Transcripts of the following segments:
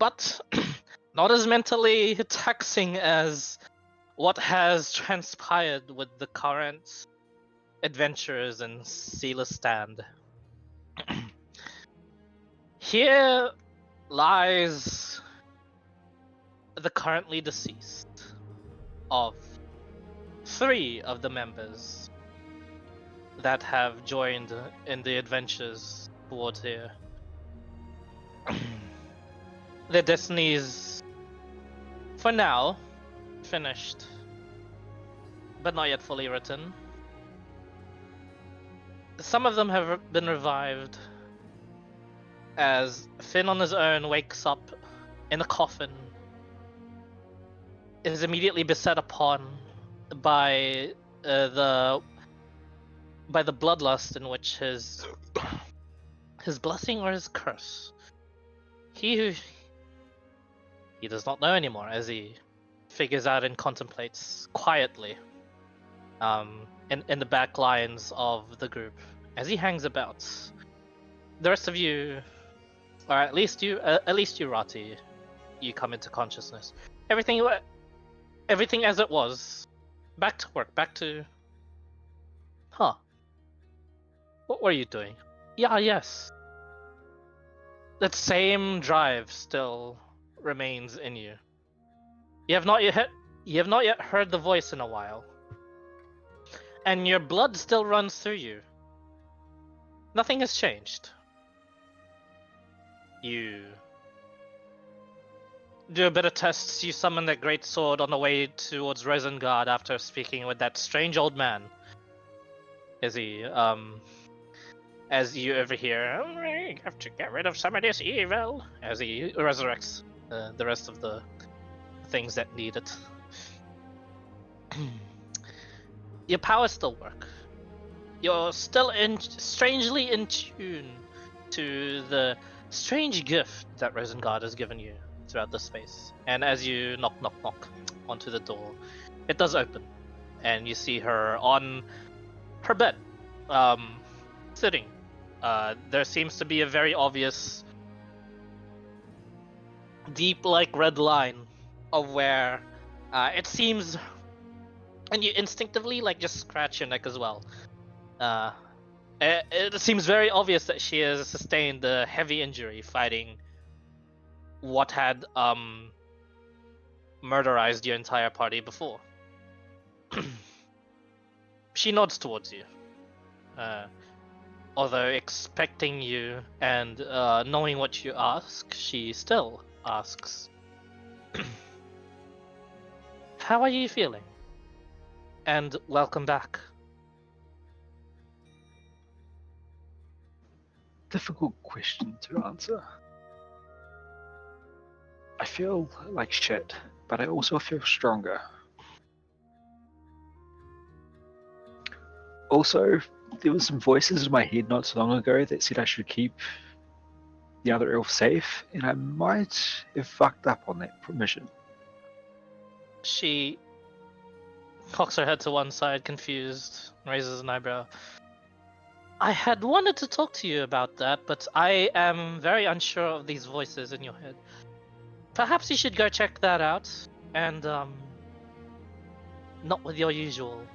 but not as mentally taxing as what has transpired with the current adventurers in Cealus stand. Here lies the currently deceased of 3 of the members that have joined in the adventures towards here. Their destinies, for now, finished, but not yet fully written. Some of them have been revived, as Finn on his own wakes up in a coffin, is immediately beset upon by the bloodlust in which his blessing or his curse. He does not know anymore, as he figures out and contemplates quietly in the back lines of the group as he hangs about. The rest of you, or at least you, Rati, you come into consciousness. Everything as it was. Back to work. Back to. Huh. What were you doing? Yeah. Yes. That same drive still remains in you. You have not yet heard the voice in a while, and your blood still runs through you. Nothing has changed. You do a bit of tests. You summon that great sword on the way towards Resengard after speaking with that strange old man. As you overhear, "We have to get rid of some of this evil," as he resurrects the rest of the things that need it. Your powers still work. You're still strangely in tune to the strange gift that Resengard has given you throughout the space. And as you knock onto the door, it does open, and you see her on her bed, sitting. There seems to be a very obvious deep red line of where it seems, and you instinctively just scratch your neck as well. It seems very obvious that she has sustained a heavy injury fighting what had murderized your entire party before. She nods towards you, although expecting you and knowing what you ask, she still asks, "How are you feeling? And welcome back." Difficult question to answer. I feel like shit, but I also feel stronger. Also, there were some voices in my head not so long ago that said I should keep the other elf safe, and I might have fucked up on that mission. She cocks her head to one side, confused, raises an eyebrow. "I had wanted to talk to you about that, but I am very unsure of these voices in your head. Perhaps you should go check that out, and not with your usual."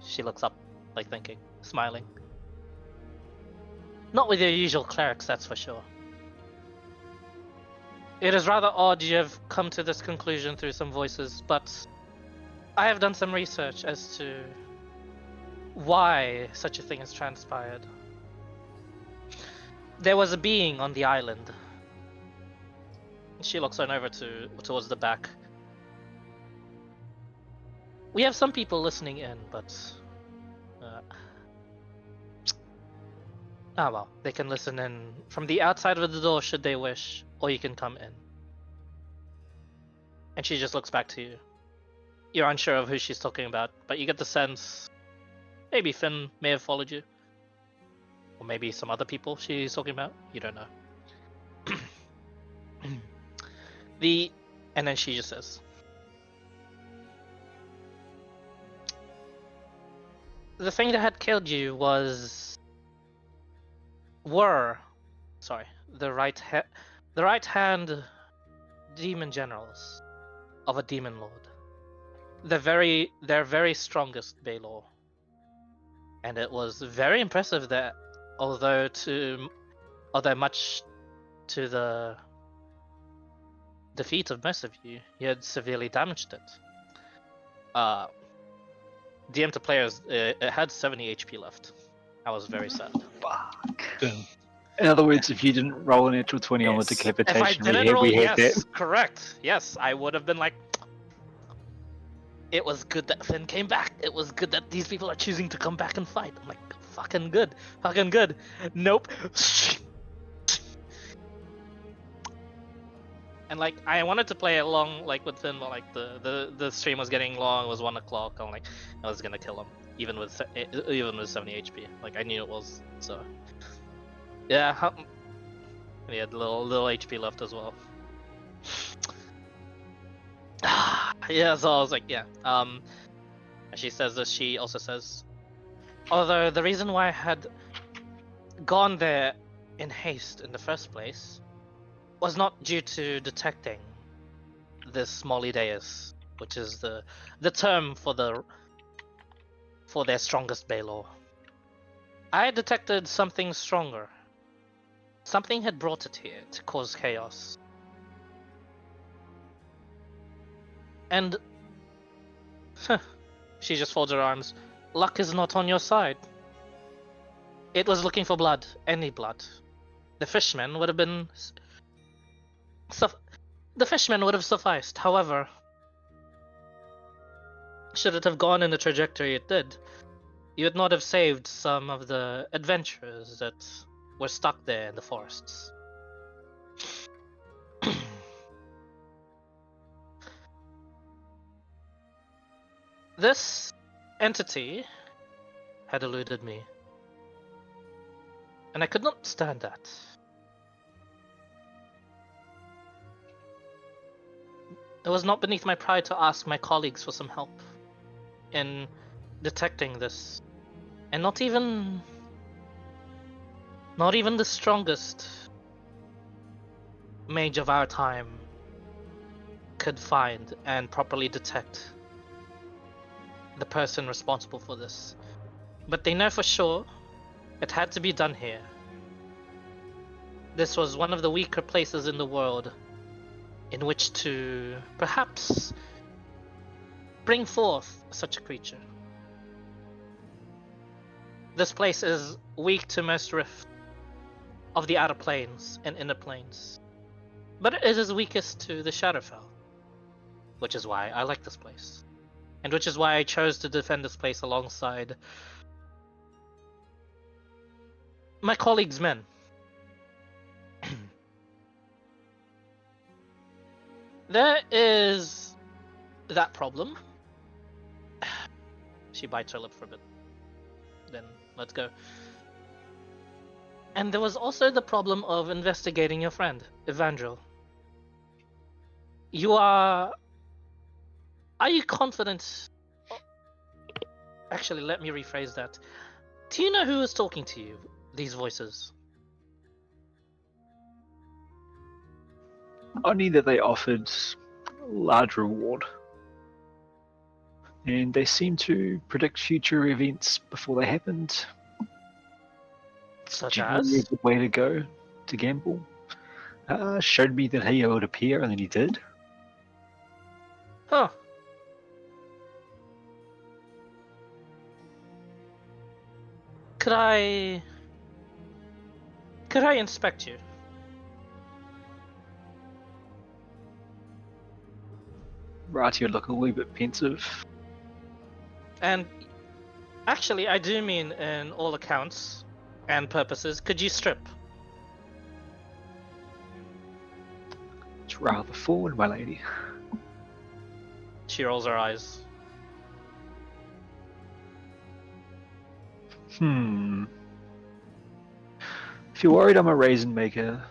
She looks up, thinking, smiling. "Not with your usual clerics, that's for sure. It is rather odd you have come to this conclusion through some voices, but I have done some research as to why such a thing has transpired. There was a being on the island." She looks on over towards the back. "We have some people listening in, but well, they can listen in from the outside of the door should they wish, or you can come in." And she just looks back to you. You're unsure of who she's talking about, but you get the sense maybe Finn may have followed you, or maybe some other people she's talking about. You don't know. And then she just says, "The thing that had killed you the right hand demon generals of a demon lord. Their very strongest Baylor. And it was very impressive that although much to the defeat of most of you, he had severely damaged it. DM to players, it had 70 HP left. I was very sad. Fuck. In other words, if you didn't roll an actual 20 on the If I decapitation, didn't roll, we had yes, that. correct. Yes, I would have been like, it was good that Finn came back. It was good that these people are choosing to come back and fight. I'm like, fucking good. Fucking good. Nope. And like, I wanted to play along like with Finn, but like the stream was getting long. It was 1 o'clock. I'm like, I was gonna kill him, even with 70 HP. Like I knew it was. So yeah, and he had little HP left as well. Yeah, so I was like, yeah. She says this. She also says, although the reason why I had gone there in haste in the first place was not due to detecting this Molideus, which is the term for their strongest Baylor. I detected something stronger. Something had brought it here to cause chaos. And she just folds her arms. Luck is not on your side. It was looking for blood, any blood. The fishmen would have been. The fishmen would have sufficed. However, should it have gone in the trajectory it did, you would not have saved some of the adventurers that were stuck there in the forests. This entity had eluded me, and I could not stand that. It was not beneath my pride to ask my colleagues for some help in detecting this, and not even the strongest mage of our time could find and properly detect the person responsible for this. But they know for sure it had to be done here. This was one of the weaker places in the world in which to perhaps bring forth such a creature. This place is weak to most rift of the outer planes and inner planes, but it is weakest to the Shadowfell, which is why I like this place, and which is why I chose to defend this place alongside my colleagues' men. There is that problem. She bites her lip for a bit. Then let's go. And there was also the problem of investigating your friend, Evangel. Are you confident? Actually, let me rephrase that. Do you know who is talking to you, these voices? Only that they offered a large reward. And they seem to predict future events before they happened. Such Generally a as? good way to go to gamble. Showed me that he would appear, and then he did. Huh. Could I inspect you? Ratia look a wee bit pensive. And actually, I do mean in all accounts and purposes, could you strip? It's rather forward, my lady. She rolls her eyes. If you're worried I'm a raisin maker,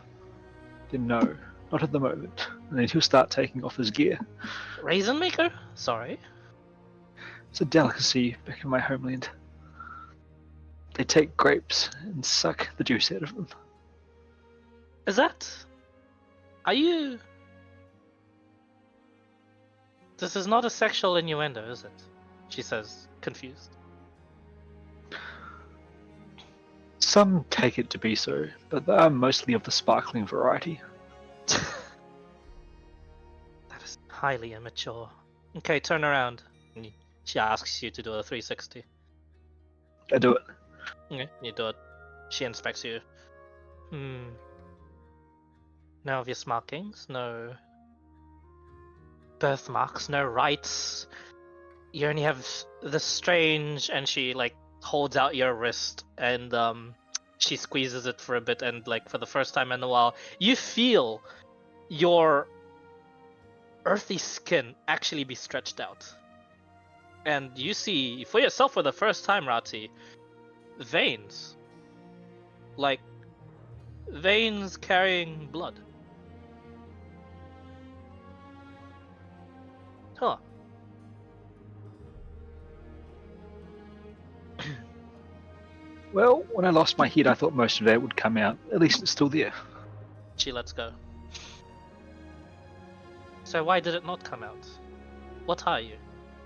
then no, not at the moment. And then he'll start taking off his gear. Raisin maker? Sorry. It's a delicacy back in my homeland. They take grapes and suck the juice out of them. Is that? Are you This is not a sexual innuendo, is it? She says, confused. Some take it to be so, but they are mostly of the sparkling variety. That is highly immature. Okay, turn around. She asks you to do a 360. I do it. Okay, you do it. She inspects you. No obvious markings, no birthmarks, no rights. You only have the strange, and she like holds out your wrist, and she squeezes it for a bit, and like for the first time in a while, you feel your earthy skin actually be stretched out. And you see for yourself for the first time, Rati, veins. Like veins carrying blood. Huh. Well, when I lost my head, I thought most of that would come out. At least it's still there. She lets go. So why did it not come out? What are you?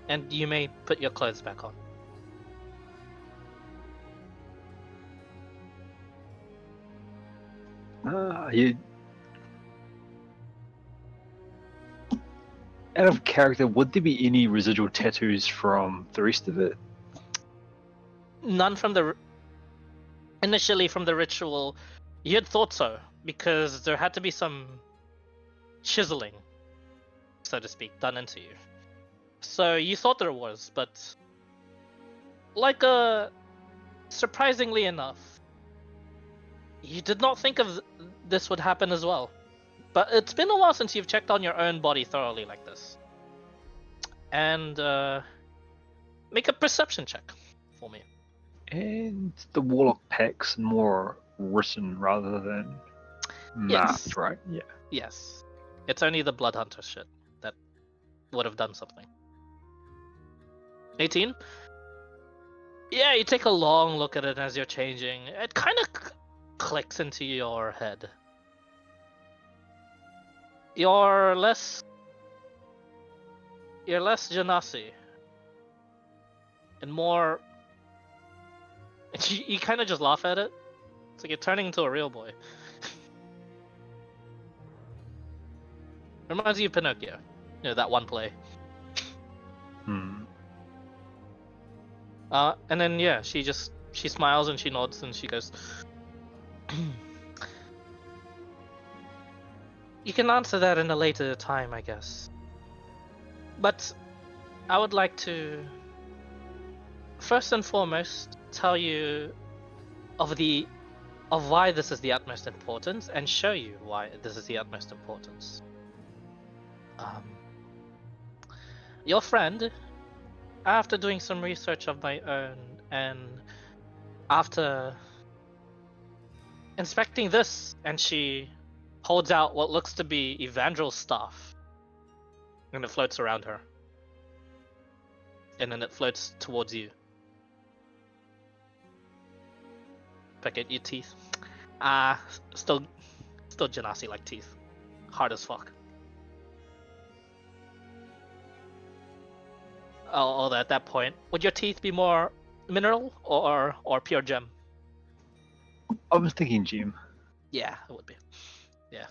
And you may put your clothes back on. You... Out of character, would there be any residual tattoos from the rest of it? None from the... Initially from the ritual, you had thought so, because there had to be some chiseling, so to speak, done into you. So you thought there was, but surprisingly enough, you did not think of this would happen as well. But it's been a while since you've checked on your own body thoroughly like this. And make a perception check for me. And the Warlock pack's more written rather than marked, Yes. right? Yeah. Yes. It's only the Blood Hunter shit that would have done something. 18? Yeah, you take a long look at it as you're changing. It kind of clicks into your head. You're less Genasi. And more... You kind of just laugh at it. It's like you're turning into a real boy. Reminds you of Pinocchio. You know, that one play. Hmm. And then, yeah, she smiles and she nods and she goes... You can answer that in a later time, I guess. But I would like to, first and foremost, tell you of why this is the utmost importance, and show you why this is the utmost importance. Your friend, after doing some research of my own, and after inspecting this, and she holds out what looks to be Evandril's staff, and it floats around her, and then it floats towards you. Pick at your teeth. Still Genasi like teeth, hard as fuck. Although at that point, would your teeth be more mineral or pure gem? I was thinking gem. Yeah, it would be. Yeah.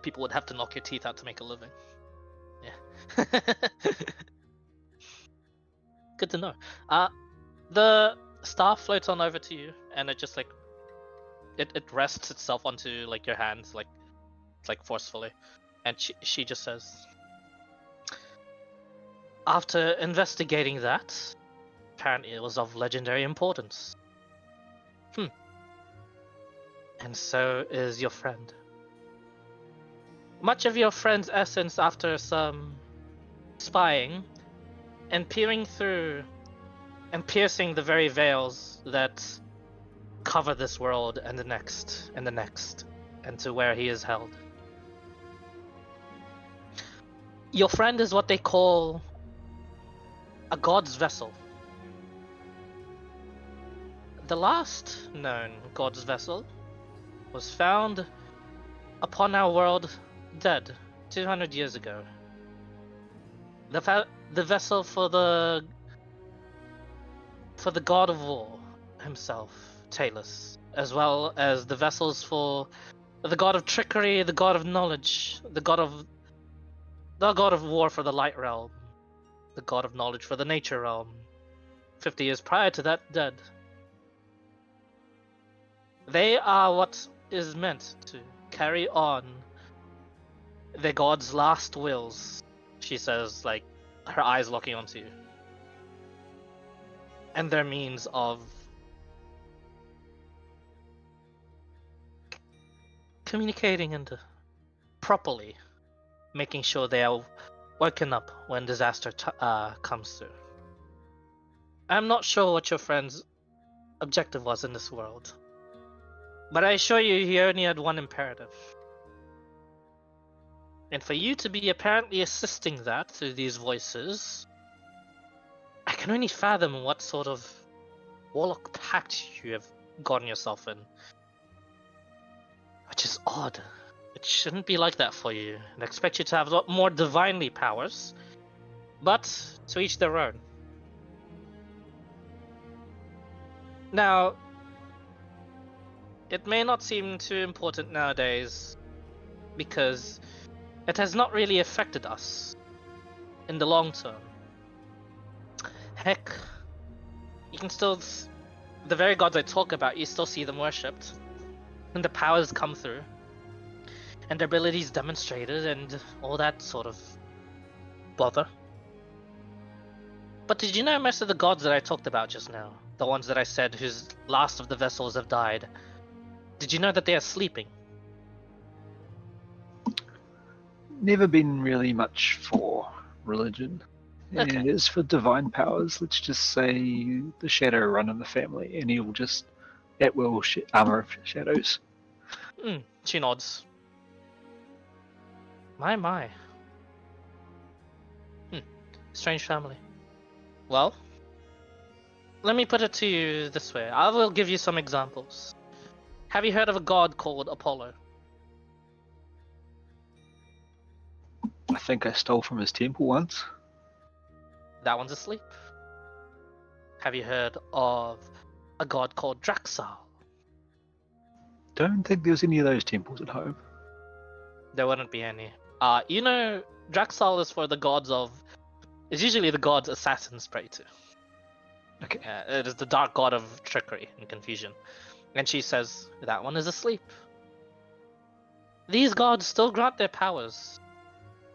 People would have to knock your teeth out to make a living. Yeah. Good to know. The staff floats on over to you, and it just like it rests itself onto like your hands, like forcefully, and she just says, after investigating that, apparently it was of legendary importance. And so is your friend. Much of your friend's essence, after some spying and peering through and piercing the very veils that cover this world and the next and the next, and to where he is held. Your friend is what they call a god's vessel. The last known god's vessel was found upon our world dead 200 years ago. the vessel for the god of war himself, Cealus, as well as the vessels for the god of trickery, the god of knowledge, the god of war for the light realm, the god of knowledge for the nature realm. 50 years prior to that, dead. They are what is meant to carry on the god's last wills, she says, like her eyes locking onto you. And their means of communicating and properly making sure they are woken up when disaster comes through. I'm not sure what your friend's objective was in this world, but I assure you he only had one imperative. And for you to be apparently assisting that through these voices, I can only fathom what sort of warlock pact you have gotten yourself in. Which is odd. It shouldn't be like that for you. I expect you to have a lot more divinely powers, but to each their own. Now, it may not seem too important nowadays, because it has not really affected us in the long term. Heck, you can still, the very gods I talk about, you still see them worshipped, and the powers come through, and their abilities demonstrated, and all that sort of bother. But did you know most of the gods that I talked about just now, the ones that I said whose last of the vessels have died, did you know that they are sleeping? Never been really much for religion. And Okay. it is for divine powers. Let's just say the shadow run in the family, and he'll just at will armor of shadows. She nods. My. Strange family. Well, let me put it to you this way. I will give you some examples. Have you heard of a god called Apollo? I think I stole from his temple once. That one's asleep. Have you heard of a god called Draxal? Don't think there's any of those temples at home. There wouldn't be any. You know, Draxal is for the gods of... It's usually the gods assassins pray to. Okay. It is the dark god of trickery and confusion. And she says, that one is asleep. These gods still grant their powers.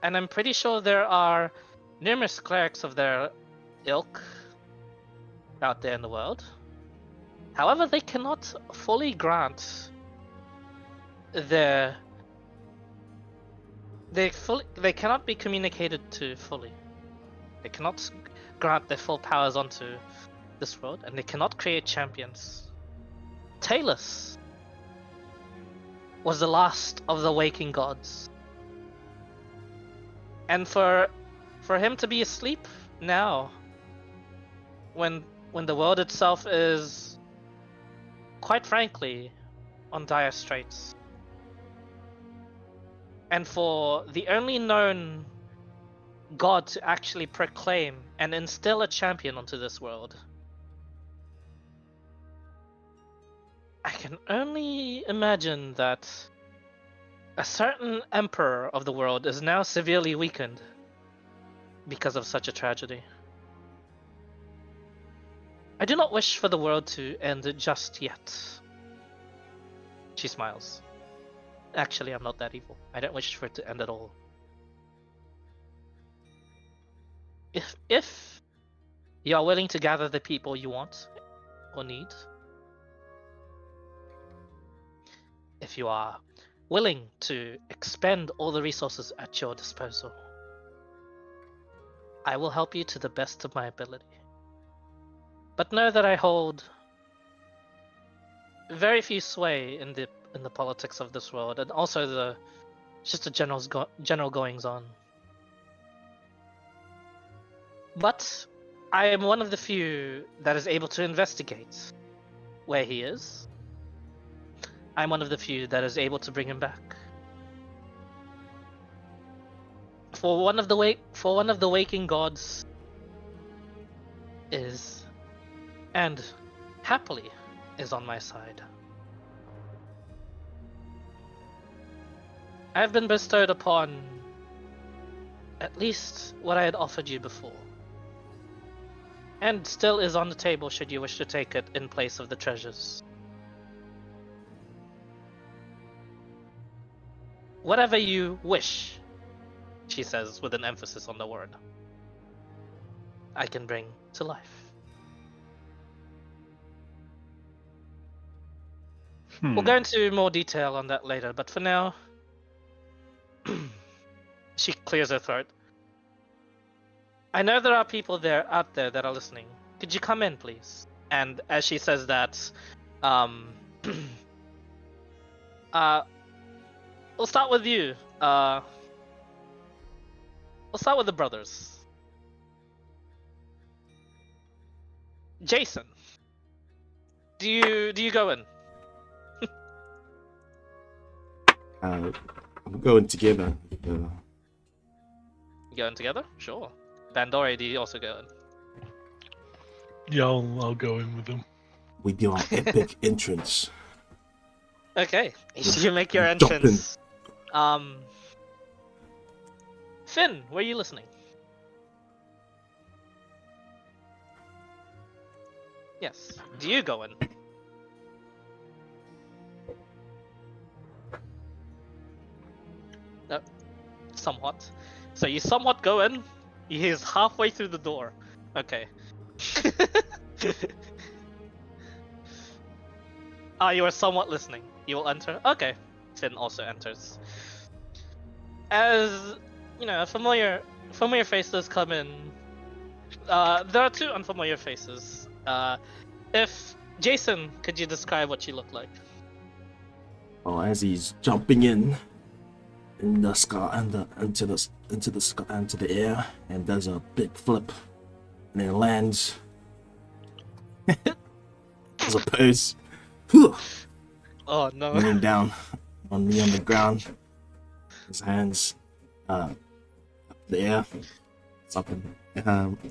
And I'm pretty sure there are numerous clerics of their ilk out there in the world. However, they cannot fully grant their... They cannot be communicated to fully. They cannot grant their full powers onto this world, and they cannot create champions. Cealus was the last of the waking gods. And for him to be asleep now, when the world itself is, quite frankly, on dire straits, and for the only known god to actually proclaim and instill a champion onto this world, I can only imagine that a certain emperor of the world is now severely weakened because of such a tragedy. I do not wish for the world to end just yet. She smiles. Actually, I'm not that evil. I don't wish for it to end at all. If you are willing to gather the people you want or need, if you are willing to expend all the resources at your disposal, I will help you to the best of my ability. But know that I hold very few sway in the politics of this world, and also just the general goings on. But I am one of the few that is able to investigate where he is. I'm one of the few that is able to bring him back. For one of the waking gods is, and happily is on my side. I have been bestowed upon at least what I had offered you before, and still is on the table should you wish to take it in place of the treasures. Whatever you wish, she says with an emphasis on the word, I can bring to life. We'll go into more detail on that later, but for now, she clears her throat. I know there are people out there that are listening. Could you come in, please? And as she says that, we'll start with you. We'll start with the brothers. Jason, do you go in? I'm going together. Going together? Sure. Bandori, do you also go in? Yeah, I'll go in with them. We do our epic entrance. Okay, you make your Jump in. entrance. Finn, were you listening? Yes. Do you go in? No. Somewhat. So you somewhat go in. He is halfway through the door. Okay. You are somewhat listening. You will enter. Okay. Finn also enters. As you know, familiar faces come in. There are two unfamiliar faces. If Jason, could you describe what you look like? Oh, as he's jumping in the sky and into the air, and does a big flip, and then lands. As a pose. Oh no. Leaning down on me on the ground. His hands up the air. Something.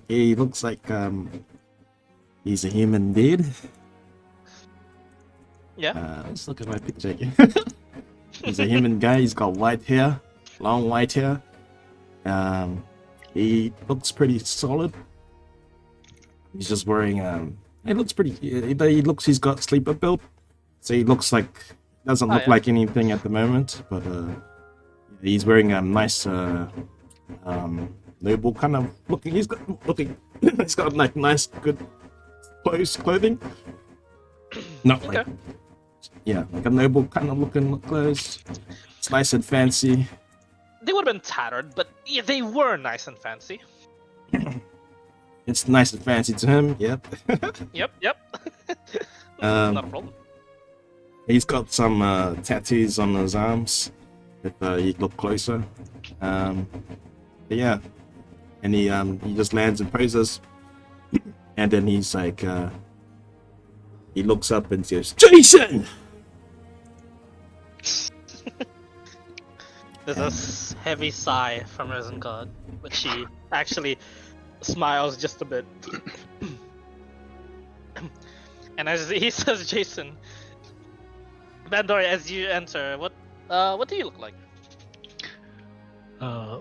He looks like he's a human being. Yeah. Let's look at my picture again. He's a human guy. He's got white hair, long white hair. He looks pretty solid. He's just wearing he looks pretty. He's got sleeper build, so he looks like doesn't look like anything at the moment. But he's wearing a nice noble kind of looking. He's got like nice good clothing. Not like like a noble kind of looking clothes. It's nice and fancy. They would have been tattered, but yeah, they were nice and fancy. It's nice and fancy to him. Yep. Yep. Not a problem. He's got some tattoos on his arms. If you look closer, but yeah, and he just lands and poses, and then he's like, he looks up and says, "Jason." There's a heavy sigh from Risen God, but she actually smiles just a bit. And as he says, Jason, Bandori, as you enter, what do you look like?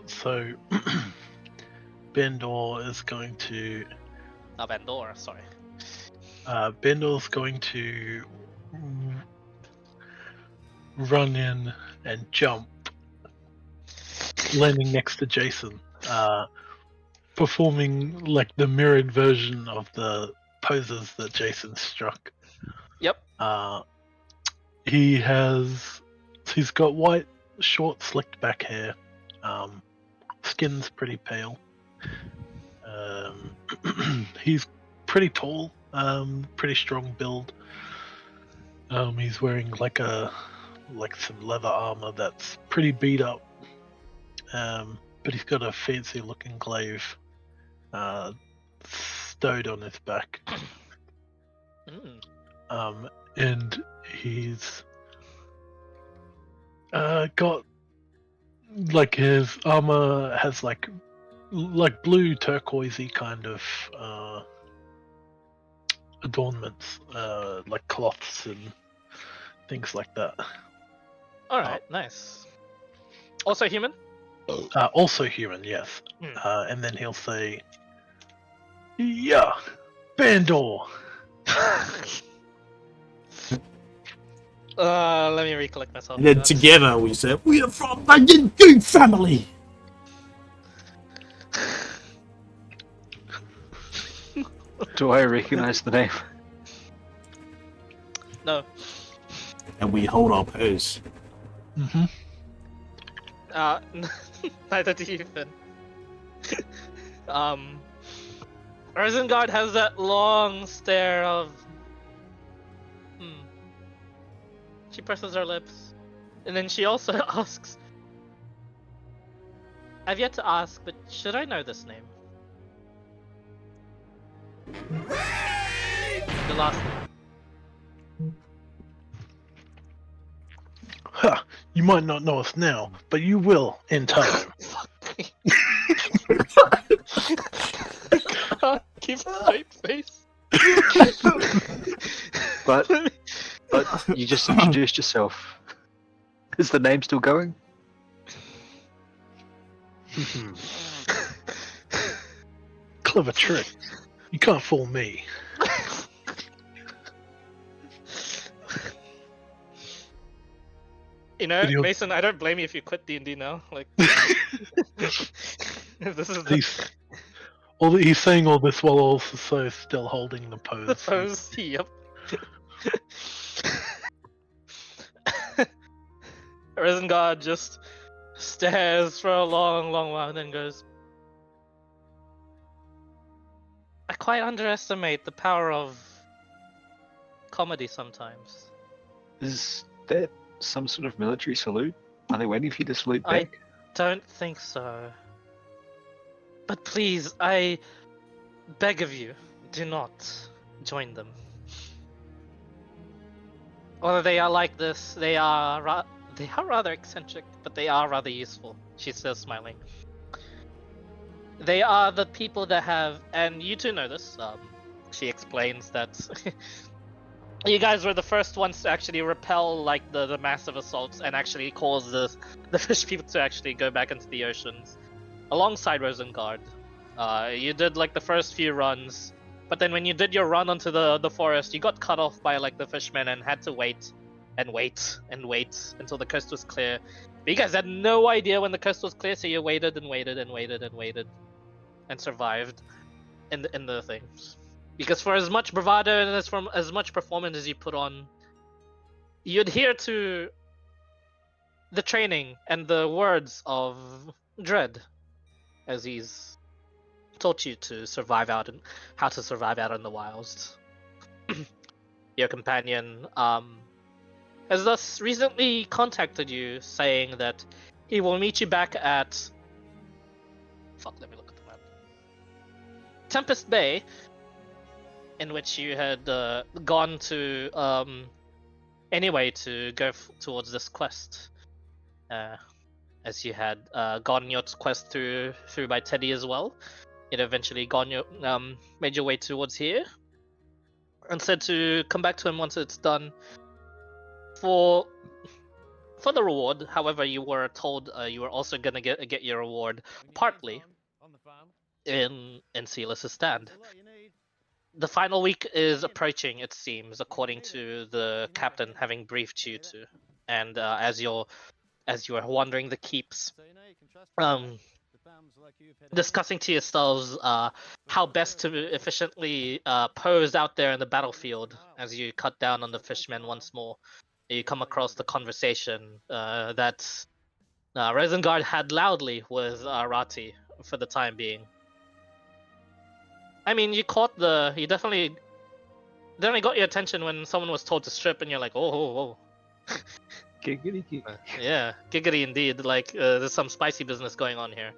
So Bendor is going to. Bandor, sorry. Bendor's going to run in and jump, landing next to Jason, performing like the mirrored version of the poses that Jason struck. Yep. He's got white, short, slicked back hair. Skin's pretty pale. He's pretty tall. Pretty strong build. He's wearing like some leather armor that's pretty beat up. But he's got a fancy looking glaive stowed on his back. And he's got like his armor has like blue turquoisey kind of adornments, like cloths and things like that. All right, nice. Also human. Also human, yes. Hmm. And then he'll say, "Yeah, Bandor." Let me recollect myself. And then together we said, "We are from the Yingu family." Do I recognize the name? No. And we hold our pose. Mm-hmm. Neither do you, Finn. Erzengard has that long stare of. She presses her lips, and then she also asks. I've yet to ask, but should I know this name? The last name. Ha! You might not know us now, but you will in time. Fuck me. Keep a straight face. But you just introduced yourself. Is the name still going? Clever trick. You can't fool me. You know, But he'll- Mason, I don't blame you if you quit D&D now. Like, this is He's saying all this while also still holding the pose. the pose. Yep. Erzengard just stares for a long, long while and then goes, I quite underestimate the power of comedy sometimes. Is that some sort of military salute? Are they waiting for you to salute I- back? Don't think so. But please, I beg of you, do not join them. Although they are like this, they are rather eccentric, but they are rather useful, she says, smiling. They are the people that have, and you two know this, she explains that you guys were the first ones to actually repel like the massive assaults and actually cause the fish people to actually go back into the oceans alongside Rosengard. You did like the first few runs, but then when you did your run onto the forest, you got cut off by like the fishmen and had to wait and wait and wait until the coast was clear. But you guys had no idea when the coast was clear, so you waited and waited and waited and waited and survived in the things. Because for as much bravado and as much performance as you put on, you adhere to the training and the words of Dread, as he's taught you to survive out and how to survive out in the wilds. Your companion has thus recently contacted you, saying that he will meet you back at. Let me look at the map. Tempest Bay, in which you had gone to anyway to go towards this quest, as you had gone your quest through by Teddy as well. You'd eventually made your way towards here, and said to come back to him once it's done for the reward. However, you were told you were also gonna get your reward partly in Cealus' stand. The final week is approaching, it seems, according to the captain having briefed you to, and as you are wandering the keeps, discussing to yourselves how best to efficiently pose out there in the battlefield. As you cut down on the fishmen once more, you come across the conversation that Rosengard had loudly with Rati for the time being. I mean, you definitely got your attention when someone was told to strip, and you're like, oh. Giggity gig. Yeah, giggity indeed. Like, there's some spicy business going on here.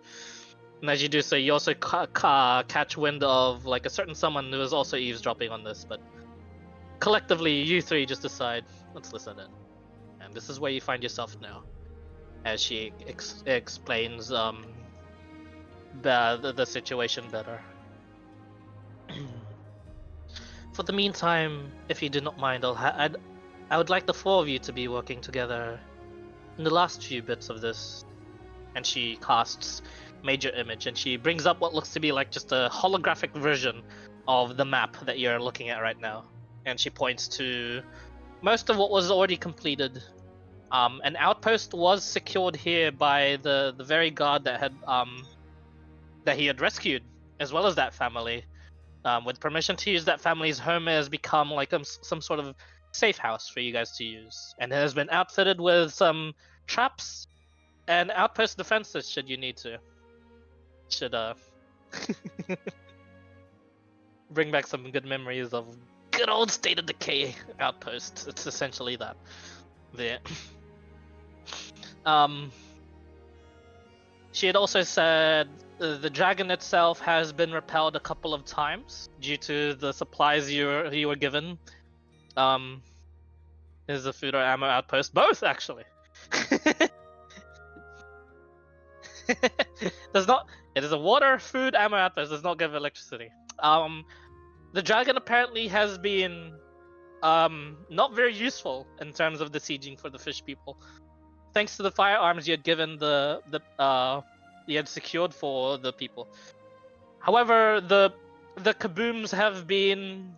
And as you do so, you also catch wind of like a certain someone who is also eavesdropping on this. But collectively, you three just decide, let's listen in. And this is where you find yourself now. as she explains the situation better. For the meantime, if you do not mind, I would like the four of you to be working together in the last few bits of this. And she casts Major Image, and she brings up what looks to be like just a holographic version of the map that you're looking at right now. And she points to most of what was already completed. An outpost was secured here by the very guard that he had rescued, as well as that family. With permission to use that family's home, it has become like some sort of safe house for you guys to use, and it has been outfitted with some traps and outpost defenses should you need to. Should bring back some good memories of good old State of Decay outpost. It's essentially that. There. She had also said the dragon itself has been repelled a couple of times due to the supplies you were given. Is a food or ammo outpost? Both, actually. Does not. It is a water, food, ammo outpost. Does not give electricity. The dragon apparently has been not very useful in terms of the sieging for the fish people. Thanks to the firearms you had given you had secured for the people. However, the kabooms have been.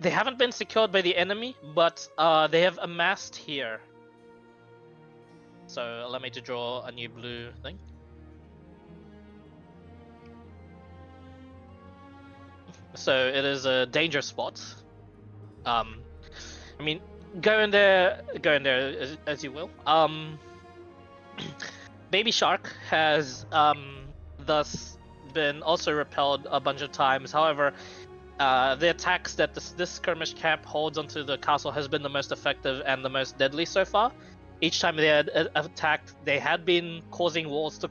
They haven't been secured by the enemy, but they have amassed here. So allow me to draw a new blue thing. So it is a danger spot. I mean, go in there as you will. Baby Shark has thus been also repelled a bunch of times. However, the attacks that this skirmish camp holds onto the castle has been the most effective and the most deadly so far. Each time they had attacked, they had been causing walls to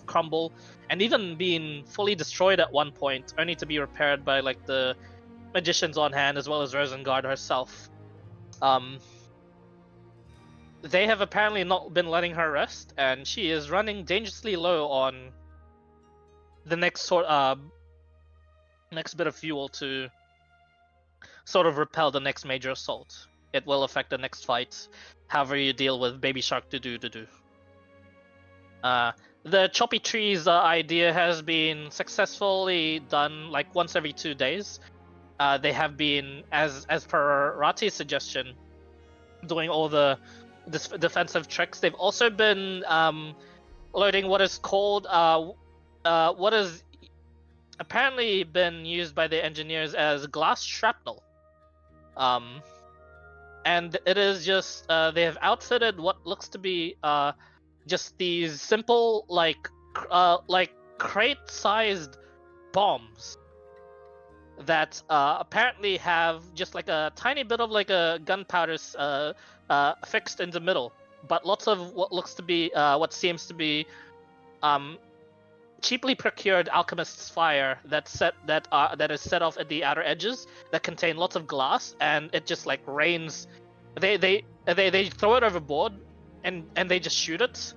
crumble, and even being fully destroyed at one point, only to be repaired by like the magicians on hand as well as Rosengard herself. They have apparently not been letting her rest, and she is running dangerously low on the next bit of fuel to sort of repel the next major assault. It will affect the next fight, however you deal with Baby Shark to do. The choppy trees idea has been successfully done like once every 2 days. They have been, as per Rati's suggestion, doing all the defensive tricks. They've also been loading what is called what is apparently been used by the engineers as glass shrapnel. And it is just they have outfitted what looks to be just these simple like crate-sized bombs that apparently have just like a tiny bit of like a gunpowder fixed in the middle, but lots of what looks to be what seems to be cheaply procured alchemist's fire that is set off at the outer edges that contain lots of glass, and it just like rains. They throw it overboard and they just shoot it,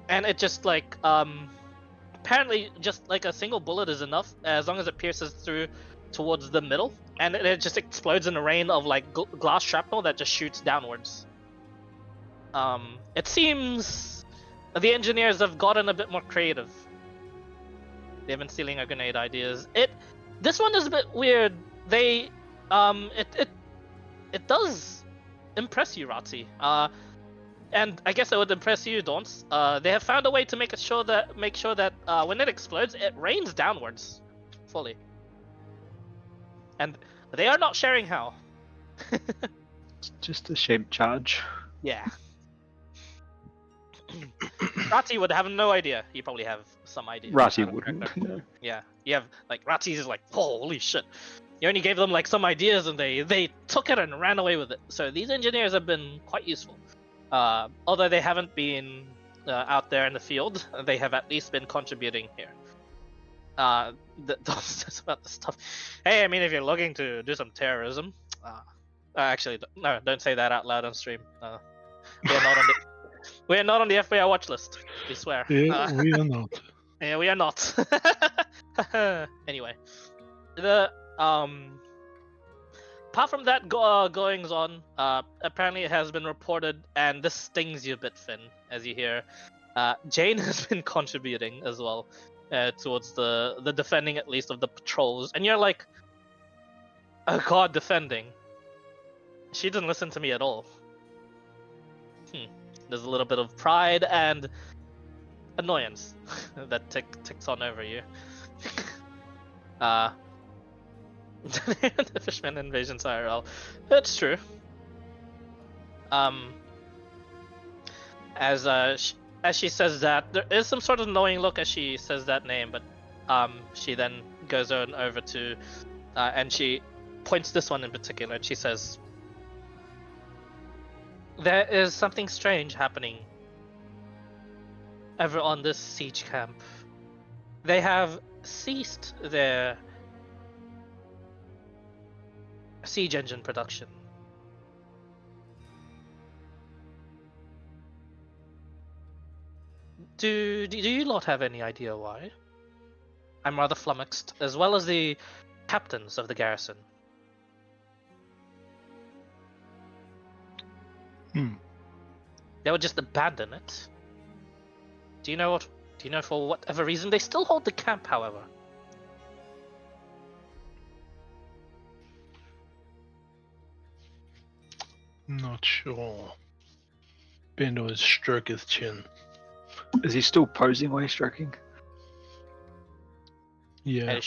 and it just like apparently just like a single bullet is enough as long as it pierces through towards the middle, and it just explodes in a rain of like glass shrapnel that just shoots downwards. It seems the engineers have gotten a bit more creative. They've been stealing our grenade ideas. This one is a bit weird. They it does impress you, Rati. And I guess it would impress you, Daunts. They have found a way to make sure that when it explodes, it rains downwards, fully. And they are not sharing how. It's just a shaped charge. Yeah. Rati would have no idea. You probably have some idea. Rati wouldn't. No. Yeah, you have like Rati's is like, oh, holy shit. You only gave them like some ideas and they took it and ran away with it. So these engineers have been quite useful. Although they haven't been out there in the field, they have at least been contributing here. That's about the stuff. Hey, I mean, if you're looking to do some terrorism, actually, no, don't say that out loud on stream. We are not on the FBI watch list. We swear. Yeah, we are not. Yeah, we are not. Anyway, the apart from that goings on, apparently it has been reported, and this stings you a bit, Finn, as you hear. Jane has been contributing as well towards the defending, at least, of the patrols, and you're like, oh god, defending. She didn't listen to me at all. There's a little bit of pride and annoyance that ticks on over you. The Fishman Invasions IRL. It's true. As she says that, there is some sort of knowing look as she says that name, but she then goes on over to, and she points this one in particular, and she says, there is something strange happening over on this siege camp. They have ceased their siege engine production. Do you lot have any idea why? I'm rather flummoxed, as well as the captains of the garrison. They would just abandon it. Do you know for whatever reason they still hold the camp, however? Not sure. Bendo has struck his chin. Is he still posing while he's stroking? Yeah.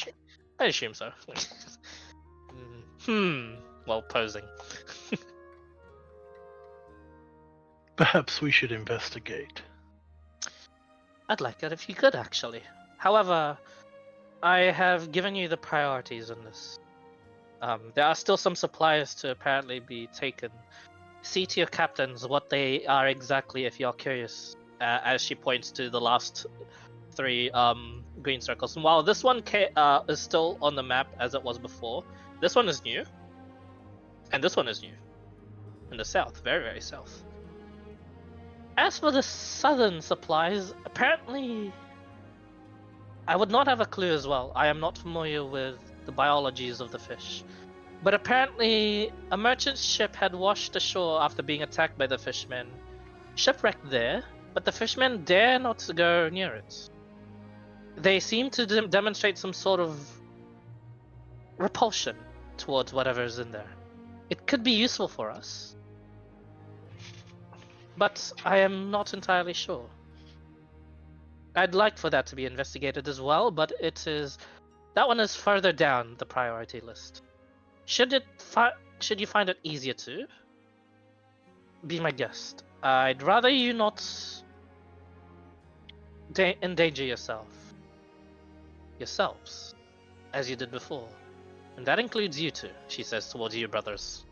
I assume so. Well, posing. Perhaps we should investigate. I'd like it if you could, actually. However, I have given you the priorities in this. There are still some supplies to apparently be taken. See to your captains what they are exactly, if you're curious. As she points to the last 3 green circles. And while this one is still on the map as it was before, this one is new. And this one is new. In the south, very, very south. As for the southern supplies, apparently I would not have a clue as well. I am not familiar with the biologies of the fish. But apparently a merchant ship had washed ashore after being attacked by the fishmen. Shipwrecked there, but the fishmen dare not to go near it. They seem to demonstrate some sort of repulsion towards whatever is in there. It could be useful for us, but I am not entirely sure. I'd like for that to be investigated as well, but that one is further down the priority list. Should you find it easier to be my guest, I'd rather you not endanger yourselves, as you did before. And that includes you two, she says towards you brothers.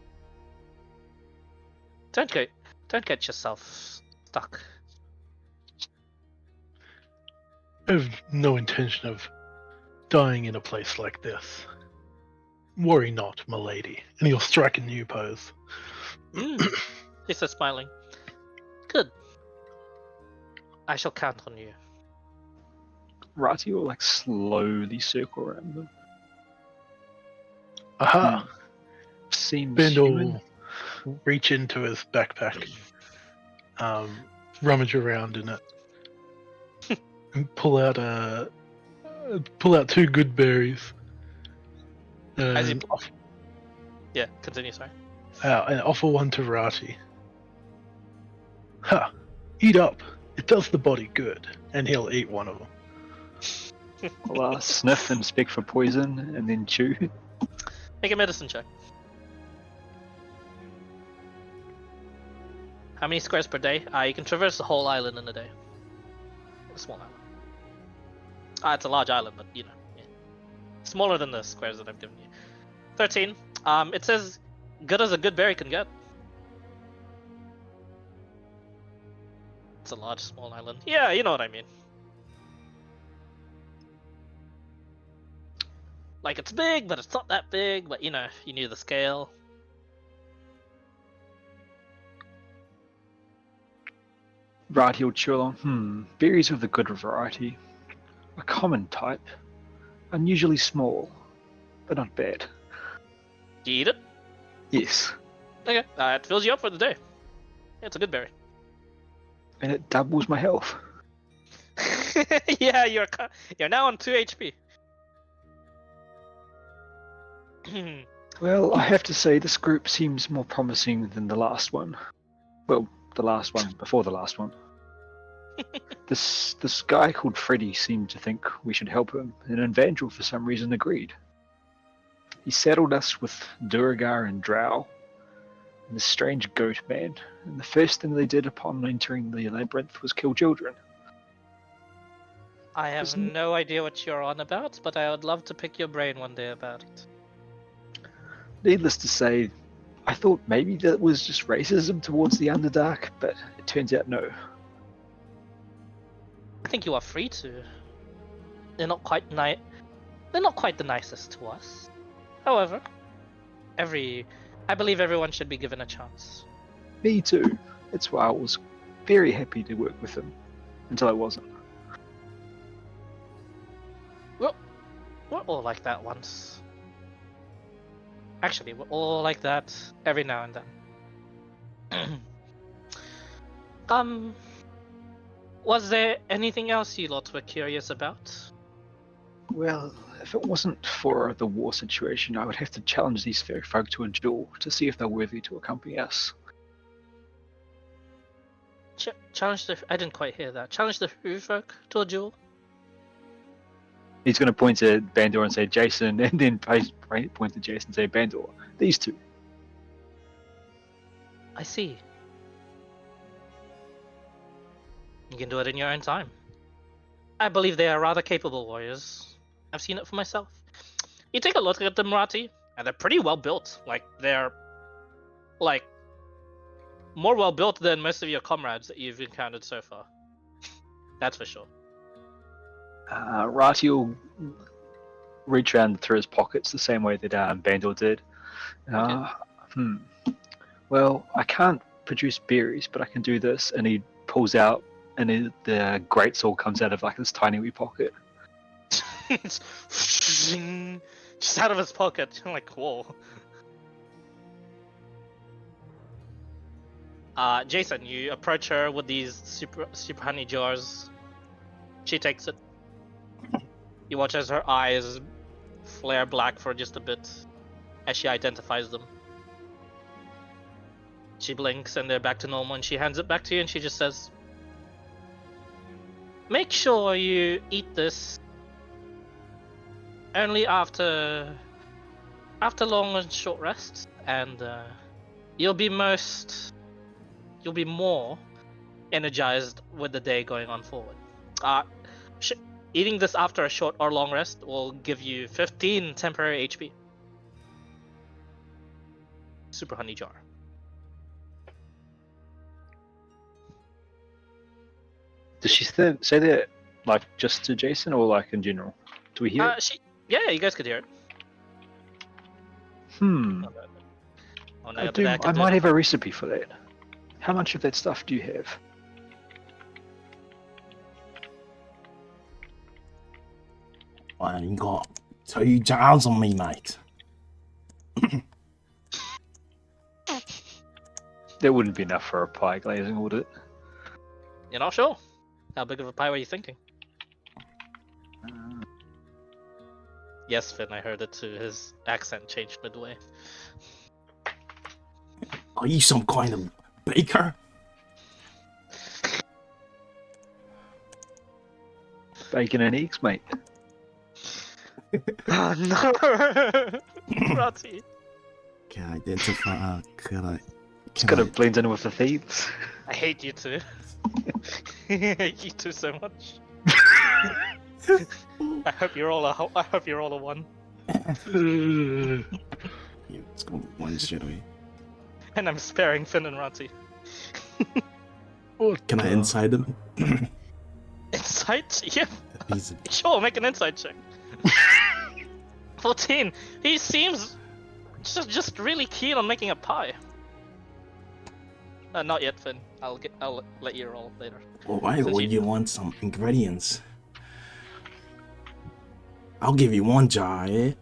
Don't get yourself stuck. I have no intention of dying in a place like this. Worry not, milady. And he'll strike a new pose. He says, smiling. Good. I shall count on you. Rati will slowly circle around them. Aha! Seems Bendo human. will reach into his backpack, rummage around in it, and pull out 2 good berries. As you... And Yeah, continue, sorry. and offer one to Rati. Ha! Eat up. It does the body good. And he'll eat one of them. I'll sniff and speak for poison, and then chew. Make a medicine check. How many squares per day? You can traverse the whole island in a day. A small island. It's a large island, but yeah. Smaller than the squares that I've given you. 13. It says, good as a good berry can get. It's a large, small island. Yeah, you know what I mean. Like, it's big, but it's not that big, but you knew the scale. Right, he'll chew along. Berries of the good variety. A common type. Unusually small, but not bad. Do you eat it? Yes, Okay, it fills you up for the day. It's a good berry. and it doubles my health. Yeah, you're now on 2 HP. Well, I have to say this group seems more promising than the last one. Well, the last one before the last one. This guy called Freddy seemed to think we should help him, and Evangel for some reason agreed. He saddled us with Duragar and Drow, and the strange goat man, and the first thing they did upon entering the labyrinth was kill children. I have Isn't- no idea what you're on about, but I would love to pick your brain one day about it. Needless to say, I thought maybe that was just racism towards the Underdark, but it turns out no. I think you are free to. They're not quite They're not quite the nicest to us. However, I believe everyone should be given a chance. Me too. That's why I was very happy to work with him, until I wasn't. We're all like that once. Actually, we're all like that every now and then. Was there anything else you lot were curious about? Well, if it wasn't for the war situation, I would have to challenge these fair folk to a duel to see if they're worthy to accompany us. Challenge the. I didn't quite hear that. Challenge the who folk to a duel? He's going to point to Bandor and say Jason, and then point to Jason and say Bandor. These two. I see. You can do it in your own time. I believe they are rather capable warriors. I've seen it for myself. You take a look at them, Rati, and they're pretty well built. They're more well built than most of your comrades that you've encountered so far. That's for sure. Rati will reach around through his pockets the same way that Bandor did. Well, I can't produce berries, but I can do this. And he pulls out, and the greatsword comes out of this tiny wee pocket. Just out of his pocket. I'm like, whoa. Jason, you approach her with these super honey jars. She takes it. You watch as her eyes flare black for just a bit as she identifies them. She blinks and they're back to normal, and she hands it back to you and she just says, "Make sure you eat this only after long and short rests, and you'll be more energized with the day going on forward. Eating this after a short or long rest will give you 15 temporary HP. Super honey jar." Does she say that just to Jason or in general? Do we hear it? Yeah, you guys could hear it. I might have a recipe for that. How much of that stuff do you have? I ain't got 2 jars on me, mate. That wouldn't be enough for a pie glazing, would it? You're not sure? How big of a pie were you thinking? Yes, Finn, I heard it too. His accent changed midway. Are you some kind of baker? Bacon and eggs, mate. Oh no! Rati. Can I identify? It's gotta blend in with the thieves. I hate you two. I hate you two so much. I hope you're all a one. Yeah, let's go one straight away. And I'm sparing Finn and Rati. Can I inside him? Insight? Yeah. Easy. Sure, make an insight check. 14. He seems just really keen on making a pie. Not yet, Finn. I'll let you roll later. Alright, Since well, you want some ingredients? I'll give you one jar, eh?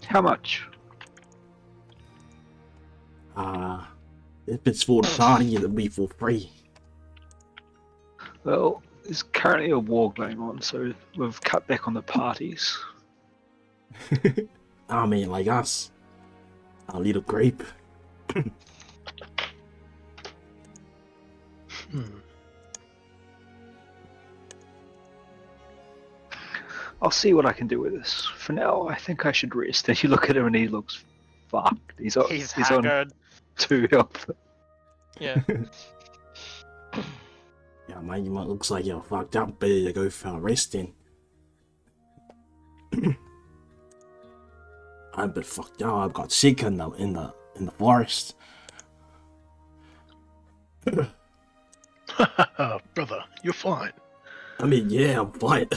How much? If it's for the party, it'll be for free. Well, there's currently a war going on, so we've cut back on the parties. I mean, like us. A little grape. I'll see what I can do with this. For now, I think I should rest. And you look at him and he looks fucked. He's on haggard. 2 health. Yeah. Yeah, mate, you might looks like you're fucked up. Better to go for resting. I'm a bit fucked up. I've got sick in the forest. Brother, you're fine. I mean, yeah, I'm fine.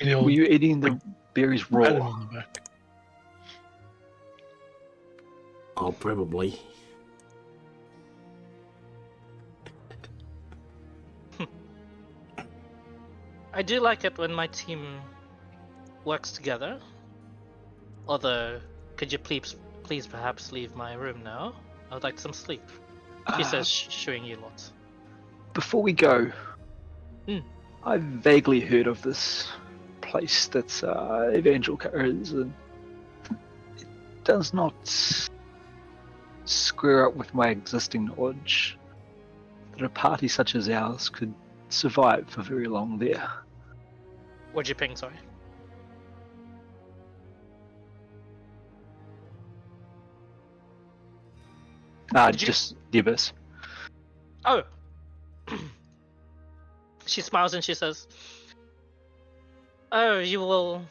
Were you eating the berries Pat him raw? on the back. Oh, probably. I do like it when my team works together. Although, could you please perhaps leave my room now? I would like some sleep. She says, shooing you lots. Before we go, I've vaguely heard of this place that's Evangel is, and it does not square up with my existing knowledge that a party such as ours could survive for very long there. What'd you ping, sorry? Did you- Just the abyss. Oh! She smiles and she says, oh, you will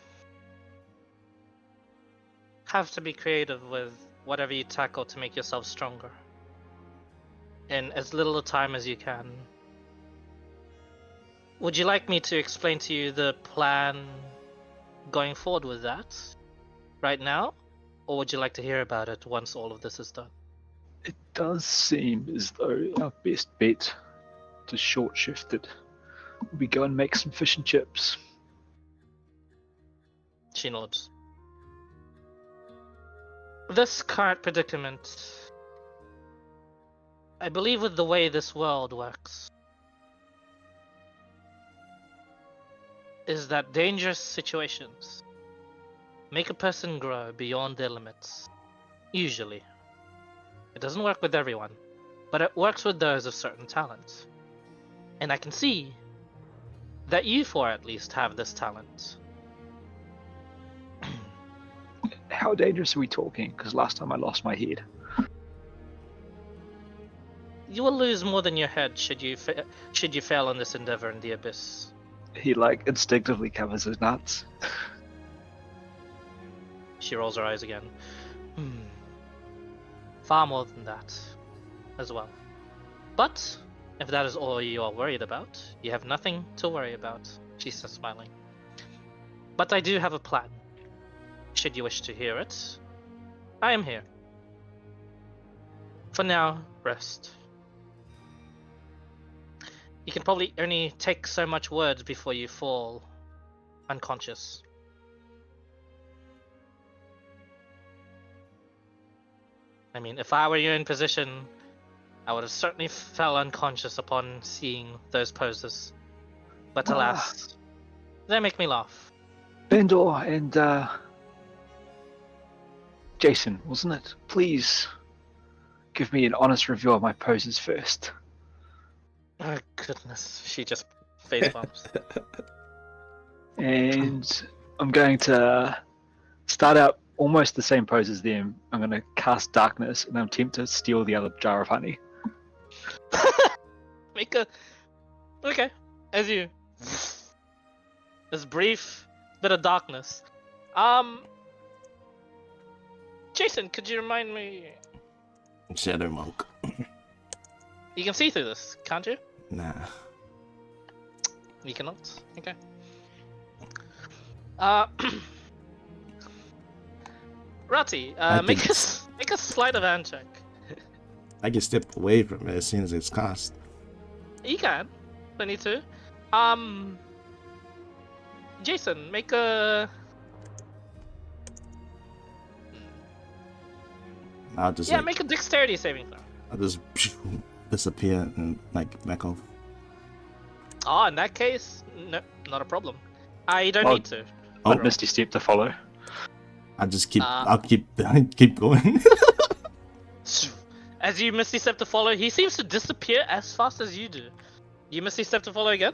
have to be creative with whatever you tackle to make yourself stronger. In as little time as you can. Would you like me to explain to you the plan going forward with that right now? Or would you like to hear about it once all of this is done? It does seem as though our best bet to short shift it would be go and make some fish and chips. She nods. This current predicament, I believe with the way this world works, is that dangerous situations make a person grow beyond their limits. Usually. It doesn't work with everyone, but it works with those of certain talent. And I can see that you four at least have this talent. How dangerous are we talking? Because last time I lost my head. You will lose more than your head should you fail on this endeavor in the abyss. He instinctively covers his nuts. She rolls her eyes again. Far more than that, as well. But if that is all you are worried about, you have nothing to worry about. She says, smiling. But I do have a plan. Should you wish to hear it, I am here. For now, rest. You can probably only take so much words before you fall unconscious. I mean, if I were you in position, I would have certainly fell unconscious upon seeing those poses. But alas, they make me laugh. Bendor and Jason, wasn't it? Please give me an honest review of my poses first. Oh goodness, she just face bumps. And I'm going to start out almost the same pose as them. I'm going to cast darkness and attempt to steal the other jar of honey. Make a... Okay, as you... This brief bit of darkness. Jason, could you remind me... Shadow Monk. You can see through this, can't you? Nah. You cannot? Okay. Ratty, I make think us... Make a sleight of hand check. I can step away from it as soon as it's cast. You can. 22. Jason, make a. I'll just Yeah, like, make a dexterity saving throw. I'll just disappear and like back off. Oh, in that case, no, not a problem. You don't Oh. need to. Oh. Misty step to follow. I'll just keep. Uh, I'll keep going. As you misty step to follow, he seems to disappear as fast as you do. You misty step to follow again?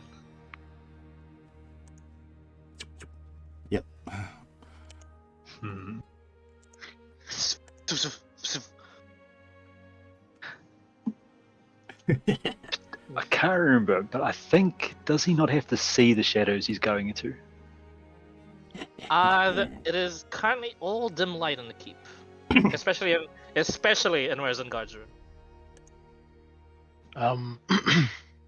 Yep. Hmm. I can't remember, but I think, does he not have to see the shadows he's going into? It is currently all dim light in the keep, especially in Rosengard's room.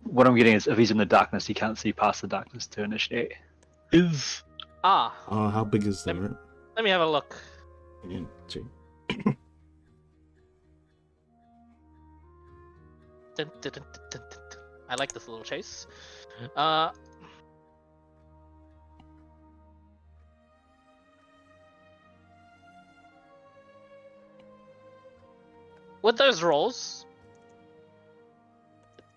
What I'm getting is, if he's in the darkness, he can't see past the darkness to initiate. Is Ah, Oh, how big is the room? let me have a look. Yeah, two. Dun, dun, dun, dun, dun, dun. I like this little chase. With those rolls,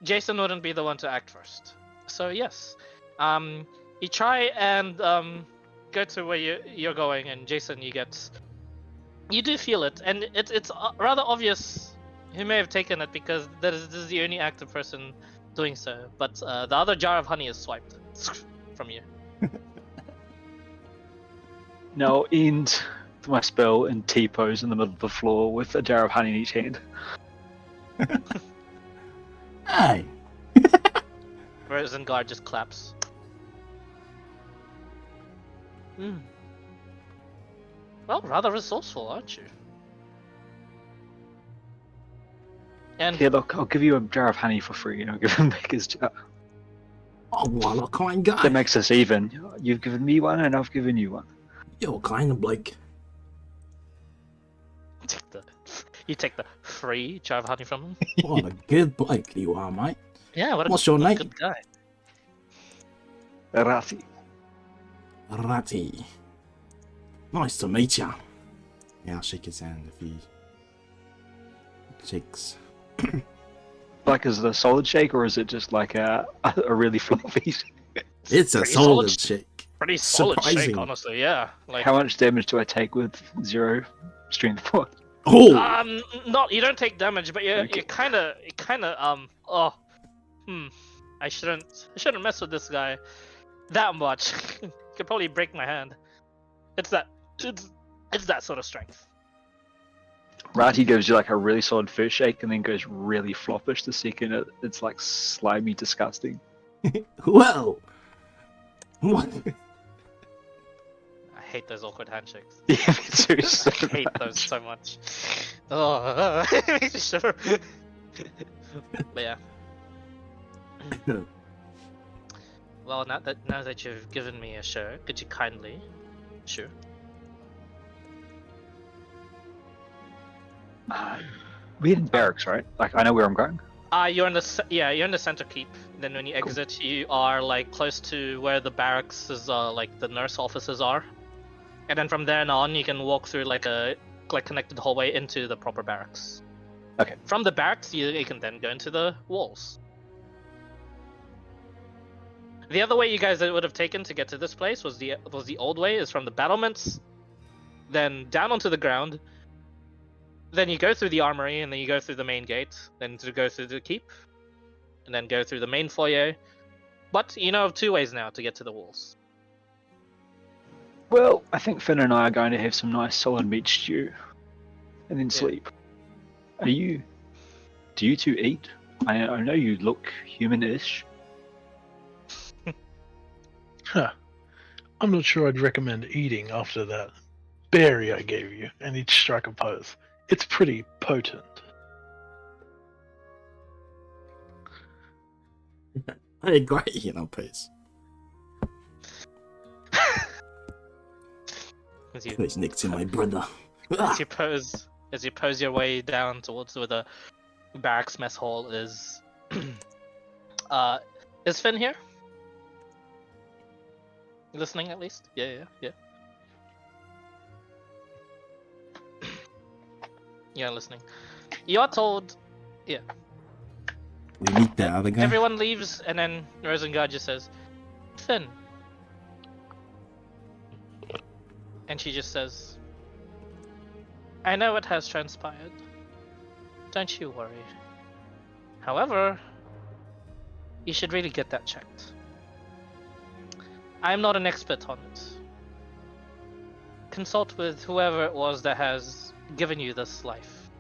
Jason wouldn't be the one to act first. So yes, you try and go to where you're going, and Jason, you do feel it, and it's rather obvious who may have taken it because this is the only active person doing so. But the other jar of honey is swiped from you. Now end my spell in T-pose in the middle of the floor with a jar of honey in each hand. Hey. Rosengard just claps. Well, rather resourceful, aren't you? And Here, look, I'll give you a jar of honey for free, and I'll give him back his jar. Oh, what a kind guy. That makes us even. You've given me one, and I've given you one. You're kind of like. you take the free jar of honey from him. What a good bloke you are, mate. Yeah, What's your what a name? good guy. Rati. Ratty. Nice to meet ya. Yeah, I'll shake his hand if he shakes. Like, is it a solid shake, or is it just like a really floppy? It's a Pretty solid solid. shake. Pretty solid shake, Surprising. honestly. Yeah, like How much damage do I take with 0 strength point? Oh! not you don't take damage, but Okay. you kind of I shouldn't mess with this guy that much. Could probably break my hand. It's that sort of strength. Rati gives you like a really solid first shake, and then goes really floppish the second. It's like slimy, disgusting. Well! What? I hate those awkward handshakes. Yeah, me too. So I hate much. those so much. Oh, it makes me shiver. But yeah. Well, now that you've given me a show, could you kindly, sure. We're in barracks, right? Like, I know where I'm going. You're in the center keep. Then when you exit, you are like close to where the barracks is, like the nurse offices are. And then from there on, you can walk through like a connected hallway into the proper barracks. Okay. From the barracks, you can then go into the walls. The other way you guys would have taken to get to this place was the old way, is from the battlements, then down onto the ground. Then you go through the armory, and then you go through the main gate, then to go through the keep, and then go through the main foyer. But you know of 2 ways now to get to the walls. Well, I think Finn and I are going to have some nice solid meat stew, and then sleep. Do you 2 eat? I know you look human-ish. Huh. I'm not sure I'd recommend eating after that berry I gave you, and he'd strike a pose. It's pretty potent. Hey, great, please. As you, Please, Nick, to my brother. as you pose as you pose your way down towards where the barracks mess hall is. Is Finn here? Listening at least? Yeah. Yeah, listening. You are told. Yeah. We meet the other guy. Everyone leaves, and then Rosengard just says, Finn. And she just says, I know it has transpired. Don't you worry. However, you should really get that checked. I'm not an expert on it. Consult with whoever it was that has given you this life.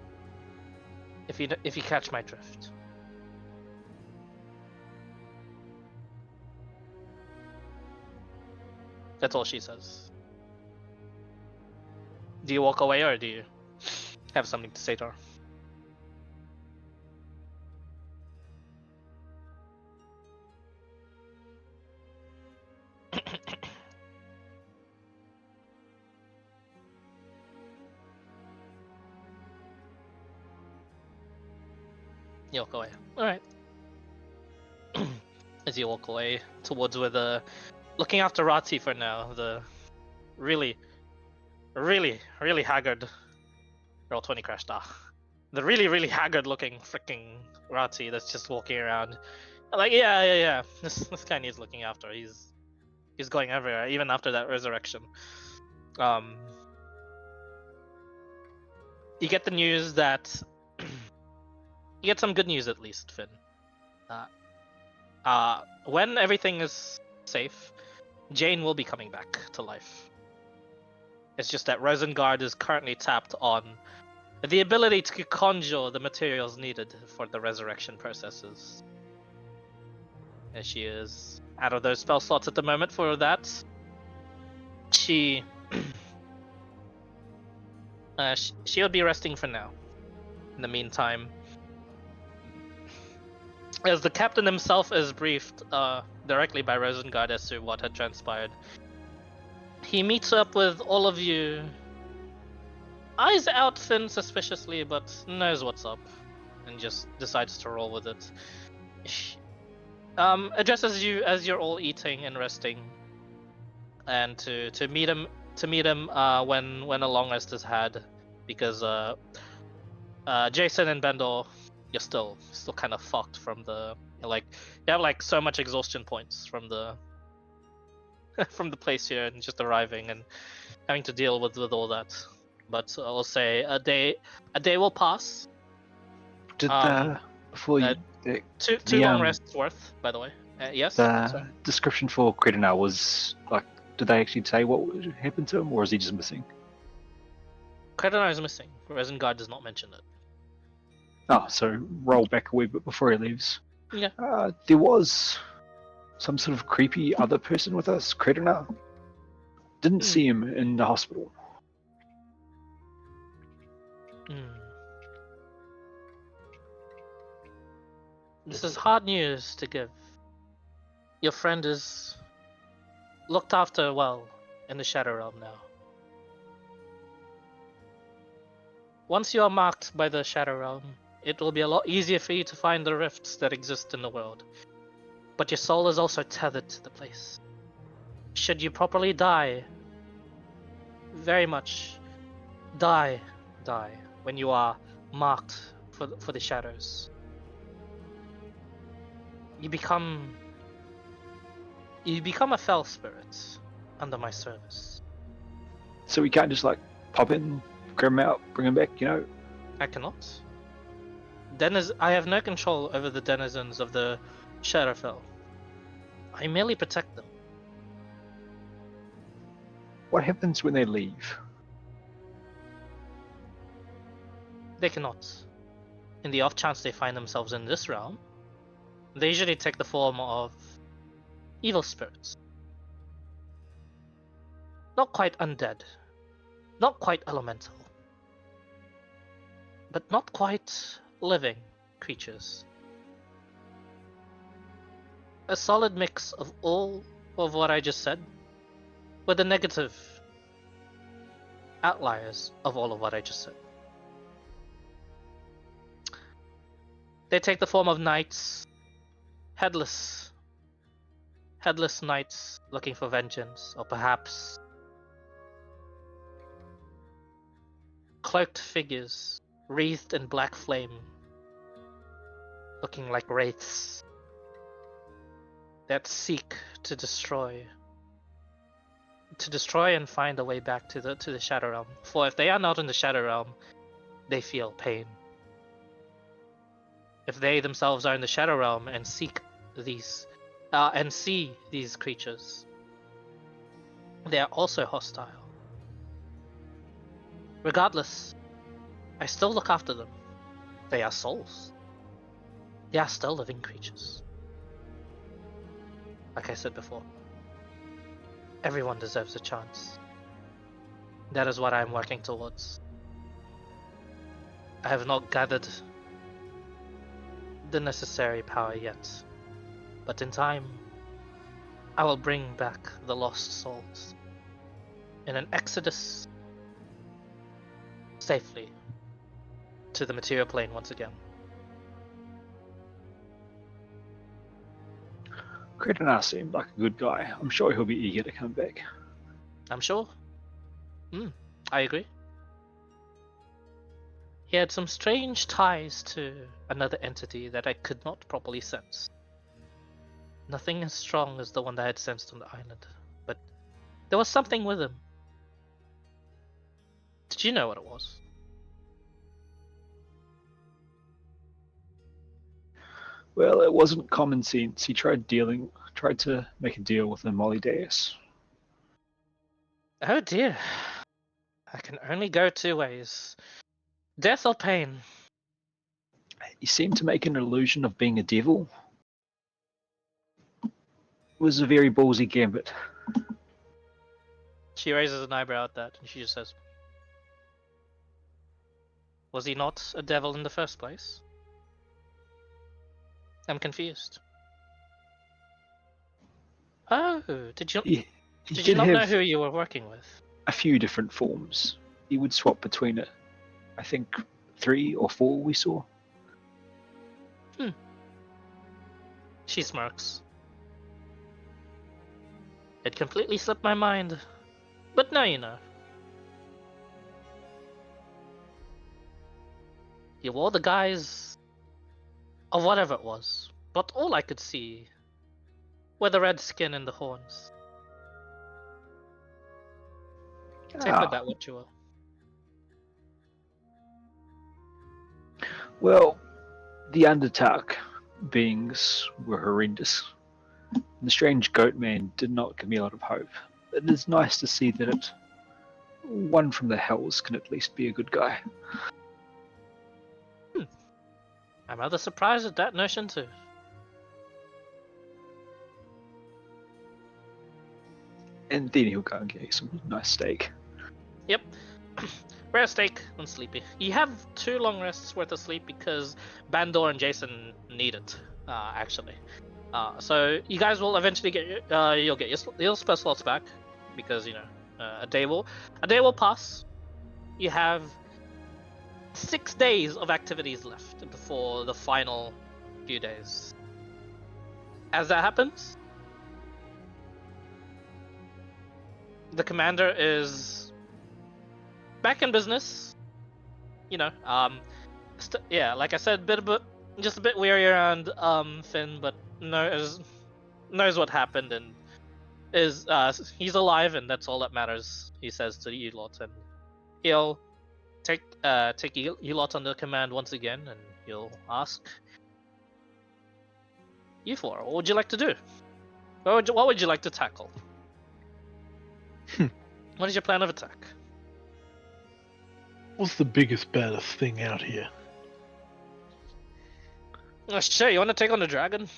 If you catch my drift. That's all she says. Do you walk away, or do you have something to say to her? You walk away. Alright. As you walk away towards where the... Looking after Rati for now, the really haggard... Roll 20 crash star. The really haggard looking freaking Rati that's just walking around. Like, yeah. This guy needs looking after. He's going everywhere, even after that resurrection. You get the news that... You get some good news at least, Finn. When everything is safe, Jane will be coming back to life. It's just that Rosengard is currently tapped on the ability to conjure the materials needed for the resurrection processes. And she is out of those spell slots at the moment for that. She'll be resting for now. In the meantime, as the captain himself is briefed directly by Rosengard as to what had transpired, he meets up with all of you. Eyes out Finn suspiciously, but knows what's up, and just decides to roll with it. Addresses you as you're all eating and resting, and to meet him when a long rest is had, because Jason and Bendel, you're still kind of fucked from the you have like so much exhaustion points from the from the place here and just arriving and having to deal with all that. But I'll say a day will pass. Did before you two long rests worth, by the way. Yes. The description for Credonar was like, did they actually say what would happen to him, or is he just missing? Credonar is missing. Rosengard does not mention it. Oh, so roll back a wee bit before he leaves. Yeah. There was some sort of creepy other person with us, Credonar. Didn't see him in the hospital. This is hard news to give. Your friend is looked after well in the Shadow Realm now. Once you are marked by the Shadow Realm, it will be a lot easier for you to find the rifts that exist in the world. But your soul is also tethered to the place. Should you properly die, very much die when you are marked for the shadows, you become a fell spirit under my service. So we can't just like pop in, grab him out, bring him back, you know? I cannot. I have no control over the denizens of the Shadowfell. I merely protect them. What happens when they leave? They cannot. In the off chance they find themselves in this realm, they usually take the form of evil spirits. Not quite undead, not quite elemental, but not quite living creatures. A solid mix of all of what I just said, with the negative outliers of all of what I just said. They take the form of knights, headless knights looking for vengeance, or perhaps cloaked figures wreathed in black flame, looking like wraiths that seek to destroy and find a way back to the Shadow Realm. For if they are not in the Shadow Realm, they feel pain. If they themselves are in the Shadow Realm and seek these and see these creatures, they are also hostile. Regardless, I still look after them. They are souls. They are still living creatures. Like I said before, everyone deserves a chance. That is what I am working towards. I have not gathered the necessary power yet, but in time, I will bring back the lost souls in an exodus safely to the material plane once again. Kredanar seemed like a good guy. I'm sure he'll be eager to come back. I'm sure. I agree. He had some strange ties to another entity that I could not properly sense. Nothing as strong as the one that I had sensed on the island, but there was something with him. Did you know what it was? Well, it wasn't common sense. He tried to make a deal with the Mollydaeus. Oh dear. I can only go two ways. Death or pain. He seemed to make an illusion of being a devil. It was a very ballsy gambit. She raises an eyebrow at that, and she just says, was he not a devil in the first place? I'm confused. Oh, did you He not know have who you were working with? a few different forms. He would swap between it. I think 3 or 4 we saw. She smirks. It completely slipped my mind. But now you know. You wore the guise of whatever it was, but all I could see were the red skin and the horns. Take with that what you will. Well, the Underdark beings were horrendous. The strange goat man did not give me a lot of hope. It is nice to see that one from the hells can at least be a good guy. I'm rather surprised at that notion too. And then he'll go and get you some nice steak. Yep. Rare steak and sleepy. You have 2 long rests worth of sleep because Bandor and Jason need it, actually. So you guys will eventually get you'll get your spell slots back because a day will pass. You have 6 days of activities left before the final few days. As that happens, the commander is back in business. Like I said, just a bit weary around Finn, but knows what happened and is he's alive, and that's all that matters. He says to you lot, and he'll take you lot under command once again, and he'll ask you for what would you like to do? What would you like to tackle? What is your plan of attack? What's the biggest, baddest thing out here? Sure, you want to take on the dragon?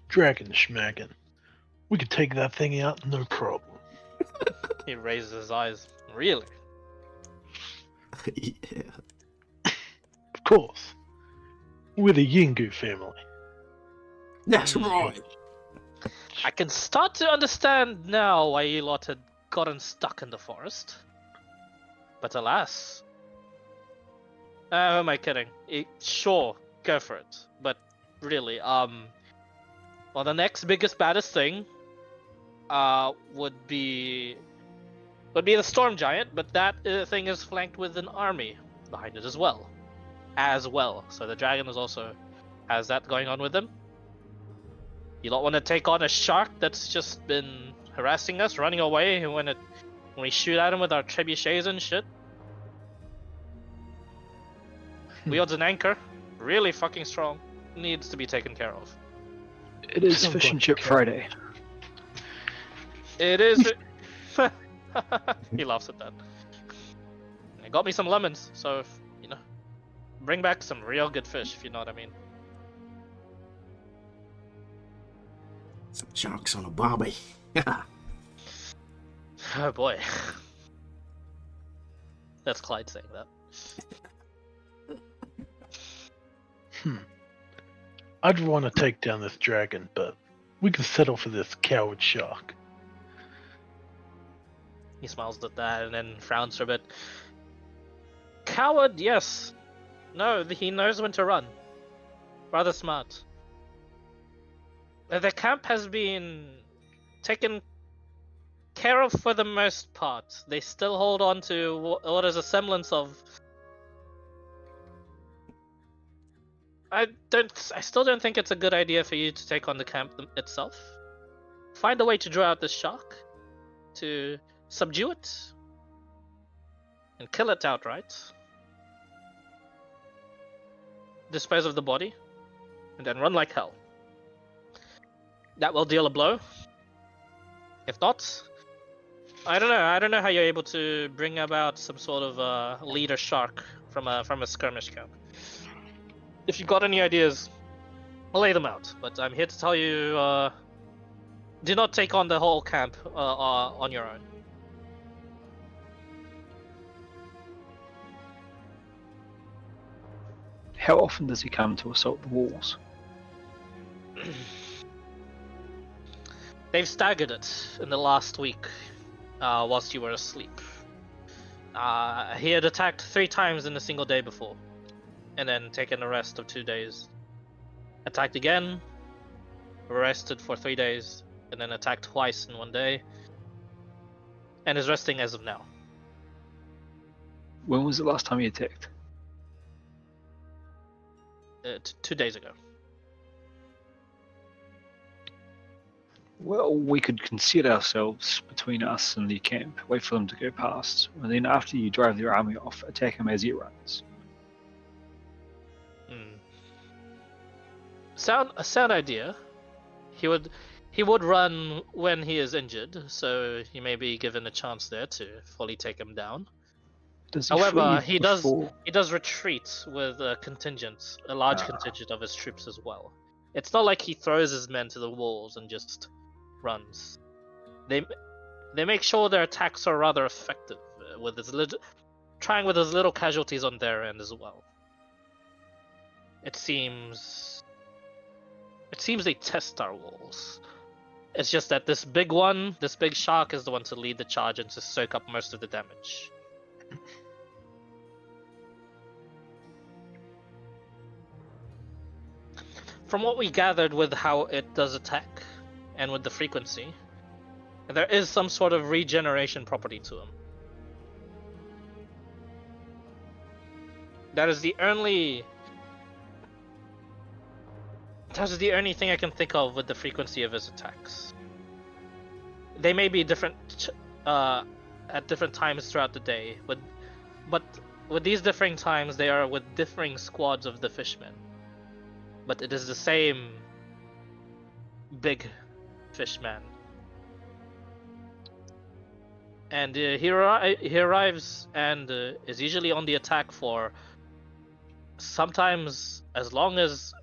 Dragon schmaggin'. We could take that thing out, no problem. He raises his eyes. Really? Yeah. Of course. We're the Yingu family. That's right. I can start to understand now why you lot had gotten stuck in the forest. But alas, Who am I kidding? Sure, go for it. But really, well, the next biggest, baddest thing, would be the storm giant, but that thing is flanked with an army behind it as well. So the dragon is also has that going on with them. You don't want to take on a shark that's just been harassing us, running away when we shoot at him with our trebuchets and shit. Wields an anchor, really fucking strong, needs to be taken care of. It is Sounds Fish and like Chip a Friday. It is. He laughs at that. It got me some lemons, so bring back some real good fish, if you know what I mean. Some sharks on a barbie. Oh boy. That's Clyde saying that. I'd want to take down this dragon, but we can settle for this coward shark. He smiles at that and then frowns for a bit. Coward, yes. No, he knows when to run. Rather smart. The camp has been taken care of for the most part. They still hold on to what is a semblance of. I still don't think it's a good idea for you to take on the camp itself. Find a way to draw out the shark, to subdue it, and kill it outright. Dispose of the body, and then run like hell. That will deal a blow. If not, I don't know how you're able to bring about some sort of leader shark from a skirmish camp. If you've got any ideas, lay them out. But I'm here to tell you, do not take on the whole camp on your own. How often does he come to assault the walls? They've staggered it in the last week, whilst you were asleep. He had attacked 3 times in a single day before, and then taken a rest of 2 days. Attacked again, rested for 3 days, and then attacked twice in 1 day, and is resting as of now. When was the last time he attacked? 2 days ago. Well, we could conceal ourselves between us and the camp, wait for them to go past, and then after you drive their army off, attack him as he runs. A sound idea. He would run when he is injured, so he may be given a chance there to fully take him down. Does he However, flee he before? does retreat with a large contingent of his troops as well. It's not like he throws his men to the walls and just runs. They make sure their attacks are rather effective, trying with as little casualties on their end as well. It seems they test our walls. It's just that this big shark is the one to lead the charge and to soak up most of the damage. From what we gathered with how it does attack, and with the frequency, there is some sort of regeneration property to him. That is the only thing I can think of with the frequency of his attacks. They may be different at different times throughout the day, but with these differing times, they are with differing squads of the fishmen. But it is the same big fishman. And he arrives and is usually on the attack for sometimes as long as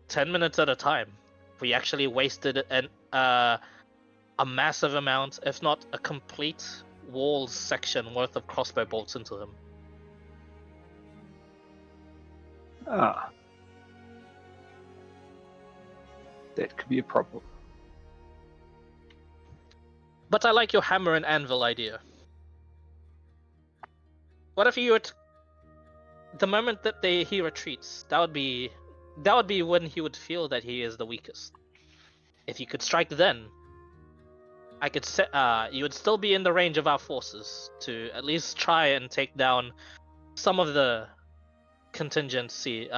10 minutes at a time. We actually wasted a massive amount, if not a complete wall section worth of crossbow bolts into him. Ah. That could be a problem. But I like your hammer and anvil idea. What if you were the moment that he retreats? That would be when he would feel that he is the weakest. If you could strike then, I could set. You would still be in the range of our forces to at least try and take down some of the contingency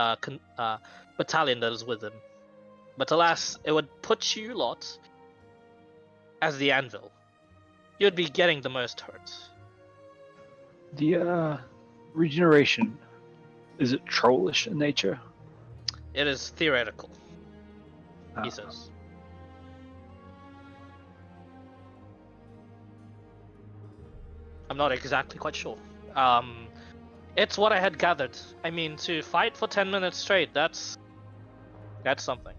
battalion that is with him. But alas, it would put you lot as the anvil. You'd be getting the most hurt. The regeneration, is it trollish in nature? It is theoretical, he Ah. says. I'm not exactly quite sure. It's what I had gathered. I mean, to fight for 10 minutes straight, that's something.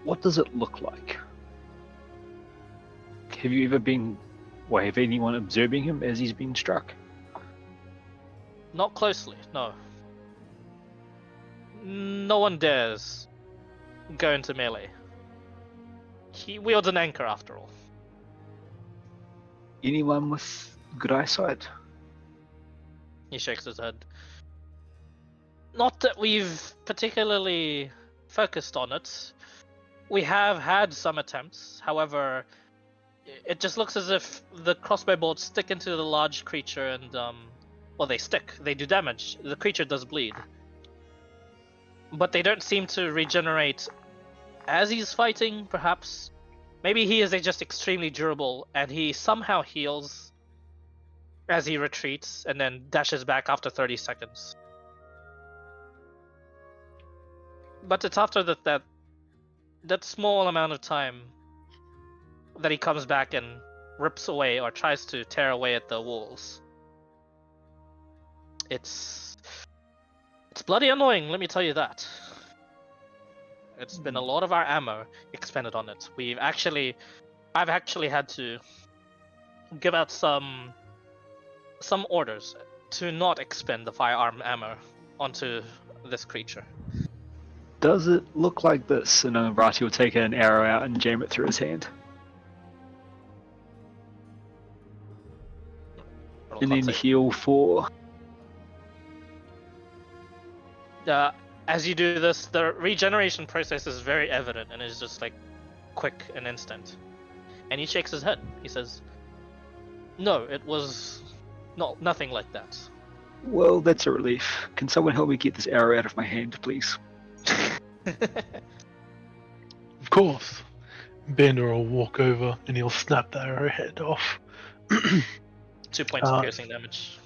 What does it look like? Have you ever been, or have anyone observing him as he's been struck? Not closely, no. No one dares go into melee. He wields an anchor after all. Anyone with good eyesight? He shakes his head. Not that we've particularly focused on it. We have had some attempts, however, it just looks as if the crossbow bolts stick into the large creature and, well, they stick. They do damage. The creature does bleed. But they don't seem to regenerate as he's fighting, perhaps. Maybe he is just extremely durable, and he somehow heals as he retreats and then dashes back after 30 seconds. But it's after that small amount of time that he comes back and rips away or tries to tear away at the walls. It's bloody annoying, let me tell you that. It's been a lot of our ammo expended on it. I've actually had to give out some orders to not expend the firearm ammo onto this creature. Does it look like this? And Rati will take an arrow out and jam it through his hand. And then heal for... As you do this, the regeneration process is very evident and is just like quick and instant. And he shakes his head. He says, "No, it was nothing like that." Well, that's a relief. Can someone help me get this arrow out of my hand, please? Of course. Bender will walk over and he'll snap the arrowhead off. 2 points of piercing damage.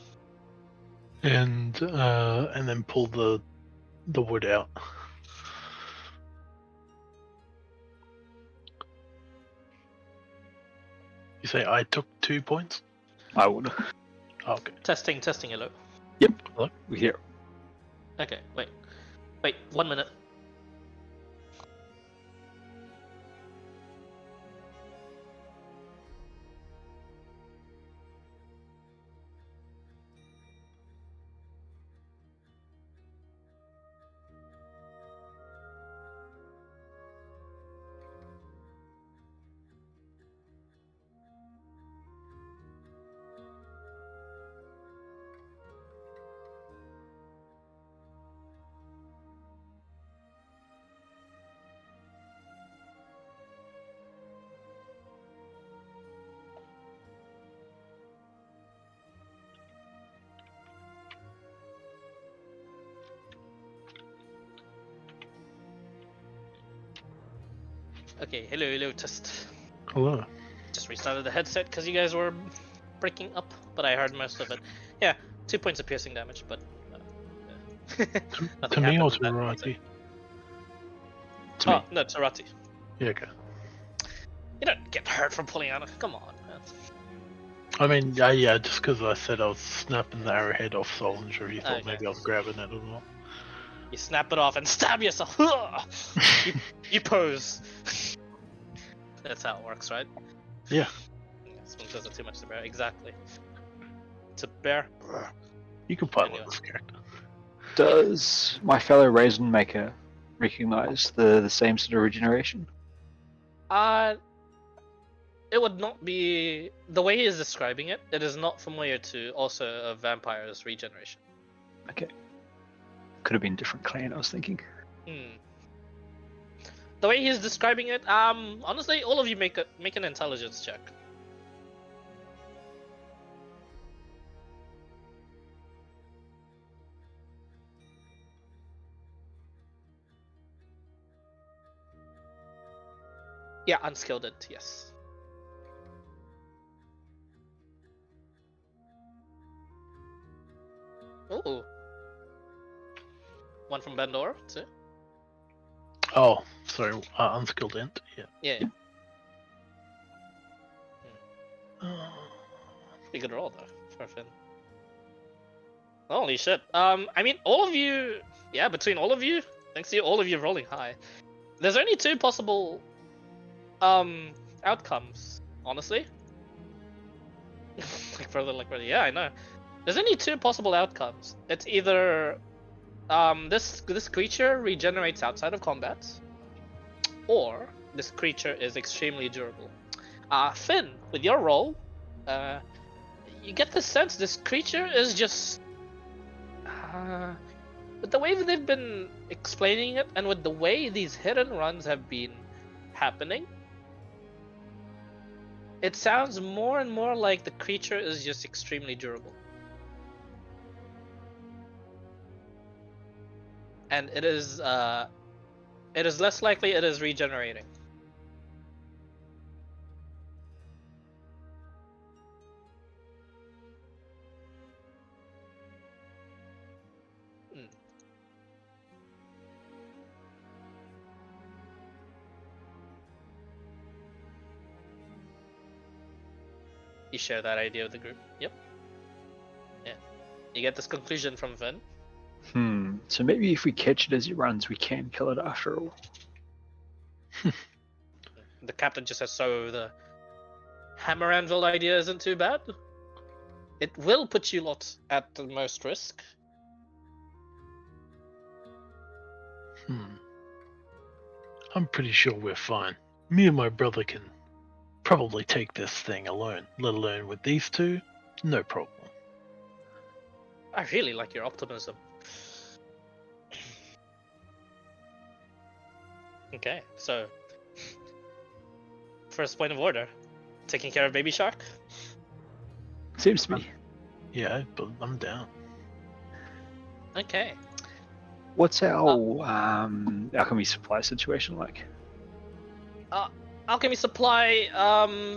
And then pull the wood out. You say I took 2 points? I would. Okay. Testing, hello. Yep. Hello? We're here. Okay, wait, 1 minute. Okay, hello, test. Hello. Just restarted the headset because you guys were breaking up, but I heard most of it. Yeah, 2 points of piercing damage, but... To me or happened to with that Rati? To me. no, to Rati. Yeah, okay. You don't get hurt from pulling out. Come on, man. I mean, yeah, just because I said I was snapping the arrowhead off, so I wasn't sure if you thought Okay. maybe I was grabbing it or not. You snap it off and stab yourself. you pose. That's how it works, right? Yeah. This one doesn't too much to bear. Exactly. To bear. You can play Anyway. with this character. Does my fellow Raisin Maker recognize the same sort of regeneration? It it would not be the way he is describing it. It is not familiar to also a vampire's regeneration. Okay. Could have been a different clan, I was thinking. The way he's describing it, honestly, all of you make an intelligence check. Yeah, unskilled int, yes. Ooh. One from Bandor, too. Oh, sorry, unskilled int. Yeah. Yeah. Uh, Pretty good roll though for Finn. Holy shit. I mean, all of you. Yeah, between all of you, thanks to all of you rolling high. There's only two possible outcomes, honestly. like brother, yeah, I know. There's only two possible outcomes. It's either this creature regenerates outside of combat, or this creature is extremely durable. Finn, with your roll, you get the sense this creature is just with the way that they've been explaining it, and with the way these hit and runs have been happening, it sounds more and more like the creature is just extremely durable. And it is less likely it is regenerating. You share that idea with the group. Yep. Yeah. You get this conclusion from Vin. So maybe if we catch it as it runs, we can kill it after all. The captain just says so. The hammer anvil idea isn't too bad. It will put you lot at the most risk. I'm pretty sure we're fine. Me and my brother can probably take this thing alone, let alone with these two, no problem. I really like your optimism. Okay, so first point of order, taking care of Baby Shark. Seems to be. Yeah, but I'm down. Okay. What's our alchemy supply situation like? Alchemy supply,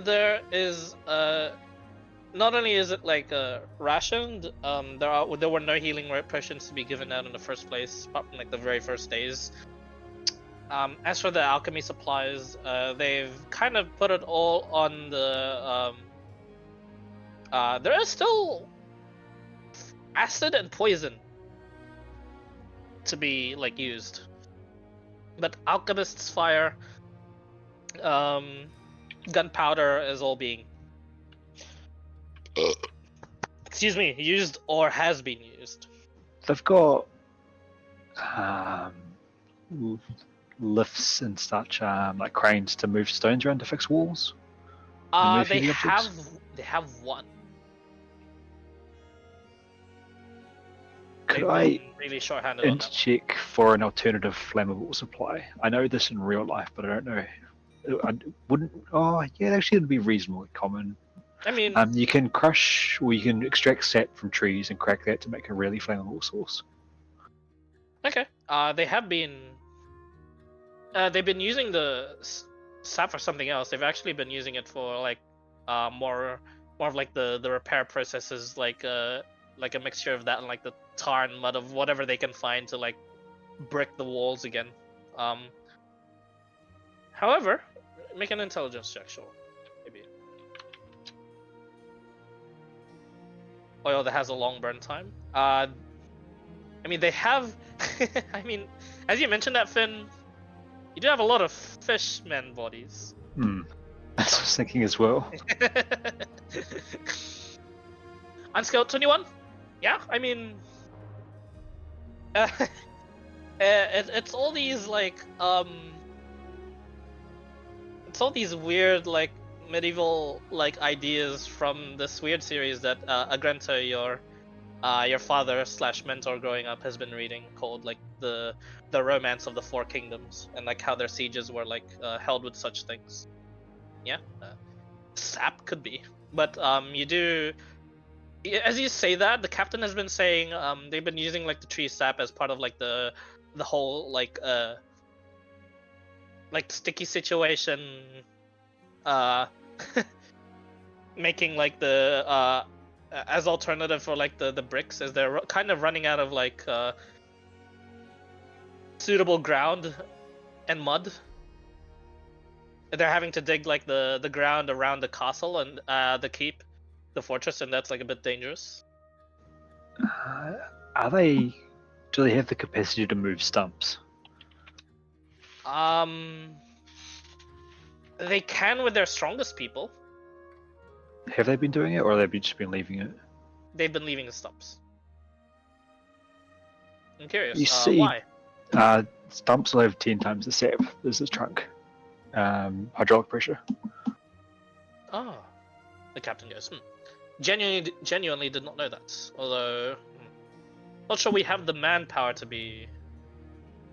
there is not only is it like rationed, there were no healing potions to be given out in the first place, apart from like the very first days. As for the alchemy supplies, they've kind of put it all on the there is still acid and poison to be like used, but alchemist's fire, gunpowder is all being excuse me, used or has been used. They've got lifts and such, like cranes to move stones around to fix walls. They have one. Could They've I been really short-handed on that. check for an alternative flammable supply? I know this in real life, but I don't know. I wouldn't. Oh, yeah, actually, it'd be reasonably common. I mean, you can crush, or you can extract sap from trees and crack that to make a really flammable source. okay. They have been. They've been using the sap for something else. They've actually been using it for like more of like the repair processes, like a mixture of that and like the tar and mud of whatever they can find to like brick the walls again. However, make an intelligence check, sure. Maybe. Oil that has a long burn time. I mean, they have. I mean, as you mentioned that, Finn, you do have a lot of fishman bodies. That's what I was thinking as well. Unskilled 21? Yeah, I mean, it's all these like it's all these weird like medieval like ideas from this weird series that Agrento, your father slash mentor growing up, has been reading, called like the Romance of the Four Kingdoms, and like how their sieges were like held with such things. Yeah, sap could be, but you do. As you say that, the captain has been saying they've been using like the tree sap as part of like the whole like sticky situation, making like the as alternative for like the bricks, as they're kind of running out of like suitable ground and mud. They're having to dig like the ground around the castle and the keep, the fortress, and that's like a bit dangerous. Are they? Do they have the capacity to move stumps? They can with their strongest people. Have they been doing it, or have they just been leaving it? They've been leaving the stumps. I'm curious. You see, why? stumps will have 10 times the sap as the trunk. Hydraulic pressure. Oh, the captain goes. Genuinely did not know that. Although, not sure we have the manpower to be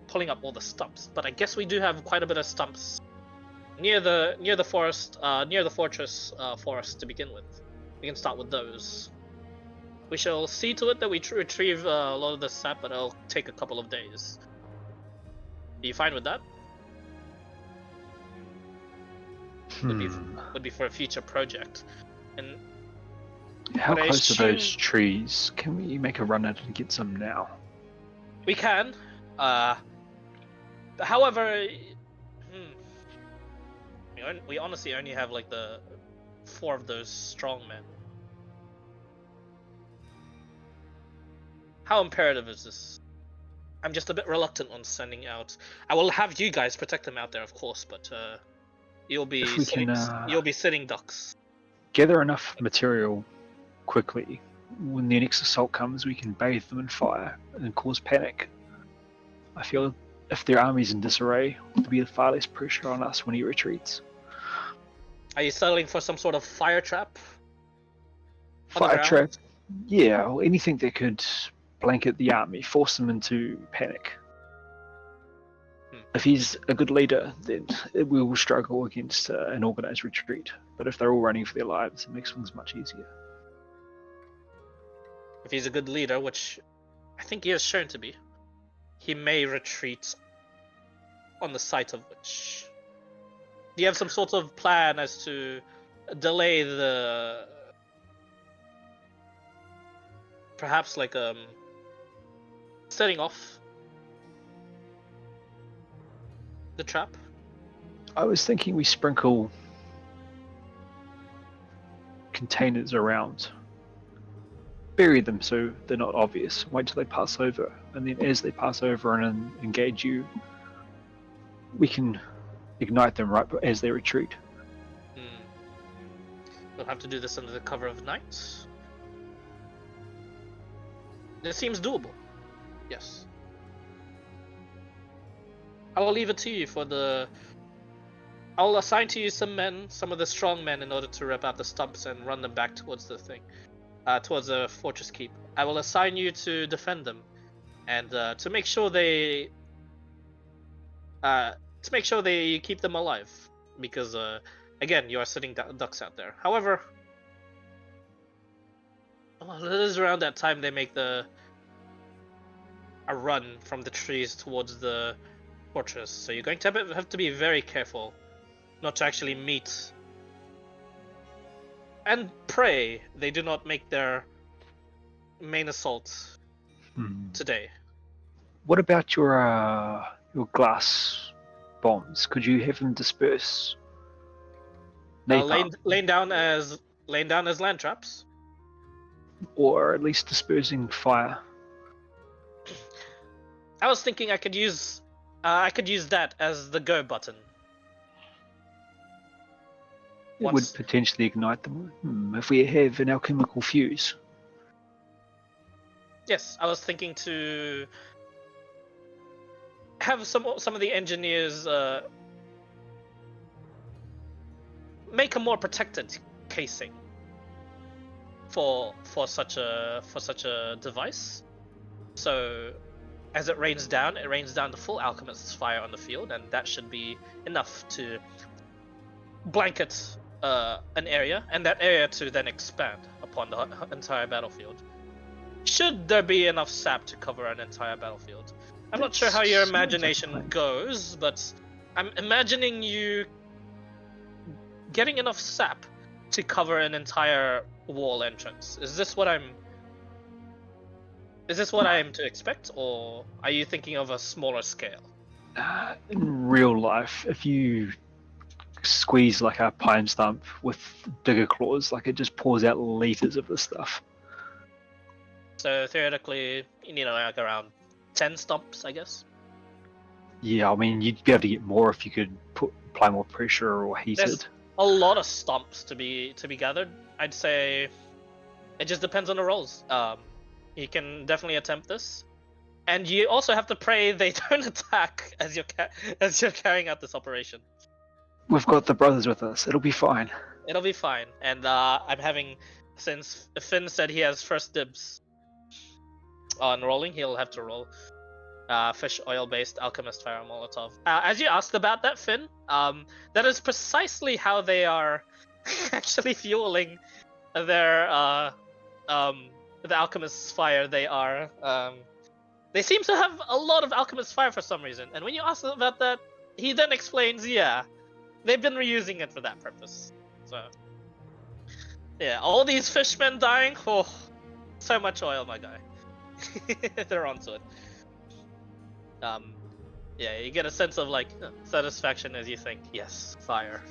pulling up all the stumps. But I guess we do have quite a bit of stumps near the forest, near the fortress forest to begin with. We can start with those. We shall see to it that we retrieve a lot of the sap, but it'll take a couple of days. Are you fine with that? Would be for a future project. And how but I close are assume- those trees? Can we make a run at it and get some now? We can. However, we honestly only have like the 4 of those strong men. How imperative is this? I'm just a bit reluctant on sending out. I will have you guys protect them out there, of course, but you'll be If we can, you'll be sitting ducks. Gather enough material quickly. When the next assault comes, we can bathe them in fire and cause panic. I feel if their army's in disarray, there'll be far less pressure on us when he retreats. Are you settling for some sort of fire trap? On the Fire ground? trap? Yeah, or anything that could blanket the army, force them into panic. If he's a good leader, then we will struggle against an organized retreat. But if they're all running for their lives, it makes things much easier. If he's a good leader, which I think he has shown to be, he may retreat on the site of which. Do you have some sort of plan as to delay the... perhaps like setting off the trap? I was thinking we sprinkle containers around. Bury them so they're not obvious. Wait till they pass over. And then as they pass over and engage you, we can ignite them right as they retreat. We'll have to do this under the cover of night. It seems doable. Yes. I will leave it to you for the... I'll assign to you some men, some of the strong men, in order to rip out the stumps and run them back towards the thing. Towards the fortress keep. I will assign you to defend them, and to make sure they keep them alive, because again, you are sitting ducks out there. However, it is around that time they make a run from the trees towards the fortress. So you're going to have to be very careful not to actually meet. And pray they do not make their main assault today. What about your glass bombs? Could you have them disperse? Laying down as land traps, or at least dispersing fire. I was thinking I could use that as the go button. It would potentially ignite them if we have an alchemical fuse. Yes, I was thinking to have some of the engineers make a more protected casing for such a device. So as it rains down the full alchemist's fire on the field, and that should be enough to blanket an area, and that area to then expand upon the entire battlefield. Should there be enough sap to cover an entire battlefield? I'm not sure how your imagination goes, but I'm imagining you getting enough sap to cover an entire wall entrance. Is this what I'm to expect, or are you thinking of a smaller scale? In real life, if you squeeze like a pine stump with bigger claws, like it just pours out liters of this stuff. So theoretically, you need like around 10 stumps, I guess. Yeah, I mean, you'd be able to get more if you could apply more pressure or heat There's it. a lot of stumps to be gathered. I'd say it just depends on the rolls. You can definitely attempt this, and you also have to pray they don't attack as you're carrying out this operation. We've got the brothers with us. It'll be fine. It'll be fine. And I'm having, since Finn said he has first dibs on rolling, he'll have to roll fish oil based alchemist fire molotov. As you asked about that, Finn, that is precisely how they are actually fueling their the alchemist's fire. They seem to have a lot of alchemist fire for some reason. And when you ask about that, he then explains, yeah, they've been reusing it for that purpose. So yeah, all these fishmen dying, oh, so much oil, my guy. They're onto it. Yeah, you get a sense of like satisfaction as you think, yes, fire.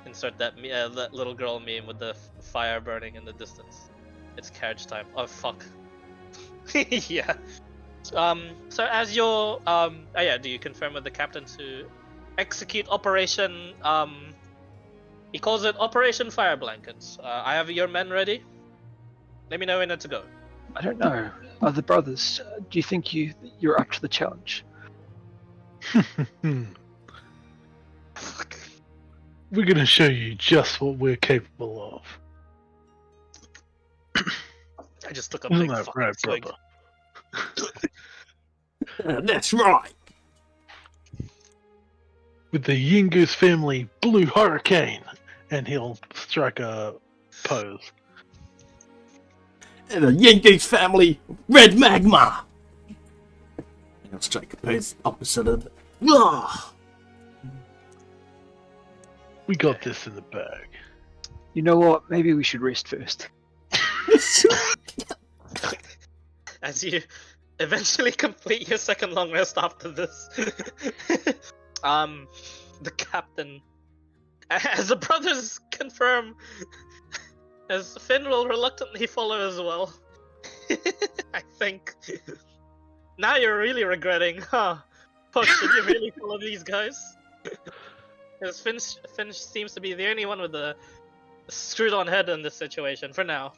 Insert that that little girl meme with the fire burning in the distance. It's carriage time. Oh fuck. Yeah. So as you're yeah, do you confirm with the captain to execute Operation he calls it Operation Fire Blankets. I have your men ready. Let me know when to go. I don't know. Other brothers, do you think you're up to the challenge? Fuck. We're gonna show you just what we're capable of. I just took a Isn't big that fucking right, swig. brother? That's right. With the Yingus family Blue Hurricane, and he'll strike a pose. And the Yankees family, Red Magma. And I'll strike a pose opposite of it. Ah! We got this in the bag. You know what? Maybe we should rest first. As you eventually complete your second long rest after this, the captain, as the brothers confirm, as Finn will reluctantly follow as well. I think now you're really regretting, huh? Push, should you really follow these guys? Because Finn seems to be the only one with the screwed-on head in this situation for now.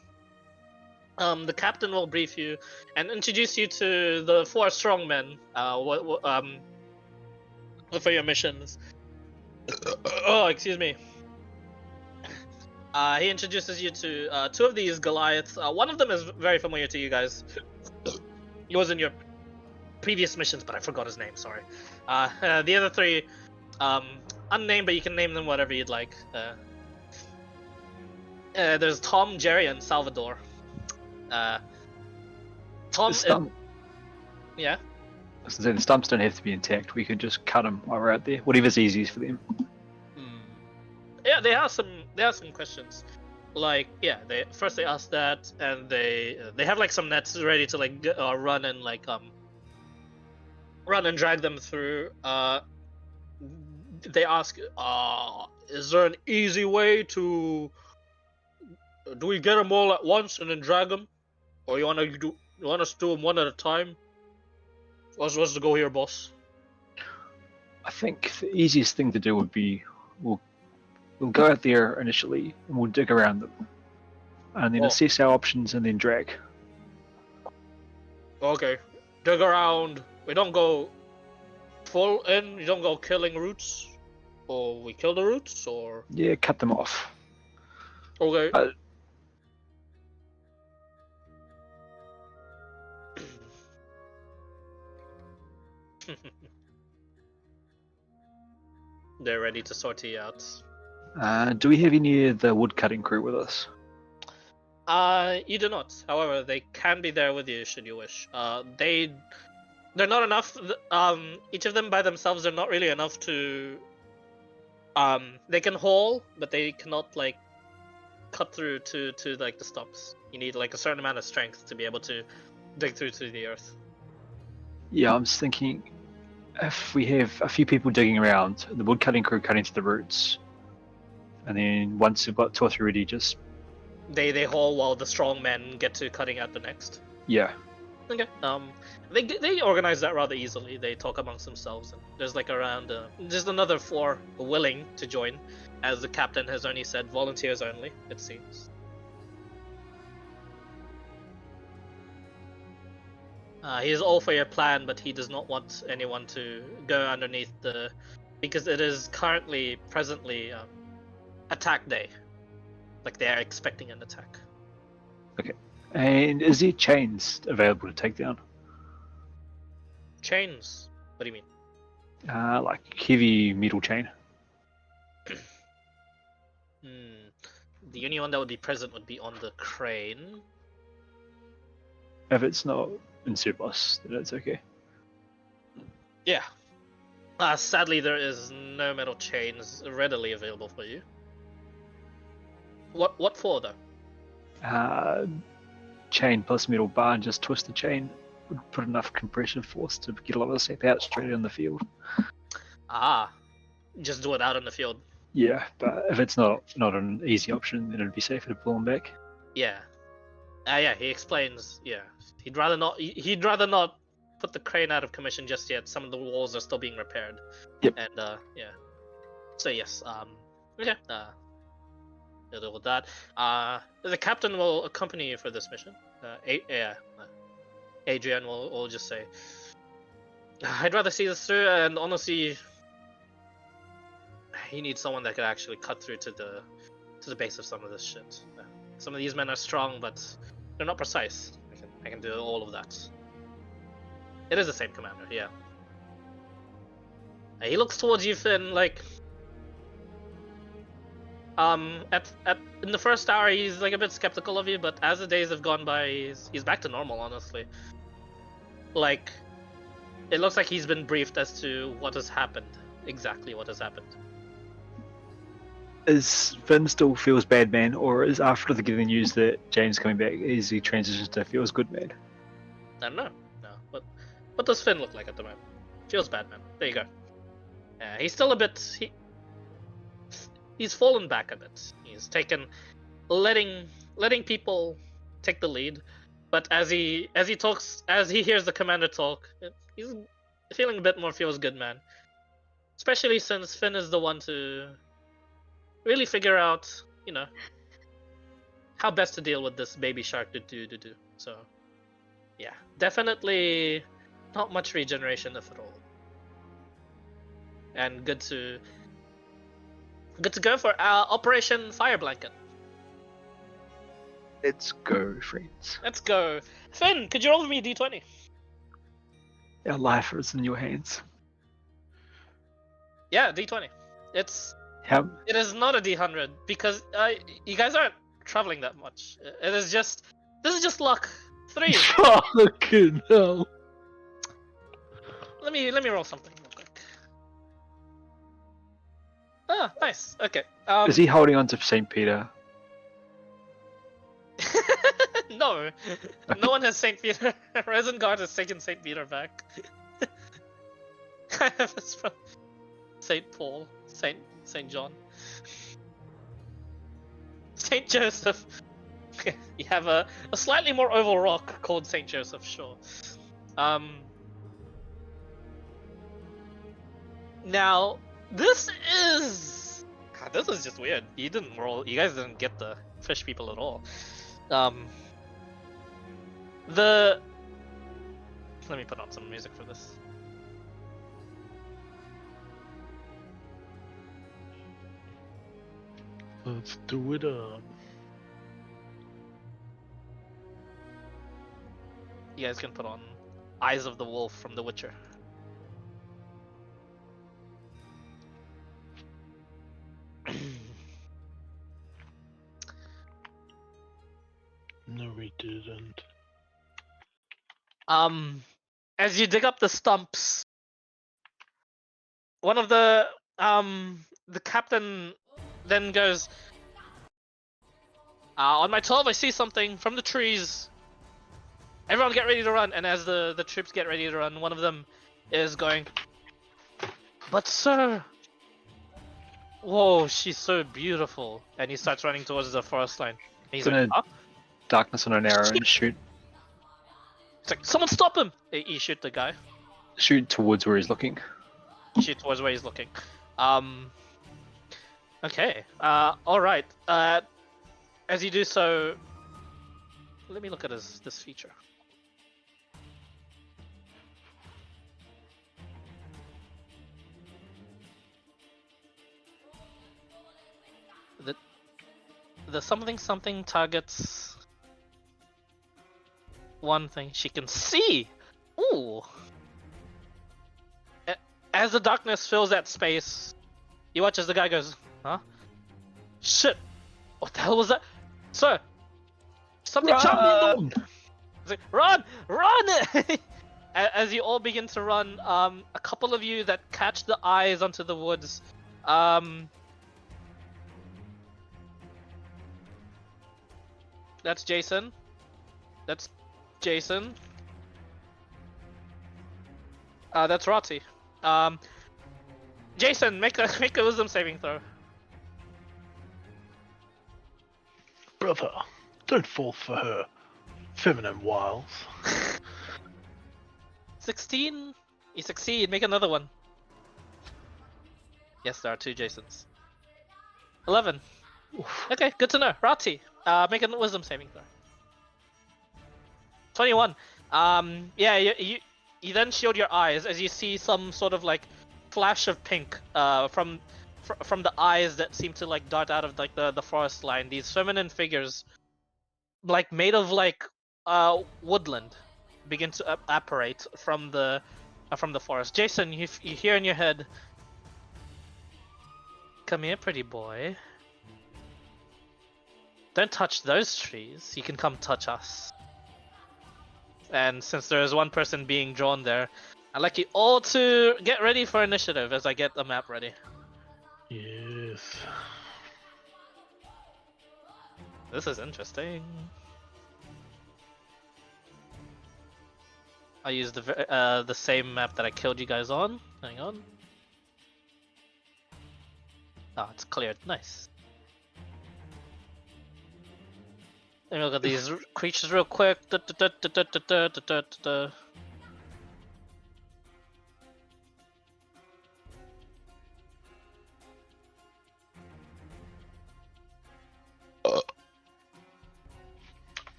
The captain will brief you and introduce you to the 4 strongmen. For your missions. Oh, excuse me. He introduces you to 2 of these Goliaths. One of them is very familiar to you guys. He was in your previous missions, but I forgot his name. Sorry. The other 3, unnamed, but you can name them whatever you'd like. There's Tom, Jerry, and Salvador. Tom. Yeah. I was gonna say, the stumps don't have to be intact. We could just cut them while we're out there. Whatever's easiest for them. Yeah, they ask some questions. Like, yeah, they ask that, and they have like some nets ready to like run and drag them through. They ask, is there an easy way to? Do we get them all at once and then drag them, or you want us to do them one at a time? What's the goal here, boss? I think the easiest thing to do would be we'll go out there initially and we'll dig around them, and then assess our options and then drag. Okay, dig around. We don't go full in. We don't go killing roots. Or we kill the roots, or Yeah, cut them off. okay. Uh, They're ready to sortie out. do we have any of the woodcutting crew with us? You do not. However, they can be there with you should you wish. They're not enough. Each of them by themselves are not really enough to. They can haul, but they cannot like cut through to like the stumps. You need like a certain amount of strength to be able to dig through to the earth. Yeah, I'm just thinking if we have a few people digging around, the woodcutting crew cutting to the roots, and then once we've got 2 or 3 ready, just They haul while the strong men get to cutting out the next. yeah. Okay. They organize that rather easily. They talk amongst themselves, and there's like around just another 4 willing to join, as the captain has only said volunteers only. It seems. He is all for your plan, but he does not want anyone to go underneath because it is presently attack day. Like they are expecting an attack. And is there chains available to take down? Chains? What do you mean? Like heavy metal chain. The only one that would be present would be on the crane. If it's not in Cealus, then it's okay. Yeah. Sadly, there is no metal chains readily available for you. What for, though? Chain plus metal bar, and just twist the chain would put enough compression force to get a lot of the sap out straight in the field. Just do it out in the field. Yeah, but if it's not an easy option, then it'd be safer to pull them back. Yeah. Yeah, he explains. Yeah, he'd rather not. He'd rather not put the crane out of commission just yet. Some of the walls are still being repaired. Yep. And yeah. So yes. Okay. We'll deal with that. The captain will accompany you for this mission. Adrian will just say, "I'd rather see this through, and honestly, he needs someone that could actually cut through to the base of some of this shit. Some of these men are strong, but they're not precise. I can do all of that." It is the same commander, yeah. He looks towards you, Finn, like in the first hour he's like a bit skeptical of you, but as the days have gone by, he's back to normal, honestly. Like, it looks like he's been briefed as to what has happened, exactly what has happened. Is Finn still feels bad man, or is after getting the news that James coming back, is he transitions to feels good man? I don't know. No, but what does Finn look like at the moment? Feels bad, man. There you go. He's still a bit. He's fallen back a bit. He's letting people take the lead. But as he talks, as he hears the commander talk, he's feeling a bit more feels good, man. Especially since Finn is the one to really figure out, how best to deal with this baby shark do. So, yeah, definitely not much regeneration if at all. And good to go for Operation Fire Blanket. Let's go, friends. Let's go. Finn, could you roll me a d20? Our life is in your hands. Yeah, d20. It is not a d100 because you guys aren't traveling that much. This is just luck. 3. Fucking hell. Let me roll something real quick. Ah, nice. Okay. Is he holding on to St. Peter? No. No one has St. Peter. Resengard has taken St. Peter back. I have this from St. Paul. St. John. St. Joseph. You have a slightly more oval rock called St. Joseph, sure. Now, this is just weird. You guys didn't get the fish people at all. Let me put on some music for this. Let's do it up. You guys can put on Eyes of the Wolf from The Witcher. No, we didn't. As you dig up the stumps, one of the captain then goes, on my 12 I see something from the trees. Everyone get ready to run. And as the troops get ready to run, one of them is going, but sir, whoa, she's so beautiful. And he starts running towards the forest line. And he's Gonna like, huh? darkness on an arrow and shoot It's like, someone stop him! You shoot the guy. towards where he's looking. Shoot towards where he's looking. Okay. Alright. As you do so, let me look at this feature. The something targets one thing she can see. Ooh. As the darkness fills that space, you watch as the guy goes, huh? Shit! What the hell was that? Sir! Something jumped me in the wall! It's like, run! Run! As you all begin to run, a couple of you that catch the eyes onto the woods, that's Jason. That's Jason. That's Rotty. Jason, make a wisdom saving throw. Brother, don't fall for her feminine wiles. 16. You succeed. Make another one. Yes, there are 2 Jasons. 11. Okay, good to know. Rati, make a wisdom saving throw. 21. Yeah, you then shield your eyes as you see some sort of like flash of pink from the eyes that seem to like dart out of like the forest line. These feminine figures, like made of like woodland, begin to apparate from the forest. Jason, you hear in your head, "Come here, pretty boy. Don't touch those trees. You can come touch us." And since there is one person being drawn there, I'd like you all to get ready for initiative as I get the map ready. Yes. This is interesting. I used the same map that I killed you guys on. Hang on. Ah, it's cleared. Nice. Let me look at these creatures real quick. The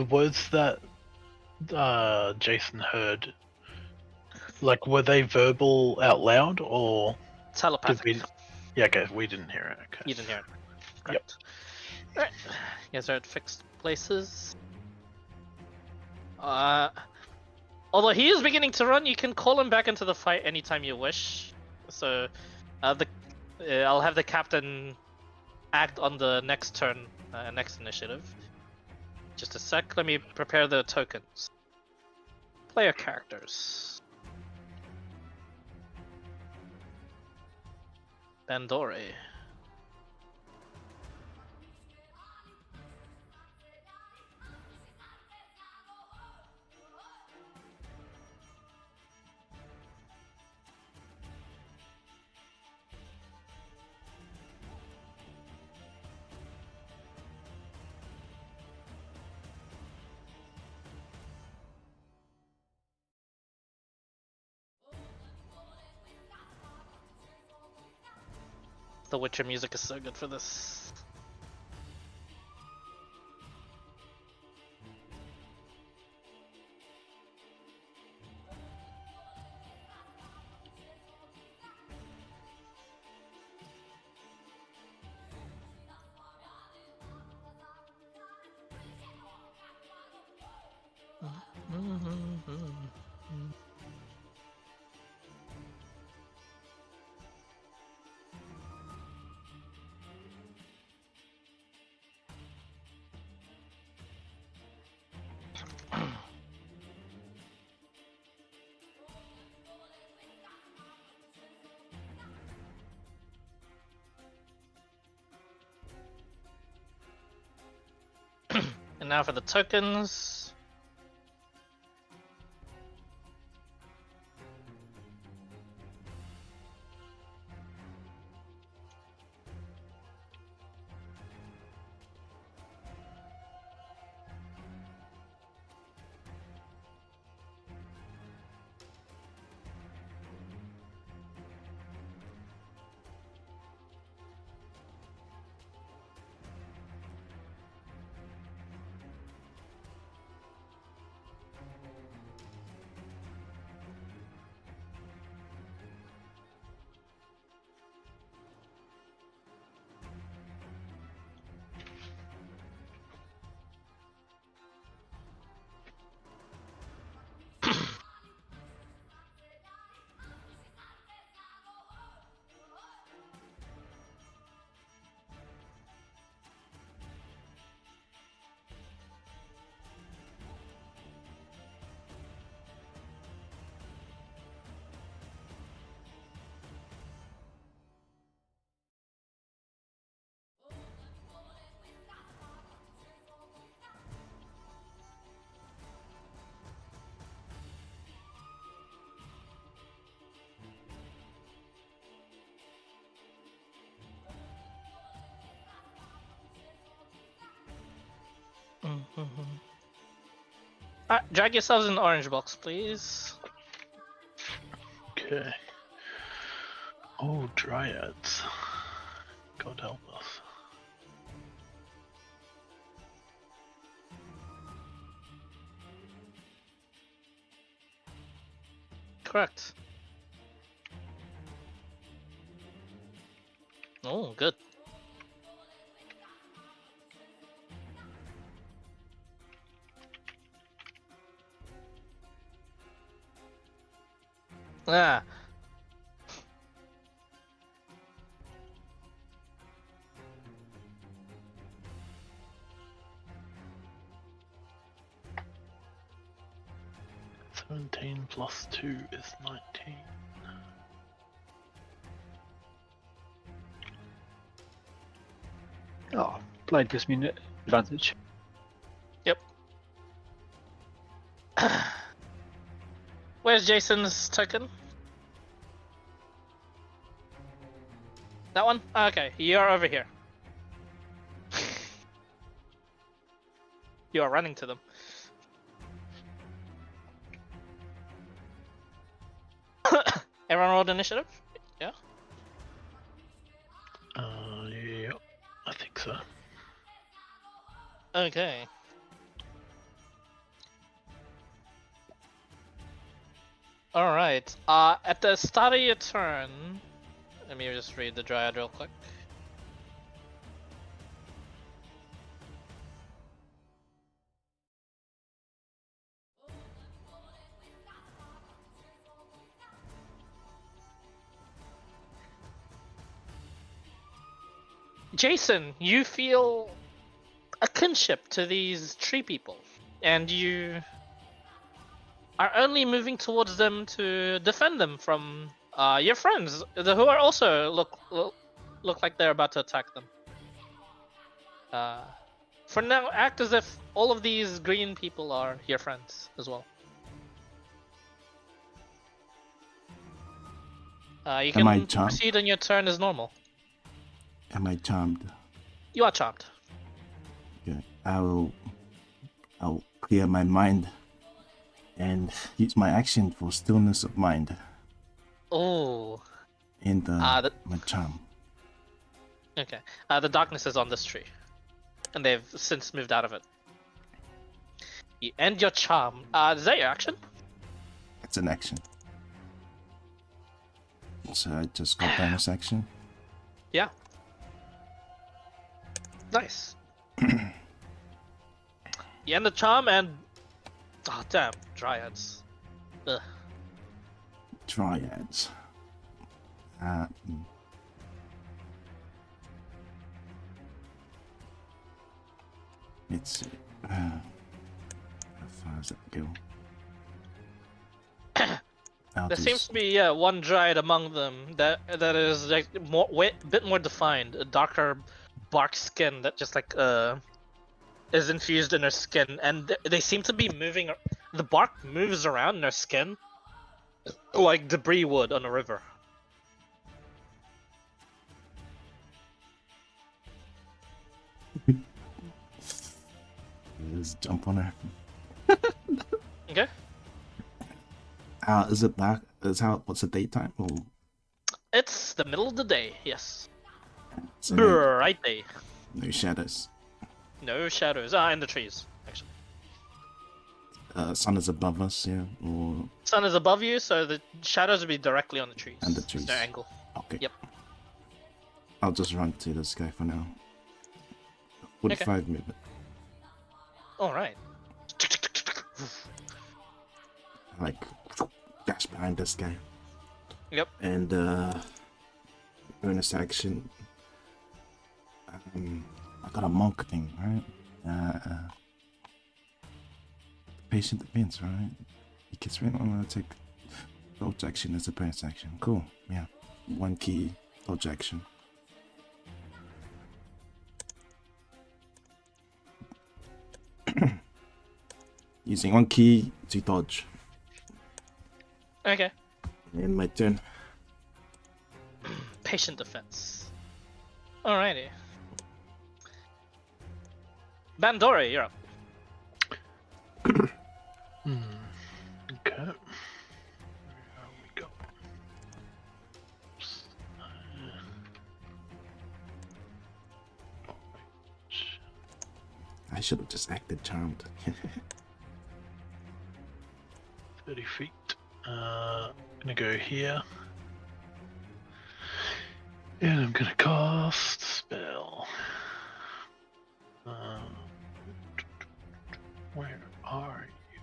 words that Jason heard, like, were they verbal out loud or did Telepathic. we? Yeah, okay, we didn't hear it. Okay. You didn't hear it. Correct. Alright. You guys are at fixed places. Although he is beginning to run, you can call him back into the fight anytime you wish. So, I'll have the captain act on the next turn, next initiative. Just a sec, let me prepare the tokens. Player characters. Bandori. The Witcher music is so good for this. And now for the tokens. Drag yourselves in the orange box, please. Okay. Oh, dryads. God help us. Correct. Oh, good. Ah. +17 +2 is 19. Oh, blade gives me an advantage. Yep. Where's Jason's token? That one? Okay, you're over here. You are running to them. Everyone rolled initiative? Yeah? Yeah, I think so. Okay. Alright. At the start of your turn, let me just read the Dryad real quick. Jason, you feel a kinship to these tree people, and you are only moving towards them to defend them from your friends, who are also look like they're about to attack them. For now, act as if all of these green people are your friends as well. You Am I can charmed? proceed on your turn as normal. Am I charmed? You are charmed. Okay. I'll clear my mind and use my action for stillness of mind Oh. in The my charm. Okay. The darkness is on this tree, and they've since moved out of it. You end your charm. Is that your action? It's an action. So I just got bonus action. Yeah. Nice. You end the charm, and Oh damn, dryads. Ugh. Dryads. Mm. Let's see. How far does that go? There seems to be one dryad among them that is like bit more defined, a darker bark skin that just like is infused in her skin, and they seem to be moving. The bark moves around in her skin like debris would on a river. Just jump on her. Okay. Is it dark? What's the daytime? Oh, It's the middle of the day. Yes. so no, Bright day. no shadows. No shadows. In the trees actually. Sun is above us, yeah, or Sun is above you, so the shadows will be directly on the trees. And the It's trees. their angle. okay. Yep. I'll just run to this guy for now. 45 movement. All right. Like dash behind this guy. Yep. And bonus action. I got a monk thing, right? Patient defense, right? He gets rid of take dodge action as a bonus action. Cool. Yeah. One key dodge action. Using one key to dodge. Okay. In my turn. Patient defense. Alrighty. Bandori, you're up. Okay. There we go. I should have just acted charmed. 30 feet. Gonna go here. And I'm gonna cast spell. Where are you?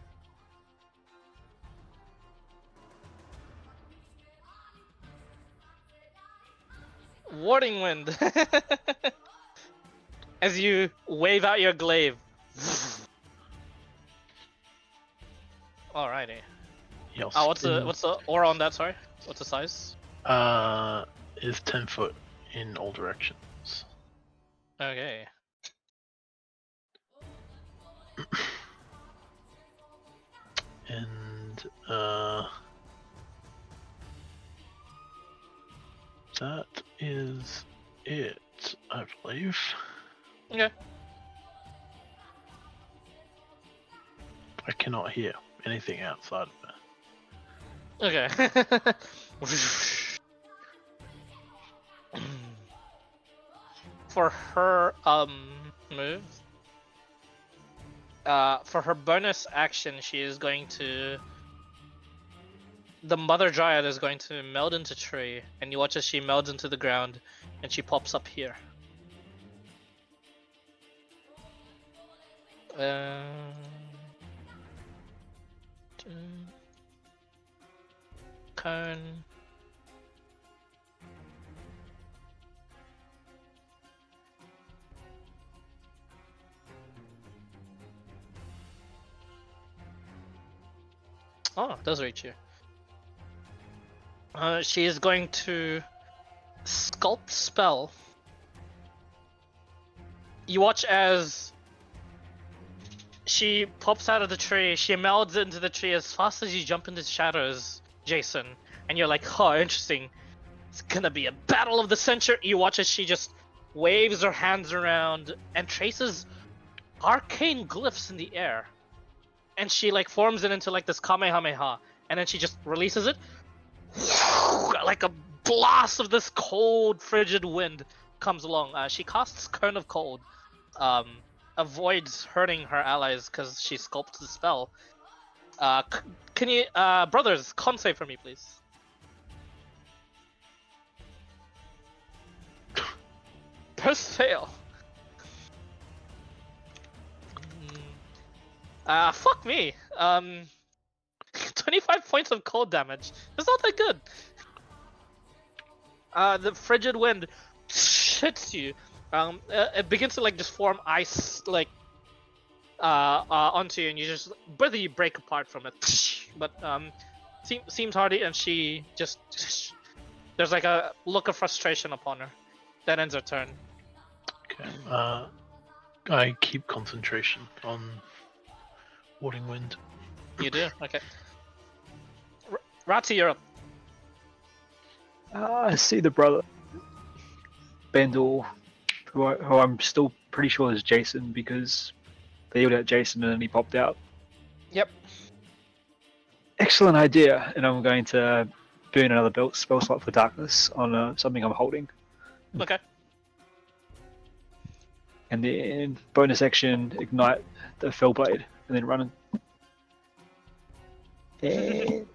Warding wind. As you wave out your glaive. Alrighty. Yes. What's the aura on that? Sorry, what's the size? Is 10 foot in all directions. Okay. And that is it, I believe. Okay. I cannot hear anything outside of that. Okay. For her move, for her bonus action, she is going to. The Mother Dryad is going to meld into tree, and you watch as she melds into the ground, and she pops up here. Cone. Oh, it does reach you. She is going to sculpt spell. You watch as she pops out of the tree. She melds into the tree as fast as you jump into the shadows, Jason. And you're like, oh, interesting. It's gonna be a battle of the century. You watch as she just waves her hands around and traces arcane glyphs in the air. And she like forms it into like this Kamehameha. And then she just releases it. Like a blast of this cold, frigid wind comes along. She casts Cone of Cold. Avoids hurting her allies because she sculpts the spell. Can you, brothers, con save for me, please? First fail. Fuck me. 25 points of cold damage. That's not that good. The frigid wind hits you. It begins to like just form ice like onto you, and you just whether you break apart from it. But seems hardy, and she just there's like a look of frustration upon her. That ends her turn. Okay. I keep concentration on Warding Wind. You do? Okay. Ratty, you're up. I see the brother, Bendel, who I'm still pretty sure is Jason because they yelled at Jason and then he popped out. Yep. Excellent idea, and I'm going to burn another spell slot for darkness on something I'm holding. Okay. And then bonus action, ignite the fell blade, and then run. And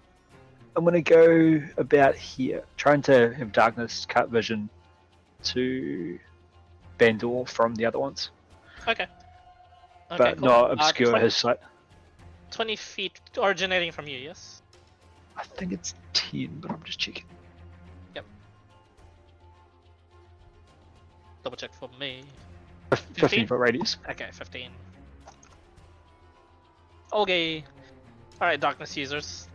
I'm going to go about here, trying to have darkness cut vision to Bandor from the other ones, Okay. but cool. not obscure 20, his sight. 20 feet originating from you, yes? I think it's 10, but I'm just checking. Double check for me. 15 foot radius. Okay, 15. Okay. Alright, darkness users.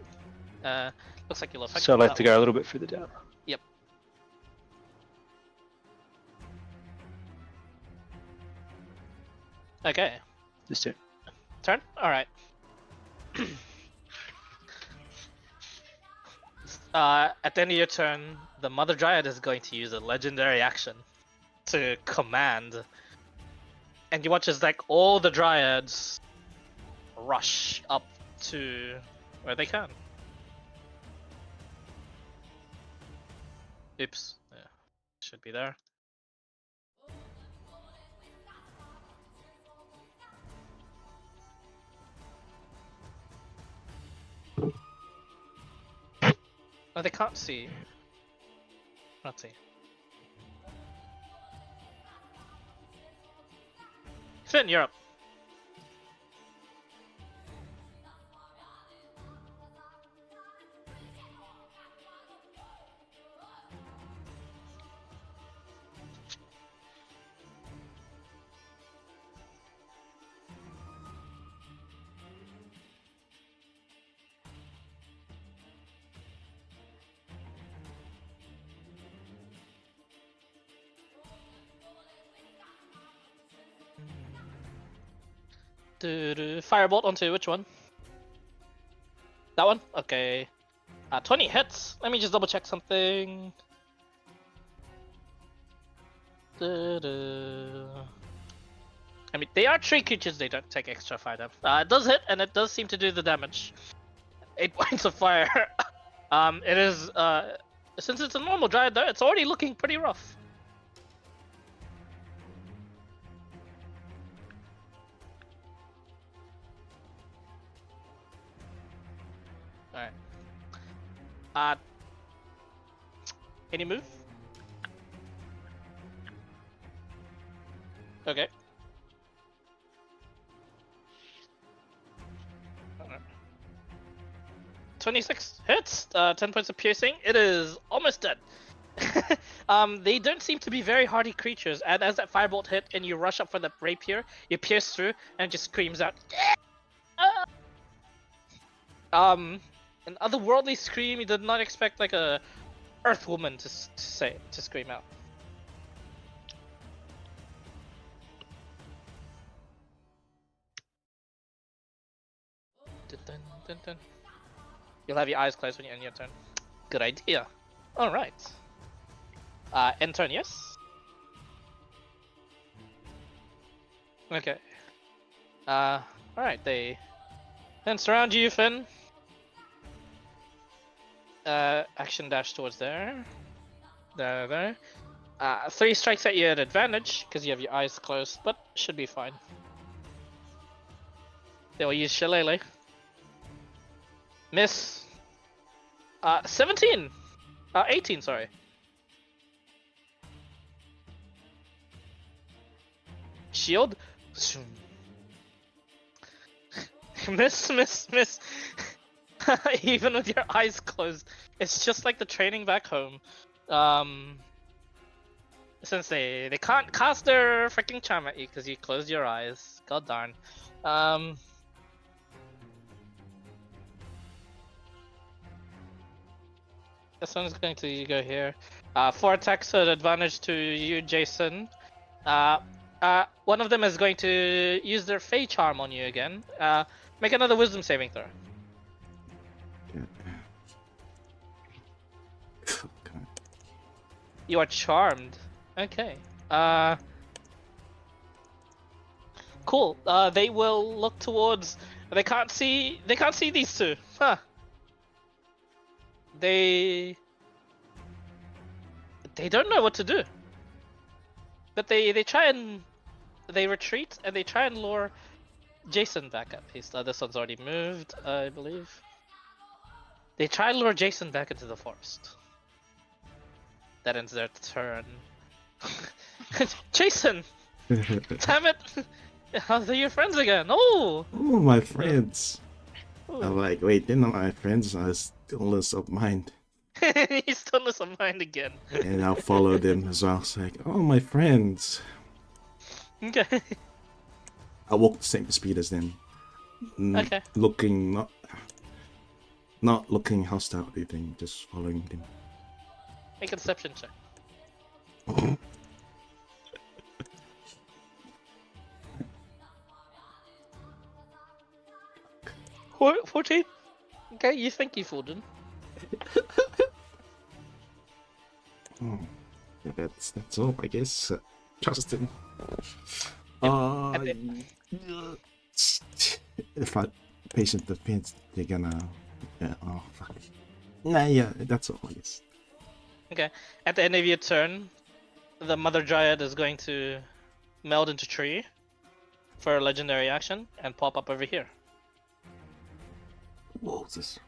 Looks like you'll affect So I'll have to go a little bit further down. Yep. Okay. This turn. Turn? Alright. At the end of your turn, the Mother Dryad is going to use a legendary action to command. And you watch as like all the Dryads rush up to where they can. Oops. Yeah. Should be there. No, they can't see. Not see. Finn, you're up. Firebolt onto which one? That one? Okay. 20 hits. Let me just double check something. I mean, they are tree creatures, they don't take extra fire damage. It does hit, and it does seem to do the damage. 8 points of fire. It is, since it's a normal dryad though, it's already looking pretty rough. Alright. Any move? Okay. 26 hits, 10 points of piercing. It is almost dead. They don't seem to be very hardy creatures, and as that firebolt hit and you rush up for the rapier, you pierce through and it just screams out. An otherworldly scream you did not expect, like a earth woman to scream out. Dun, dun, dun. You'll have your eyes closed when you end your turn. Good idea. All right. End turn, yes. Okay. All right. They then surround you, Finn. Action dash towards there. There. 3 strikes at you at advantage because you have your eyes closed, but should be fine. They will use Shillelagh. Miss. 17. 18, sorry. Shield. Miss. Even with your eyes closed, it's just like the training back home. Since they can't cast their freaking charm at you because you closed your eyes. God darn. This one's going to go here. 4 attacks at advantage to you, Jason. One of them is going to use their Fey Charm on you again. Make another Wisdom saving throw. You are charmed. Okay. Cool. They will look towards. They can't see these two. Huh. They don't know what to do. But they try and they retreat and they try and lure Jason back up. This one's already moved, I believe. They try and lure Jason back into the forest. That ends their turn. Jason! Damn it! Are they your friends again? Oh! Oh, my friends. Ooh. I'm like, wait, they're not my friends. I was stillness of mind. He's stillness of mind again. And I'll follow them as well. It's like, oh, my friends. Okay. I walk the same speed as them. Okay. Looking not looking hostile or anything, just following them. Make a deception check. 14? Okay, you think you fooled him. Oh, yeah, that's all, I guess. Trust him. If I patient defense, they're gonna. Yeah, oh fuck. Nah, yeah, that's all, I guess. Okay. At the end of your turn, the Mother Dryad is going to meld into tree for a legendary action and pop up over here. Whoa, this.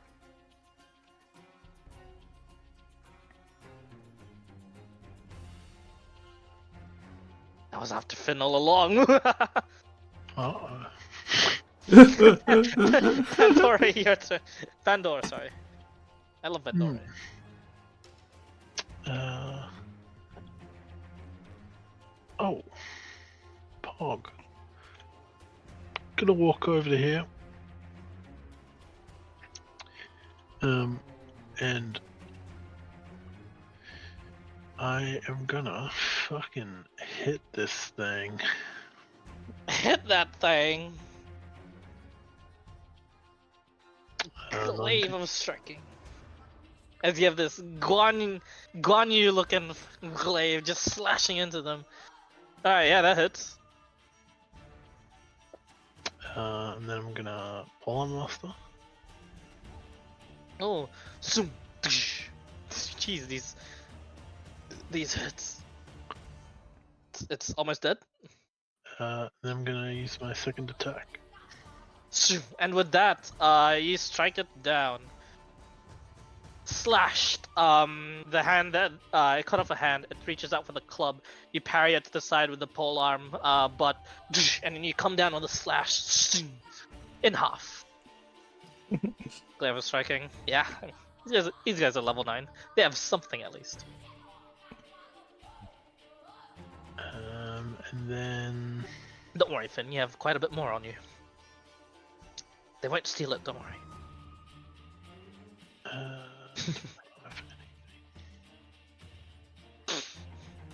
I was after Finn all along. Oh. Pandora, your turn. Pandora, sorry. I love Pandora. Oh. Pog. Gonna walk over to here. And I am gonna fucking hit this thing. Hit that thing. Glaive of striking. As you have this Guan Yu looking glaive just slashing into them. Alright, yeah, that hits. And then I'm gonna pull on Master. Oh, zoom. Jeez, these hits. It's almost dead. Then I'm gonna use my second attack. And with that, you strike it down. Slashed. The hand that it cut off a hand. It reaches out for the club. You parry it to the side with the pole arm, but and then you come down with a slash in half. Glaive of striking. Yeah, these guys are level 9. They have something at least. And then Don't worry, Finn. You have quite a bit more on you. They won't steal it. Don't worry.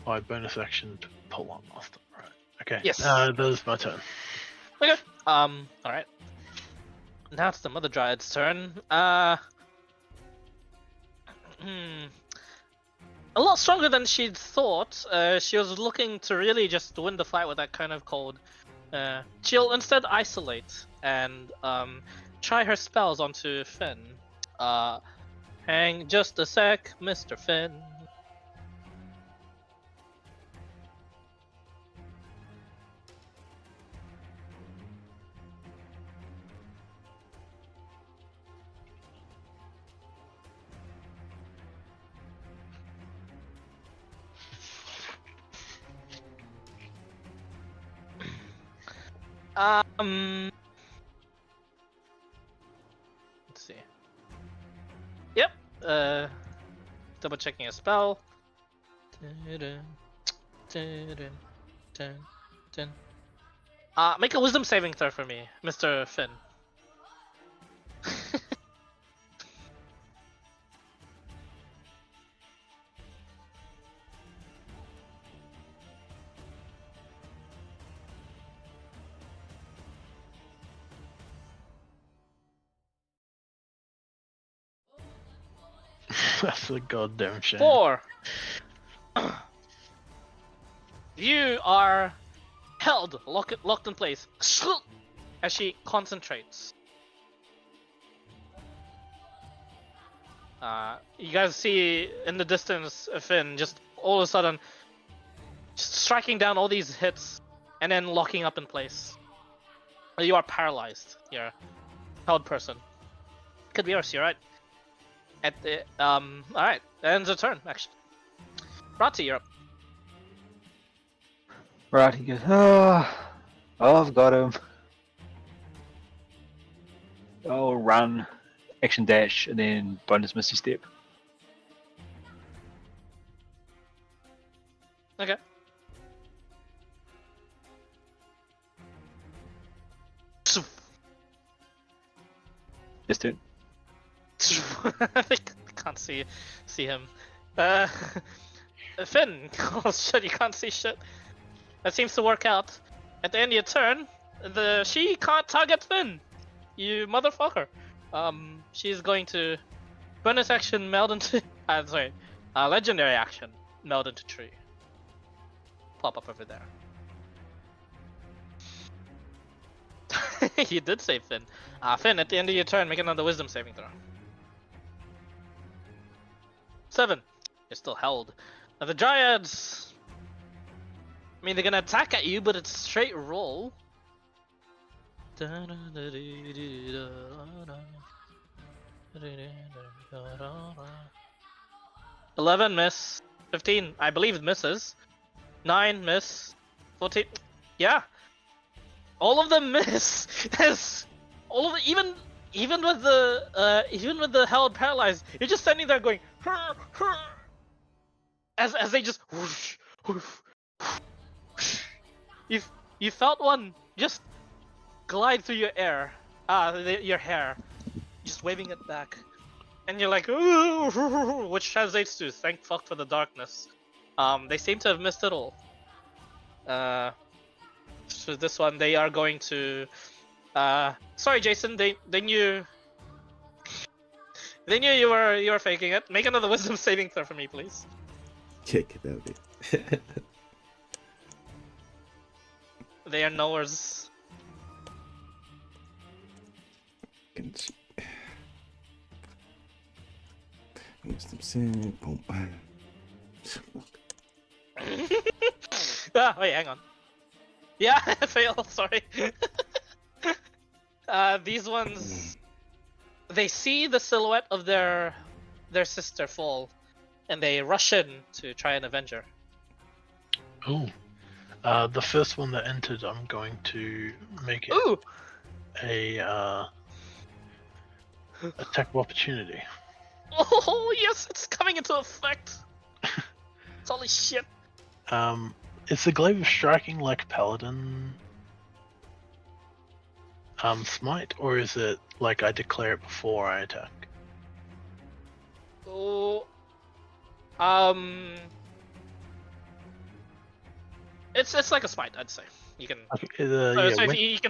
my bonus action to pull on Master. Right. Okay. Yes. That is my turn. Okay. All right. Now it's the Mother Dryad's turn. A lot stronger than she'd thought. She was looking to really just win the fight with that kind of cold. She'll instead isolate and try her spells onto Finn. Hang just a sec, Mr. Finn. Let's see. Yep. Double checking a spell. Make a wisdom saving throw for me, Mr. Finn. That's a goddamn shame. 4. You are held, locked in place, as she concentrates. You guys see in the distance Finn just all of a sudden just striking down all these hits and then locking up in place. You are paralyzed. You're a held person. Could be worse, you're right. At the alright, that ends the turn, actually. Rati, you're up. Right, he goes, oh, I've got him. Oh, run, action dash, and then bonus Misty Step. Okay. Just turn. I can't see him. Finn, oh shit, you can't see shit. That seems to work out. At the end of your turn, she can't target Finn. You motherfucker. She's going to bonus action meld into legendary action meld into tree. Pop up over there. You did save Finn. Finn, at the end of your turn, make another wisdom saving throw. 7. You're still held. Now the Dryads, I mean, they're gonna attack at you, but it's straight roll. 11 miss. 15, I believe it misses. 9 miss. 14, yeah. All of them miss. There's all of the, even with the held paralyzed, you're just standing there going as they just whoosh, whoosh, whoosh. You felt one just glide through your your hair, just waving it back, and you're like, ooh, which translates to thank fuck for the darkness. They seem to have missed it all. So this one they are going to. Sorry, Jason. They knew. They knew you were faking it. Make another wisdom saving throw for me, please. Kick it out of it. They are knowers. Wisdom save. Boom. Wait, hang on. Yeah, fail. Sorry. These ones, they see the silhouette of their sister fall, and they rush in to try and avenge her. Oh, the first one that entered, I'm going to make it Ooh! a attack of opportunity. Oh yes, it's coming into effect. Holy shit! Is the glaive of striking like paladin smite, or is it like I declare it before I attack? Oh, it's like a smite, I'd say. You can. Okay,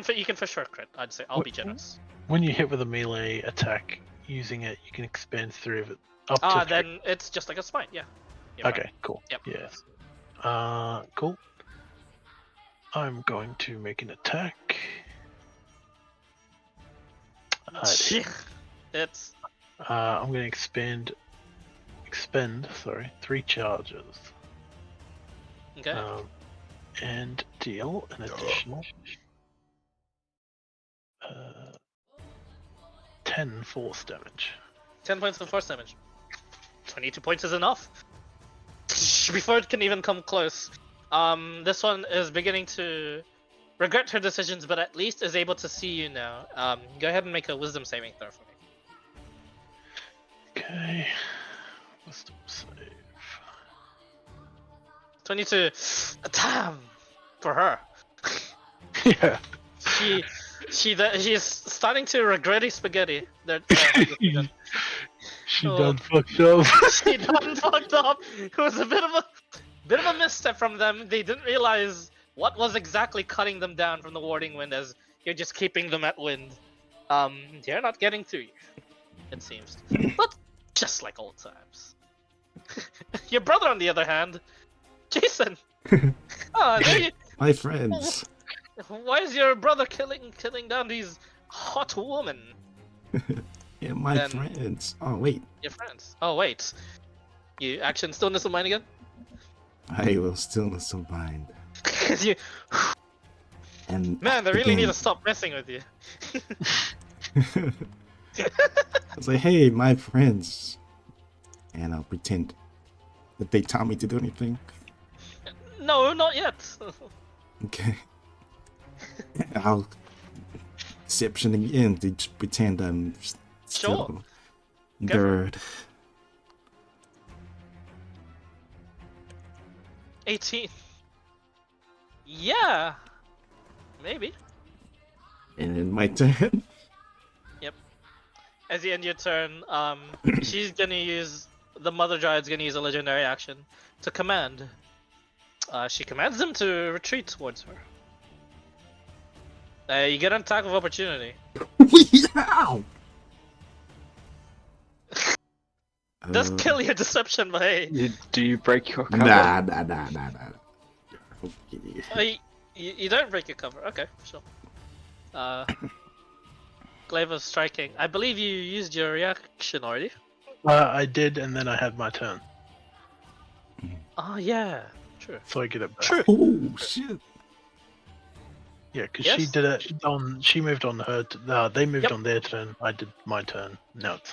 So you can for sure crit. I'd say I'll be generous. When you hit with a melee attack using it, you can expand 3 of it up to 3. Then it's just like a smite. Yeah. You're Okay, right. cool. Yep. Yes. Cool. I'm going to make an attack. It's. I'm going to expend 3 charges. Okay. And deal an additional 10 force damage. 10 points of force damage. 22 points is enough. Before it can even come close. This one is beginning to regret her decisions, but at least is able to see you now. Go ahead and make a wisdom saving throw for me. Okay. Wisdom save. 22. Damn! For her. Yeah. She's starting to regret his spaghetti. She Oh. done fucked up. She done fucked up. It was a bit of a misstep from them. They didn't realize what was exactly cutting them down from the warding wind, as you're just keeping them at wind. They're not getting to you, it seems. But just like old times. Your brother, on the other hand, Jason. Oh, My friends. why is your brother killing down these hot women? Yeah, my Then- friends. Oh wait, Your friends. Oh wait, you action stillness of mind again? I will stillness of mind. You, And man, they really need to again. stop messing with you. I was like, hey, my friends. And I'll pretend that they tell me to do anything. No, not yet. Okay. I'll deception again to just pretend I'm still Sure. third. 18. Yeah. Maybe. And then my turn. As you end your turn, she's gonna use the Mother Dryad's gonna use a legendary action to command. She commands them to retreat towards her. You get an attack of opportunity. Ow! Does kill your deception, but hey, Do you break your cover? Nah. Okay. you don't break your cover. Okay, sure. Glaive of striking. I believe you used your reaction already. I did, and then I had my turn, Oh yeah, true. so I get it back. True. Oh shit. Yeah, because Yes. she did it on. She moved on her. They moved Yep. on their turn. I did my turn. Now it's.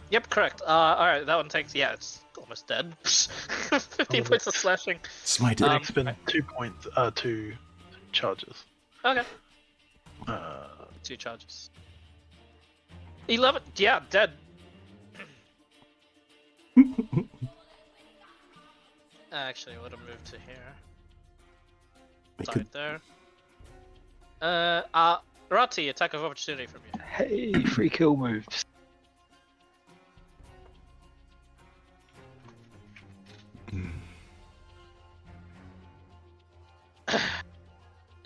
Yep, correct. Alright, that one takes. Yeah, it's almost dead. 15 Oh, points of slashing. Smite Um, it. It's been 2 points. 2 charges. Okay. 2 charges. 11. Yeah, dead. Actually, I would have moved to here. I Died could, there. Rati, attack of opportunity from you. Hey, free kill moves.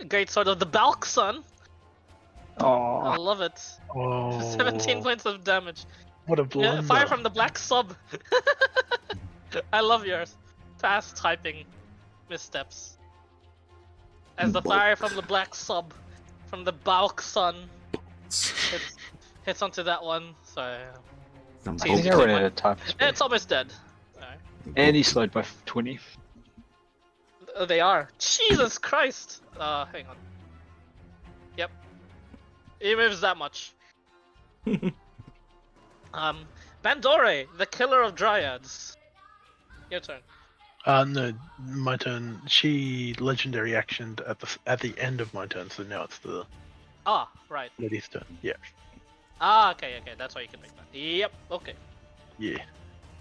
Great sword of the Balk Sun. I Oh, love it. Oh. 17 points of damage. What a Yeah, blunder. fire from the black sub. I love yours. Fast typing missteps. As the fire from the black sub, from the Balk Sun, hits onto that one. So some See, I think I Oh, ran my- out of time. for speed. it's almost dead. Alright. And he slowed by 20. They are. Jesus Christ! Hang on. Yep. He moves that much. Bandore, the killer of dryads. Your turn. No, my turn. She legendary actioned at the end of my turn, so now it's the Ah, right. lady's turn. Yeah. Ah, okay, that's why you can make that. Yep, okay. Yeah.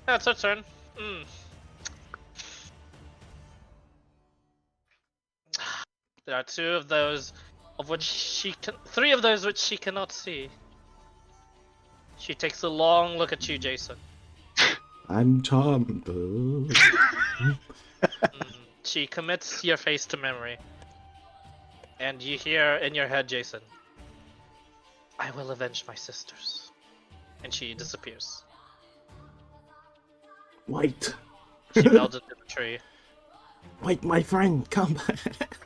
That's her turn. Mm. There are 2 of those, of which she can, 3 of those which she cannot see. She takes a long look at you, Jason. I'm charmed. She commits your face to memory. And you hear in your head, Jason, I will avenge my sisters. And she disappears. Wait. She melds into the tree. Wait, my friend, come back.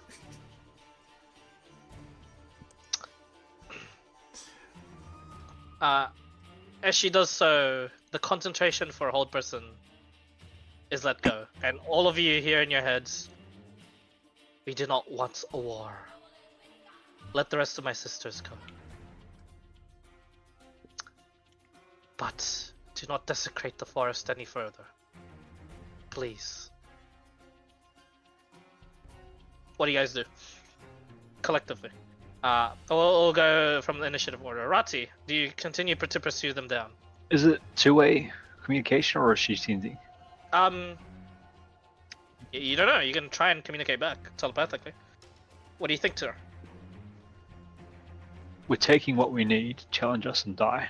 As she does so, the concentration for a hold person is let go. And all of you hear in your heads, we do not want a war. Let the rest of my sisters go. But do not desecrate the forest any further. Please. What do you guys do? Collectively. We'll go from the initiative order. Rati, do you continue to pursue them down? Is it two-way communication or is she sending? You don't know. You can try and communicate back telepathically. What do you think to her? We're taking what we need, challenge us and die.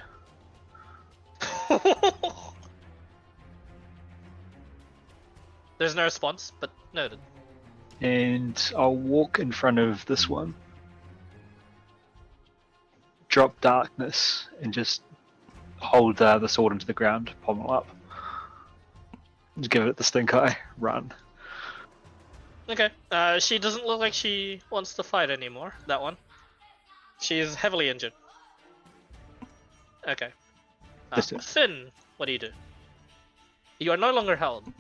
There's no response, but noted. And I'll walk in front of this one. Drop darkness and just hold the sword into the ground, pommel up. Just give it the stink eye, run. Okay. She doesn't look like she wants to fight anymore. That one. She is heavily injured. Okay. Just it. Finn, what do? You are no longer held.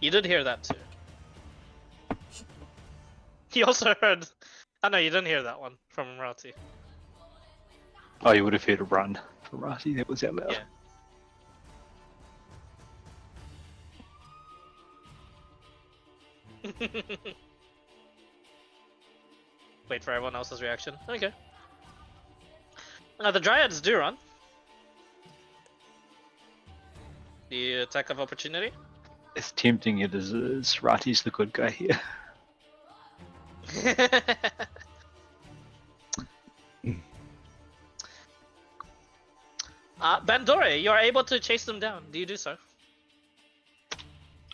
You did hear that too. You also heard. Oh no, you didn't hear that one from Rati. Oh, you would have heard a run from Rati, that was out loud. Yeah. Wait for everyone else's reaction. Okay. Now the Dryads do run. The attack of opportunity. As tempting it is, Rati's the good guy here. Bandore, you are able to chase them down. Do you do so?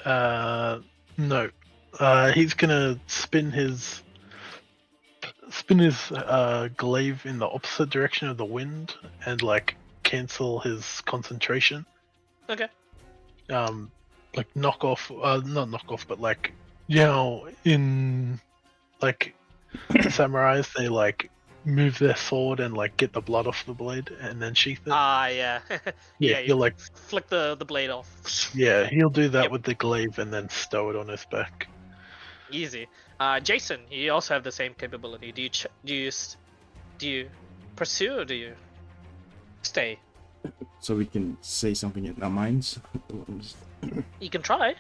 No. He's gonna spin his glaive in the opposite direction of the wind and like cancel his concentration. Okay. Like knock off, not knock off, but like, you know, in like samurais, they like move their sword and like get the blood off the blade and then sheath it. Yeah. Yeah, you he'll like flick the blade off. yeah, he'll do that Yep. with the glaive and then stow it on his back. Easy. Jason, you also have the same capability. Do you pursue or do you stay? So we can say something in our minds. You can try.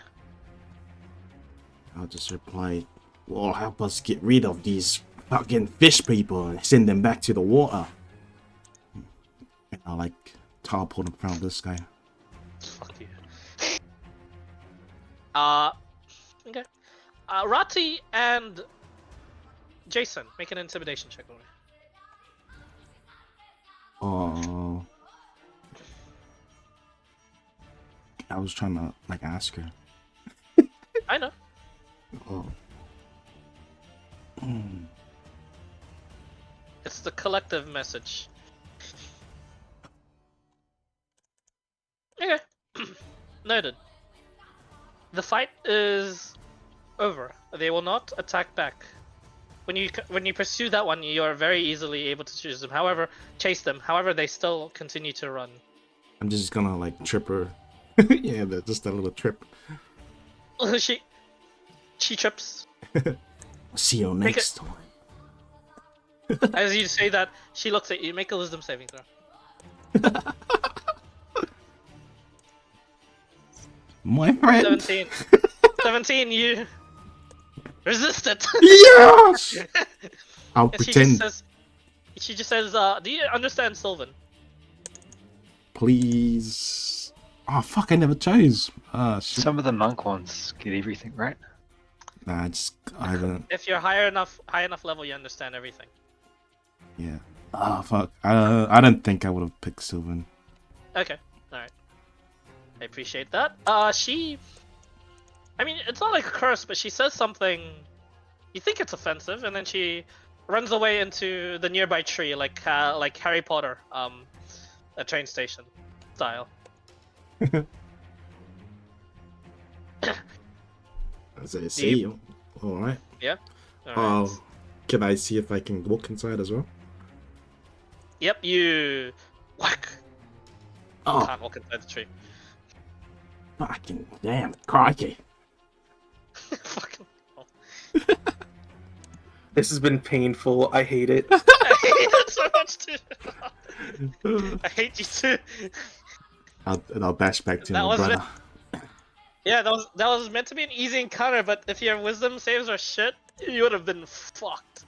I'll just reply, well, help us get rid of these fucking fish people and send them back to the water. And I'll like teleport in front of this guy. Fuck you. Okay. Rati and Jason, make an intimidation check for me. Oh. I was trying to like ask her. I know. Oh. It's the collective message. Okay. Noted. The fight is over. They will not attack back. When you pursue that one, you are very easily able to chase them. Chase them. However, they still continue to run. I'm just gonna like trip her. Yeah, just a little trip. She trips. See you Make next time. As you say that, she looks at you. Make a wisdom saving throw. My friend. 17. 17. You resist it. Yes. I'll And pretend. She just says, do you understand Sylvan? Please. Oh fuck! I never chose. Shit. Some of the monk ones get everything right. Nah, I don't. If you're high enough level, you understand everything. Yeah. Ah, fuck. I don't think I would have picked Sylvan. Okay, alright. I appreciate that. I mean, it's not like a curse, but she says something. You think it's offensive, and then she runs away into the nearby tree, like Harry Potter, a train station style. As I see. Alright. Yeah. Oh, can I see if I can walk inside as well? Yep. You whack. Oh, Can't walk inside the tree. fucking damn, crikey. Fucking. This has been painful. I hate it. I hate it so much too. I hate you too. I'll bash back to That my was brother. Yeah, that was meant to be an easy encounter, but if your wisdom saves are shit, you would have been fucked.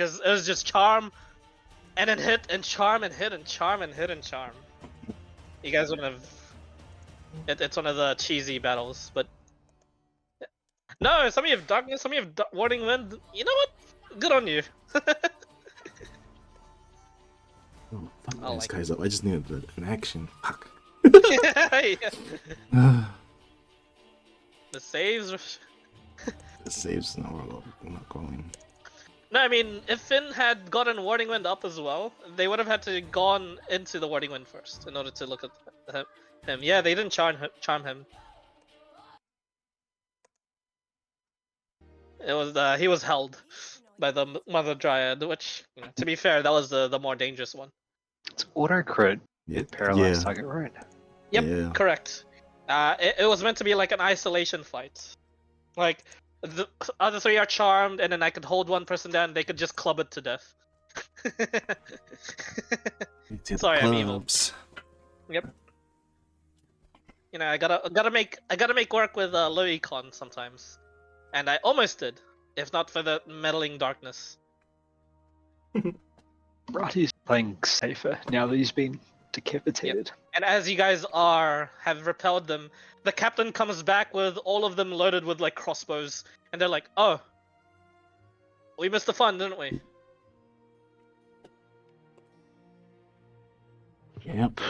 because it was just charm, and then hit and charm and hit and charm and hit and charm. You guys wouldn't have. It's one of the cheesy battles, but no. Some of you have darkness, some of you have warding wind. You know what? Good on you. Oh, fuck I these like guys up. I just needed an action. Fuck. Yeah. The The saves. save's not going. No, I mean, if Finn had gotten Warding Wind up as well, they would have had to gone into the Warding Wind first in order to look at him. Yeah, they didn't charm him. It was he was held by the Mother Dryad, which, to be fair, that was the more dangerous one. It's auto crit. Yeah. Paralyzed target, right? Yep, Yeah. correct. It was meant to be like an isolation fight. Like, the other three are charmed, and then I could hold one person down, they could just club it to death. Sorry, I'm evil. Yep. You know, I gotta make work with low econ sometimes. And I almost did, if not for the meddling darkness. Rati's playing safer now that he's been decapitated. And as you guys have repelled them, the captain comes back with all of them loaded with like crossbows, and they're like, "Oh, we missed the fun, didn't we?" Yep.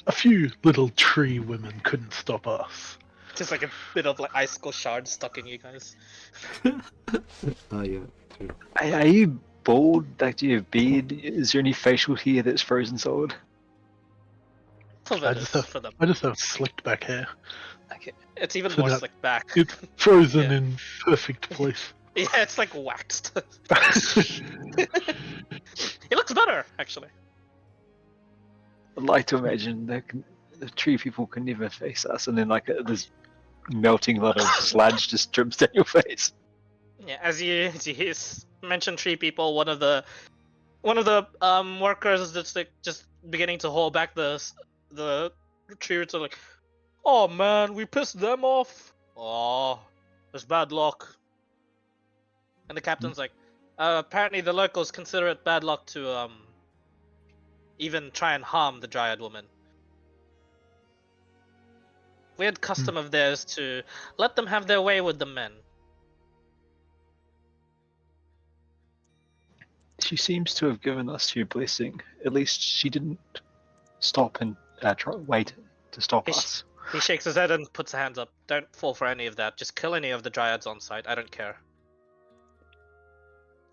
A few little tree women couldn't stop us. Just like a bit of like icicle shards stuck in you guys. Oh yeah. True. Are you bald? Like, do you have beard? Is there any facial hair that's frozen solid? For I just have slicked back hair. Okay. It's even So more that- slicked back. It's frozen Yeah. in perfect place. Yeah, it's like waxed. It looks better, actually. I'd like to imagine that the tree people can never face us, and then like this melting lot of sludge just drips down your face. Yeah, as you mentioned tree people, one of the workers that's like just beginning to hold back the tree roots are like, "Oh man, we pissed them off. Oh, there's bad luck." And the captain's like, apparently the locals consider it bad luck to even try and harm the Dryad woman. Weird custom of theirs to let them have their way with the men. She seems to have given us your blessing. At least she didn't stop and wait to stop He sh- us. He shakes his head and puts his hands up. Don't fall for any of that. Just kill any of the Dryads on sight. I don't care.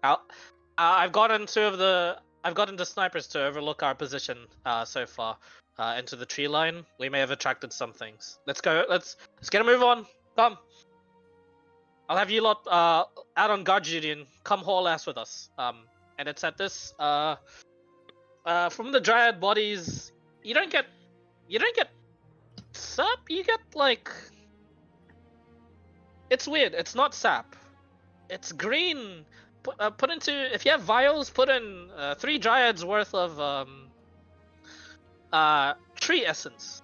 I've gotten the snipers to overlook our position so far into the tree line. We may have attracted some things. Let's go. Let's get a move on. Come. I'll have you lot out on guard duty and come haul ass with us. And it's at this from the Dryad bodies. You don't get sap. You get like, it's weird. It's not sap. It's green. Put into, if you have vials, put in 3 Dryads worth of tree essence.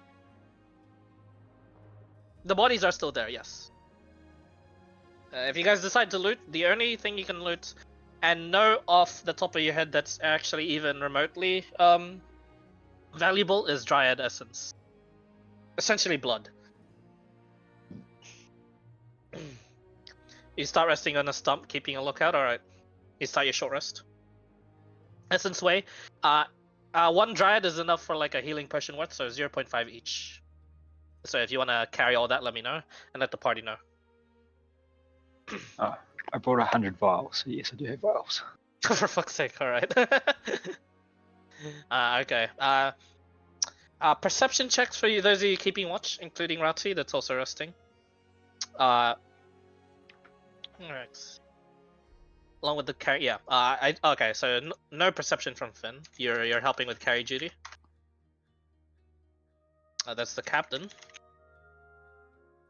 The bodies are still there, yes. If you guys decide to loot, the only thing you can loot, and know off the top of your head that's actually even remotely valuable, is Dryad essence. Essentially blood. You start resting on a stump, keeping a lookout. Alright. You start your short rest. Essence way. 1 Dryad is enough for like a healing potion worth, so 0.5 each. So if you want to carry all that, let me know, and let the party know. I brought 100 vials, so yes, I do have vials. For fuck's sake, alright. Okay. Perception checks for you, those of you keeping watch, including Rati, that's also resting. Alright. Along with the carry, yeah. Okay, so no perception from Finn. You're helping with carry duty. That's the captain.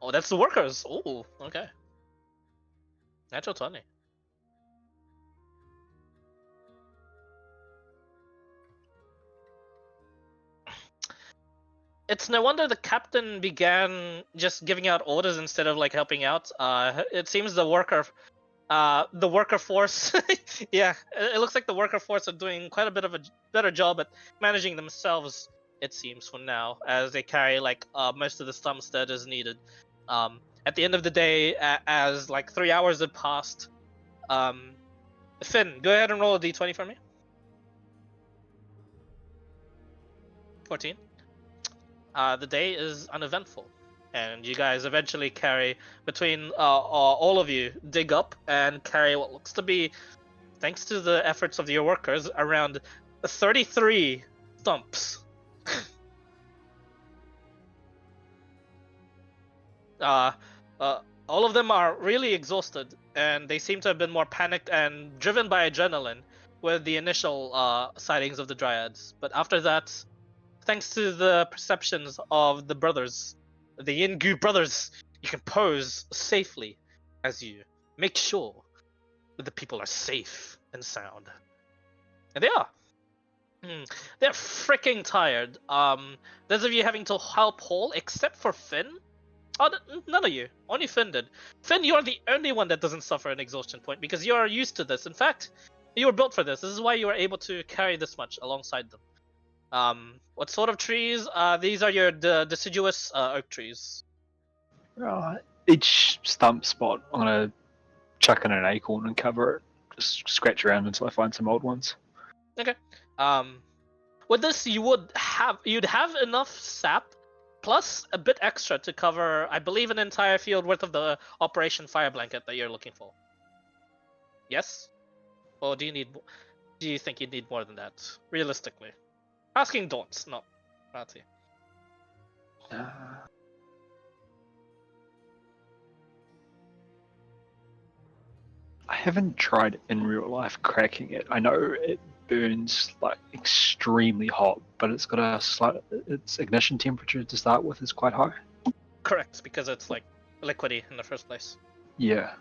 Oh, that's the workers. Oh, okay. Natural 20. It's no wonder the captain began just giving out orders instead of like helping out. It seems the worker the worker force, yeah, it looks like the worker force are doing quite a bit of a better job at managing themselves. It seems for now, as they carry like most of the stumps that is needed. At the end of the day, as like 3 hours had passed, Finn, go ahead and roll a d20 for me. 14. The day is uneventful, and you guys eventually carry between all of you dig up and carry what looks to be, thanks to the efforts of your workers, around 33 stumps. All of them are really exhausted, and they seem to have been more panicked and driven by adrenaline with the initial sightings of the dryads. But after that, thanks to the perceptions of the brothers, the Yingu brothers, you can pose safely as you make sure that the people are safe and sound. And they are. They're freaking tired. Those of you having to help haul, except for Finn. Oh, none of you. Only Finn did. Finn, you are the only one that doesn't suffer an exhaustion point because you are used to this. In fact, you were built for this. This is why you are able to carry this much alongside them. What sort of trees? These are your deciduous oak trees. Each stump spot, I'm gonna chuck in an acorn and cover it. Just scratch around until I find some old ones. Okay. With this, you'd have enough sap, plus a bit extra to cover, I believe, an entire field worth of the Operation Fire Blanket that you're looking for. Yes? Or do you think you need more than that? Realistically. Asking Daunts, not Rati. I haven't tried in real life cracking it. I know it burns like extremely hot, but it's got its ignition temperature to start with is quite high. Correct, because it's like liquidy in the first place. Yeah.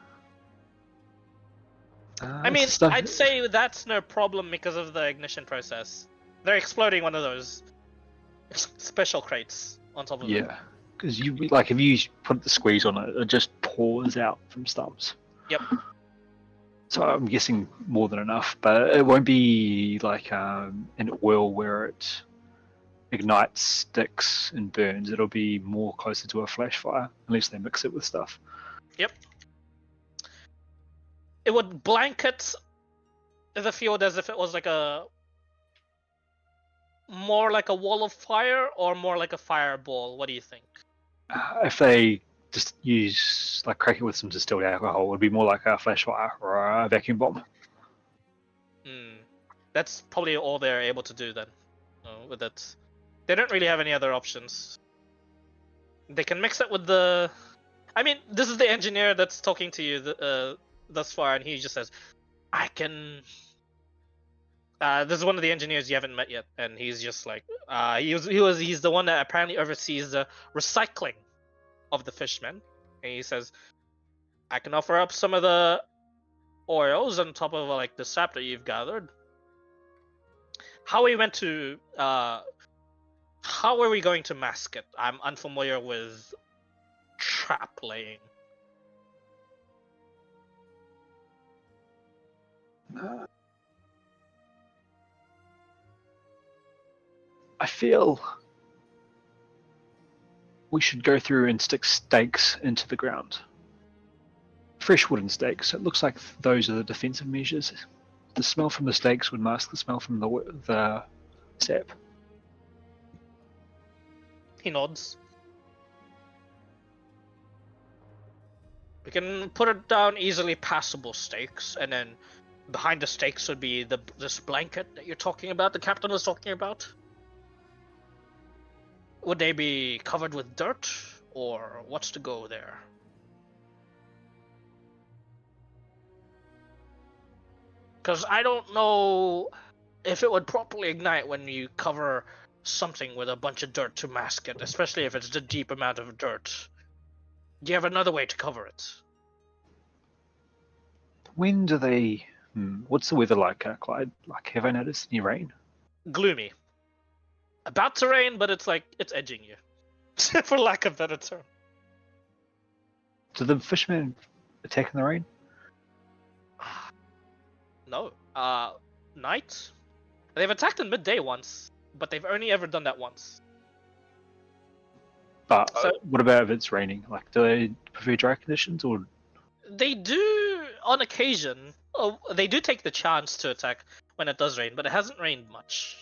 I mean, I'd say that's no problem because of the ignition process. They're exploding one of those special crates on top of it. Yeah, because if you put the squeeze on it, it just pours out from stumps. Yep. So I'm guessing more than enough, but it won't be like an oil where it ignites, sticks, and burns. It'll be more closer to a flash fire, unless they mix it with stuff. Yep. It would blanket the field as if it was like more like a wall of fire or more like a fireball. What do you think? If they just use crack it with some distilled alcohol, it would be more like a flash fire or a vacuum bomb. That's probably all they're able to do then. With it, they don't really have any other options. They can mix it with the. I mean, this is the engineer that's talking to you thus far, and he just says, "I can." This is one of the engineers you haven't met yet, and he's just like, he's the one that apparently oversees the recycling of the fishmen, and he says, "I can offer up some of the oils on top of the sap that you've gathered." How are we going to mask it? I'm unfamiliar with trap laying. I feel we should go through and stick stakes into the ground. Fresh wooden stakes. It looks like those are the defensive measures. The smell from the stakes would mask the smell from the sap. He nods. We can put it down easily passable stakes, and then behind the stakes would be this blanket that you're talking about, the captain was talking about. Would they be covered with dirt, or what's to go there? Because I don't know if it would properly ignite when you cover something with a bunch of dirt to mask it, especially if it's a deep amount of dirt. Do you have another way to cover it? When do they... what's the weather like, Clyde? Have I noticed any rain? Gloomy. About to rain, but it's edging you. For lack of a better term. Do the fishermen attack in the rain? No. Night? They've attacked in midday once, but they've only ever done that once. But So- what about if it's raining? Like, do they prefer dry conditions, or They do, on occasion, they do take the chance to attack when it does rain, but it hasn't rained much.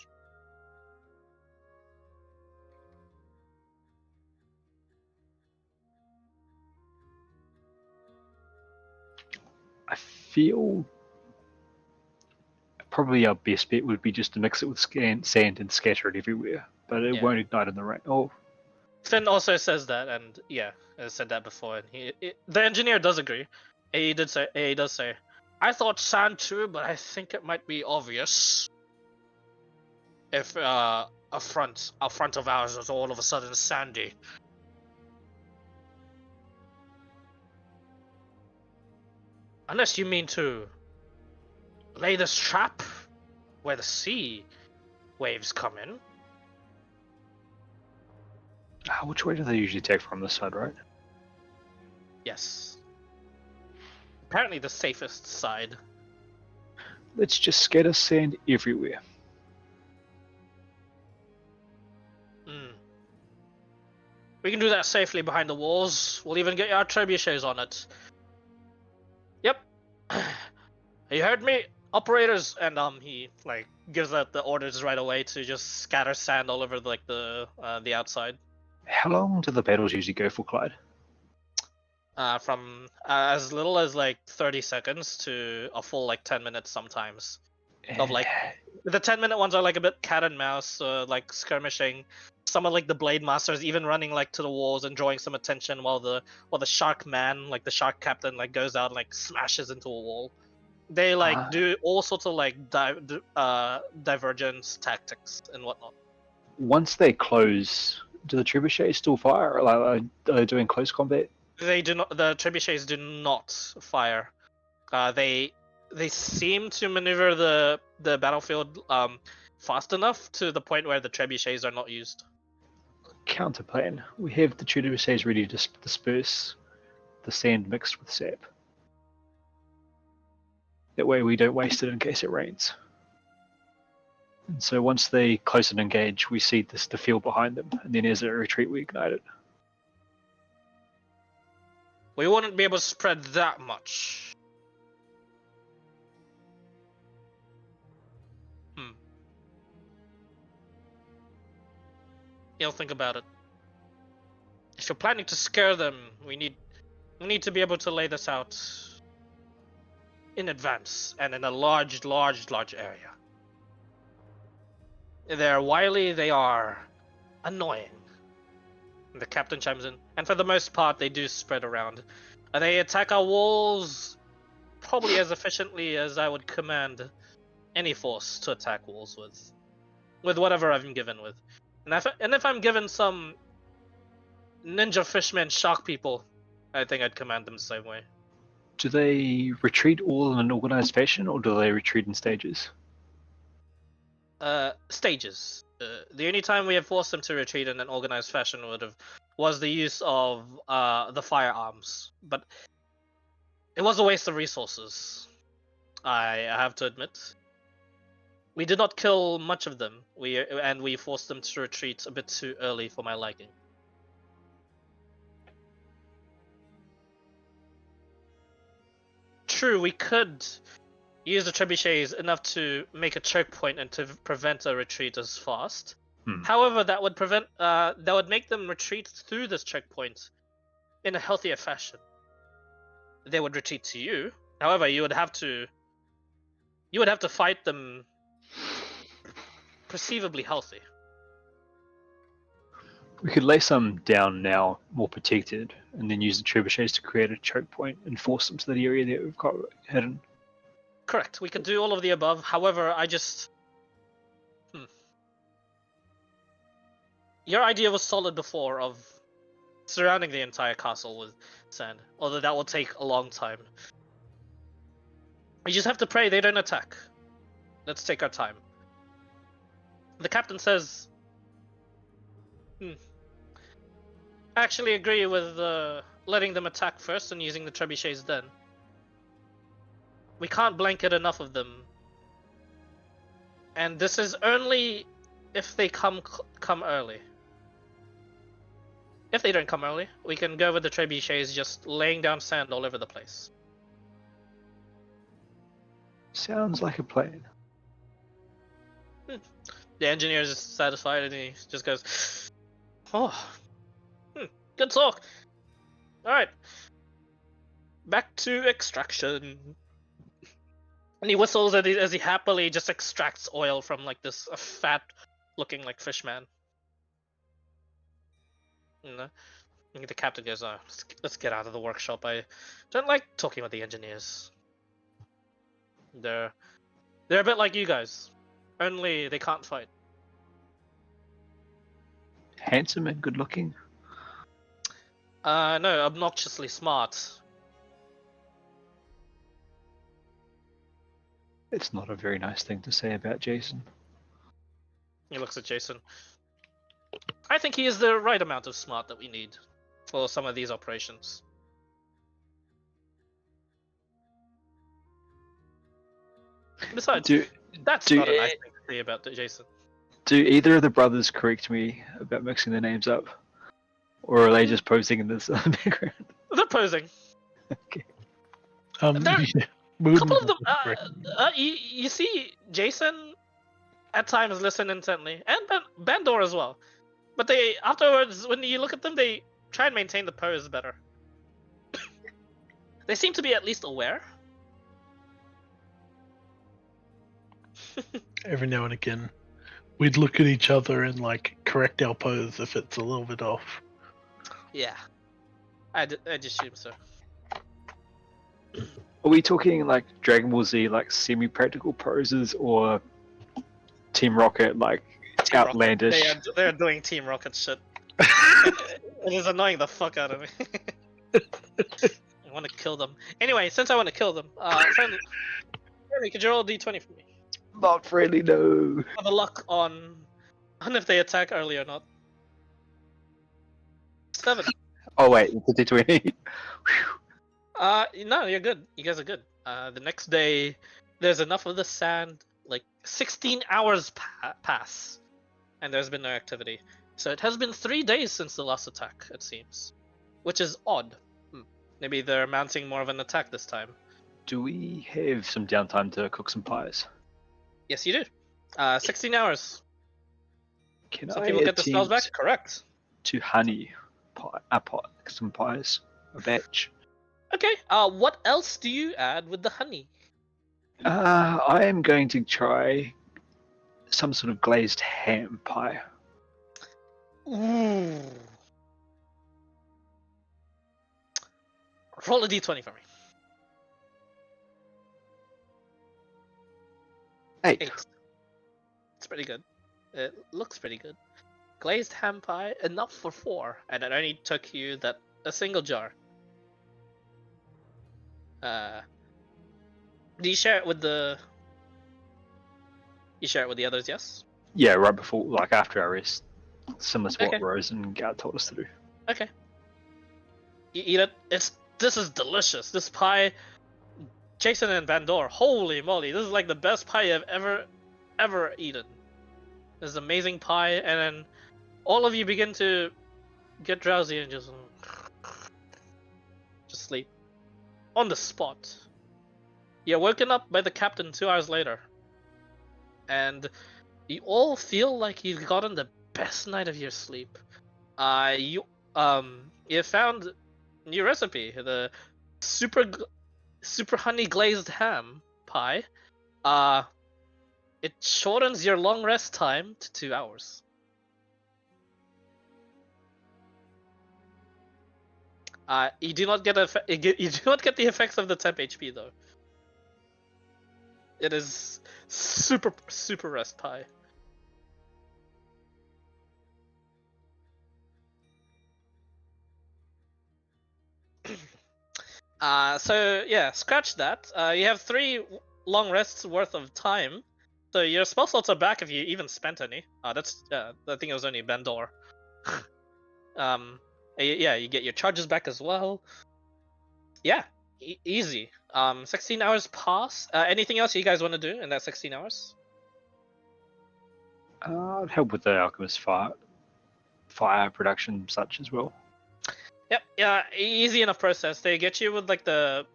I feel probably our best bet would be just to mix it with sand and scatter it everywhere, but it Yeah. won't ignite in the rain. Oh, Finn also says that, and yeah, has said that before, and the engineer does agree. He does say, I thought sand too, but I think it might be obvious if a front of ours was all of a sudden sandy. Unless you mean to lay this trap where the sea waves come in. which way do they usually take from this side, right? Yes. Apparently the safest side. Let's just scatter sand everywhere. We can do that safely behind the walls. We'll even get our trebuchets on it. Yep. You heard me, operators, and he like gives out the orders right away to just scatter sand all over like the outside. How long do the battles usually go for, Clyde? From as little as like 30 seconds to a full like 10 minutes sometimes. Of like the 10-minute ones are like a bit cat and mouse, like skirmishing. Some of like the blade masters even running like to the walls and drawing some attention while the shark man, like the shark captain, like goes out and like smashes into a wall. They like do all sorts of like divergence tactics and whatnot. Once they close, do the trebuchets still fire? Like, are they doing close combat? They do not. The trebuchets do not fire. They seem to maneuver the battlefield fast enough to the point where the trebuchets are not used. Counter plan. We have the trebuchets ready to disperse the sand mixed with sap. That way we don't waste it in case it rains. And so once they close and engage, we see the field behind them, and then as they retreat, we ignite it. We wouldn't be able to spread that much. You'll think about it. If you're planning to scare them, we need to be able to lay this out in advance and in a large area. They're wily, they are annoying. The captain chimes in, and for the most part, they do spread around. They attack our walls probably as efficiently as I would command any force to attack walls with whatever I'm given with. And if I'm given some ninja fishmen shark people, I think I'd command them the same way. Do they retreat all in an organized fashion, or do they retreat in stages? Stages. The only time we have forced them to retreat in an organized fashion was the use of the firearms, but it was a waste of resources. I have to admit. We did not kill much of them. We forced them to retreat a bit too early for my liking. True, we could use the trebuchets enough to make a choke point and to prevent a retreat as fast. However, that would make them retreat through this checkpoint in a healthier fashion. They would retreat to you. However, you would have to fight them perceivably healthy. We could lay some down now, more protected, and then use the trebuchets to create a choke point and force them to the area that we've got hidden. Correct. We could do all of the above. However, I just... Your idea was solid before of surrounding the entire castle with sand, although that will take a long time. We just have to pray they don't attack. Let's take our time. The captain says... I actually agree with letting them attack first and using the trebuchets then. we can't blanket enough of them. And this is only if they come early. If they don't come early, we can go with the trebuchets just laying down sand all over the place. Sounds like a plan. The engineer is satisfied and he just goes, "Oh, good talk. All right, back to extraction." And he whistles as he happily just extracts oil from like this fat-looking like fish man. You know? And the captain goes, "Oh, let's get out of the workshop. I don't like talking with the engineers. They're a bit like you guys, only they can't fight." Handsome and good looking. No, obnoxiously smart. It's not a very nice thing to say about Jason. He looks at Jason. I think he is the right amount of smart that we need for some of these operations. Besides, that's not a nice thing to say about Jason. Do either of the brothers correct me about mixing the names up? Or are they just posing in this background? They're posing. Okay. Yeah, A couple of them. You see Jason at times listen intently, and Bandor as well. But they afterwards, when you look at them, they try and maintain the pose better. They seem to be at least aware. Every now and again, we'd look at each other and like correct our pose if it's a little bit off. Yeah, I'd assume so. Are we talking like Dragon Ball Z, like semi-practical poses, or Team Rocket, like Team outlandish? Rocket. They're doing Team Rocket shit. It is annoying the fuck out of me. I want to kill them. Anyway, since I want to kill them, friendly, could you roll a d20 for me? Not really, no. For the luck on if they attack early or not. 7. Oh wait, it's a D20. No, you're good. You guys are good. The next day, there's enough of the sand, like 16 hours pass, and there's been no activity. So it has been 3 days since the last attack, it seems, which is odd. Maybe they're mounting more of an attack this time. Do we have some downtime to cook some pies? Yes, you do. 16 hours. Can Some I people get the spells back. attempt Correct. to honey pie, some pies, a batch? Okay. What else do you add with the honey? I am going to try some sort of glazed ham pie. Ooh. Roll a d20 for me. 8. 8. It's pretty good. It looks pretty good. Glazed ham pie, enough for 4, and it only took you a single jar. Do you share it with the? You share it with the others, yes? Yeah, right before, like after our rest, similar to what Okay. Rose and Gard told us to do. Okay. You eat it. This is delicious. This pie, Jason and Bandor. Holy moly! This is like the best pie I've ever eaten. This is amazing pie, and then all of you begin to get drowsy and just sleep on the spot. You're woken up by the captain 2 hours later, and you all feel like you've gotten the best night of your sleep. You found new recipe, the super honey glazed ham pie. It shortens your long rest time to 2 hours. You do not get you do not get the effects of the temp HP though. It is super rest pie. So yeah, scratch that. You have 3 long rests worth of time. So your spell slots are back if you even spent any. I think it was only Bandor. Yeah, you get your charges back as well. Yeah, Easy. 16 hours pass. Anything else you guys want to do in that 16 hours? I'd help with the alchemist fire production such as well. Yep. Yeah. Easy enough process. They get you with like the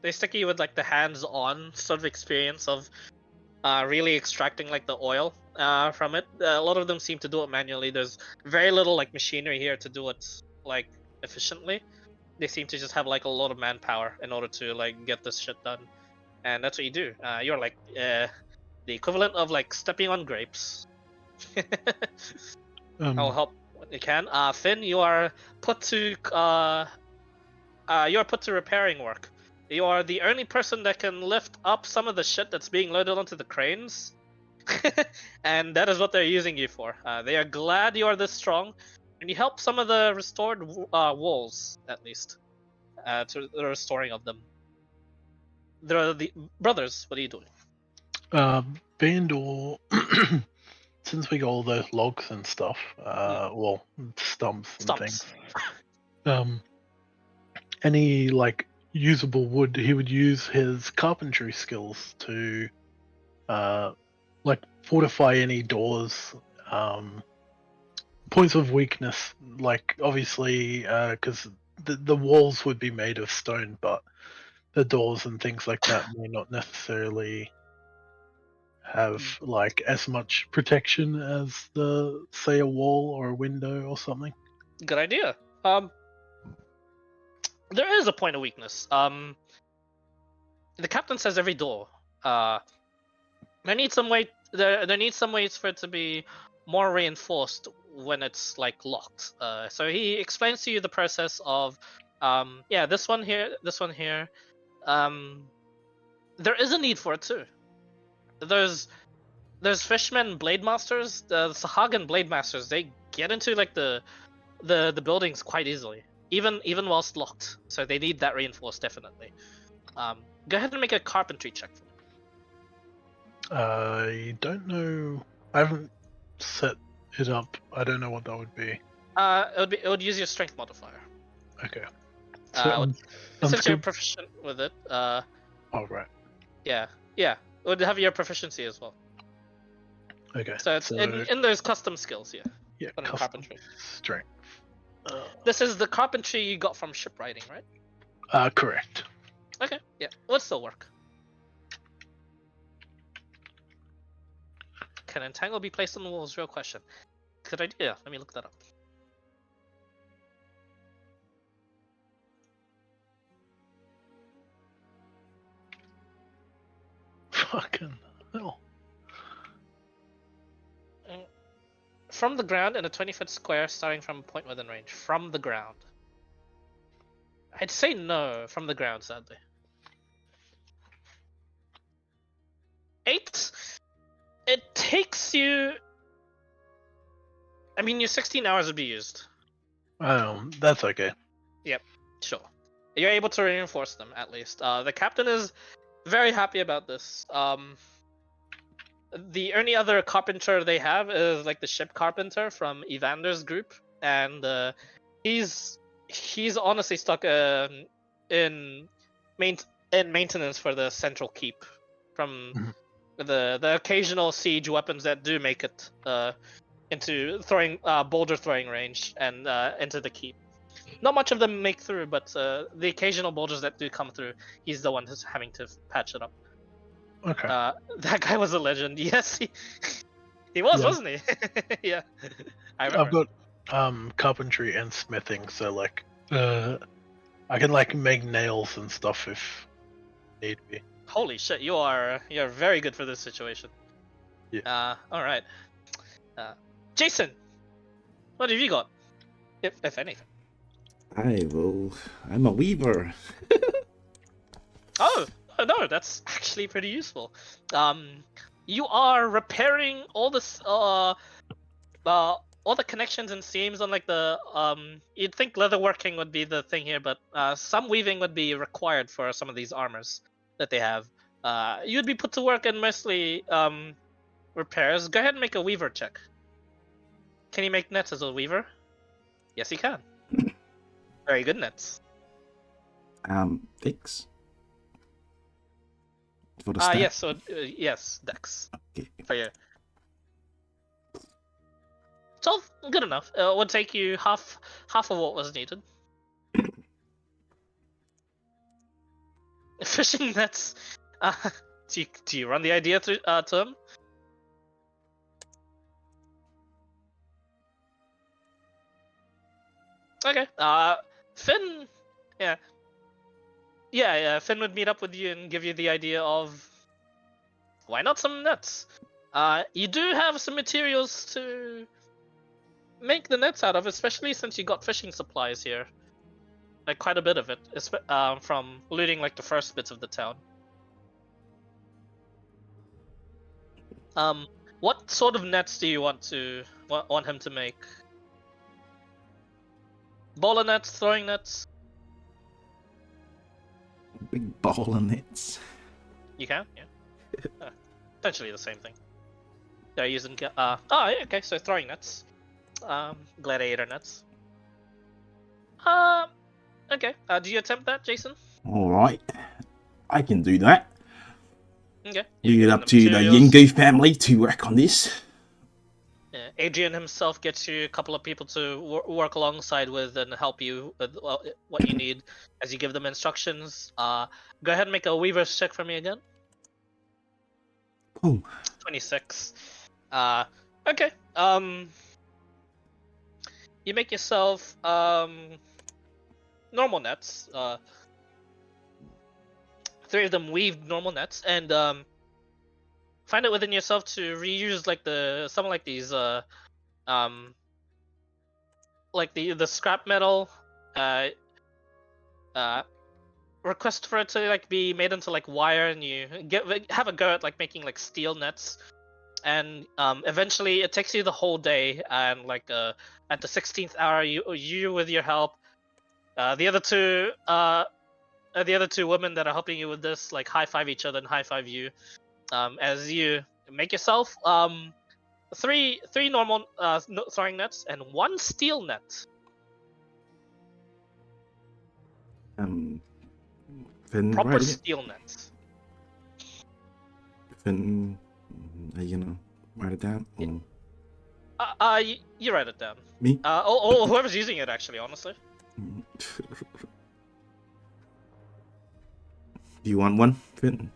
They stick you with like the hands-on sort of experience of really extracting like the oil from it. A lot of them seem to do it manually. There's very little like machinery here to do it like efficiently. They seem to just have like a lot of manpower in order to like get this shit done, and that's what you do. You're like the equivalent of like stepping on grapes. I'll help what you can. Finn, you are put to repairing work. You are the only person that can lift up some of the shit that's being loaded onto the cranes, and that is what they're using you for. They are glad you are this strong, and you help some of the restored walls, at least, to the restoring of them. The brothers. What are you doing? Bandor, since we got all those logs and stuff, well, stumps and things. Any like usable wood, he would use his carpentry skills to like fortify any doors, points of weakness, like obviously because the walls would be made of stone, but the doors and things like that may not necessarily have like as much protection as the say a wall or a window or something. Good idea. There is a point of weakness. The captain says every door. There needs some way. There needs some ways for it to be more reinforced when it's like locked. So he explains to you the process of, this one here, this one here. There is a need for it too. There's fishmen blade masters, the Sahagan blade masters. They get into like the buildings quite easily, even whilst locked. So they need that reinforced definitely. Go ahead and make a carpentry check for me. I don't know. I haven't set it up. I don't know what that would be. It would use your strength modifier. Okay. So since you're proficient with it. Oh right. Yeah. It would have your proficiency as well. Okay. So it's in those custom skills, yeah. Yeah. Custom carpentry. Strength. This is the carpentry you got from shipwriting, right? Correct. Okay. Yeah. Would still work. Can entangle be placed on the walls? Real question. Good idea. Let me look that up. Fucking hell. From the ground in a 20-foot square starting from a point within range. From the ground. I'd say no from the ground, sadly. 8? It takes you... I mean, your 16 hours would be used. That's okay. Yep, sure. You're able to reinforce them, at least. The captain is very happy about this. The only other carpenter they have is like the ship carpenter from Evander's group, and he's honestly stuck in maintenance for the central keep from the occasional siege weapons that do make it into boulder throwing range and into the keep. Not much of them make through, but the occasional boulders that do come through, he's the one who's having to patch it up. Okay. That guy was a legend. Yes, he was, Yeah. wasn't he? Yeah. I remember. I've got carpentry and smithing, so like I can like make nails and stuff if need be. Holy shit, you're very good for this situation. Yeah. All right. Jason, what have you got, if anything? I'm a weaver. Oh no, that's actually pretty useful. You are repairing all this all the connections and seams on like the you'd think leatherworking would be the thing here, but some weaving would be required for some of these armors that they have. You'd be put to work in mostly repairs. Go ahead and make a weaver check. Can you make nets as a weaver? Yes, he can. Very good nets. Dex? For the stat? Yes, so yes, Dex. Okay. For you. 12, good enough. It would take you half of what was needed. Fishing nets. Do you run the idea to him? Okay. Finn. Yeah. Yeah. Finn would meet up with you and give you the idea of why not some nets. You do have some materials to make the nets out of, especially since you got fishing supplies here. Like quite a bit of it, from looting like the first bits of the town. What sort of nets do you want him to make? Bowler nets, throwing nets? Big ball of nets. You can, yeah. Essentially the same thing. They're using okay, so throwing nets. Gladiator nets. Okay. Do you attempt that, Jason? Alright. I can do that. Okay. Leave it get up the to the materials. Yingu family to work on this. Yeah, Adrian himself gets you a couple of people to work alongside with and help you with what you need as you give them instructions. Go ahead and make a Weaver's check for me again. Oh. 26. Okay. You make yourself normal nets. 3 of them weaved normal nets, and find it within yourself to reuse like some like these like the scrap metal request for it to like be made into like wire, and you have a go at like making like steel nets, and eventually it takes you the whole day, and like at the 16th hour you with your help, the other two women that are helping you with this like high five each other and high five you as you make yourself 3 normal throwing nets and 1 steel net. Finn, Proper writing it. steel nets. Finn, are you gonna write it down? Or... You write it down. Me? Whoever's using it, actually, honestly. Do you want one, Finn?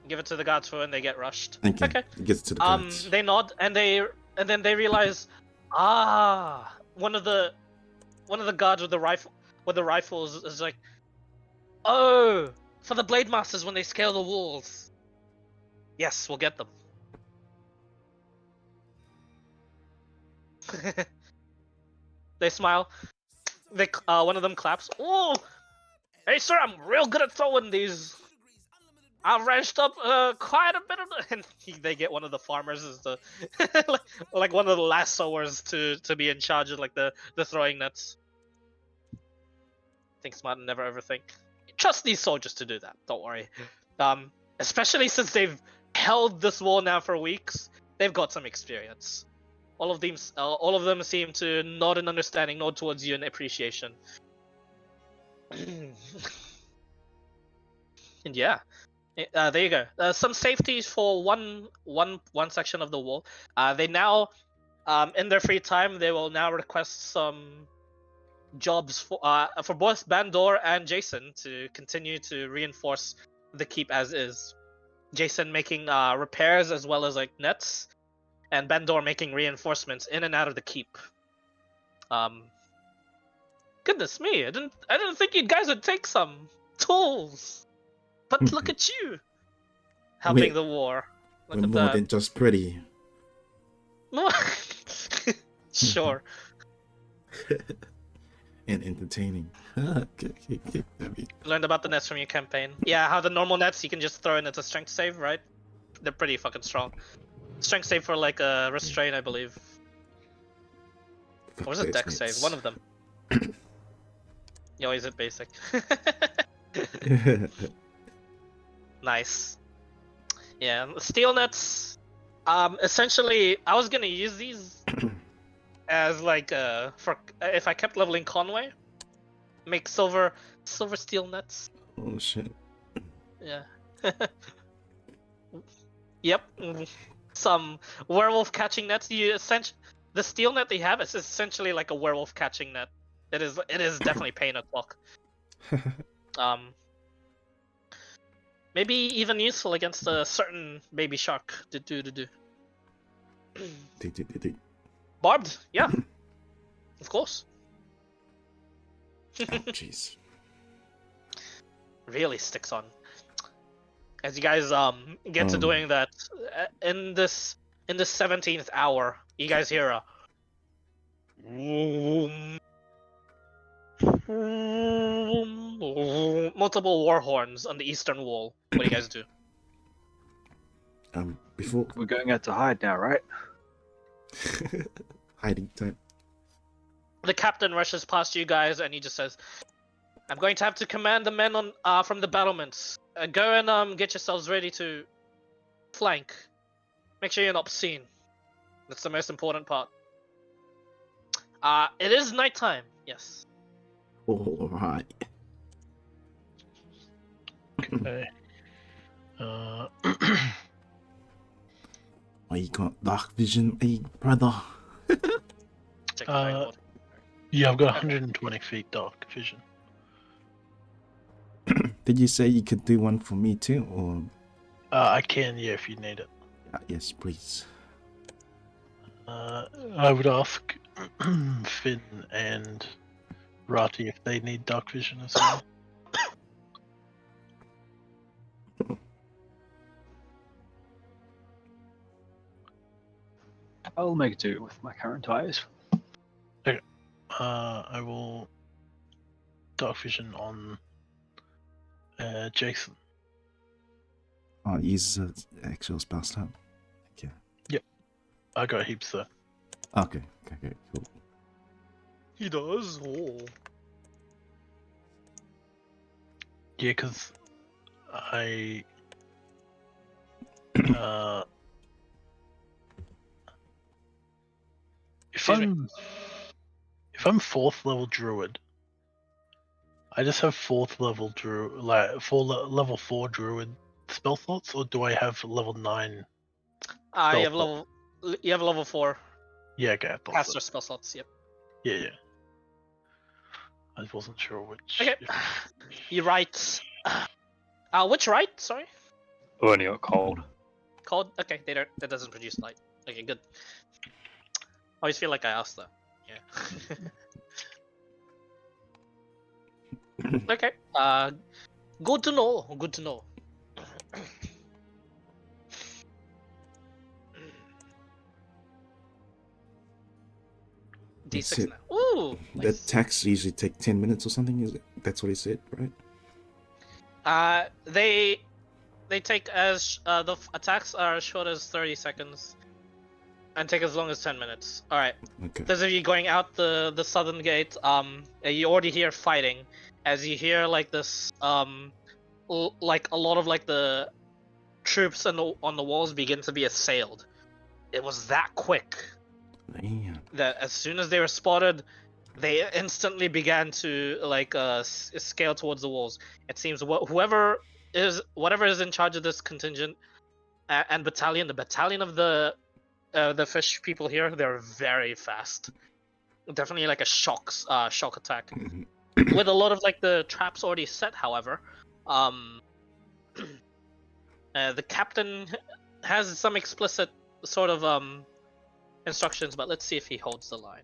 Give it to the guards for when they get rushed. Thank you. Okay. It gets to the guards. They nod and then they realize, one of the guards with the rifles is like, oh, for the blade masters when they scale the walls. Yes, we'll get them. They smile. One of them claps. Oh, hey sir, I'm real good at throwing these. I've wrenched up quite a bit of and they get one of the farmers as the like one of the last sowers to be in charge of like the throwing nets. Think smart and never overthink. Trust these soldiers to do that. Don't worry. Especially since they've held this wall now for weeks, they've got some experience. All of them seem to nod in understanding, nod towards you in appreciation. And yeah. There you go. Some safeties for one section of the wall. They now, in their free time, they will now request some jobs for both Bandor and Jason to continue to reinforce the keep as is. Jason making repairs as well as like nets, and Bandor making reinforcements in and out of the keep. Goodness me! I didn't think you guys would take some tools. But look at you, helping the war. Look We're at more that. than just pretty. Sure. And entertaining. Learned about the nets from your campaign. Yeah, how the normal nets you can just throw in as a strength save, right? They're pretty fucking strong. Strength save for like a restraint, I believe. Or was it dex save? One of them. You always hit basic. Nice. Yeah, steel nets. Essentially, I was gonna use these as like for if I kept leveling Conway, make silver steel nets. Oh shit. Yeah. Yep. Some werewolf catching nets. The steel net they have is essentially like a werewolf catching net. It is definitely paying a clock. Maybe even useful against a certain baby shark. Do. Barbed, yeah. Of course. Oh jeez. Really sticks on. As you guys get to doing that in this 17th hour, you guys hear a multiple war horns on the eastern wall. What do you guys do? Before We're going out to hide now, right? hiding time. The captain rushes past you guys and he just says, "I'm going to have to command the men on from the battlements. Go and get yourselves ready to flank. Make sure you're not seen. That's the most important part. It is nighttime. Yes." All right. Okay. Oh, you got dark vision, hey brother. Check the night mode. Yeah, I've got 120 feet dark vision. Did you say you could do one for me too, or? I can, yeah, if you need it. Yes, please. I would ask Finn and Rati if they need dark vision as well. I'll make do with my current eyes. I will dark vision on Jason. Oh, use actual spell slot. Okay. I got heaps there. Okay, cool. He does. Oh. Yeah, because I if I'm 4th level druid, I just have 4th level druid, like level 4 druid spell slots, or do I have level 9? You Spell have level 4 Yeah, okay. I thought caster so. spell slots. Yep. Yeah. I wasn't sure which. Okay. You write. Which right? Sorry. Only got cold. Cold. Okay, that doesn't produce light. Okay, good. Always feel like I asked that. Yeah. Okay. Good to know. Good to know. That's D6 it. now. Ooh. The Nice. attacks usually take 10 minutes or something. Is it? That's what he said, right? They take as the attacks are as short as 30 seconds, and take as long as 10 minutes. All right. Okay. Those of you going out the southern gate, you already hear fighting, as you hear like this, like a lot of like the troops on the walls begin to be assailed. It was that quick Damn. that as soon as they were spotted, they instantly began to like scale towards the walls. It seems whatever is in charge of this contingent and battalion, the battalion of the fish people here, they're very fast. Definitely like a shock attack. With a lot of like the traps already set, however, the captain has some explicit sort of instructions, but let's see if he holds the line.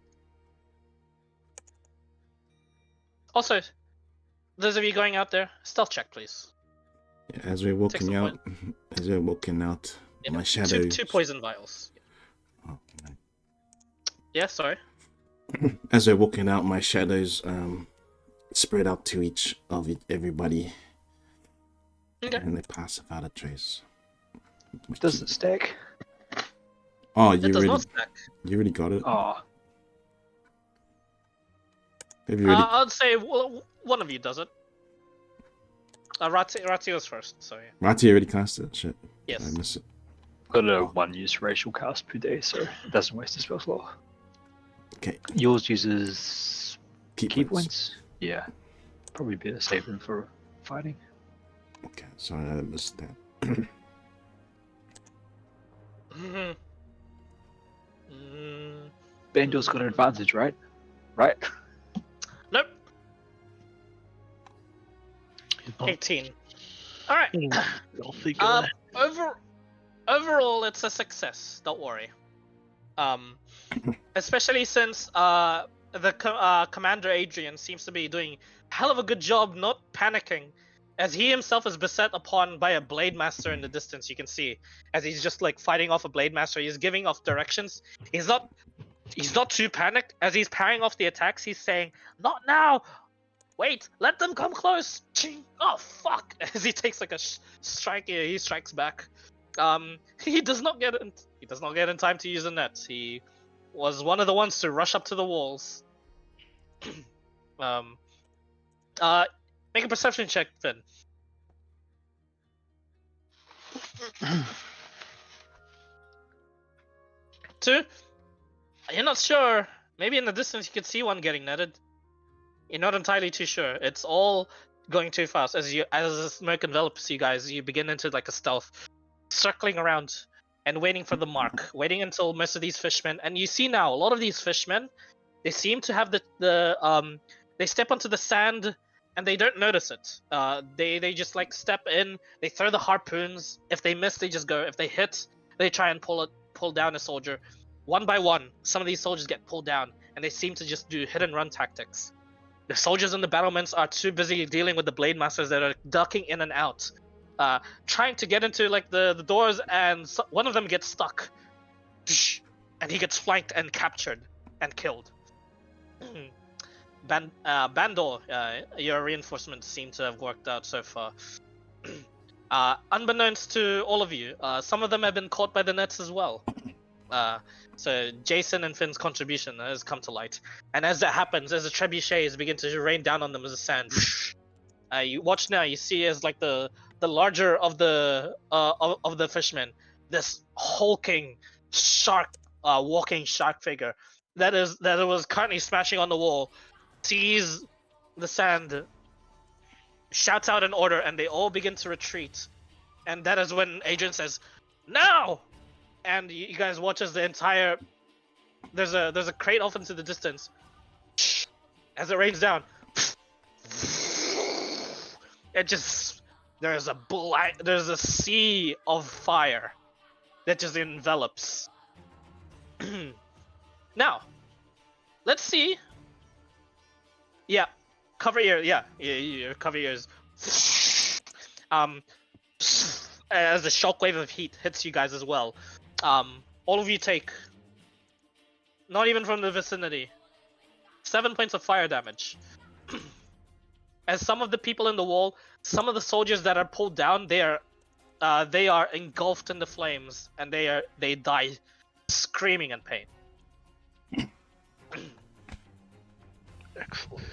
Also, those of you going out there, stealth check, please. Yeah, as we're walking out, Yeah, my shadows. Two poison vials. Oh, no. Yeah, sorry. As we're walking out, my shadows spread out to everybody, Okay. and they pass without a trace. Does it stack? Oh, It does not stack. you already got it. Oh, Have you already? I'd say one of you does it. Rati was first, so yeah. Rati already cast it. Shit. Yes. I miss it. got a one use racial cast per day, so it doesn't waste a spell slot. Okay. Yours uses Key key points. points. Yeah, probably better save them for fighting. Okay, sorry, I missed that. Bandor's got an advantage, right? Right. Nope. Not 18. All right. stealthy guy. Overall, it's a success. Don't worry. Especially since Commander Adrian seems to be doing a hell of a good job not panicking, as he himself is beset upon by a Blade Master in the distance. You can see as he's just like fighting off a Blade Master. He's giving off directions. He's not too panicked as he's parrying off the attacks. He's saying, "Not now! Wait! Let them come close!" Ching! Oh fuck! As he takes like a strike, he strikes back. He does not get in. He does not get in time to use a net. He was one of the ones to rush up to the walls. Make a perception check, Finn. 2. You're not sure. Maybe in the distance you could see one getting netted. You're not entirely too sure. It's all going too fast. As the smoke envelops you guys, you begin into like a stealth, circling around and waiting for the mark, waiting until most of these fishmen. And you see now a lot of these fishmen, they seem to have they step onto the sand and they don't notice it. They just like step in, they throw the harpoons. If they miss, they just go. If they hit, they try and pull down a soldier. One by one, some of these soldiers get pulled down, and they seem to just do hit and run tactics. The soldiers in the battlements are too busy dealing with the blade masters that are ducking in and out, trying to get into like the doors, and one of them gets stuck, and he gets flanked and captured and killed. Bandor, your reinforcements seem to have worked out so far. Unbeknownst to all of you, some of them have been caught by the nets as well. So Jason and Finn's contribution has come to light, and as that happens, as the trebuchets begin to rain down on them as the sand, you watch now. You see as like the larger of the fishermen, this hulking shark, walking shark figure that was currently smashing on the wall, sees the sand, shouts out an order, and they all begin to retreat. And that is when Adrian says, "Now!" And you guys watch as the entire there's a crate off into the distance. As it rains down, it just there's a sea of fire that just envelops. Now, let's see. Yeah, cover ear. Yeah, cover ears. As the shockwave of heat hits you guys as well. All of you take, not even from the vicinity, 7 points of fire damage. As some of the people in the wall, some of the soldiers that are pulled down, they are engulfed in the flames, and they die screaming in pain. Excellent.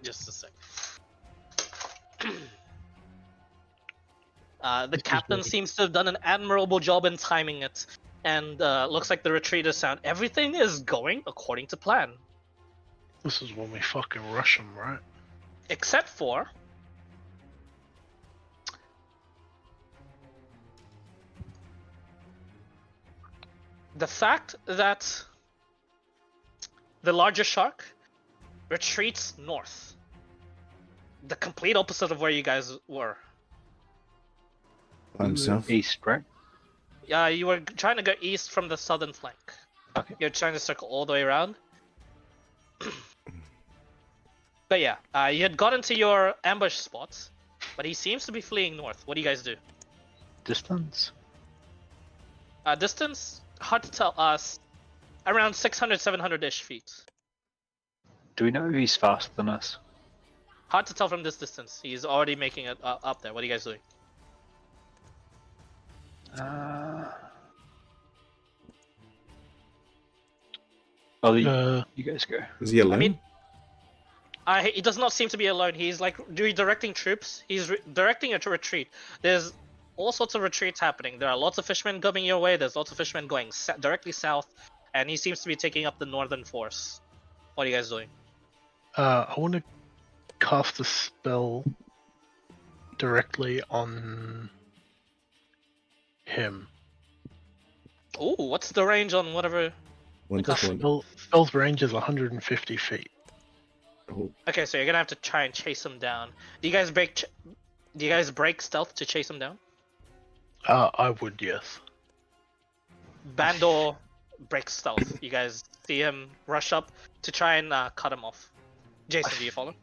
Just a sec. The captain seems to have done an admirable job in timing it, and looks like the retreat is sound. Everything is going according to plan. This is when we fucking rush them, right? Except for the fact that the larger shark retreats north. The complete opposite of where you guys were. By himself. East, right? Yeah, you were trying to go east from the southern flank. Okay. You're trying to circle all the way around. But yeah, you had gotten to your ambush spots, but he seems to be fleeing north. What do you guys do? Distance? Distance? Hard to tell. Around 600, 700-ish feet. Do we know if he's faster than us? Hard to tell from this distance. He's already making it up there. What are you guys doing? You guys go. Is he alone? I mean, he does not seem to be alone. He's like redirecting troops. He's directing a retreat. There's all sorts of retreats happening. There are lots of fishermen coming your way. There's lots of fishermen going directly south, and he seems to be taking up the northern force. What are you guys doing? I want to cast a spell directly on him. Ooh, what's the range on whatever? One The to one. Spell's range is 150 feet. Oh, Okay, so you're gonna have to try and chase him down. Do you guys break? Do you guys break stealth to chase him down? I would, yes. Bandor breaks stealth. You guys see him rush up to try and cut him off. Jason, do you follow?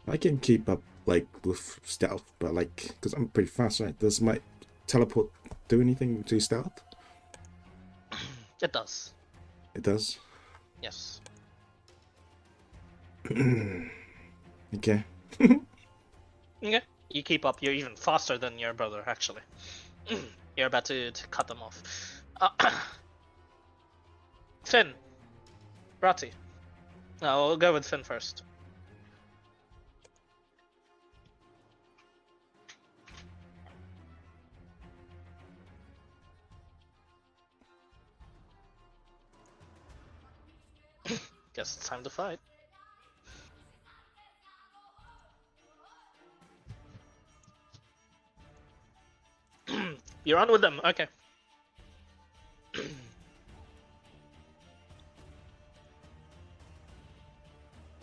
I can keep up like with stealth, but like because I'm pretty fast, right? Does my teleport do anything to stealth? It does. It does. Yes. Okay. Okay. You keep up. You're even faster than your brother, actually. You're about to cut them off. Finn. Rati. No, we'll go with Finn first. Guess it's time to fight. You're on with them, okay.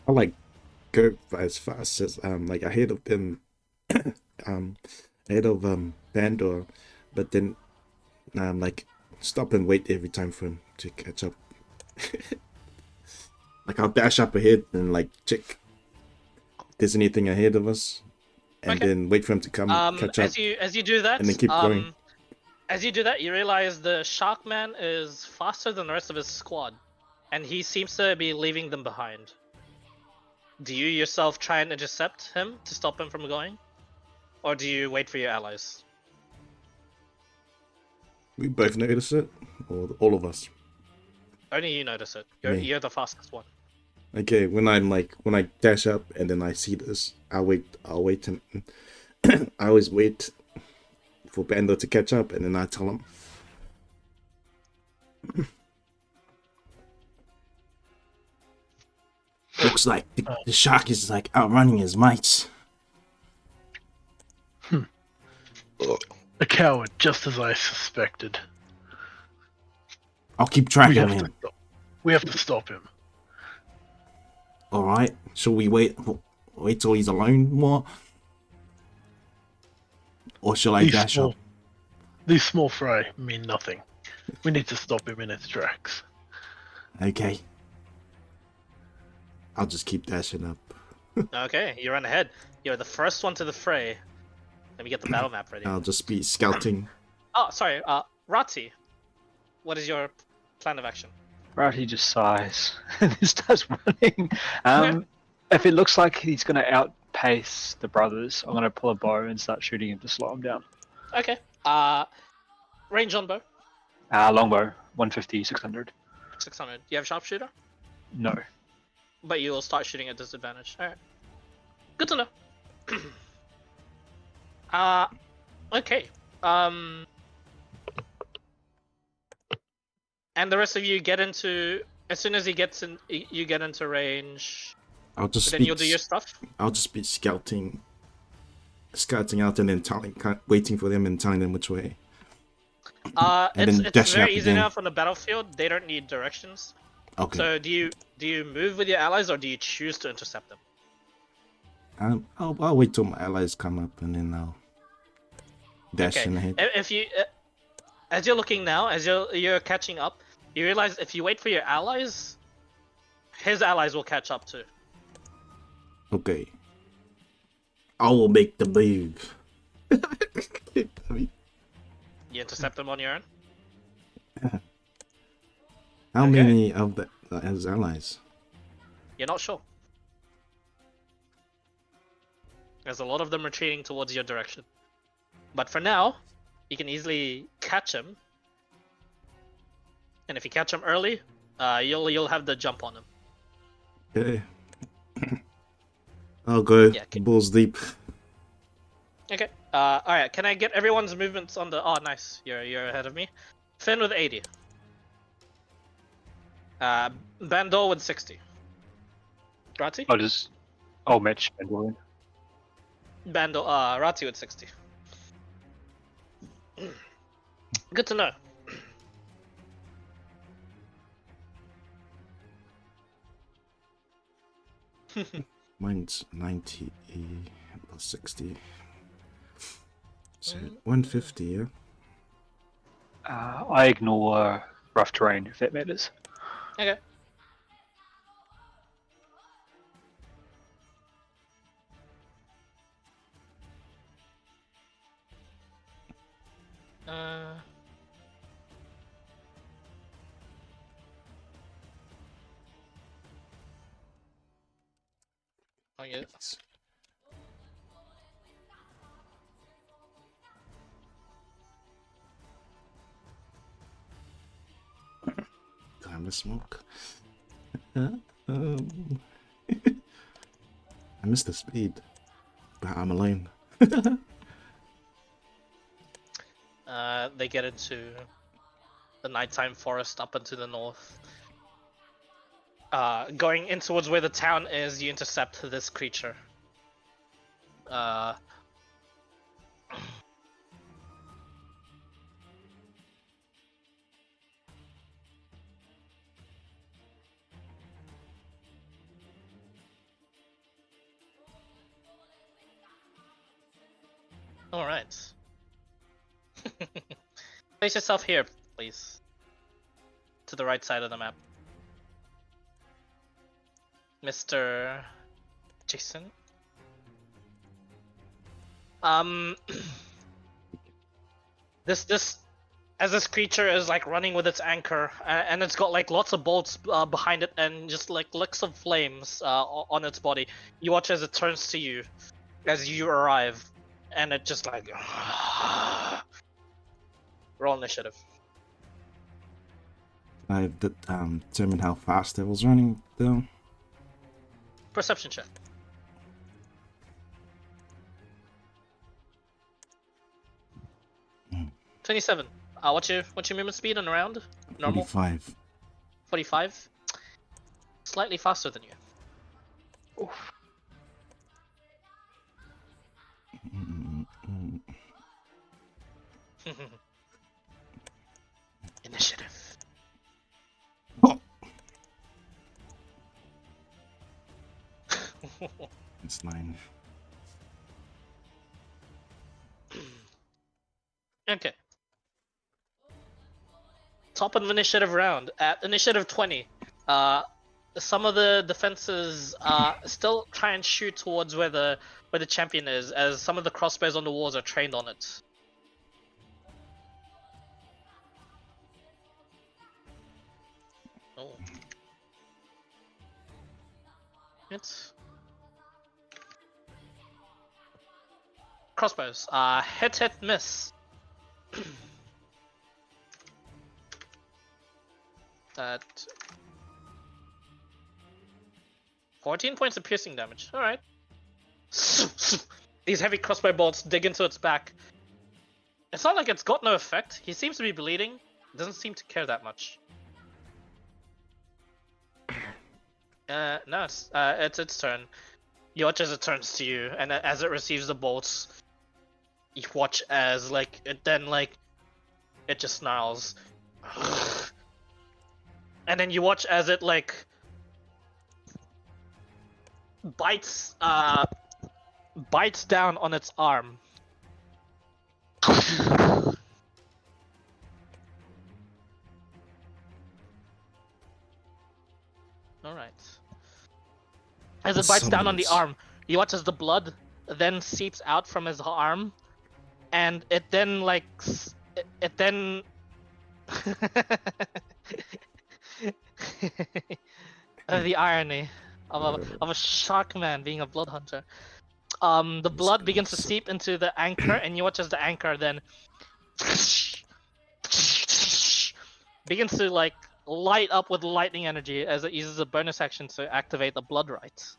I like go as fast as like ahead of them, ahead of Bandor, but then like stop and wait every time for him to catch up. Like I'll dash up ahead and like check if there's anything ahead of us, and Okay. then wait for him to come catch up. As you do that, and then keep going. As you do that, you realize the Shark Man is faster than the rest of his squad, and he seems to be leaving them behind. Do you yourself try and intercept him to stop him from going, or do you wait for your allies? We both notice it, or all of us. Only you notice it. Me. You're the fastest one. Okay, when I dash up and then I see this, I'll wait and I always wait for Bando to catch up and then I tell him. Looks like the shark is like outrunning his mates. A coward, just as I suspected. I'll keep track We of have to him. stop. We have to stop him. All right. Shall we wait till he's alone more, or shall I dash up? These small fry mean nothing. We need to stop him in his tracks. Okay. I'll just keep dashing up. Okay, you run ahead. You're the first one to the fray. Let me get the battle map ready. I'll just be scouting. Oh, sorry. Rati, what is your plan of action? Rowdy just sighs and then starts running. If it looks like he's going to outpace the brothers, I'm going to pull a bow and start shooting him to slow him down. Okay. Range on bow. Longbow, 150, 600. 600. Do you have sharpshooter? No. But you will start shooting at disadvantage. Alright. Good to know. Okay. And the rest of you get into... As soon as he gets in, you get into range. I'll just Then you'll do your stuff. I'll just be scouting out and then waiting for them and telling them which way. And then It's dashing very up easy again. now from the battlefield. They don't need directions. Okay. So do you move with your allies or do you choose to intercept them? I'll wait till my allies come up and then I'll dash in ahead. If you, as you're looking now, as you're catching up, you realize if you wait for your allies, his allies will catch up too. Okay. I will make the move. You intercept them on your own. How Okay. many of his allies? You're not sure. There's a lot of them retreating towards your direction. But for now, you can easily catch him. And if you catch him early, you'll have the jump on him. Okay. I'll go Yeah, okay. balls deep. Okay. Alright, can I get everyone's movements on the... Oh, nice. You're ahead of me. Finn with 80. Bandol with 60. Rati? Mitch and William. Rati with 60. Good to know. Mine's 90 plus 60. So 150, yeah? I ignore rough terrain if that matters. Okay. Oh yeah. Time to smoke. I miss the speed, but I'm alone. They get into the nighttime forest up into the north. Going in towards where the town is, you intercept this creature. Alright. Place yourself here, please. To the right side of the map. Mr. Jason. This as this creature is like running with its anchor, and it's got like lots of bolts behind it, and just like licks of flames on its body. You watch as it turns to you, as you arrive, and it just like roll initiative. I determined how fast it was running, though. Perception check. Mm. 27. What's your movement speed on a round? Normal. 45. 45. Slightly faster than you. Oof. Initiative. Oh. It's 9. Okay. Top of initiative round at initiative 20. Some of the defenses still try and shoot towards where the champion is, as some of the crossbows on the walls are trained on it. Oh. It's crossbows. Hit, miss. At 14 points of piercing damage. Alright. These heavy crossbow bolts dig into its back. It's not like it's got no effect. He seems to be bleeding. Doesn't seem to care that much. No, it's its turn. You watch as it turns to you, and as it receives the bolts, you watch as it just snarls. And then you watch as it bites down on its arm. Alright. As it bites down on the arm, you watch as the blood then seeps out from his arm, and it then the irony of a shark man being a blood hunter. The blood begins to seep into the anchor, and you watch as the anchor then begins to light up with lightning energy as it uses a bonus action to activate the blood rite.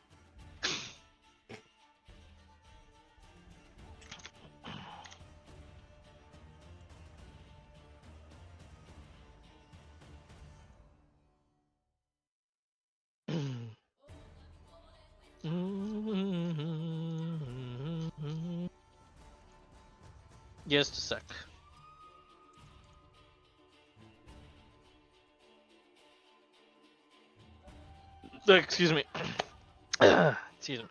Just a sec. Excuse me. Excuse me.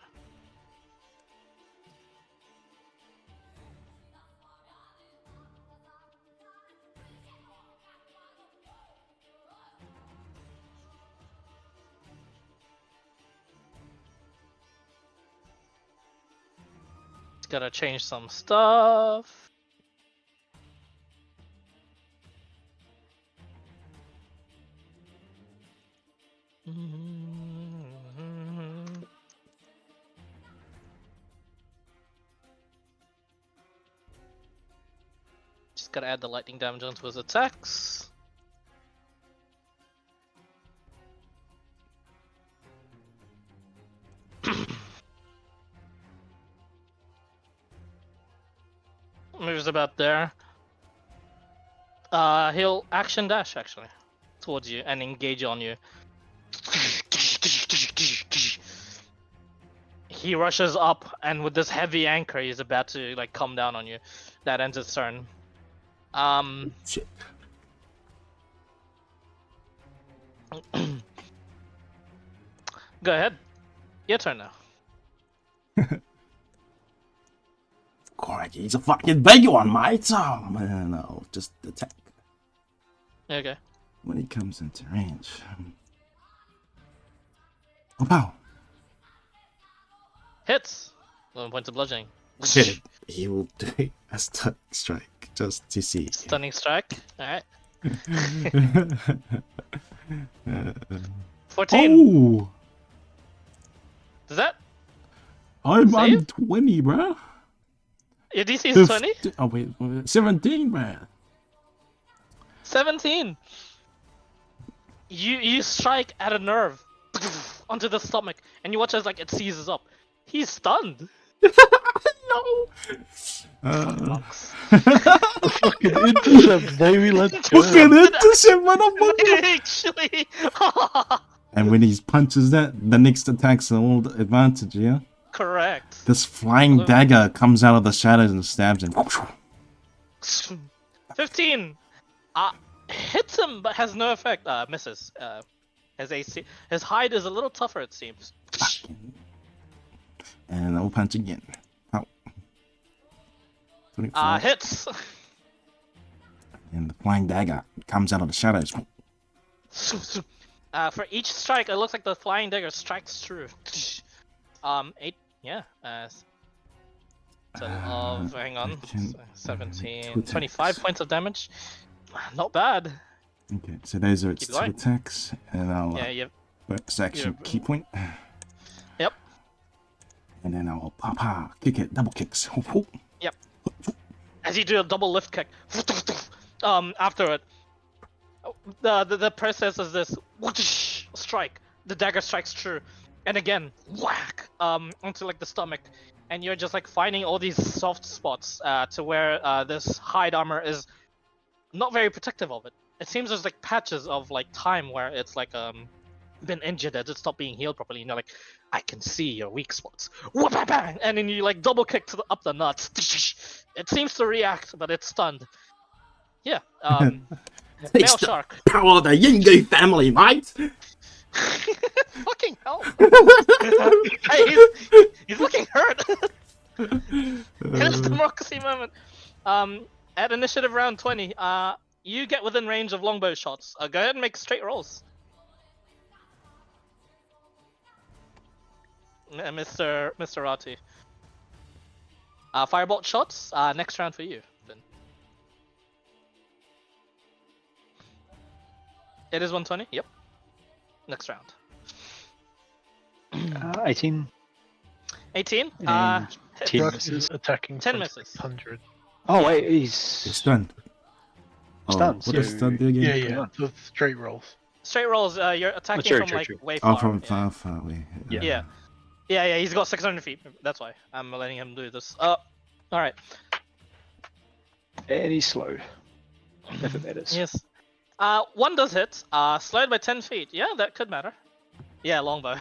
Gotta change some stuff. Just gotta add the lightning damage onto his attacks. Moves about there. He'll action dash actually towards you and engage on you. He rushes up and with this heavy anchor, he's about to like come down on you. That ends his turn. Shit. Go ahead. Your turn now. Crikey, he's a fucking big one, mate. Oh man, no, just attack Okay. when he comes into range. Oh, wow. Hits. 11 points of bludgeoning. Hit it. He will do a stunning strike just to see. Stunning strike. Alright. 14. Oh, Does that? I'm Save? 20, bro. Your DC is 20? Oh wait, 17, man. 17. You strike at a nerve onto the stomach, and you watch as like it seizes up. He's stunned. No. Fucks. Fucking intercept, baby. Let's go. Fucking intercept, motherfucker. Actually. And when he punches that, the next attack's an old advantage, yeah? Correct. This flying dagger comes out of the shadows and stabs him. 15. Hits him, but has no effect. Misses. His AC. His hide is a little tougher, it seems. And I'll punch again. Ow. 24. Hits. And the flying dagger comes out of the shadows. For each strike, it looks like the flying dagger strikes true. 8. Yeah. So hang on. 17. 25 points of damage. Not bad. Okay, so those are its Keep two going. attacks, and I'll Yeah. Yep. bonus action key point. Yep. And then I'll kick it, double kicks. Yep. As you do a double lift kick. After it, the process is this strike. The dagger strikes true, and again whack onto like the stomach, and you're just like finding all these soft spots to where this hide armor is not very protective of it. It seems there's like patches of like time where it's like been injured as it's stopped being healed properly, and you're like, I can see your weak spots. Whoop-a-bang! And then you like double kick up the nuts. It seems to react, but it's stunned. Yeah. Male shark. Power of the Yingu family, mate. Fucking hell. Hey, he's looking hurt. Here's the democracy moment. At initiative round 20, you get within range of longbow shots. Go ahead and make straight rolls. Mr. Rati. Firebolt shots, next round for you, then. It is 120, yep. Next round. 18. 18? And 10 Rock misses. is attacking 10 from misses. 600. Oh wait, It's he's stunned. Stunned, What does so- stunned do again? Yeah, Come yeah. on. So straight rolls. Straight rolls, you're attacking true, from true, like true. way far. Oh, from yeah. far away. Yeah. Yeah, he's got 600 feet. That's why I'm letting him do this. Alright. and he's slowed. If it matters. Yes. One does hit. Slowed by 10 feet. Yeah, that could matter. Yeah, longbow.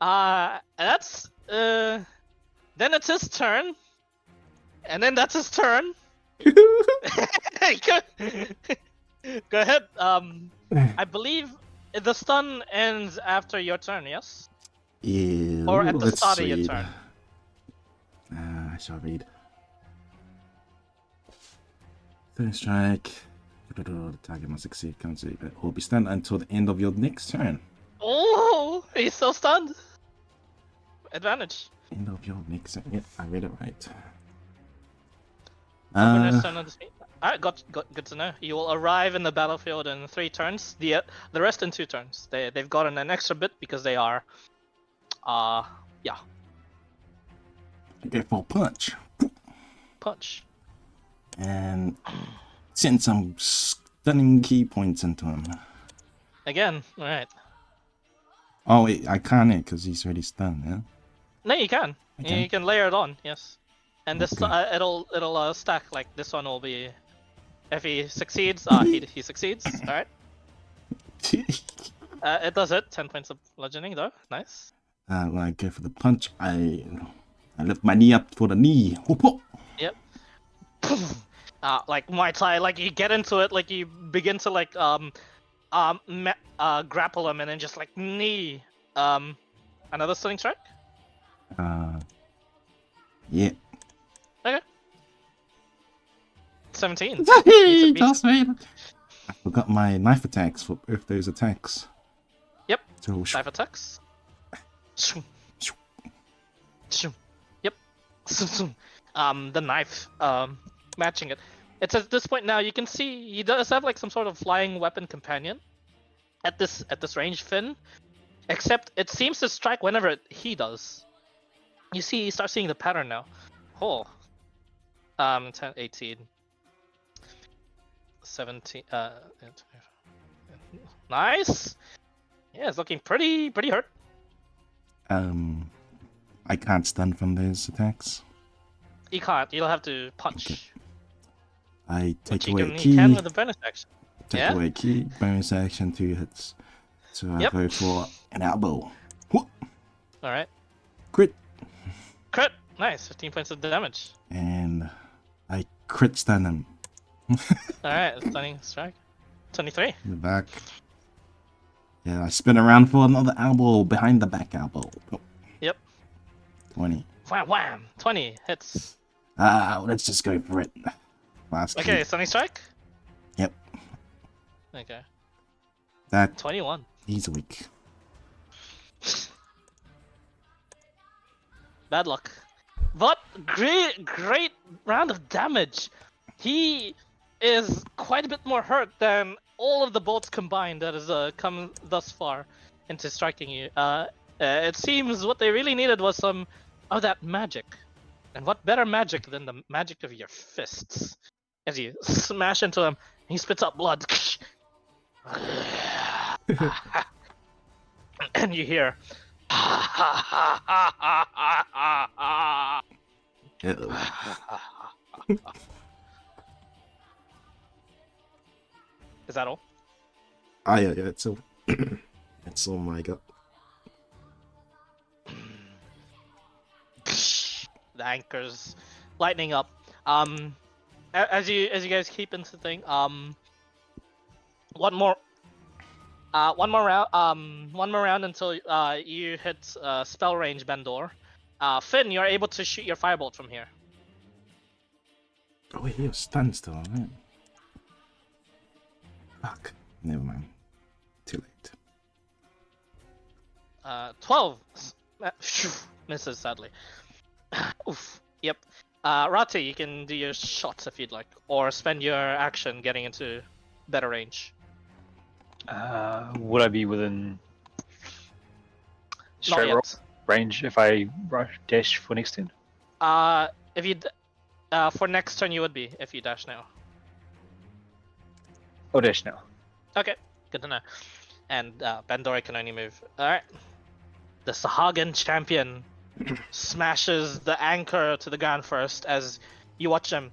That's then it's his turn. And then that's his turn. Go ahead. I believe the stun ends after your turn, yes? Yeah, Or at the let's start of your read. turn. I shall read. Third strike. The target must succeed. Will be stunned until the end of your next turn. Oh, he's still stunned. Advantage. End of your next turn. Yep, I read it right. Bonus turn on the speed. Alright, good to know. You will arrive in the battlefield in 3 turns. The rest in 2 turns. They've gotten an extra bit because they are, yeah, Go for punch. punch. And send some stunning key points into him. Again, alright. Oh wait, I can't it because he's already stunned. Yeah. No, you can. Okay. You can layer it on. Yes. And this Okay. it'll stack. Like this one will be, if he succeeds, he succeeds. All right. It does it. 10 points of bludgeoning though. Nice. When I go for the punch, I lift my knee up for the knee. Whoop, whoop. Yep. Like Muay Thai, like you get into it, like you begin to like grapple him and then just like knee. Another stunning strike. Yeah. Okay. 17. Hey, Beats it. just wait. I forgot my knife attacks for both those attacks. Yep. So, 5 attacks. Yep. The knife, matching it. It's at this point now you can see he does have like some sort of flying weapon companion at this range, Finn. Except it seems to strike whenever he does. You see, you start seeing the pattern now. Oh. 10, 18, 17. Nice. Yeah, it's looking pretty hurt. I can't stun from those attacks. You can't. You'll have to punch. Okay. I take Which away a you key. can with the bonus action. Take Yeah? away a key. Bonus action, 2 hits. So I Yep. go for an elbow. Whoop. All right. Crit. Crit. Nice. 15 points of damage. And I crit stun him All right. Stunning strike. 23. in the back. Yeah, I spin around for another elbow behind the back elbow. Oh. Yep. 20. Wham, wham. 20 hits. Let's just go for it. Last Okay. key. Stunning strike. Yep. Okay. That 21. he's weak. Bad luck. But great round of damage. He is quite a bit more hurt than all of the bolts combined that has come thus far into striking you. It seems what they really needed was some of that magic. And what better magic than the magic of your fists? As you smash into him, he spits out blood. And you hear Is that all? Yeah, it's all. It's all my gut. The anchors lightning up. As you guys keep into the thing, one more round until you hit spell range, Bendor. Finn, you're able to shoot your firebolt from here. Oh wait, he was stunned still, right? Fuck. Never mind. Too late. 12 misses sadly. Oof. Yep. Rati, you can do your shots if you'd like, or spend your action getting into better range. Would I be within Not straight roll yet. range if I dash for next turn? If you for next turn you would be if you dash now. Oh, dash now. Okay, good to know. And Bandora can only move. Alright. The Sahagan champion smashes the anchor to the ground first as you watch him.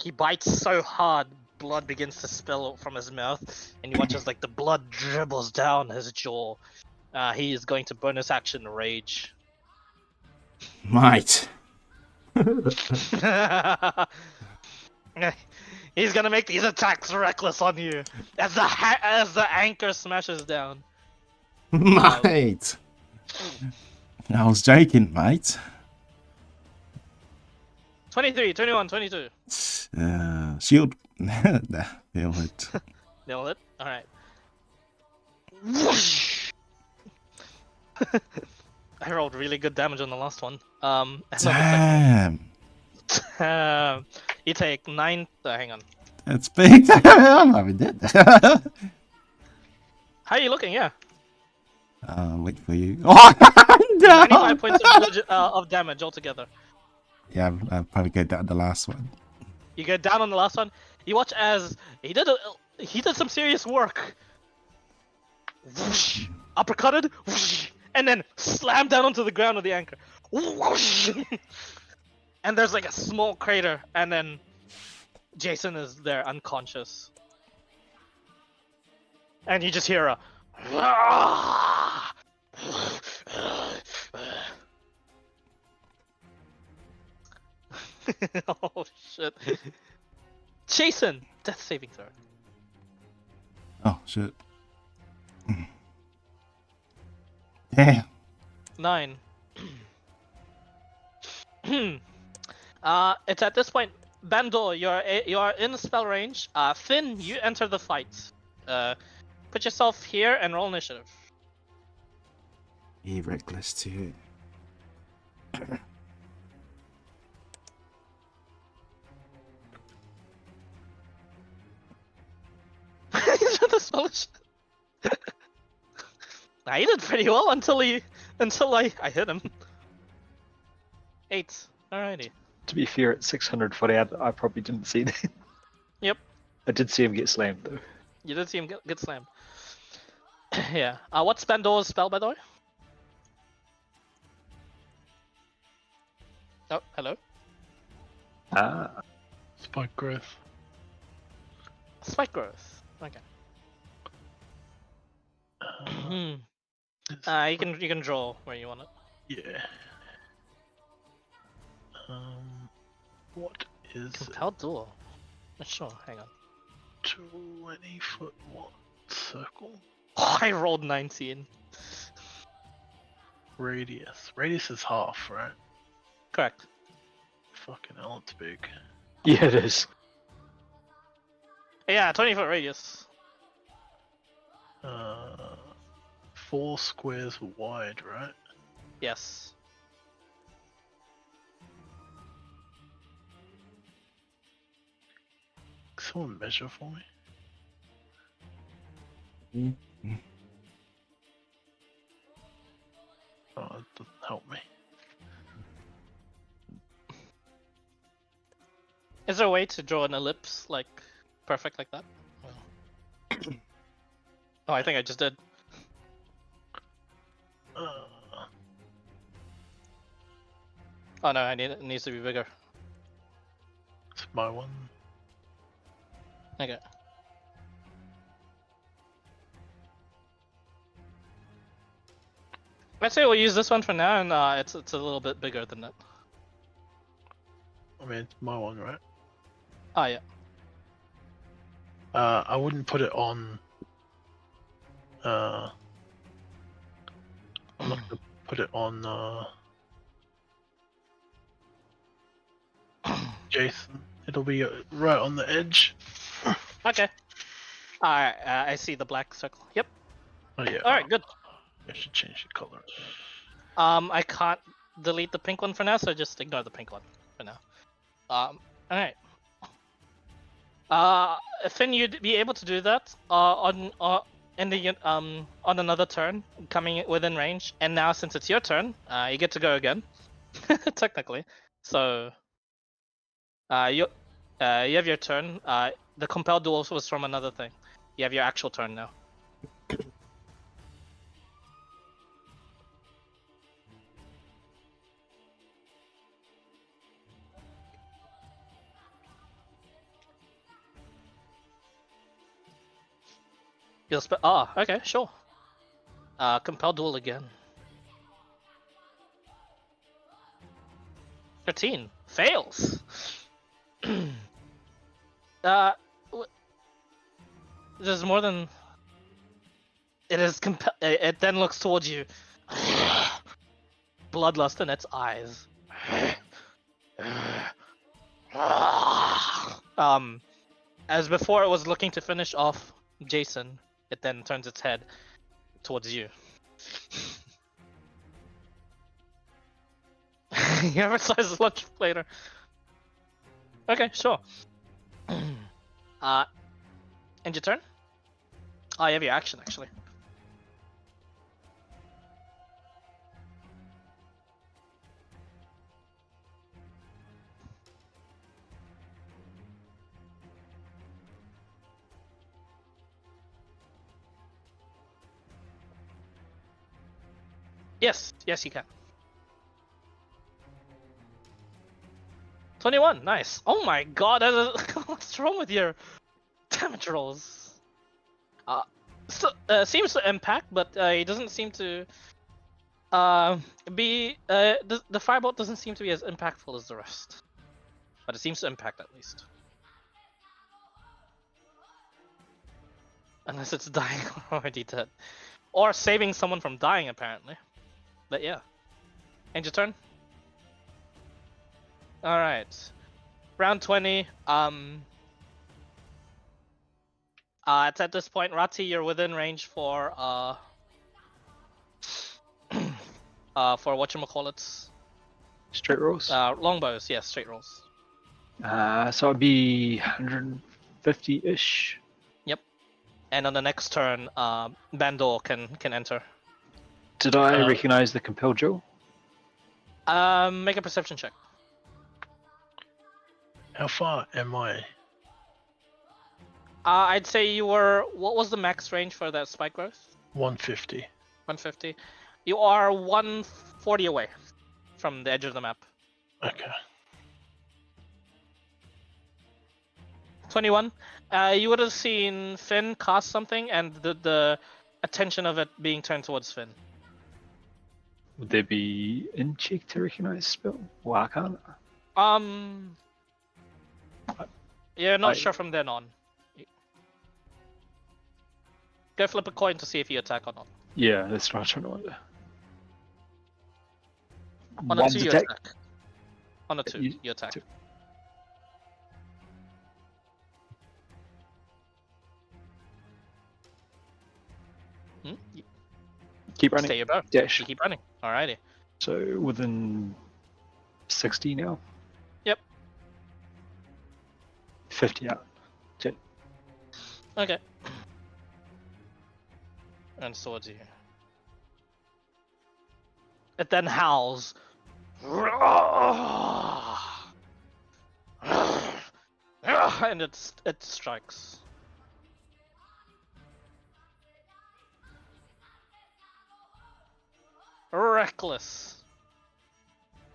He bites so hard, blood begins to spill from his mouth, and you watch as like the blood dribbles down his jaw. He is going to bonus action rage Mate. He's gonna make these attacks reckless on you as the anchor smashes down. Mate. I was joking, mate. 23, 21, 22. Shield. Nah, they'll hit. Nail it. All right. Whoosh! I rolled really good damage on the last one. And on the second Damn. you take 9. Hang on. That's big. I'm having dead. How are you looking? Yeah. Wait for you. Oh, no! 95 points of damage altogether. Yeah, I'll probably go down the last one. You go down on the last one. You watch as he did some serious work. Whoosh, uppercutted, whoosh, and then slammed down onto the ground with the anchor. Whoosh. And there's like a small crater, and then Jason is there unconscious. And you just hear a oh shit. Jason, death saving throw. Oh shit. Damn. 9. It's at this point, Bandor, you're in spell range. Finn, you enter the fight. Put yourself here and roll initiative. Be reckless too. The spell is- Nah, he did pretty well until I hit him. 8. Alrighty. To be fair, at 600 foot out, I probably didn't see that. Yep. I did see him get slammed though. You did see him get slammed. Yeah. What's Bandor's spell, by the way? Oh, hello. Ah, Spike growth. Spike growth. Okay. You can draw where you want it. Yeah. What is Compelled duel. Not sure. Hang on. 20-foot what circle? Oh, I rolled 19. Radius. Radius is half, right? Correct. Fucking hell, it's big. yeah, it is. Yeah, 20-foot radius. 4 squares wide, right? Yes. Can someone measure for me? Oh, it doesn't help me. Is there a way to draw an ellipse, like, perfect like that? Oh, I think I just did. Oh no, it needs to be bigger. It's my one. Okay. Let's say we'll use this one for now, and it's a little bit bigger than that. I mean, it's my one, right? Oh yeah. I wouldn't put it on. I'm not gonna put it on Jason. It'll be right on the edge. Okay. Alright, I see the black circle. Yep. Oh yeah. Alright, good. I should change the color. I can't delete the pink one for now, so just ignore the pink one for now. Alright. Finn, you'd be able to do that on another turn, coming within range. And now, since it's your turn, you get to go again, technically. So, you have your turn. The compelled duel was from another thing. You have your actual turn now. You'll okay, sure. Compelled duel again. 13 fails. uh, there's more than. It is it then looks towards you. Bloodlust in its eyes. As before it was looking to finish off Jason, it then turns its head towards you. You emphasize the lunch later. Okay, sure. End your turn? Oh, you have your action actually. Yes, you can. 21, nice. Oh my god, what's wrong with your damage rolls? Seems to impact, but it doesn't seem to be. The firebolt doesn't seem to be as impactful as the rest, but it seems to impact at least. Unless it's dying already dead, or saving someone from dying apparently. But yeah, end your turn. All right, round 20. It's at this point, Rati, you're within range for whatchamacallits? Straight rolls. Longbows, yes, straight rolls. So it'd be 150-ish. Yep. And on the next turn, Bandor can enter. Did I recognize the compelled jewel? Make a perception check. How far am I? I'd say you were. What was the max range for that spike growth? 150. 150. You are 140 away from the edge of the map. Okay. 21. You would have seen Finn cast something, and the attention of it being turned towards Finn. Would there be in check to recognize spell? Or arcana? You're not sure from then on. Go flip a coin to see if you attack or not. Yeah, that's what I was trying to wonder. On a One's 2, you attack. attack. On a 2, you attack. 2. Keep running. Stay your bow. Dash. You keep running. Alrighty. So within 60 now? Yep. 50 out. Okay. And towards you. It then howls. And it strikes. Reckless.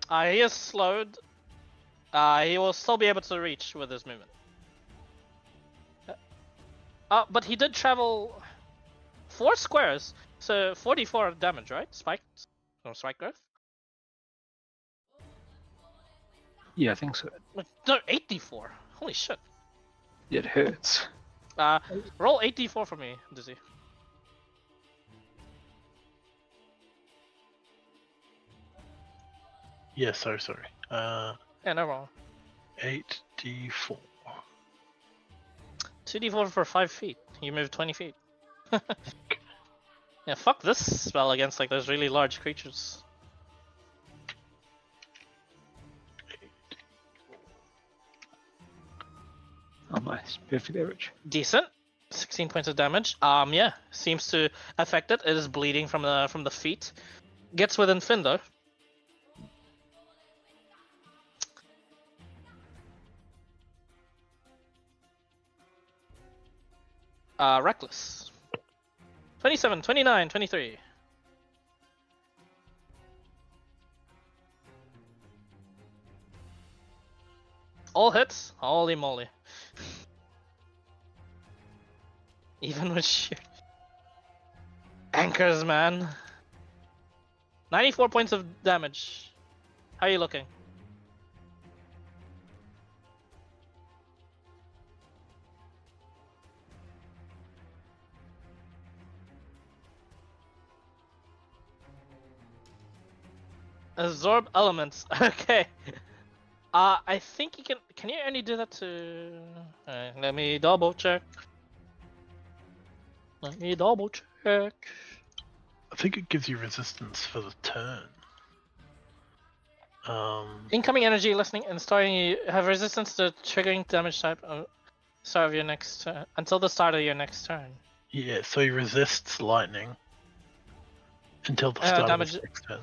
He is slowed. He will still be able to reach with his movement. But he did travel 4 squares, so 44 damage, right? Spiked from spike growth. Yeah, I think so. No, 84. Holy shit. It hurts. Roll 84 for me, Dizzy. Yeah, sorry. Yeah, no wrong. 8d4. 2d4 for 5 feet. You move 20 feet. Yeah, fuck this spell against like those really large creatures. Oh, nice. Perfect average. Decent. 16 points of damage. Yeah, seems to affect it. It is bleeding from the feet. Gets within Finn though. Reckless. 27, 29, 23. All hits. Holy moly. Even with sheer anchors, man. 94 points of damage. How are you looking? Absorb elements. Okay. I think you can. Can you only do that to? Let me double check. Let me double check. I think it gives you resistance for the turn. Incoming energy, listening, and starting. You have resistance to triggering damage type. Start of your next turn until the start of your next turn. Yeah, so he resists lightning until the start of his damage. next turn.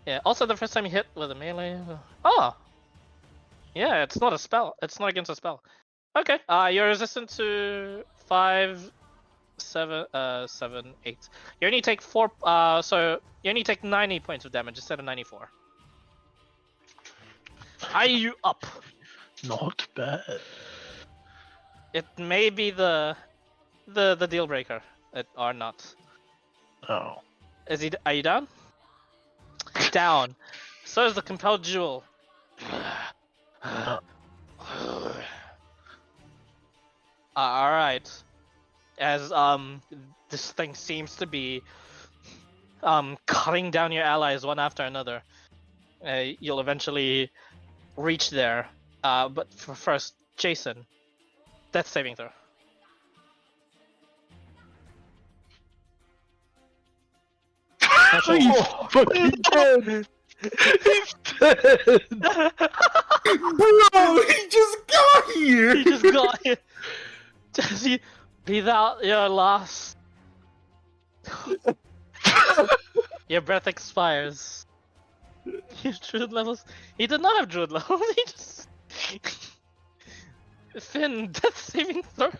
Yeah. Also, the first time you hit with a melee. Oh. Yeah, it's not a spell. It's not against a spell. Okay. You're resistant to 5, 7, 7, 8. You only take 4. So you only take 90 points of damage instead of 94. Are you up? Not bad. It may be the deal breaker, or not. Oh. Is he? Are you down? Down. So is the compelled jewel. All right. As this thing seems to be cutting down your allies one after another. You'll eventually reach there. But for first, Jason, death saving throw. He's fucking dead. He's dead. Bro, he just got here. He just got it. Does he breathe out your last? Your breath expires. Your druid levels. He did not have druid levels. He just. Finn, death saving throw.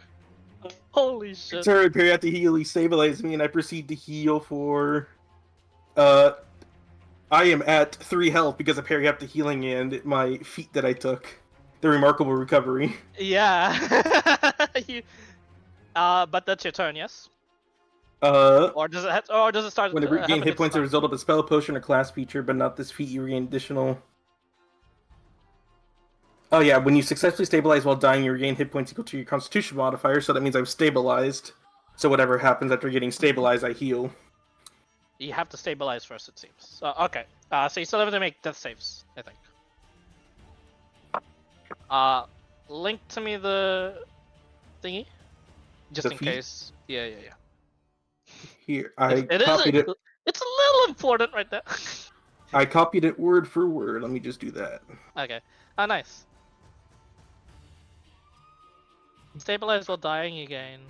Holy shit. Sorry, Perry had to heal. He stabilized me, and I proceed to heal for. I am at 3 health because of Perry up to healing and my feat that I took. The remarkable recovery. Yeah. you, but that's your turn, yes? When Or does it start? it regain hit its points as a start? result of a spell, potion, or class feature, but not this feat, you regain additional. Oh yeah, when you successfully stabilize while dying, you regain hit points equal to your Constitution modifier. So that means I'm stabilized. So whatever happens after getting stabilized, I heal. You have to stabilize first, it seems. Okay. So you still have to make death saves, I think. Link to me the thingy, just The in feat? case. Yeah. Here, I It is. copied it. It's a little important right there. I copied it word for word. Let me just do that. Okay. Nice. Stabilize while dying again.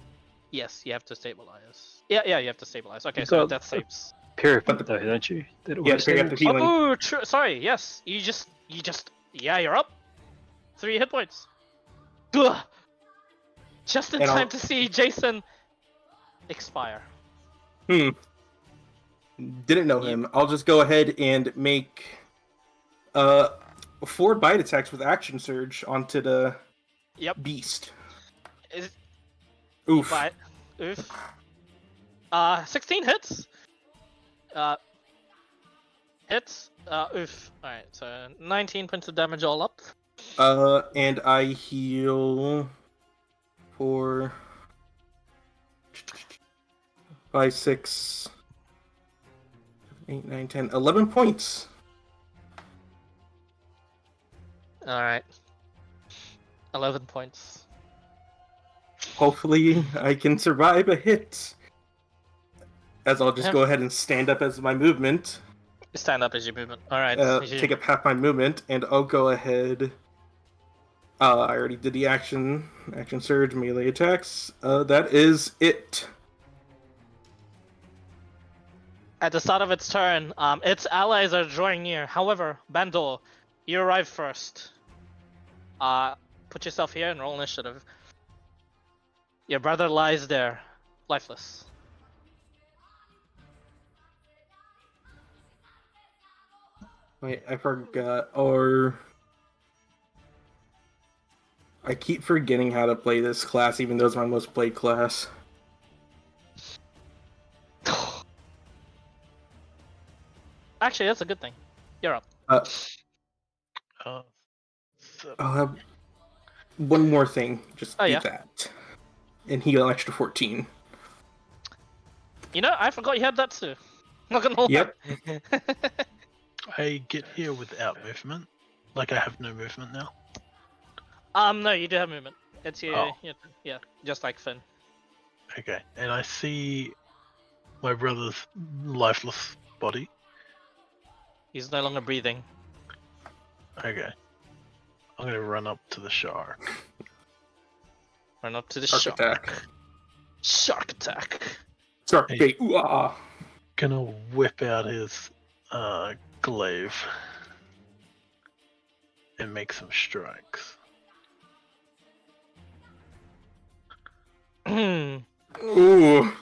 Yes, you have to stabilize. Yeah, you have to stabilize. Okay, You so got- death saves. Purified though, don't you? That Yeah, always Perry after saves. healing. Oh, true. Sorry. Yes, you just. Yeah, you're up. 3 hit points. Ugh. Just in And time I'll- to see Jason expire. Didn't know him. I'll just go ahead and make 4 bite attacks with action surge onto the Yep. beast. Is Oof. But, oof. 16 hits. Hits. Oof. Alright, so 19 points of damage all up. And I heal for 5, 6, 8, 9, 10, 11 points. Alright. 11 points. Hopefully, I can survive a hit. As I'll just Yeah. go ahead and stand up as my movement. Stand up as your movement. Alright. Take up half my movement, and I'll go ahead. I already did the action surge, melee attacks. That is it. At the start of its turn, its allies are drawing near. However, Bandol, you arrive first. Put yourself here and roll initiative. Your brother lies there, lifeless. Wait, I forgot. Or I keep forgetting how to play this class, even though it's my most played class. Actually, that's a good thing. You're up. So, I'll have one more thing. Just Oh, do yeah. that, and heal an extra 14. You know, I forgot you had that too. Not gonna lie. Yep. I get here without movement. Like I have no movement now. No, you do have movement. It's Oh. yeah, just like Finn. Okay, and I see my brother's lifeless body. He's no longer breathing. Okay, I'm gonna run up to the shark. Run up to the Shark shark. attack. Shark attack. Shark Hey. bait. Ooh, ah. Gonna whip out his glaive and make some strikes. Oh, Ooh.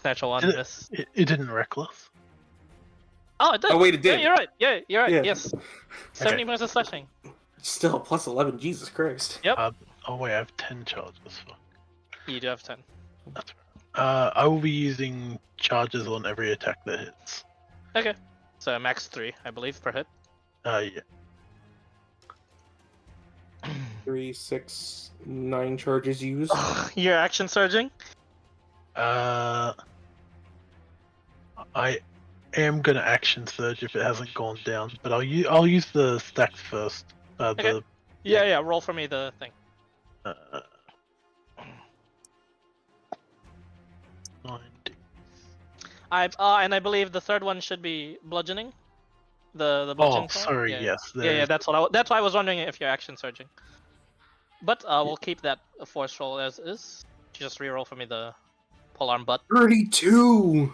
natural one. Did it- Miss. It didn't reckless. Oh, it did. Oh, wait, it Yeah, did. you're right. Yeah, you're right. Yeah. Yes. 70 points of slashing. Still plus 11. Jesus Christ. Yep. Oh wait, I have 10 charges. Fuck. You do have 10. I will be using charges on every attack that hits. Okay. So max 3, I believe, per hit. Yeah. 3, 6, 9 charges used. Your action surging? I am gonna action surge if it hasn't gone down, but I'll use the stacks first. Okay. Yeah. Roll for me the thing. 90. And I believe the third one should be bludgeoning. The bludgeoning. Oh, sorry. Yeah. Yes. Yeah. That's why I was wondering if you're action surging. But we'll keep that force roll as is. Just re-roll for me the polearm butt. 32!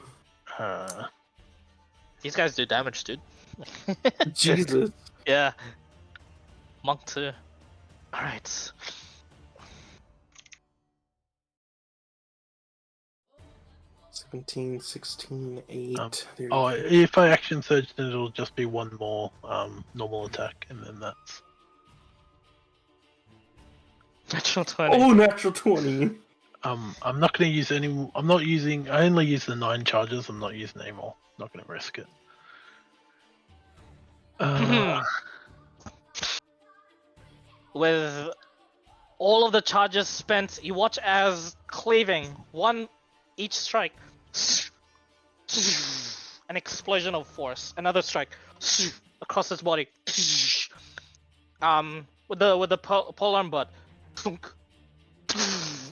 These guys do damage, dude. Jesus. Yeah. Monk too. Alright. Seventeen, 16, 8. If I action surge, then it'll just be one more normal attack, and then that's. Natural 20. Oh, natural 20. I'm not gonna use any. I'm not using. I only use the 9 charges. I'm not using any more. Not gonna risk it. With all of the charges spent, you watch as cleaving one each strike. An explosion of force. Another strike across his body. With the polearm butt.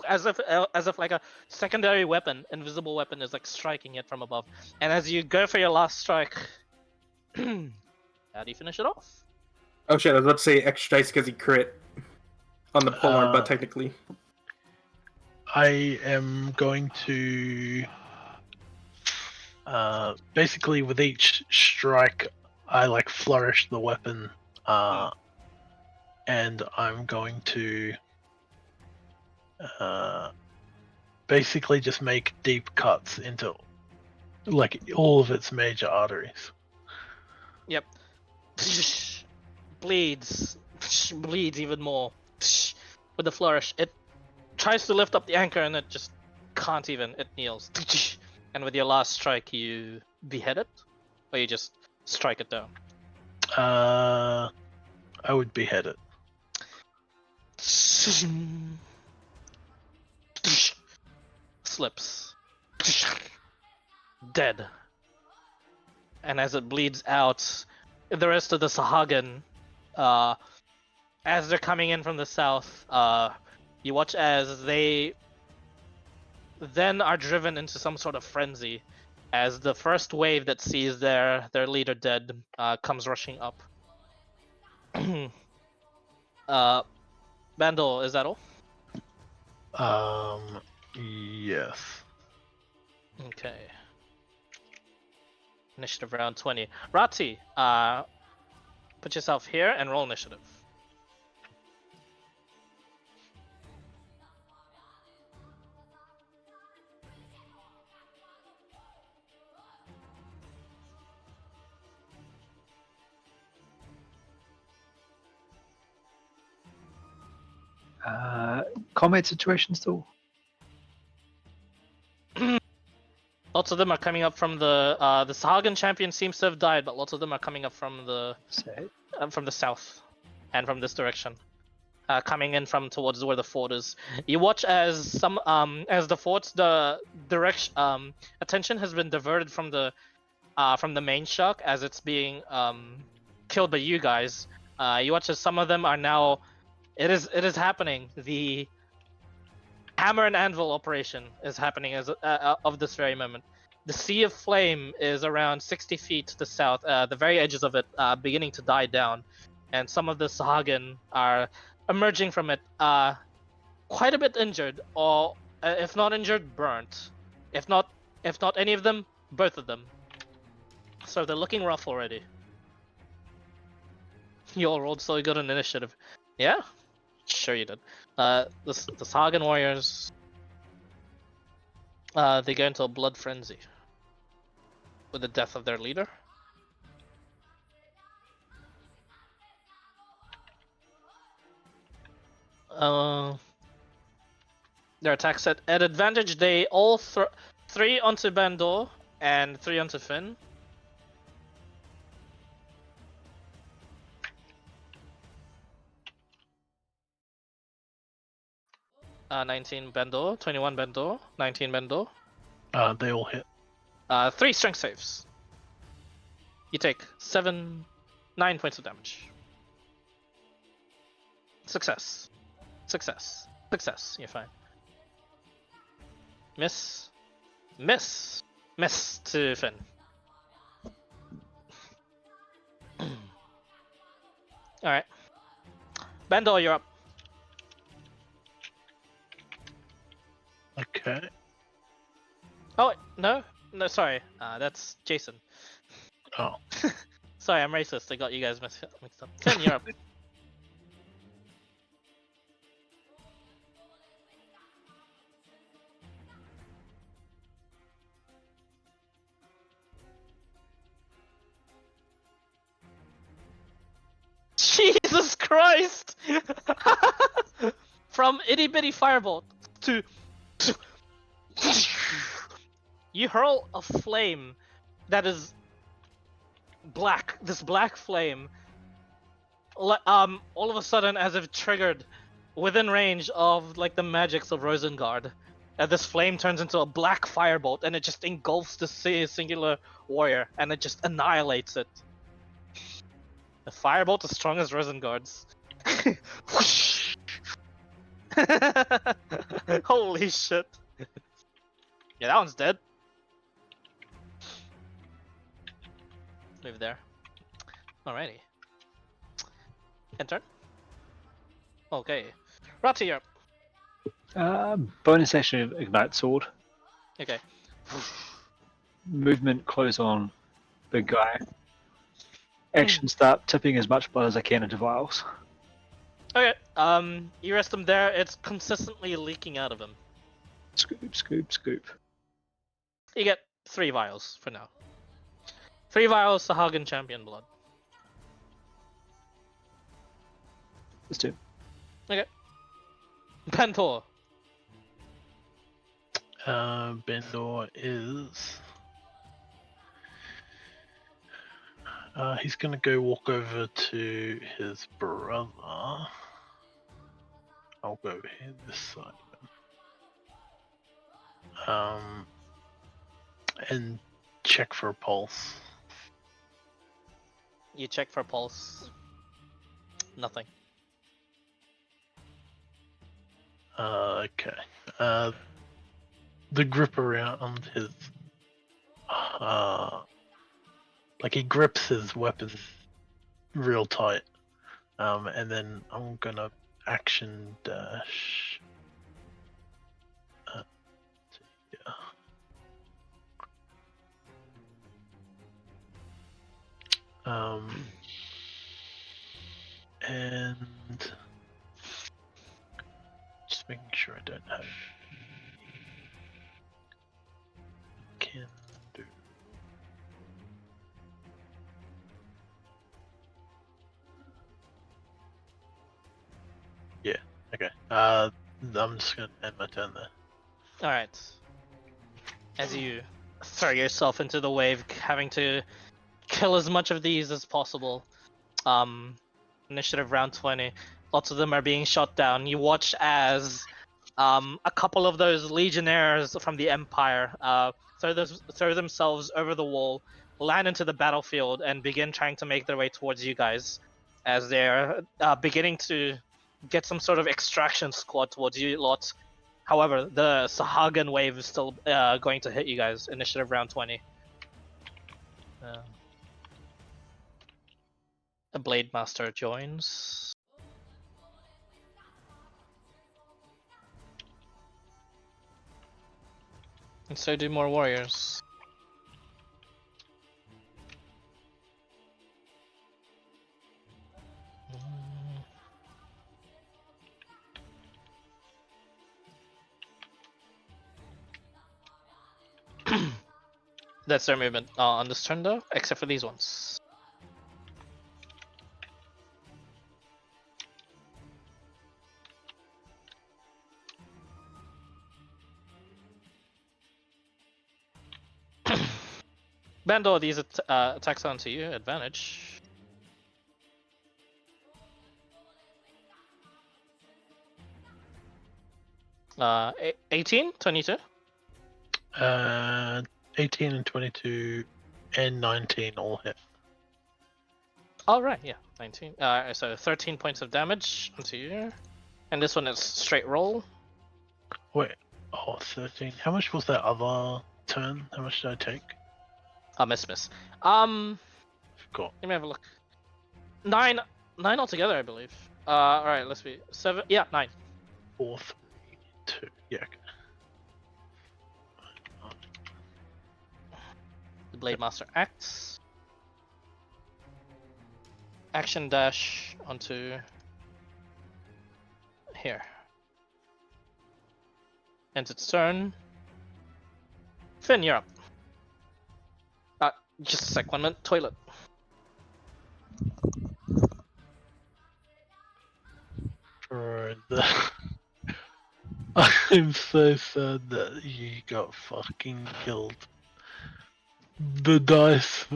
As if like a secondary weapon, invisible weapon is like striking it from above. And as you go for your last strike, how do you finish it off? Oh shit, I was about to say extra dice because he crit on the polearm, but technically. I am going to basically with each strike I like flourish the weapon and I'm going to basically just make deep cuts into like all of its major arteries. Yep. Bleeds even more with the flourish. It tries to lift up the anchor and it just can't even. It kneels. And with your last strike, you behead it, or you just strike it down. I would behead it. Slips. Dead. And as it bleeds out, the rest of the Sahagin, as they're coming in from the south, you watch as they then are driven into some sort of frenzy as the first wave that sees their leader dead comes rushing up. Bandol, is that all? Yes. Okay. Initiative round 20. Rati, put yourself here and roll initiative. Combat situation still? Lots of them are coming up from the Sahagin champion seems to have died, but lots of them are coming up from the south and from this direction, coming in from towards where the fort is. You watch as the fort's the direction attention has been diverted from the from the main shock as it's being killed by you guys. You watch as some of them are now. It is happening. The hammer and anvil operation is happening as of this very moment. The sea of flame is around 60 feet to the south. The very edges of it beginning to die down, and some of the Sahagin are emerging from it, quite a bit injured, or if not injured, burnt. If not any of them, both of them. So they're looking rough already. You all rolled so good on initiative. Yeah? Sure you did. The Sahagin warriors, they go into a blood frenzy with the death of their leader. Their attack set at advantage. They all 3 onto Bandor and 3 onto Finn. 19 Bandor, 21 Bandor, 19 Bandor. They all hit. 3 strength saves. You take 9 points of damage. Success. Success. Success. You're fine. Miss. Miss. Miss to Finn. Alright. Bandor, you're up. Okay. Oh, no? No, sorry. That's Jason. Oh. Sorry, I'm racist. I got you guys mixed up. Finn, you're up. Jesus Christ! From itty bitty firebolt to you hurl a flame that is black. This black flame, all of a sudden, as if triggered within range of like the magics of Rosengard, this flame turns into a black firebolt and it just engulfs the singular warrior and it just annihilates it. The firebolt as strong as Rosengard's. Holy shit. Yeah, that one's dead. Move there. Alrighty. End turn. Okay. Rati, you're up. Bonus action ignite sword. Okay. Movement close on big guy. Action start tipping as much blood as I can into vials. Okay. You rest him there. It's consistently leaking out of him. Scoop, scoop, scoop. You get 3 vials for now. 3 vials Sahagin champion blood. Let's do. Okay. Bandor. Bandor is. He's gonna go walk over to his brother. I'll go over here this side of him. And check for a pulse. You check for pulse. Nothing. Okay. The grip around his like he grips his weapon real tight. And then I'm gonna action dash. Yeah. And just making sure I don't have can do. Yeah, okay. I'm just gonna end my turn there. Alright. As you throw yourself into the wave, having to kill as much of these as possible. Initiative round 20. Lots of them are being shot down. You watch as a couple of those legionnaires from the Empire throw themselves over the wall, land into the battlefield and begin trying to make their way towards you guys, as they're beginning to get some sort of extraction squad towards you lot. However, the Sahagan wave is still going to hit you guys. Initiative round 20. A Blade Master joins. And so do more warriors. That's their movement on this turn though, except for these ones. Bando, these attacks onto you, advantage. Uh, 18, 22? 18 and 22 and 19 all hit. Oh, right, yeah, 19. So 13 points of damage onto you. And this one is straight roll. Wait, 13. How much was that other turn? How much did I take? Miss. Forgot. Let me have a look. 9 altogether, I believe. Alright, let's be 7. Yeah, 9. 4, 3, 2. Yeah. Okay. The Blade Master acts. Action dash onto here. Ends its turn. Finn, you're up. Just a sec, 1 minute. Toilet. For the... I'm so sad that you got fucking killed. The dice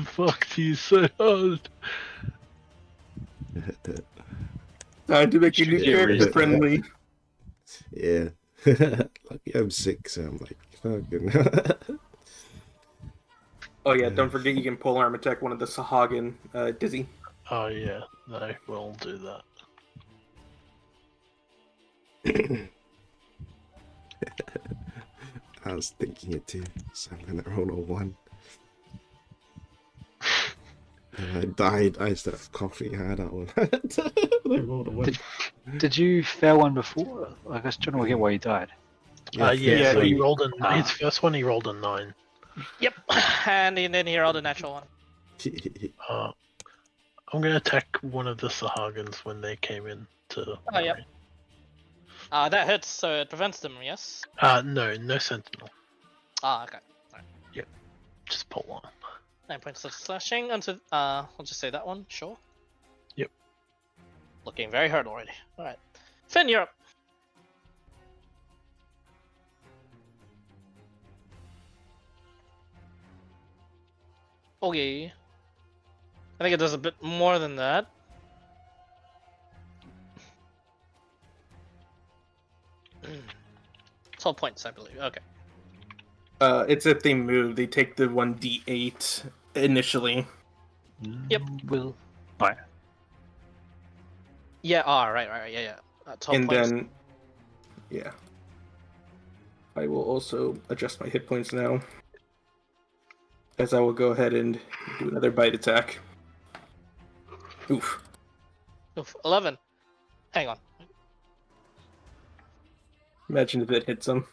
fucked you so hard. Time to make your new Yeah, character yeah. friendly. Yeah. Lucky I'm sick, so I'm like, fucking. Oh yeah, don't forget you can polearm attack one of the Sahagan Dizzy. Oh yeah, no, we'll do that. I was thinking it too, so I'm gonna roll a 1. And I died. I instead of coughing, I had that one. I rolled a 1. Did you fail one before? I was trying to work out why you died. Yeah, yeah, so he he- rolled Ah. his first one. He rolled a 9. Yep, and then he rolled a natural one. I'm gonna attack one of the Sahagans when they came in to. Oh, yep. That hits, so it prevents them, yes? No sentinel. Okay. Just pull one. 9 points of slashing onto, I'll just say that one, sure. Yep. Looking very hurt already. Alright. Finn, you're up. Okay. I think it does a bit more than that. Mm. 12 points, I believe. Okay. It's if they move, they take the 1d8 initially. Yep. Will. Right. Yeah, right, yeah. 12 And points. then, yeah. I will also adjust my hit points now. As I will go ahead and do another bite attack. Oof. Oof, 11. Hang on. Imagine if it hits him.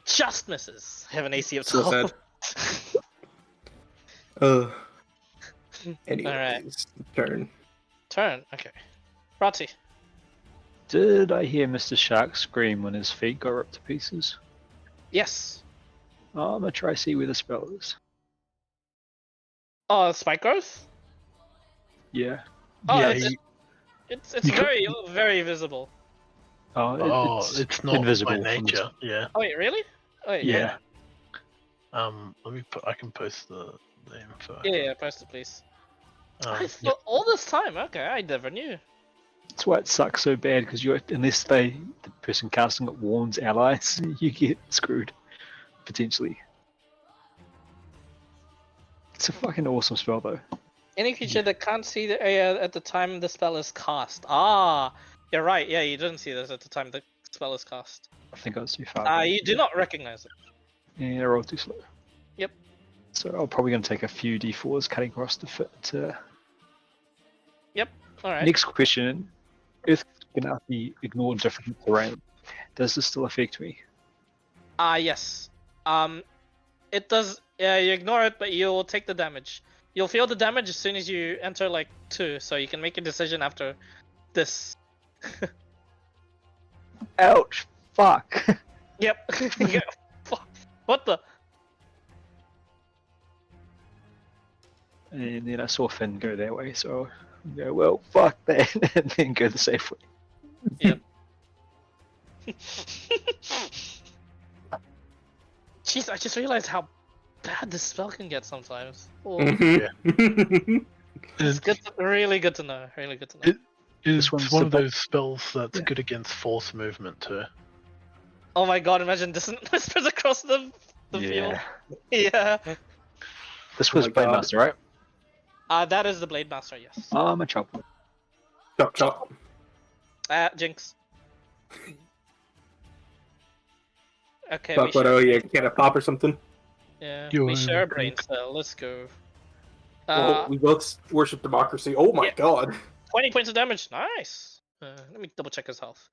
Just misses. I have an AC of So 12. sad. Anyways, Alright. turn. Turn, okay. Rati. Did I hear Mr. Shark scream when his feet got ripped to pieces? Yes. Oh, I'm gonna try see where the spell is. Oh, spike growth? Yeah. Oh, Yeah, it's You could- very visible. Oh, it's not invisible by from the- nature. Yeah. Oh wait, really? Oh wait, Yeah. Let me put. I can post the info. Yeah, post it please. I Yeah. thought all this time. Okay, I never knew. That's why it sucks so bad because you unless the person casting it warns allies, you get screwed potentially. It's a fucking awesome spell, though. Any creature that can't see the area at the time the spell is cast. Ah, you're right. Yeah, you didn't see this at the time the spell is cast. I think I was too far. You do not recognize it. Yeah, I rolled too slow. Yep. So I'm probably going to take a few d4s cutting across to fit. Yep. All right. Next question. Earth cannot be ignored different terrain. Does this still affect me? Yes. It does. Yeah, you ignore it, but you'll take the damage. You'll feel the damage as soon as you enter like 2, so you can make a decision after this. Ouch! Fuck! Yep. Yeah. Fuck. What the? And then I saw Finn go that way, so I go, well, fuck that, and then go the safe way. Yep. Jeez, I just realized how bad this spell can get sometimes. Oh, Mhm. it's good. Really good to know. Really good to know. It's one's one of the- those spells that's Yeah. good against force movement too. Oh my god! Imagine dissonant whispers across the field. Yeah. This Oh was my God. Playmaster, right? That is the Blade Master. Yes. Oh, I'm a chop. Chop chop. Jinx. Okay. Fuck, what? Oh, yeah, get a pop or something. Yeah. You We are share a the brain Jinx. cell. Let's go. Well, we both worship democracy. Oh my yeah. God. 20 points of damage. Nice. Let me double check his health.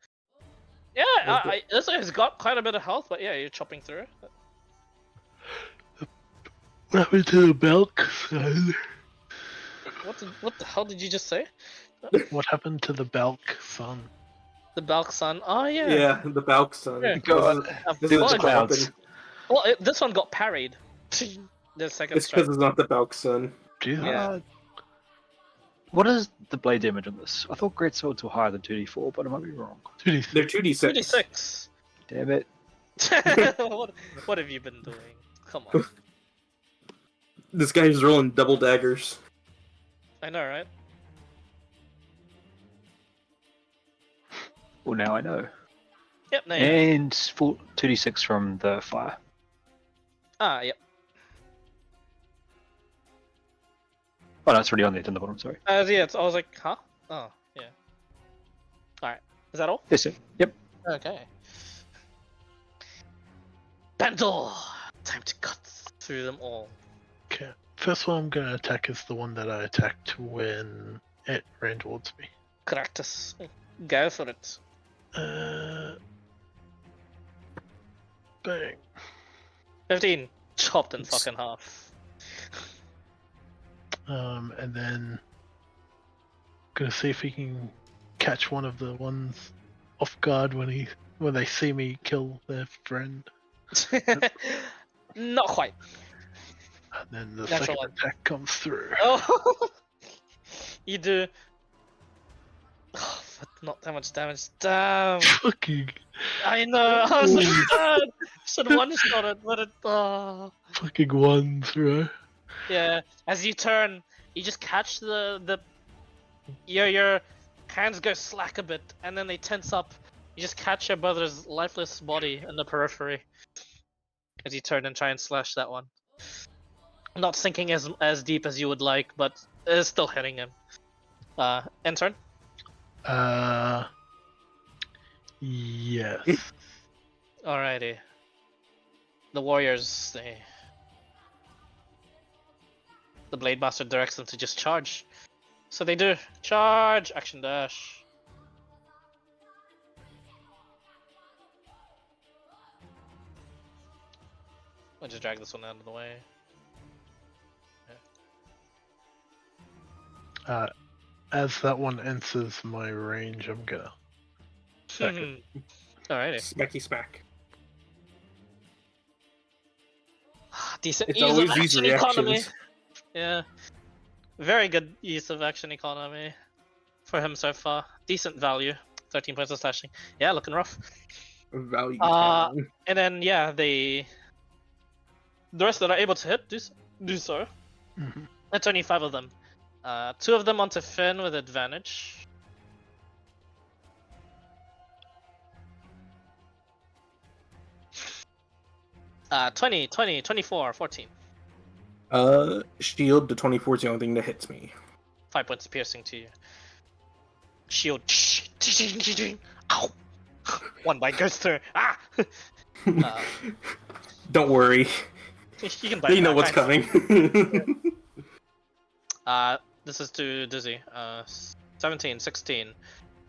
Yeah, this has got quite a bit of health, but yeah, you're chopping through it. What happened to the milk, son? What the hell did you just say? What happened to the Belk, son? The Balk Sun. Oh yeah. Yeah, the Balk son. Yeah. God. This Dude, is the a clouds. weapon. Well, this one got parried. The second It's strike. because it's not the Balk son. Jesus. Yeah. What is the blade damage on this? I thought great swords were higher than 2d4, but I might be wrong. Dude, They're 2d6. 2d6. Damn it. what have you been doing? Come on. This guy's rolling double daggers. I know, right? Well, now I know. Yep. No. Yeah. And 2d6 from the fire. Yep. Oh, no, it's already on there, on the bottom, sorry. Yeah. I was like, huh? Oh, yeah. All right. Is that all? Yes, sir. Yep. Okay. Bendel! Time to cut through them all. Okay. First one I'm gonna attack is the one that I attacked when it ran towards me. Caractus. Go for it. Bang. 15. Chopped in fucking half. And then gonna see if he can catch one of the ones off guard when they see me kill their friend. Not quite. And then the Natural second one. attack comes through. Oh, you do. Oh, but not that much damage. Damn. Fucking I know. I was like, should one shot it, but it. Oh. fucking ones, bro. Yeah. As you turn, you just catch your hands go slack a bit, and then they tense up. You just catch your brother's lifeless body in the periphery as you turn and try and slash that one. Not sinking as deep as you would like, but it's still hitting him. End turn. Yes. Alrighty. The warriors, the Blade Master directs them to just charge. So they do. Charge! Action dash. I'll just drag this one out of the way. As that one enters my range, I'm gonna. Second. Alrighty. Smacky smack. Decent It's use always of these action economy. reactions. Yeah. Very good use of action economy for him so far. Decent value. 13 points of slashing. Yeah, looking rough. Value. And then yeah, the rest that are able to hit do so. Mhm. That's only 5 of them. 2 of them onto Finn with advantage. Uh, 20, 24, 14. Shield, the 24 is the only thing that hits me. 5 points of piercing to you. Shield. Ow! One bite goes through. Ah! Don't worry. You can bite They know back, what's I coming. This is too dizzy. 17, 16,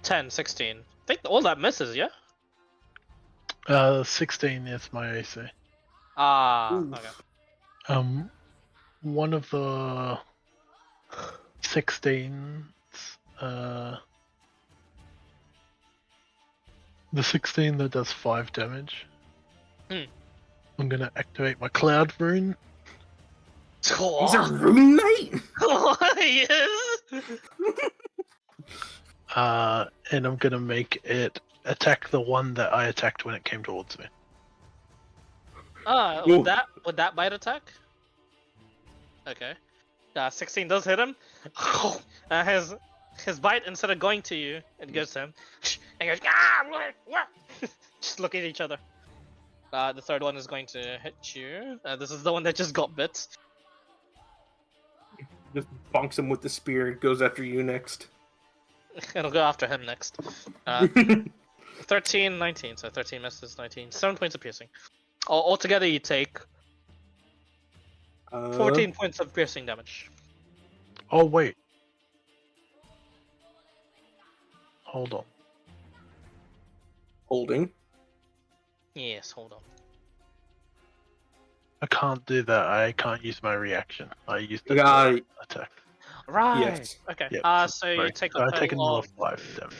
10, 16. I think all that misses, yeah? 16 is my AC. Ooh. Okay. One of the 16s, the 16 that does 5 damage. I'm gonna activate my Cloud Rune. He's a Rune Knight! Yes! And I'm gonna make it attack the one that I attacked when it came towards me. Would that bite attack? Okay. 16 does hit him. His bite, instead of going to you, it goes to him. And goes, just look at each other. The third one is going to hit you. This is the one that just got bit. Just bonks him with the spear and goes after you next. It'll go after him next. 13, 19. So 13 misses, 19. 7 points of piercing. Altogether, you take 14 points of piercing damage. Oh wait. Hold on. Holding. Yes, hold on. I can't do that. I can't use my reaction. I used the attack. Right. Yes. Okay. Yep. So you take a I total take another of 5 damage.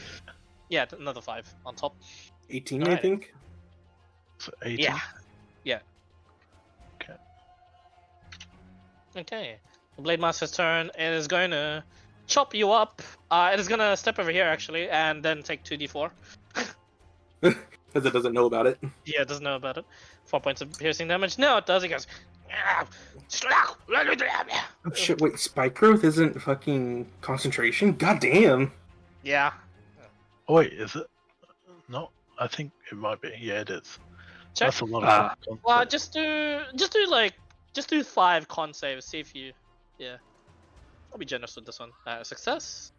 yeah, another 5 on top. 18, I Alright. think. So 18. Yeah. Yeah. Okay. Okay. The Blade Master's turn. It is going to chop you up. It is going to step over here actually, and then take 2d4. Because it doesn't know about it. Yeah, it doesn't know about it. 4 points of piercing damage. No, it does. It goes. Oh shit, wait, Spike Growth isn't fucking concentration? God damn. Yeah. Oh wait, is it? No, I think it might be. Yeah, it is. Check. That's a lot of fun. Well, just do 5 con saves. See if you. Yeah. I'll be generous with this one. Success.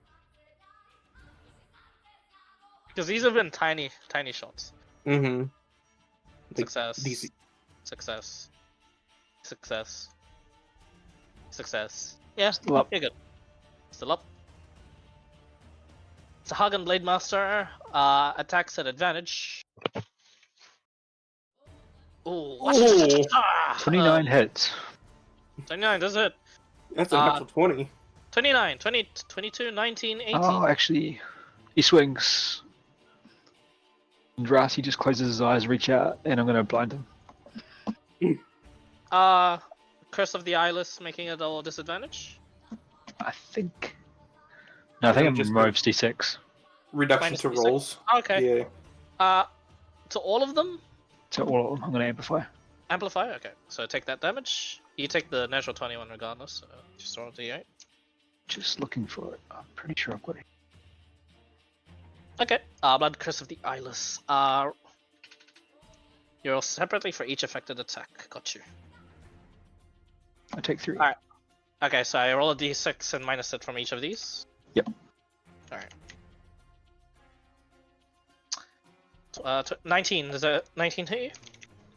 Because these have been tiny shots. Mm-hmm. Success. DC. Success. Success. Success. Yeah, Still up. you're good. Still up. So Hagen Blade Master attacks at advantage. Ooh. Ooh. 29 hits. 29 does it. That's a natural 20. 29, 20, 22, 19, 18. Oh, actually, he swings. And Rassi just closes his eyes, reach out, and I'm going to blind him. Curse of the Eyeless making it all disadvantage. I think. No, I think I'm Just removes D6. Reduction Minus to D6. rolls. Okay. Yeah. To all of them? So all of them, I'm going to amplify. Amplify? Okay. So take that damage. You take the natural 21 regardless, so just roll D8. Just looking for it. I'm pretty sure I've got it. Okay. Blood Curse of the Eyeless. You roll separately for each affected attack. Got you. I take 3. Alright. Okay, so I roll a d6 and minus it from each of these? Yep. Alright. 19. Does a 19 hit you?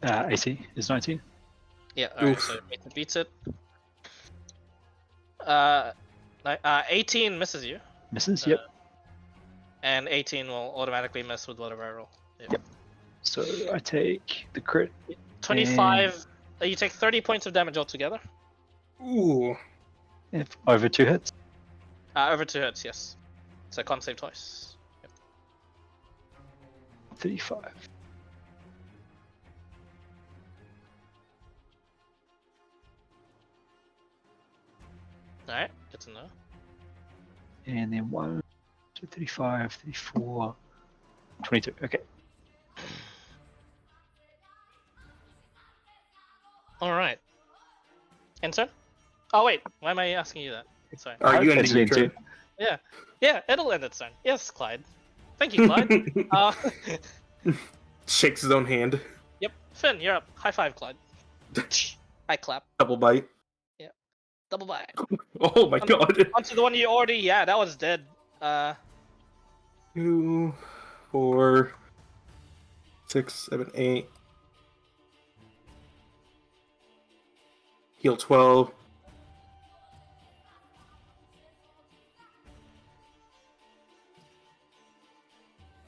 AC is 19. Yeah, alright, Oof. so it beats it. 18 misses you. Misses? Yep. And 18 will automatically miss with whatever I roll. Yep. So I take the crit. 25. You take 30 points of damage altogether. Ooh. If over 2 hits. Over 2 hits, yes. So con save twice. Yep. 35. Alright, good to know. And then 1, 2, 35, 34, 22. Okay. Alright. Enter? Oh wait, why am I asking you that? Sorry. Are you It's ending your into- turn? Yeah, it'll end its turn. Yes, Clyde. Thank you, Clyde. Shakes his own hand. Yep. Finn, you're up. High five, Clyde. I clap. Double bite. Yeah. Double bite. Oh my god. Onto the one you already. Yeah, that one's dead. 2, 4, 6, 7, 8. Heal 12.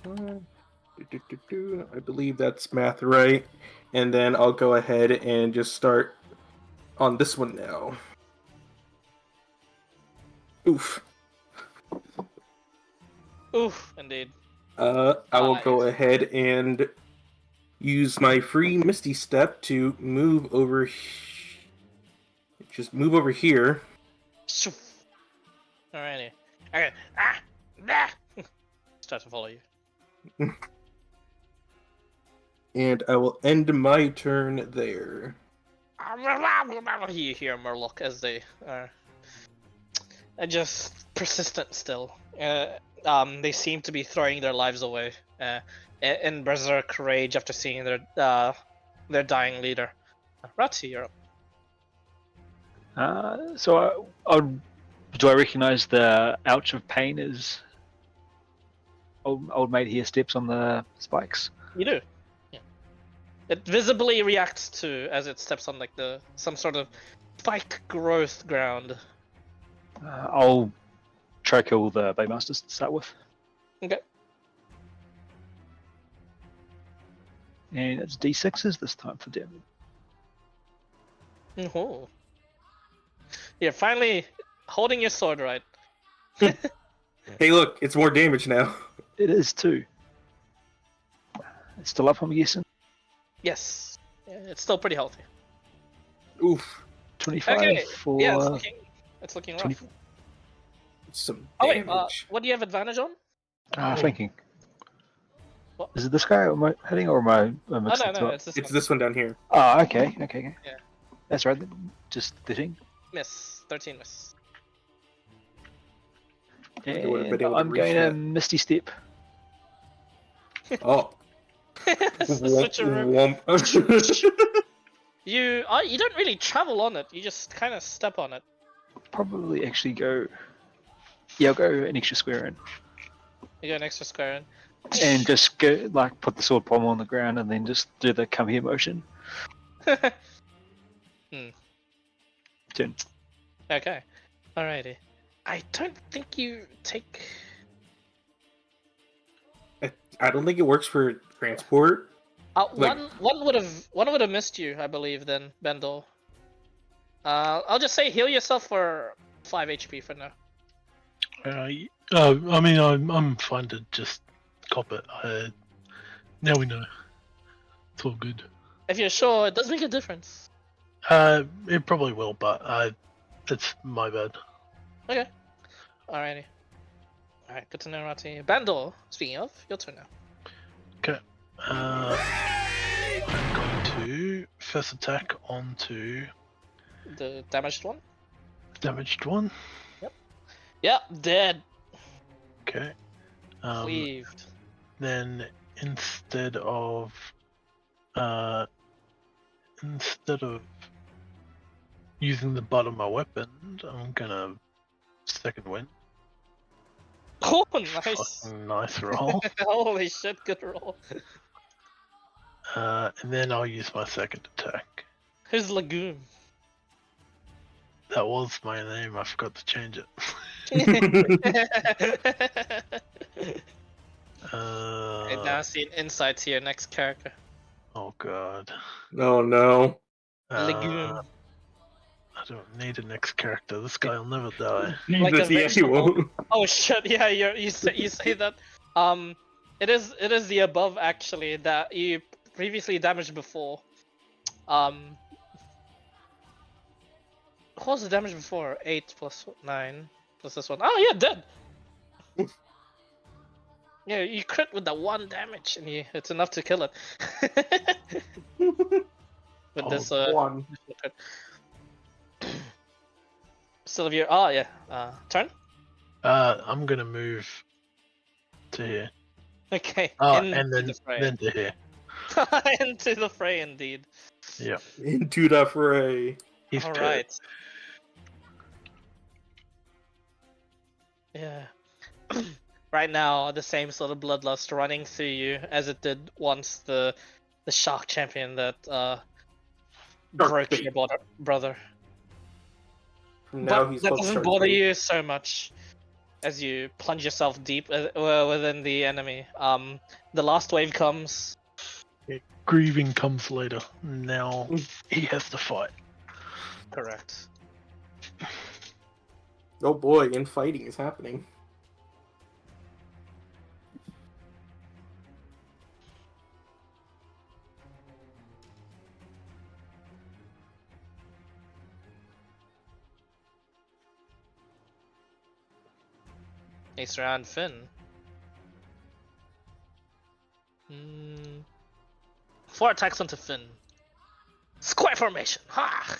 I believe that's math right. And then I'll go ahead and just start on this one now. Oof. Oof, indeed. I will go ahead and use my free Misty Step to move over. Just move over here. Alrighty. Okay. Ah! Nah! Start to follow you. And I will end my turn there. You hear Murloc as they are just persistent still. They seem to be throwing their lives away in berserk rage after seeing their dying leader. Ratty, you're up. So do I recognise the ouch of pain as old mate here steps on the spikes? You do. Yeah. It visibly reacts to as it steps on like some sort of spike growth ground. I'll try kill the Baymasters to start with. Okay. And it's D6s this time for damage. Oh. You're finally holding your sword right. Hey, look, it's more damage now. It is too. It's still up, I'm guessing. Yes. Yeah, it's still pretty healthy. Oof. 25 Okay. for... Yeah, it's looking rough. 20... Some Oh wait, damage. what do you have advantage on? Flanking. What? Is it this guy am I hitting or am I Oh mixing no, it it's this It's one. this one down here. Oh, okay. Yeah. That's right. Just 13. Miss. 13 miss. They would have been And able to I'm reach going to that. Misty Step. Oh. Switcheroo. Womp. You don't really travel on it. You just kind of step on it. Probably actually go... Yeah, I'll go an extra square in. You go an extra square in. And just go, like, put the sword pommel on the ground and then just do the come here motion. Turn. Okay. Alrighty. I don't think you take. I don't think it works for transport. Like- One would have missed you, I believe. Then Bendel. I'll just say heal yourself for 5 HP for now. I mean, I'm fine to just cop it. Now we know. It's all good. If you're sure, it does make a difference. It probably will, but it's my bad. Okay. Alrighty. Alright, good to know, Rati. Bendel, speaking of, your turn now. Okay. I'm going to first attack onto The damaged one. damaged one. Yep, dead. Okay. Cleaved. Then instead of using the butt of my weapon, I'm gonna second wind. Oh, nice. Fucking nice roll. Holy shit, good roll. And then I'll use my second attack. Who's Lagoon? That was my name. I forgot to change it. I now see insights here. Next character. Oh god. Oh no. Lagoon. I don't need a next character. This guy will never die. Like Jesus, a yeah, he vegetable. won't. Oh shit! Yeah, you say that. It is the above actually that you previously damaged before. What was the damage before? 8 plus 9 plus this one. Oh yeah, dead. Yeah, you crit with the 1 damage, and it's enough to kill it. With this One. Sylvia. Oh yeah. Turn. I'm gonna move to here. Okay. And then the fray. then to here. Into the fray, indeed. Yeah. Into the fray. He's All pissed. right. Yeah. Right now, the same sort of bloodlust running through you as it did once the shark champion that broke bait. your brother. From now But he's that called doesn't Shark bother Bait. you so much as you plunge yourself deep within the enemy. The last wave comes. Grieving comes later. Now Mm. he has to fight. Correct. Oh boy, infighting is happening. Next round, Finn. 4 attacks onto Finn. Square formation. Ha!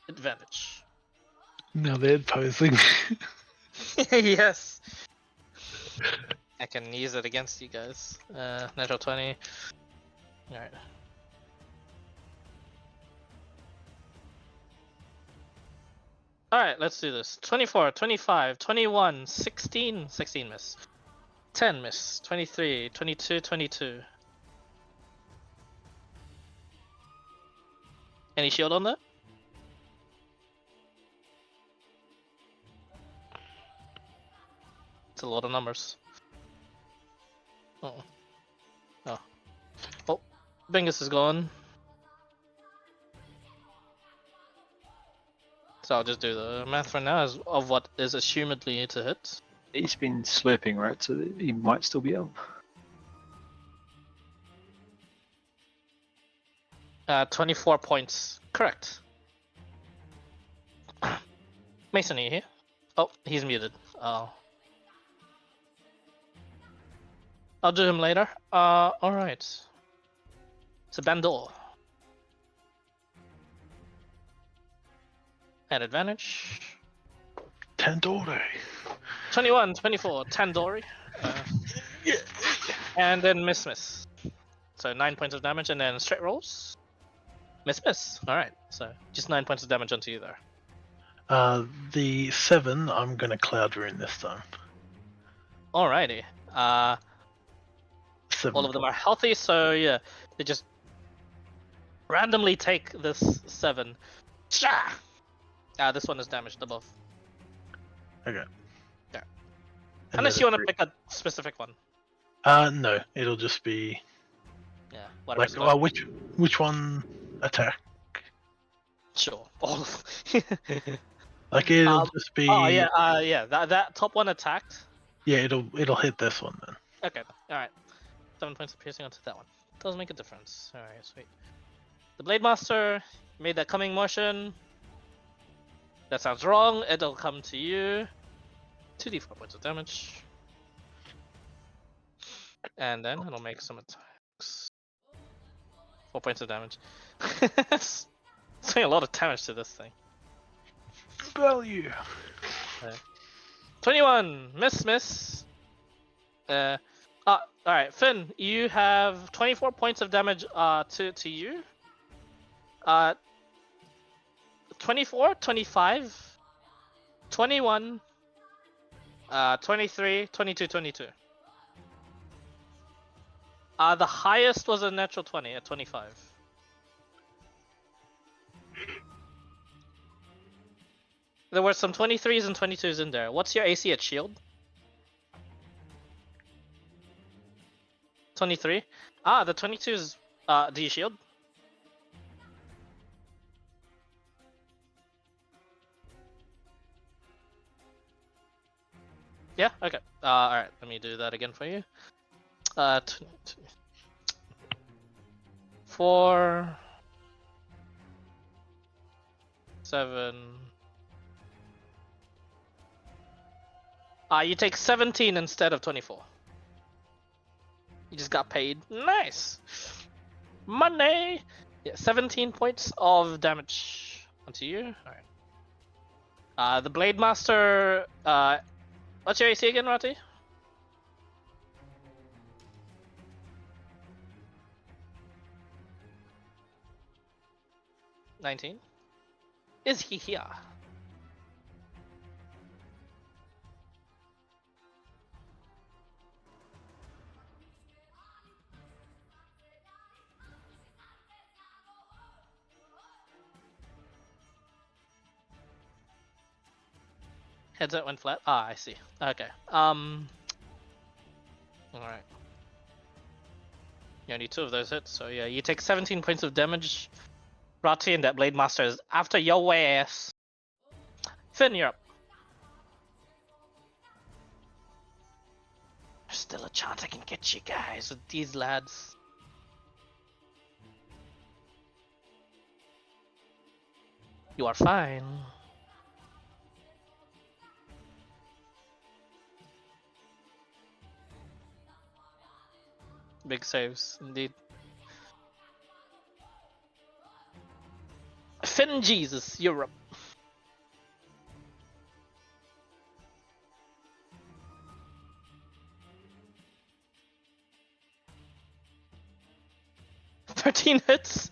Advantage. Now they're posing. Yes. I can use it against you guys. Natural 20. Alright. Alright, let's do this. 24, 25, 21, 16. 16 miss. 10 miss. 23, 22, 22. Any shield on that? It's a lot of numbers. Oh. Oh, Bingus is gone. So I'll just do the math for now of what is assumedly to hit. He's been slurping, right? So that he might still be up. 24 points. Correct. Mason, are you here? Oh, he's muted. Oh. I'll do him later. Alright. It's a Bandor. At advantage. Tandore. 21, 24, Tandori. And then miss. So 9 points of damage and then straight rolls. Miss. Alright, so just 9 points of damage onto you there. The 7, I'm gonna Cloud Rune this time. Alrighty. 7 All of them are healthy, so yeah, they just randomly take this 7. This one is damaged above. Okay. Yeah. And Unless then you want to pick a specific one. no, it'll just be Yeah, whatever. like, which one attack? Sure. All of Like it'll just be. Oh yeah. That top one attacked. Yeah, it'll hit this one then. Okay. All right. 7 points of piercing onto that one. Does make a difference. All right, sweet. The Blade Master made that coming motion. That sounds wrong. It'll come to you. 2d4 points of damage. And then it'll make some attacks. 4 points of damage. It's doing a lot of damage to this thing. Value. 21! Miss. Alright, Finn, you have 24 points of damage to you. 24, 25, 21, 23, 22, 22. The highest was a natural 20 at 25. There were some 23s and 22s in there. What's your AC at shield? 23? The 22s, do you shield? Yeah, okay. Alright, let me do that again for you. 4, 7. You take 17 instead of 24. You just got paid. Nice! Money! Yeah, 17 points of damage onto you. Alright. The Blade Master, what's your AC again, Rati? 19. Is he here? Headset went flat. Ah, I see. Okay. Alright. You only 2 of those hits, so yeah, you take 17 points of damage. Rati and that Blade Master is after your ass. Finn, you're up. There's still a chance I can get you guys with these lads. You are fine. Big saves, indeed. Finn Jesus, you're up. "13 hits.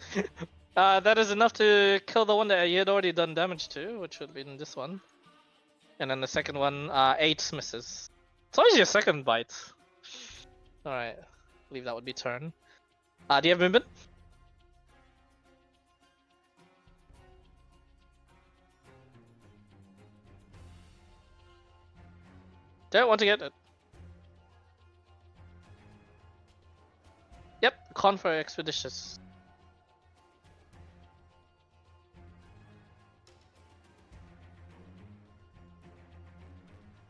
That is enough to kill the one that you had already done damage to, which would have been this one. And then the second one, 8 misses. It's always your second bite. Alright, I believe that would be turn. Do you have movement? Don't want to get it. Yep, con for expeditious.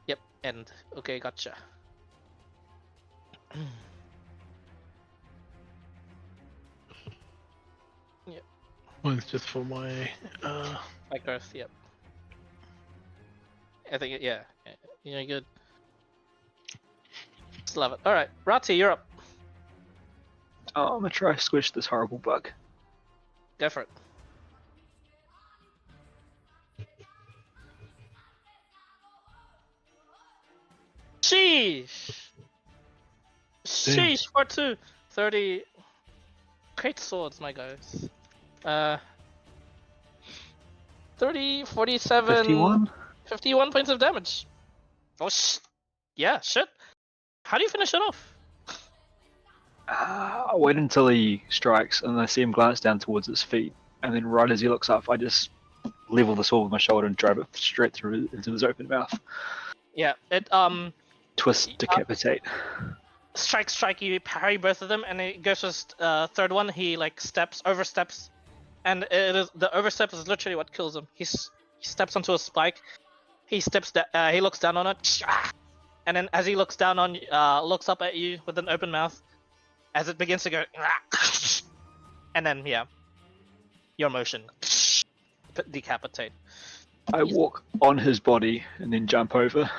Yep, end. Okay, gotcha. Mine's just for my Like Earth, yep. I think, yeah, good. Just love it. Alright, Rati, you're up. Oh, I'm gonna try to squish this horrible bug. Go for it. Sheesh! Sheesh, part 2. 30. Great swords, my guys. 30, 47. 51? 51 points of damage. Oh, yeah, shit. How do you finish it off? I wait until he strikes and I see him glance down towards his feet, and then right as he looks up, I just level the sword with my shoulder and drive it straight through into his open mouth. Yeah, it Twist, decapitate. strike, you parry both of them, and it goes to third one. He like oversteps, and it is the overstep is literally what kills him. He steps onto a spike. He he looks down on it, and then as he looks down on, looks up at you with an open mouth, as it begins to go, and then yeah, your motion, decapitate. I walk on his body and then jump over.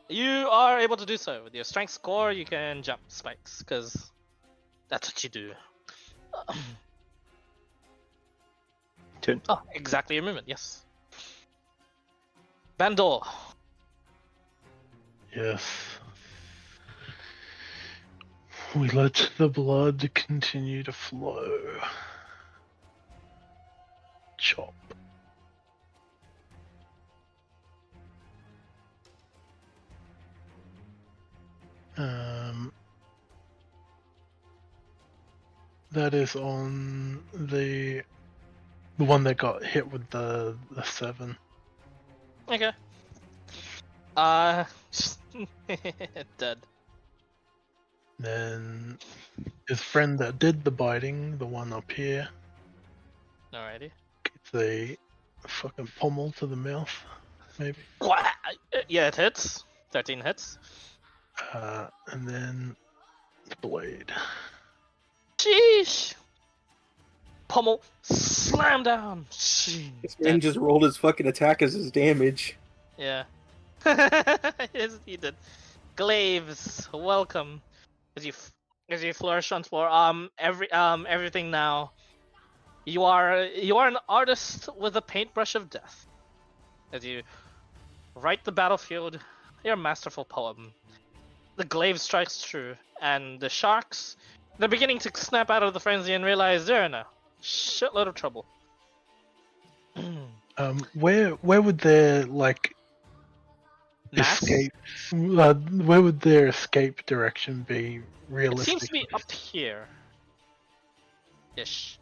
You are able to do so with your strength score. You can jump spikes because that's what you do. Turn. Oh, exactly your movement. Yes. Bandor. yes. We let the blood continue to flow. Chop. That is on the one that got hit with the 7. Okay. Dead. Then his friend that did the biting, the one up here, Alrighty. gets a fucking pommel to the mouth, maybe. Yeah, it hits. 13 hits. And then the blade. Sheesh. Pommel. Slam down. This man just rolled his fucking attack as his damage. Yeah. Yes, he did. Glaives, welcome. As you flourish on floor. Everything now. You are an artist with a paintbrush of death. As you write the battlefield, your masterful poem. The glaive strikes true, and the sharks, they're beginning to snap out of the frenzy and realize they're in a shitload of trouble. Where would their like Mass? escape? Where would their escape direction be? It Realistically, seems to be up here. Ish.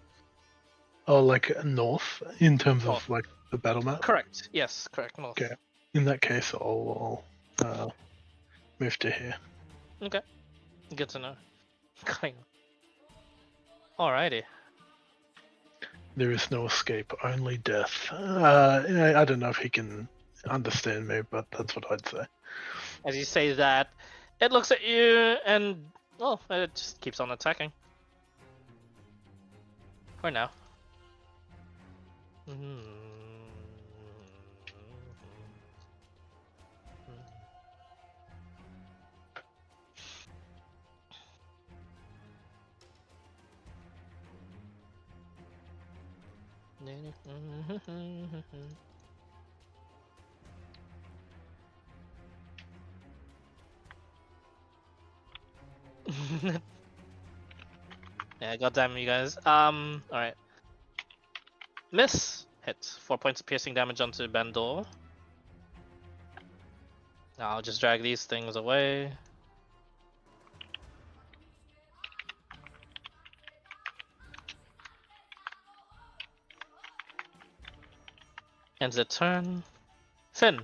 Oh, like north in terms North. of like the battle map? Correct. Yes, correct. North. Okay. In that case, I'll move to here. Okay. Good to know. Alrighty. There is no escape, only death. I don't know if he can understand me, but that's what I'd say. As you say that, it looks at you and it just keeps on attacking. For now. Yeah, goddamn you guys. Alright. Miss hit. 4 points of piercing damage onto Bandor. Now I'll just drag these things away. Ends the turn. Finn.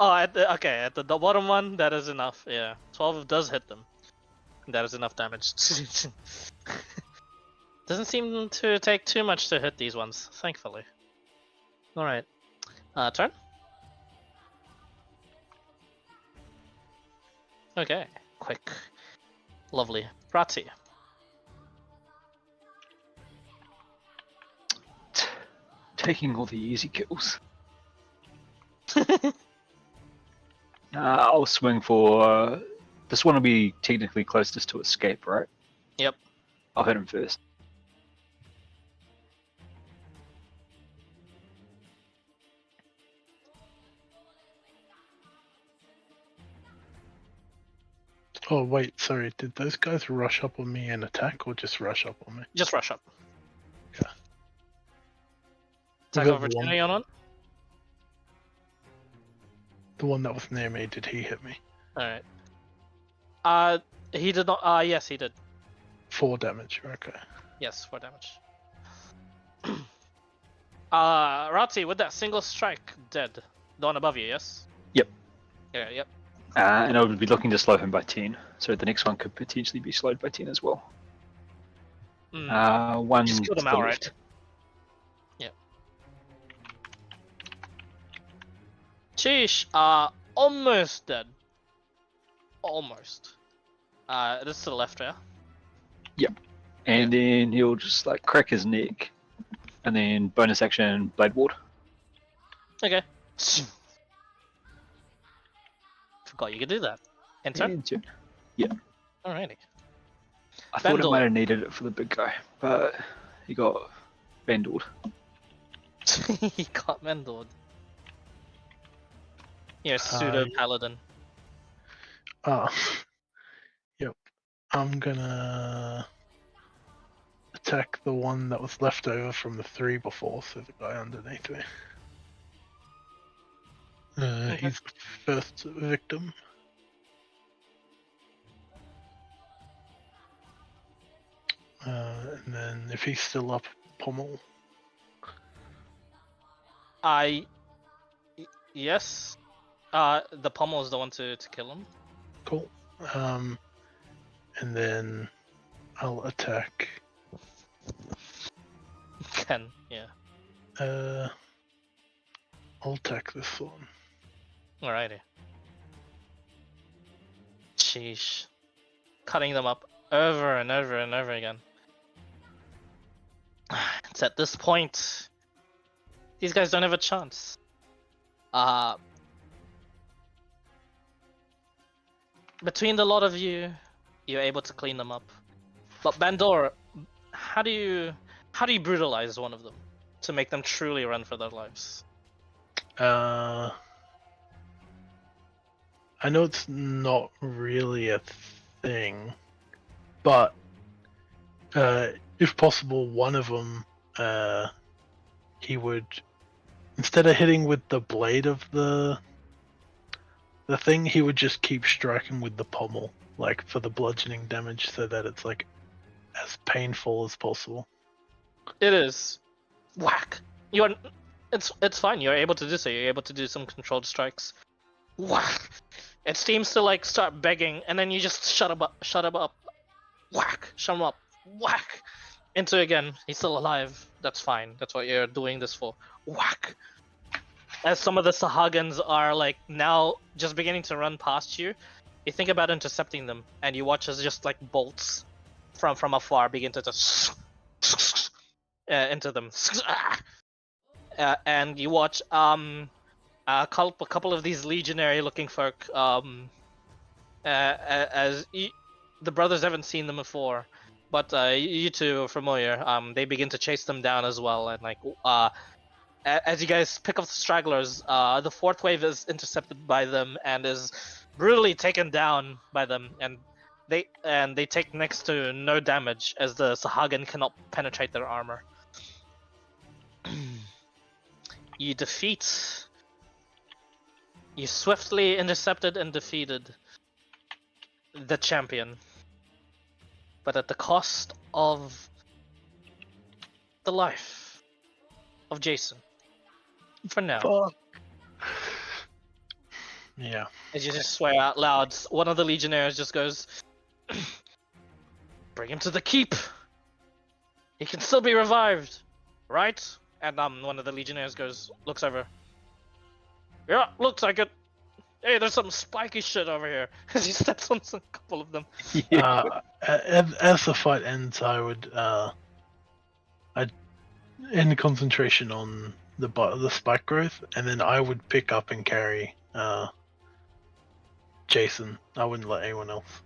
At the bottom one, that is enough. Yeah, 12 does hit them. That is enough damage. Doesn't seem to take too much to hit these ones, thankfully. Alright. Turn? Okay, quick. Lovely. Rati. Taking all the easy kills. I'll swing for... this one will be technically closest to escape, right? Yep. I'll hit him first. Oh wait, sorry. Did those guys rush up on me and attack, or just rush up on me? Just rush up. Okay. Attack Was that opportunity on one? The one that was near me, did he hit me? Alright. He did not. Yes, he did. 4 damage. Okay. Yes, 4 damage. Rati, with that single strike, dead. The one above you, yes? Yep. Yeah, yep. And I would be looking to slow him by 10, so the next one could potentially be slowed by 10 as well. One Just killed him to the outright. left. Yep. Sheesh, almost dead. Almost. This is to the left, yeah? Yep. And then he'll just like crack his neck, and then bonus action blade ward. Okay. Forgot you could do that. Enter? And turn. Yeah. Alrighty. I thought I Vandal. might have needed it for the big guy, but he got vandaled. He got Mendled. You're a pseudo paladin. Yep. I'm gonna attack the one that was left over from the 3 before, so the guy underneath me. He's the first victim. And then if he's still up, pommel. Yes. The pommel is the one to kill him. Cool. And then I'll attack. Ken, yeah. I'll attack this one. Alrighty. Sheesh. Cutting them up over and over and over again. It's at this point. These guys don't have a chance. Between the lot of you, you're able to clean them up. But Bandor, how do you brutalize one of them to make them truly run for their lives? I know it's not really a thing, but if possible, one of them, he would instead of hitting with the blade of the thing, he would just keep striking with the pommel, like for the bludgeoning damage, so that it's like as painful as possible. It is. Whack. You're. It's fine. You're able to do so. You're able to do some controlled strikes. Whack. It seems to like start begging, and then you just shut him up. Shut him up. Whack. Shut him up. Whack. Into again. He's still alive. That's fine. That's what you're doing this for. Whack. As some of the Sahagans are like now just beginning to run past you, you think about intercepting them, and you watch as just like bolts from afar begin to just into them. And you watch a couple of these legionary looking folk as the brothers haven't seen them before, but you two are familiar. They begin to chase them down as well, and like as you guys pick up the stragglers, the fourth wave is intercepted by them and is brutally taken down by them, and they take next to no damage as the Sahagan cannot penetrate their armor. You swiftly intercepted and defeated the champion, but at the cost of the life of Jason. For now. Fuck. Yeah. As you just swear out loud, one of the legionnaires just goes, "Bring him to the keep. He can still be revived, right?" And one of the legionnaires looks over. "Yeah, looks like it. Hey, there's some spiky shit over here." As he steps on a couple of them. As the fight ends, I would I'd end concentration on the spike growth, and then I would pick up and carry Jason. I wouldn't let anyone else.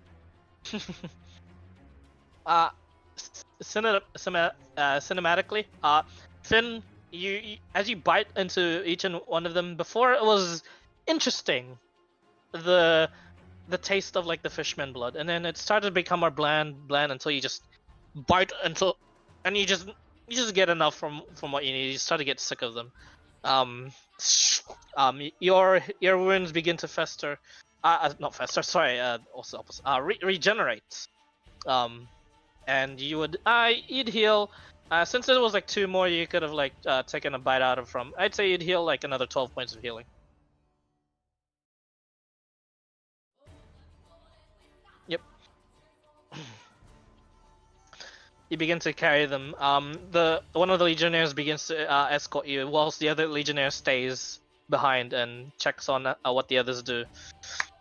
Cinematically, Finn, you as you bite into each and one of them. Before it was interesting, the taste of like the fishman blood, and then it started to become more bland until you just bite and you just get enough from what you need. You start to get sick of them. Your wounds begin to fester. Not fester. Sorry. Also opposite. Regenerate. And you'd heal. Since it was like 2 more, you could have like taken a bite out of from. I'd say you'd heal like another 12 points of healing. Yep. You begin to carry them. One of the legionnaires begins to escort you, whilst the other legionnaire stays behind and checks on what the others do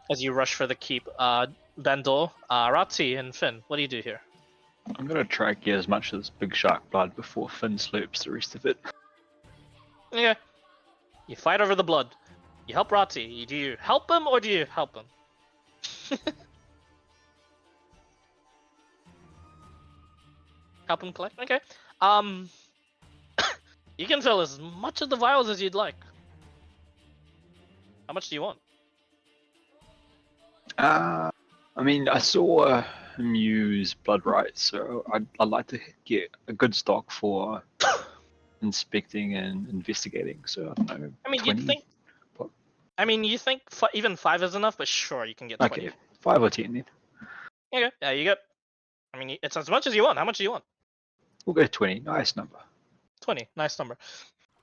as you rush for the keep. Bandor, Rati, and Finn, what do you do here? I'm gonna try and get as much of this big shark blood before Finn slurps the rest of it. Okay. You fight over the blood. You help Rati. Do you help him or do you help him? Help him collect? Okay. You can fill as much of the vials as you'd like. How much do you want? I mean, I saw him use blood rights, so I'd like to get a good stock for inspecting and investigating. So I don't know. I mean, 20? you'd think. What? I mean, you think even 5 is enough, but sure, you can get 20. Okay, 5 or 10 then. Okay. Yeah, you get. I mean, it's as much as you want. How much do you want? We'll go 20. Nice number. 20. Nice number.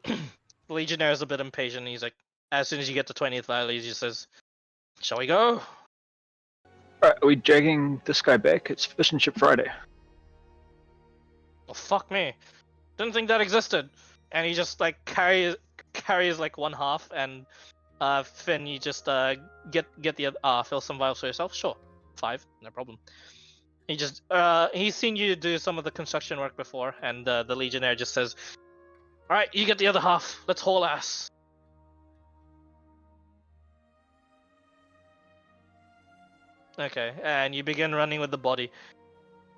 The Legionnaire is a bit impatient. He's like, as soon as you get to 20th value, he just says, "Shall we go?" Alright, are we dragging this guy back? It's Fish and Chip Friday. Well, fuck me. Didn't think that existed. And he just like carries like one half, and Finn, you just get the fill some vials for yourself. Sure, 5, no problem. He just he's seen you do some of the construction work before, and the Legionnaire just says, "All right, you get the other half. Let's haul ass." Okay, and you begin running with the body,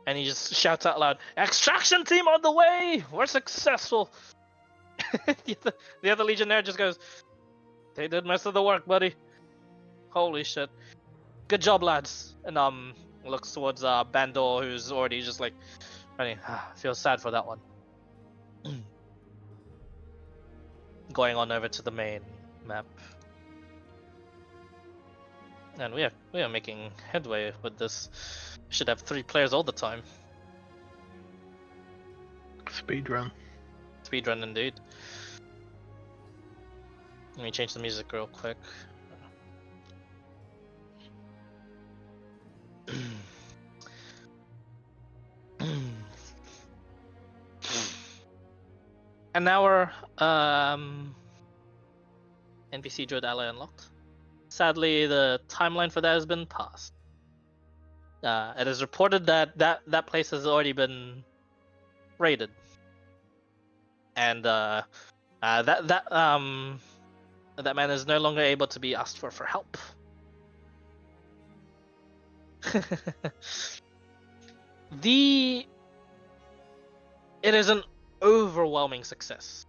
and he just shouts out loud, "Extraction team on the way! We're successful!" the other Legionnaire just goes, "They did most of the work, buddy. Holy shit. Good job, lads." And looks towards Bandor, who's already just like running. Feels sad for that one. going on over to the main map. And we are making headway with this. We should have 3 players all the time. Speedrun. Speedrun indeed. Let me change the music real quick. And now our NPC Druid ally unlocked. Sadly, the timeline for that has been passed. It is reported that that place has already been raided, and that man is no longer able to be asked for help. It is an overwhelming success.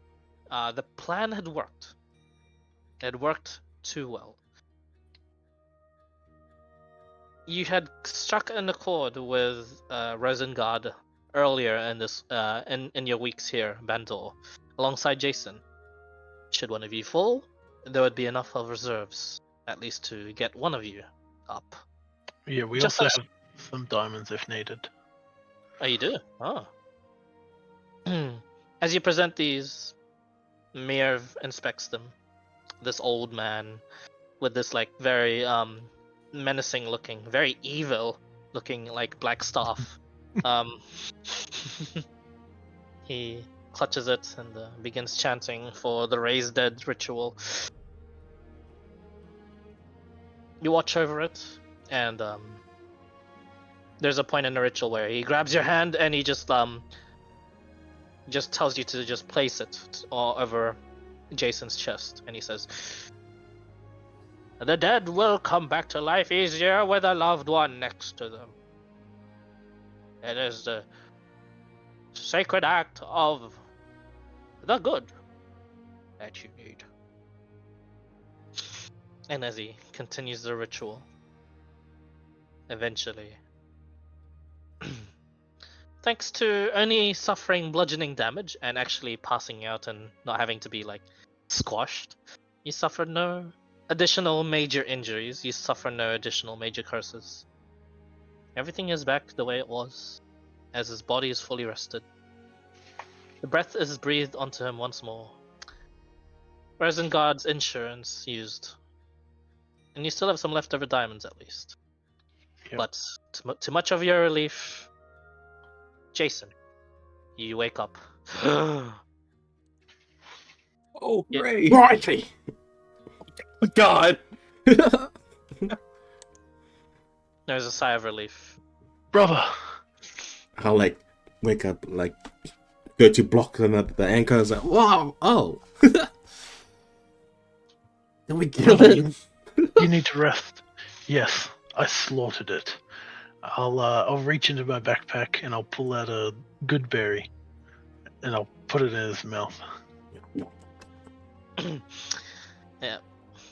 The plan had worked. It had worked too well. You had struck an accord with Rosengard earlier in this in your weeks here, Bandor, alongside Jason. Should one of you fall, there would be enough of reserves, at least to get one of you up. Yeah, we Just also have some diamonds if needed. Oh, you do? Oh. As you present these, Mirv inspects them. This old man with this like very menacing looking, very evil looking like black staff. He clutches it and begins chanting for the raised dead ritual. You watch over it, and there's a point in the ritual where he grabs your hand and he just tells you to just place it over Jason's chest, and he says, "The dead will come back to life easier with a loved one next to them. It is the sacred act of the good that you need." And as he continues the ritual, eventually, thanks to only suffering bludgeoning damage and actually passing out and not having to be like squashed, you suffer no additional major injuries, you suffer no additional major curses. Everything is back the way it was, as his body is fully rested. The breath is breathed onto him once more. Rosengard's insurance used. And you still have some leftover diamonds at least. Yep. But to much of your relief, Jason, you wake up. Oh, Yeah. great! Righty. God! There's a sigh of relief. Brother! I'll like wake up, like go to block the anchor. Is like, wow, oh, did we kill him? You need to rest. Yes, I slaughtered it. I'll reach into my backpack and I'll pull out a good berry and I'll put it in his mouth. Yeah,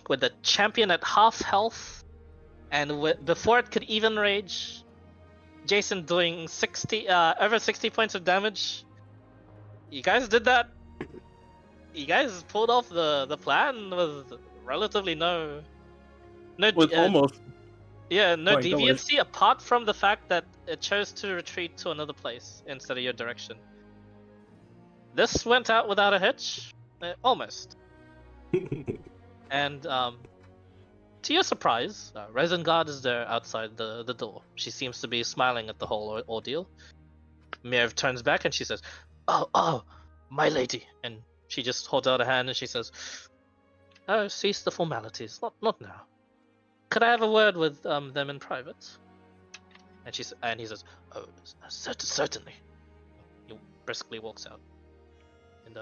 with the champion at half health, and before it could even rage, Jason doing over 60 points of damage. You guys did that. You guys pulled off the plan with relatively no With almost. no Right, don't worry. deviancy apart from the fact that it chose to retreat to another place instead of your direction. This went out without a hitch, almost. And to your surprise, Rosengard is there outside the door. She seems to be smiling at the whole ordeal. Mirv turns back and she says, "Oh, my lady," and she just holds out a hand and she says, "Oh, cease the formalities. Not now. Could I have a word with them in private?" And he says, "Oh, certainly." He briskly walks out. And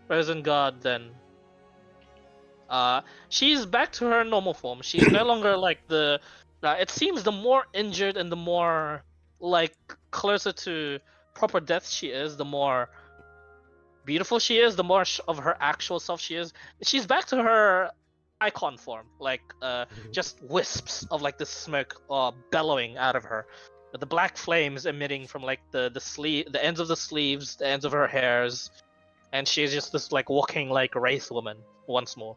Rosengard then, she's back to her normal form. She's no longer like the. It seems the more injured and the more like closer to proper death she is, the more beautiful she is, the more of her actual self she is. She's back to her icon form, like just wisps of like the smoke bellowing out of her, the black flames emitting from like the ends of the sleeves, the ends of her hairs, and she's just this like walking like wraith woman once more.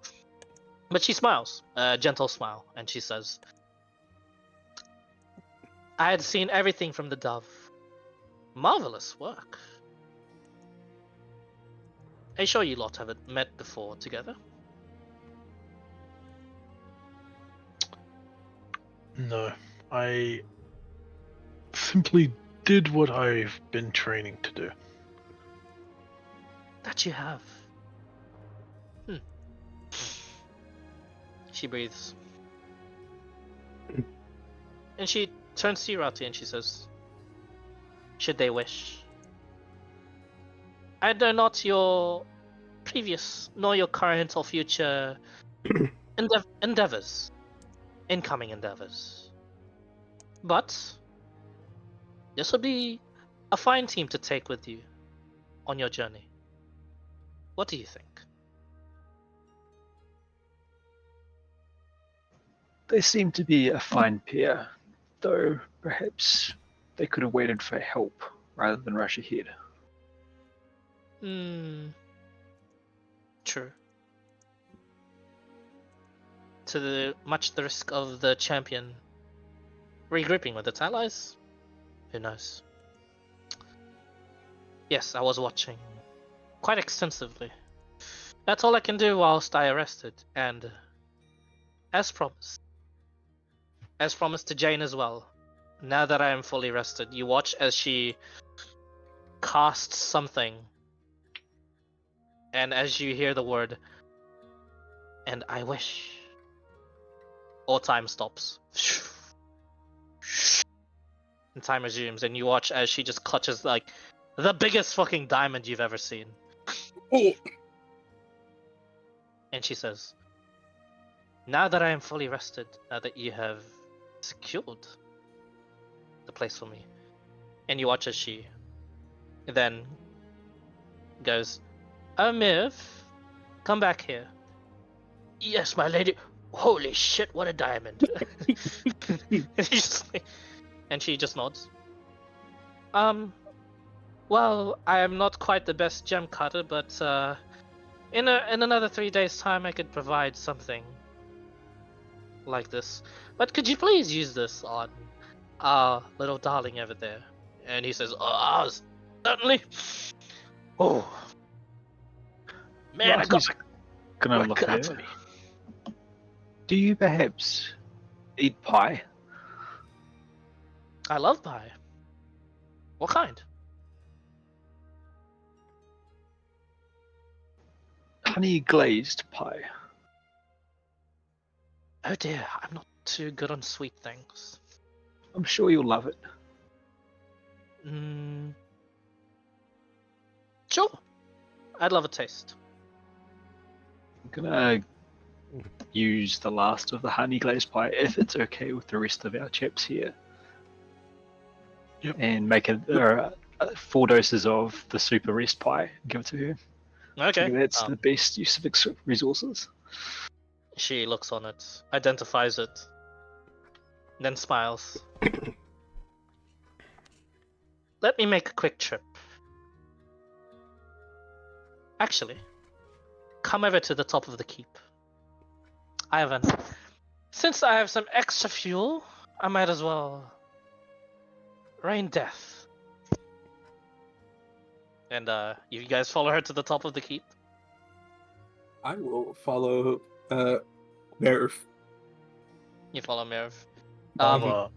But she smiles, a gentle smile, and she says, "I had seen everything from the dove. Marvelous work. I'm sure you lot haven't met before together." No, I simply did what I've been training to do. That you have. She breathes. And she turns to you, Rati, and she says, "Should they wish. I know not your previous, nor your current or future endeavors, incoming endeavors. But this would be a fine team to take with you on your journey. What do you think?" They seem to be a fine pair, though perhaps they could have waited for help rather than rush ahead. True. To the much the risk of the champion regrouping with its allies? Who knows? Yes, I was watching quite extensively. That's all I can do whilst I arrested, and as promised to Jane as well, now that I am fully rested, you watch as she casts something, and as you hear the word, "and I wish," all time stops. And time resumes, and you watch as she just clutches like the biggest fucking diamond you've ever seen. Oh. And she says, "Now that I am fully rested, now that you have secured the place for me," and you watch as she then goes, "Oh, Miv, come back here." "Yes, my lady." "Holy shit, what a diamond." And she just nods. Well, I am not quite the best gem cutter, but in another 3 days' time, I could provide something like this. But could you please use this on our little darling over there?" And he says, "Oh, certainly." Oh, man, I got Rati's my gonna work look cut at out for her. me. Do you perhaps eat pie? I love pie. What kind? Honey glazed pie. Oh dear, I'm not too good on sweet things. I'm sure you'll love it. Sure. I'd love a taste. I'm gonna use the last of the honey glazed pie if it's okay with the rest of our chaps here. Yep. And make it 4 doses of the super rest pie and give it to her. I Okay. think that's the best use of resources. She looks on it, identifies it, then smiles. "Let me make a quick trip. Actually, come over to the top of the keep. Ivan, since I have some extra fuel, I might as well rain death." And you guys follow her to the top of the keep? I will follow Merv. You follow Merv. I'll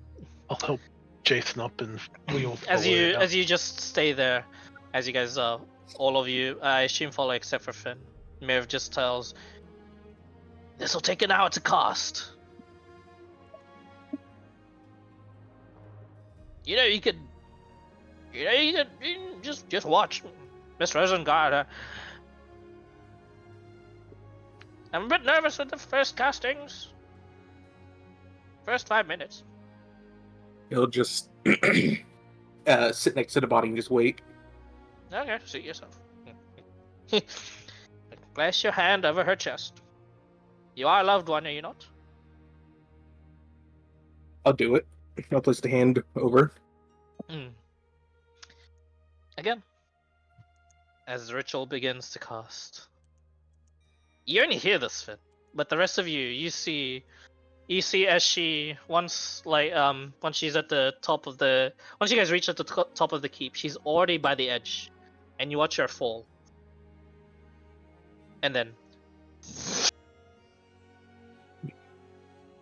help Jason up, and we'll follow it out. As you just stay there, as you guys all of you, I assume, follow except for Finn. Merv just tells, "This will take an hour to cast. You could just watch Miss Rosengard. I'm a bit nervous with the first castings. First 5 minutes." He'll just sit next to the body and just wait. Okay, suit yourself. Place your hand over her chest. You are a loved one, are you not? I'll do it. I'll place the hand over. Again, as the ritual begins to cast. You only hear this, Finn, but the rest of you see as she once she's at the top of the once you guys reach at the top of the keep, she's already by the edge, and you watch her fall, and then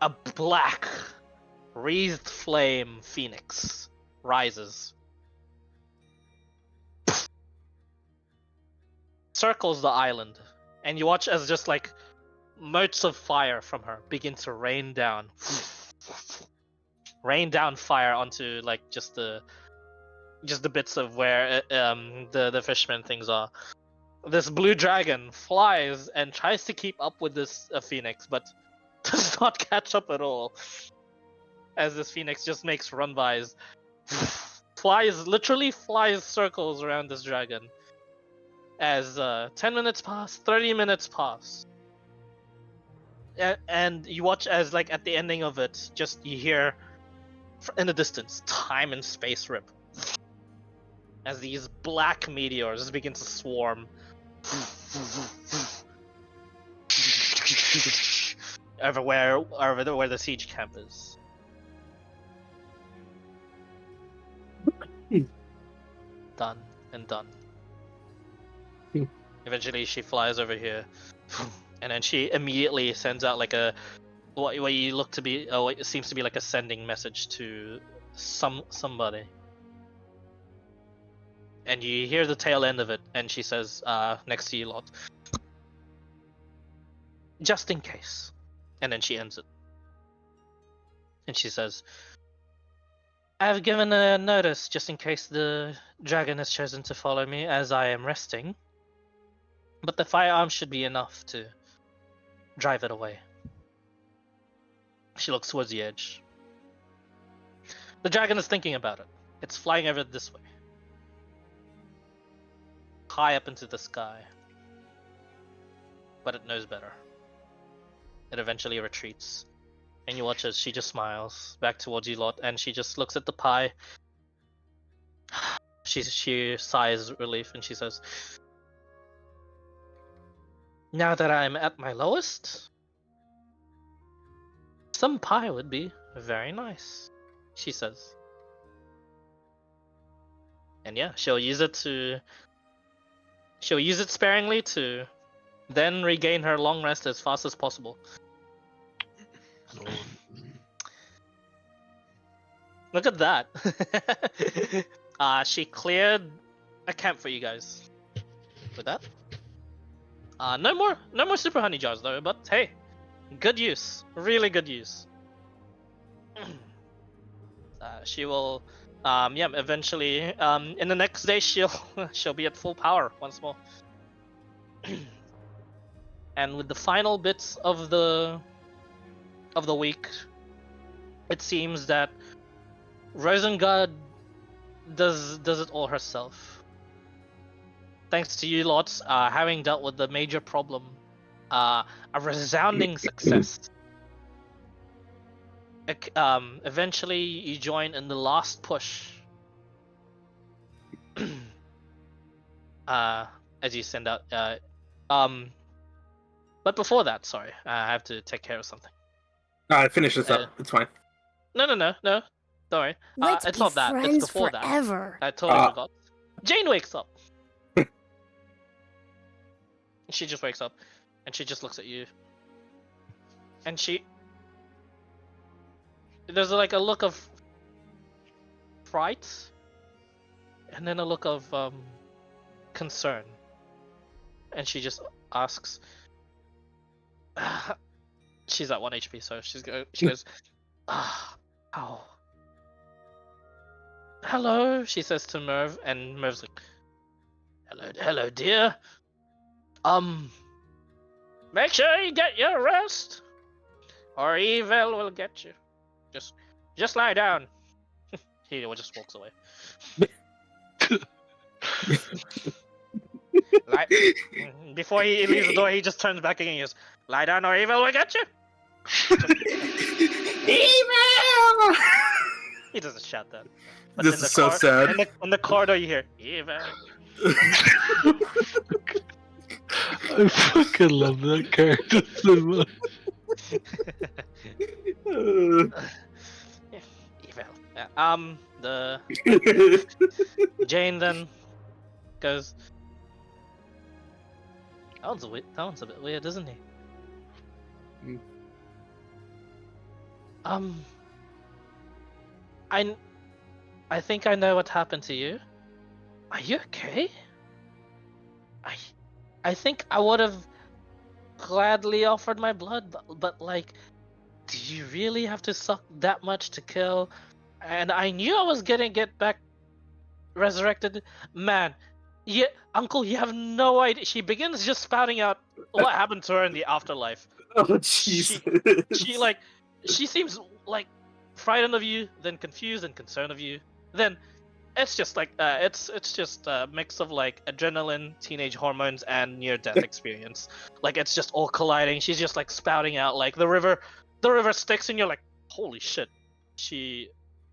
a black wreathed flame phoenix rises, circles the island, and you watch as just like motes of fire from her begin to rain down fire onto like just the bits of where the fisherman things are. This blue dragon flies and tries to keep up with this phoenix, but does not catch up at all, as this phoenix just makes run-bys, literally flies circles around this dragon as 10 minutes pass, 30 minutes pass. And you watch as, like, at the ending of it, just you hear in the distance time and space rip as these black meteors begin to swarm over where the siege camp is. Done and done. Eventually she flies over here, and then she immediately sends out like a what you look to be what seems to be like a sending message to somebody. And you hear the tail end of it, and she says, next to you lot, just in case. And then she ends it. And she says, I've given a notice just in case the dragon has chosen to follow me as I am resting. But the firearm should be enough to drive it away. She looks towards the edge. The dragon is thinking about it. It's flying over this way, high up into the sky. But it knows better. It eventually retreats. And you watch as she just smiles back towards you lot, and she just looks at the pie. She sighs relief, and she says, now that I'm at my lowest, some pie would be very nice, she says. And yeah, she'll use it sparingly to then regain her long rest as fast as possible. Look at that. She cleared a camp for you guys with that. No more super honey jars though, but hey, good use, really good use. She will, eventually, in the next day she'll be at full power once more. And with the final bits of the week, it seems that Rosengard does it all herself. Thanks to you lots, having dealt with the major problem, a resounding success. Eventually, you join in the last push. As you send out, but before that, sorry, I have to take care of something. Finish this up. It's fine. No. Don't worry. It's not that. It's before forever. that. I totally forgot. Jane wakes up. She just wakes up, and she just looks at you. And there's like a look of fright, and then a look of concern. And she just asks. She's at 1 HP, so she goes, oh. Hello, she says to Merv, and Merv's like, hello, dear. Make sure you get your rest, or evil will get you. Just lie down. He just walks away. Before he leaves the door, he just turns back again and goes, lie down or evil will get you. Evil! He doesn't shout that. But This is so sad. In the corridor you hear, evil. I fucking love that character so much. Yeah, evil. The Jane then goes. That one's a bit weird, isn't he? Mm. I think I know what happened to you. Are you okay? I think I would have gladly offered my blood, but like, do you really have to suck that much to kill? And I knew I was gonna get back resurrected. Man, yeah, Uncle, you have no idea. She begins just spouting out what happened to her in the afterlife. Oh Jesus! She seems like frightened of you, then confused and concerned of you. Then it's just like it's just a mix of like adrenaline, teenage hormones, and near-death experience. Like it's just all colliding. She's just like spouting out like the river Styx, and you're like, holy shit.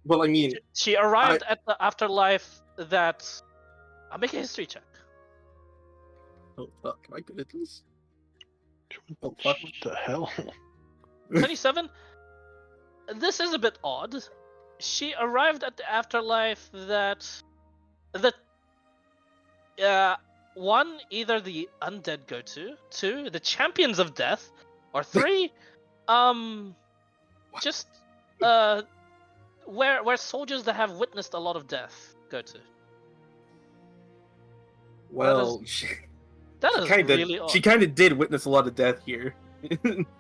Well, I mean, She arrived at the afterlife that. I'll make a history check. oh fuck, am I good at this? Oh fuck. What the hell? 27. This is a bit odd. She arrived at the afterlife that one, either the undead go to, two, the champions of death, or three, just where soldiers that have witnessed a lot of death go to. Well, That is really odd. she kind of did witness a lot of death here.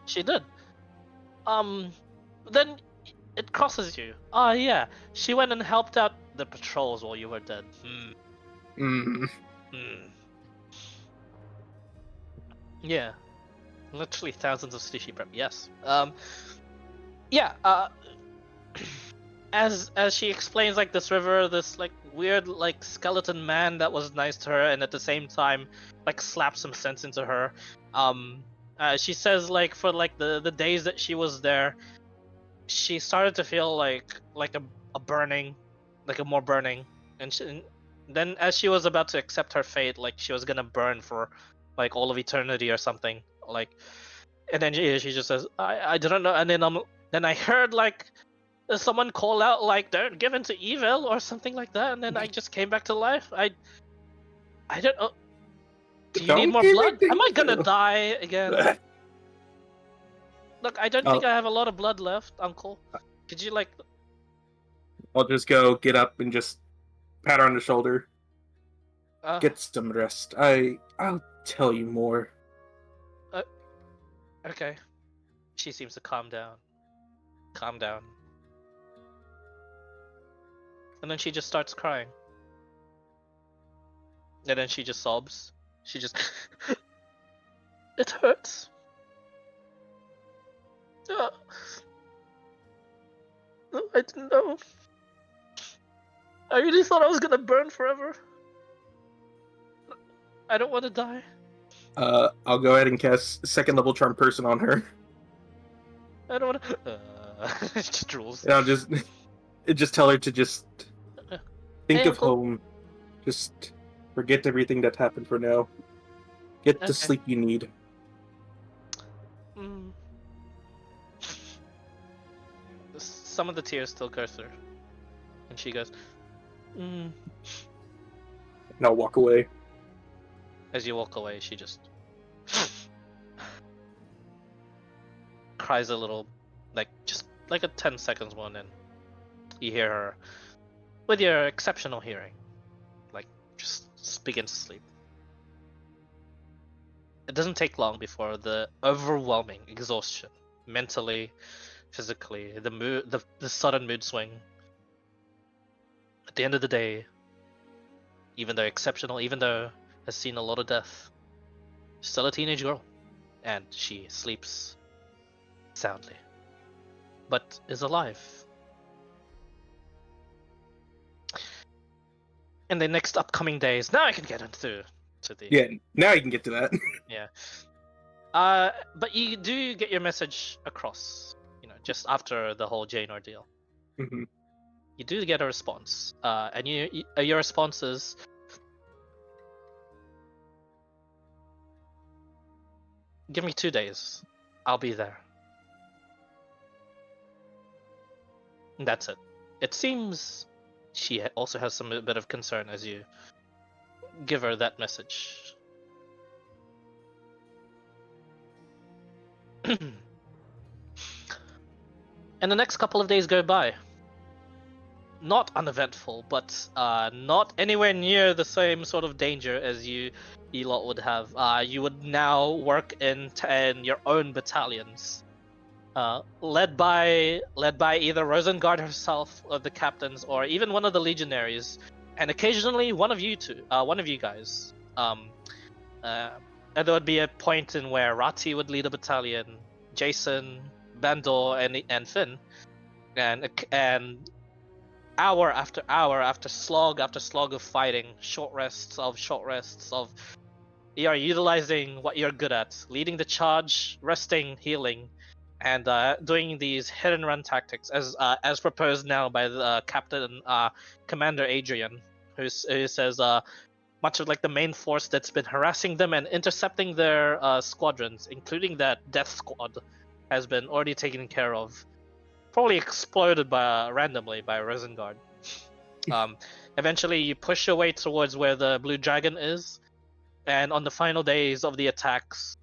She did. Then it crosses you. Oh yeah, she went and helped out the patrols while you were dead. Yeah, literally thousands of sushi prep. Yes. Yeah. As she explains, like this river, this like weird like skeleton man that was nice to her, and at the same time like slapped some sense into her. She says like for like the days that she was there, she started to feel like a burning, like a more burning, and then as she was about to accept her fate, like she was gonna burn for like all of eternity or something, like, and then she just says, I didn't know, and then I heard like someone call out like don't give in to evil or something like that, and then I just came back to life. I don't know. Do you need more blood? Am I gonna die again? Look, I don't think I have a lot of blood left, Uncle. Could you like? I'll just go get up and just pat her on the shoulder. Get some rest. I'll tell you more. Okay. She seems to calm down. Calm down. And then she just starts crying. And then she just sobs. She just... It hurts. No, I didn't know. I really thought I was gonna burn forever. I don't want to die. I'll go ahead and cast second level charm person on her. I don't want to... just drools. And I'll just tell her to just think of Uncle. home. Just forget everything that happened for now. Get the sleep you need. Some of the tears still go through. And she goes, And I'll walk away. As you walk away, she just cries a little, like just like a 10 seconds one, and you hear her, with your exceptional hearing, like just begins to sleep. It doesn't take long before the overwhelming exhaustion, mentally, physically, the sudden mood swing. At the end of the day, even though exceptional, even though has seen a lot of death, still a teenage girl, and she sleeps soundly, but is alive. In the next upcoming days, now I can get into the now you can get to that. yeah. But you do get your message across, just after the whole Jane ordeal. Mm-hmm. You do get a response, and your response is, Give me 2 days. I'll be there. And that's it. It seems she also has some bit of concern as you give her that message. And the next couple of days go by. Not uneventful, but not anywhere near the same sort of danger as you lot would have. You would now work in your own battalions, led by either Rosengard herself, or the captains, or even one of the legionaries, and occasionally one of you guys. And there would be a point in where Rati would lead a battalion, Jason, Bandor, and Finn, and hour after hour, after slog of fighting, short rests of you are utilizing what you're good at, leading the charge, resting, healing, and doing these hit and run tactics as proposed now by the captain, Commander Adrian, who says much of like the main force that's been harassing them and intercepting their squadrons, including that death squad, has been already taken care of. Probably exploded randomly by Rosengard. Eventually, you push your way towards where the Blue Dragon is, and on the final days of the attacks,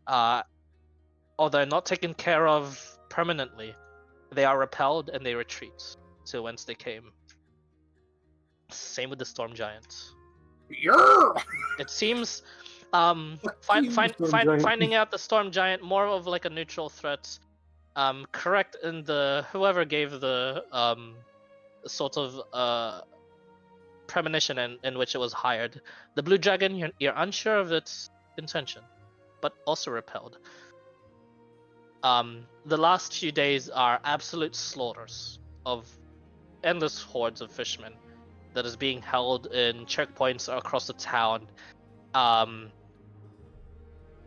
although not taken care of permanently, they are repelled and they retreat to whence they came. Same with the Storm Giant. Yeah. It seems Storm Giant. finding out the Storm Giant more of like a neutral threat. Correct in the whoever gave the sort of premonition in which it was hired. The Blue Dragon, you're unsure of its intention, but also repelled. The last few days are absolute slaughters of endless hordes of fishermen that is being held in checkpoints across the town.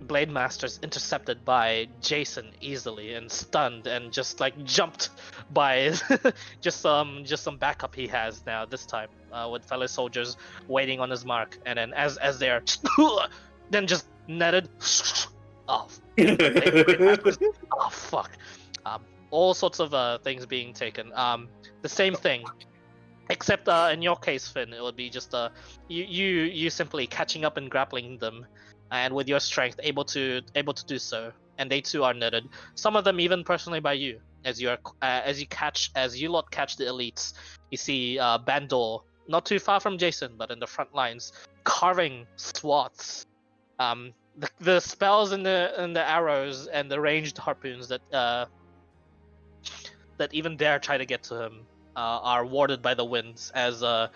Blade Masters intercepted by Jason easily and stunned and just like jumped by just some backup he has now this time with fellow soldiers waiting on his mark, and then as they're then just netted. Oh, Blade Masters. Oh fuck. All sorts of things being taken. The same thing. Except in your case, Finn, it would be just you simply catching up and grappling them, and with your strength able to do so. And they too are netted. Some of them even personally by you, as you lot catch the elites. You see Bandor not too far from Jason, but in the front lines, carving swaths. The spells and the arrows and the ranged harpoons that even dare try to get to him are warded by the winds, as I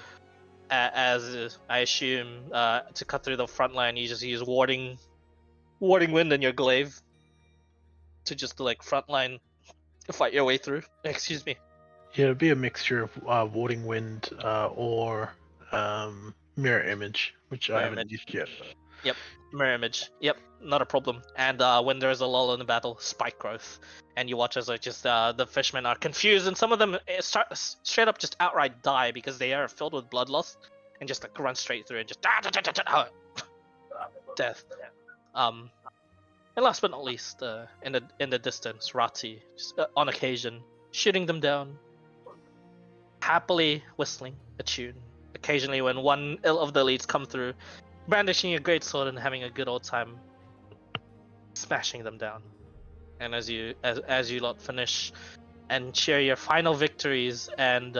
assume to cut through the front line you just use warding wind in your glaive to just like front line fight your way through. Excuse me. Yeah, it'd be a mixture of warding wind or mirror image, which I haven't used yet. Yep, mirror image. Yep, not a problem. And when there's a lull in the battle, spike growth, and you watch as like just the fishermen are confused, and some of them start straight up just outright die because they are filled with bloodlust, and just like run straight through and just death. And last but not least, in the distance, Rati, just, on occasion, shooting them down, happily whistling a tune. Occasionally, when one of the elites come through, brandishing a great sword and having a good old time smashing them down. And as you lot finish and share your final victories, and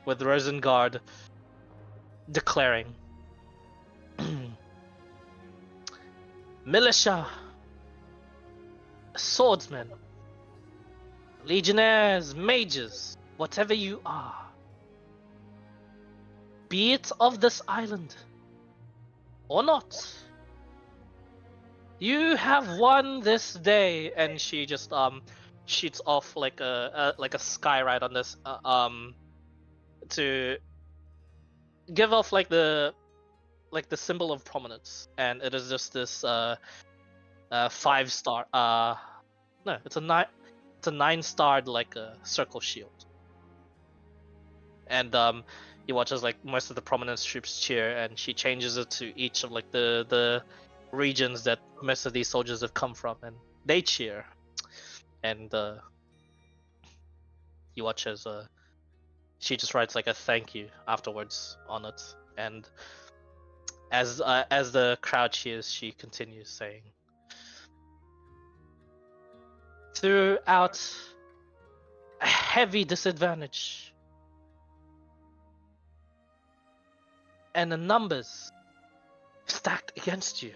with Rosengard declaring, militia, swordsmen, legionnaires, mages, whatever you are, be it of this island or not, you have won this day. And she just shoots off like a skyride on this to give off like the symbol of prominence, and it is just this 5-star no, it's a 9-starred like a circle shield. And you watch as like most of the prominence troops cheer, and she changes it to each of like the regions that most of these soldiers have come from, and they cheer. And you watch as she just writes like a thank you afterwards on it, and as the crowd cheers, she continues saying, throughout a heavy disadvantage and the numbers stacked against you,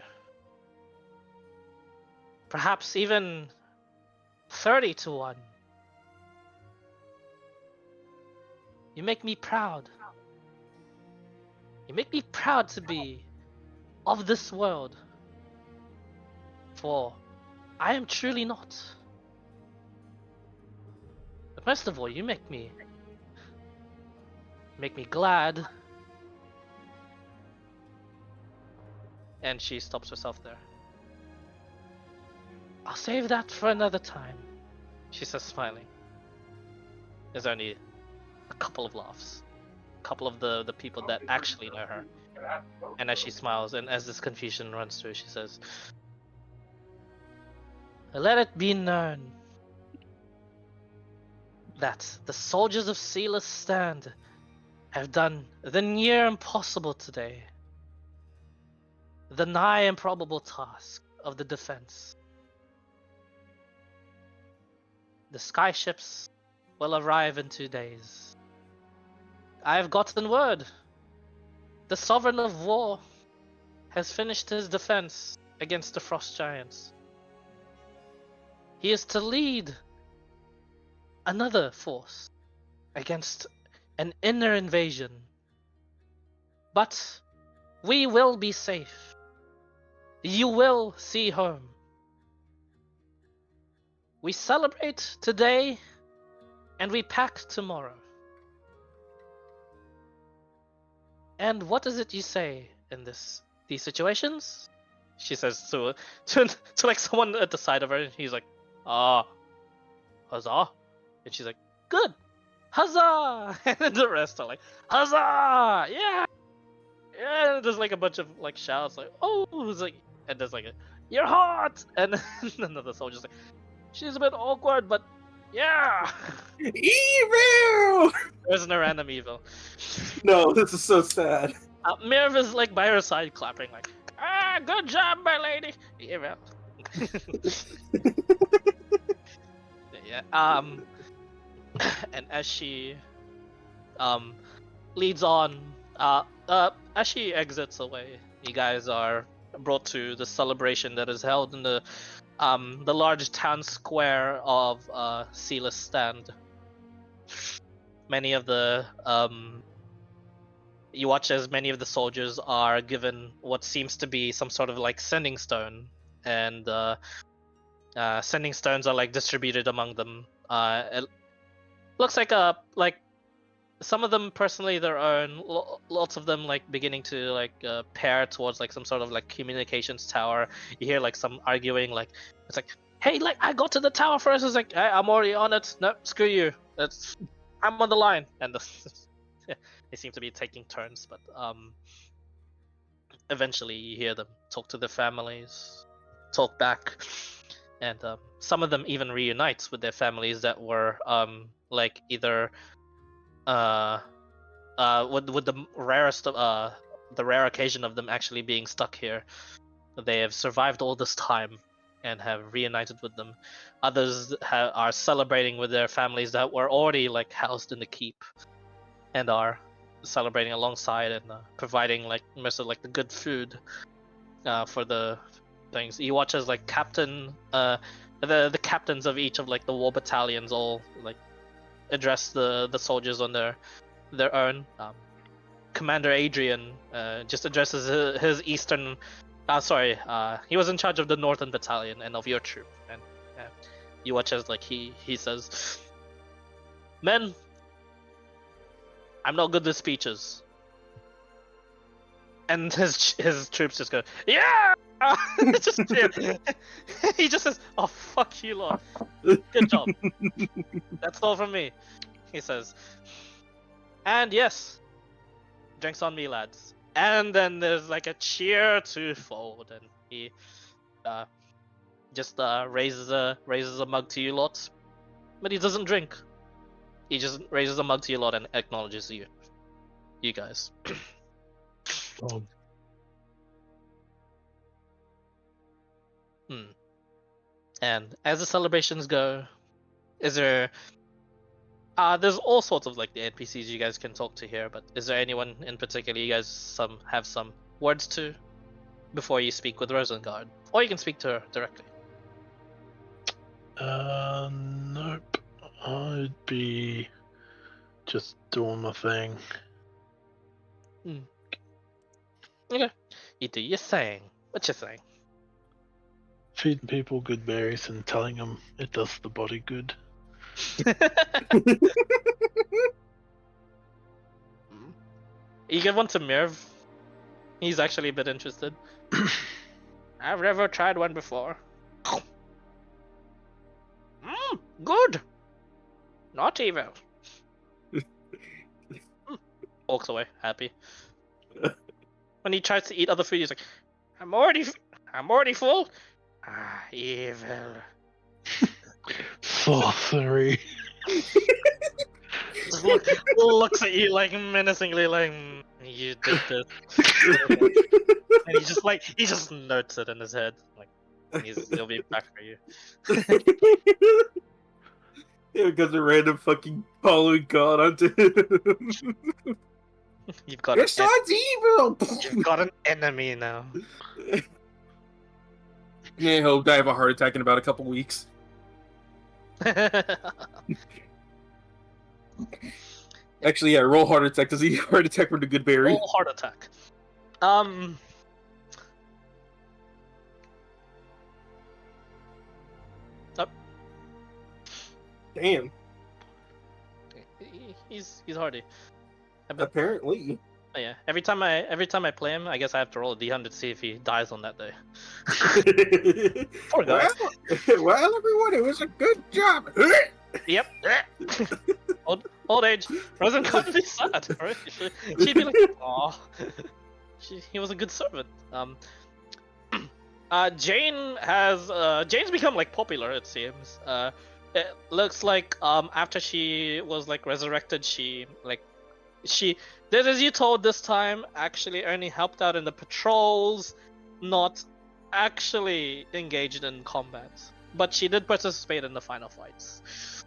perhaps even 30-1, you make me proud. You make me proud to be of this world, for I am truly not. But most of all, you make me glad. And she stops herself there. I'll save that for another time, she says, smiling. There's only a couple of laughs. A couple of the people that actually know her. And as she smiles, and as this confusion runs through, she says, let it be known that the soldiers of Cealus stand have done the near impossible today. The nigh improbable task of the defense. The skyships will arrive in 2 days. I have gotten word. The Sovereign of War has finished his defense against the Frost Giants. He is to lead another force against an inner invasion. But we will be safe. You will see home. We celebrate today and we pack tomorrow. And what is it you say in these situations? She says to like someone at the side of her, and he's like, huzzah. And she's like, good, huzzah. And the rest are like, huzzah, yeah. Yeah, and there's like a bunch of like shouts like, oh, it's like, and there's like a, you're hot. And another soldier's like, she's a bit awkward, but yeah. Evil! There isn't a random evil. No, this is so sad. Mirv is like by her side clapping like, good job, my lady. Evil. Yeah. And as she leads on, as she exits away, you guys are brought to the celebration that is held in the large town square of Cealus Stand. Many of the you watch as many of the soldiers are given what seems to be some sort of like sending stone, and sending stones are like distributed among them. It looks like some of them personally their own, lots of them like beginning to like pair towards like some sort of like communications tower. You hear like some arguing, like it's like, hey, like I got to the tower first. It's like, hey, I'm already on it. No, screw you. I'm on the line. And they seem to be taking turns, but eventually you hear them talk to their families, talk back, and some of them even reunite with their families that were like either with the rarest of the rare occasion of them actually being stuck here. They have survived all this time and have reunited with them. Others are celebrating with their families that were already like housed in the keep, and are celebrating alongside and providing like most of like the good food for the things. You watch as like the captains of each of like the war battalions all like address the soldiers on their own. Commander Adrian just addresses his eastern. He was in charge of the northern battalion and of your troop. And you watch as like he says, "Men, I'm not good with speeches." And his troops just go, "Yeah!" He just says, "Oh fuck you lot, good job." That's all from me, he says. And yes, drinks on me, lads. And then there's like a cheer twofold, and He just raises a mug to you lot, but he doesn't drink. He just raises a mug to you lot and acknowledges you guys. Oh, And as the celebrations go, is there? There's all sorts of like the NPCs you guys can talk to here, but is there anyone in particular you guys have some words to before you speak with Rosengard, or you can speak to her directly? nope. I'd be just doing my thing. Okay, you do your thing. What you saying? Feeding people good berries and telling them it does the body good. You give one to Mirv. He's actually a bit interested. I've never tried one before. Good. Not evil. Walks away, happy. When he tries to eat other food, he's like, I'm already full. Evil. Sorcery. Just looks at you like menacingly, like you did this, and he just notes it in his head, like he'll be back for you. Yeah, because a random fucking following god onto him. You've got Your son's evil! you've got an enemy now. Yeah, he'll die of a heart attack in about a couple weeks. Actually, yeah, roll heart attack. Does he heart attack with a good berry? Roll heart attack. Damn. He's hardy. Apparently. Oh, yeah. Every time I play him, I guess I have to roll a d100 to see if he dies on that day. Poor guy. Well, everyone, it was a good job. Yep. old age. Rosengard would be sad, right? She'd be like, "Aw, he was a good servant." Jane's become like popular, it seems. It looks like after she was like resurrected, she did as you told this time. Actually, only helped out in the patrols, not actually engaged in combat. But she did participate in the final fights.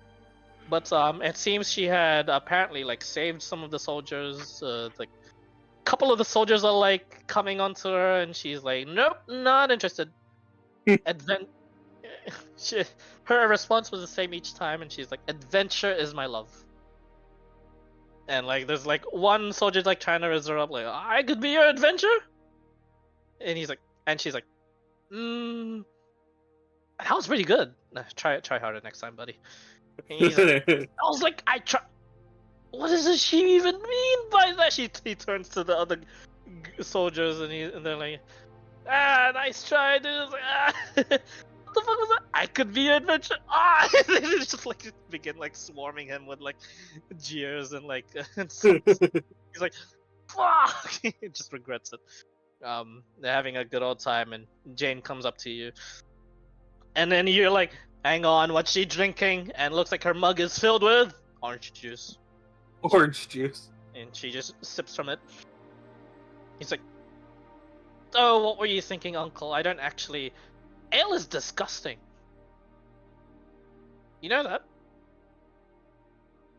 But it seems she had apparently like saved some of the soldiers. Like a couple of the soldiers are like coming onto her, and she's like, "Nope, not interested." And then her response was the same each time, and she's like, "Adventure is my love." And like, there's like one soldier like trying to raise her up, like, "I could be your adventure," and she's like, "That was pretty good. Try harder next time, buddy." And he's like, I was like, what does she even mean by that? He turns to the other soldiers and they're like, nice try, dude. Like, what the fuck was that? I could be your adventure. They just like begin like swarming him with like jeers and like, he's like, fuck. He just regrets it. They're having a good old time, and Jane comes up to you, and then you're like, hang on, what's she drinking? And looks like her mug is filled with orange juice. Orange juice. And she just sips from it. He's like, oh, what were you thinking, Uncle? I don't actually... Ale is disgusting. You know that?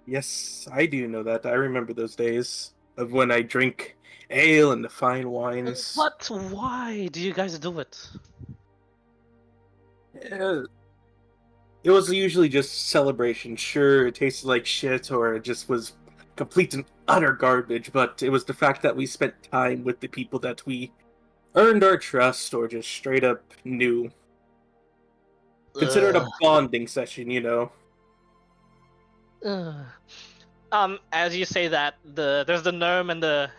Yes, I do know that. I remember those days of when I drink ale and the fine wines. But why do you guys do it? Yeah. It was usually just celebration. Sure, it tasted like shit, or it just was complete and utter garbage, but it was the fact that we spent time with the people that we earned our trust, or just straight up knew. Considered a bonding session, you know. As you say that, there's the gnome and the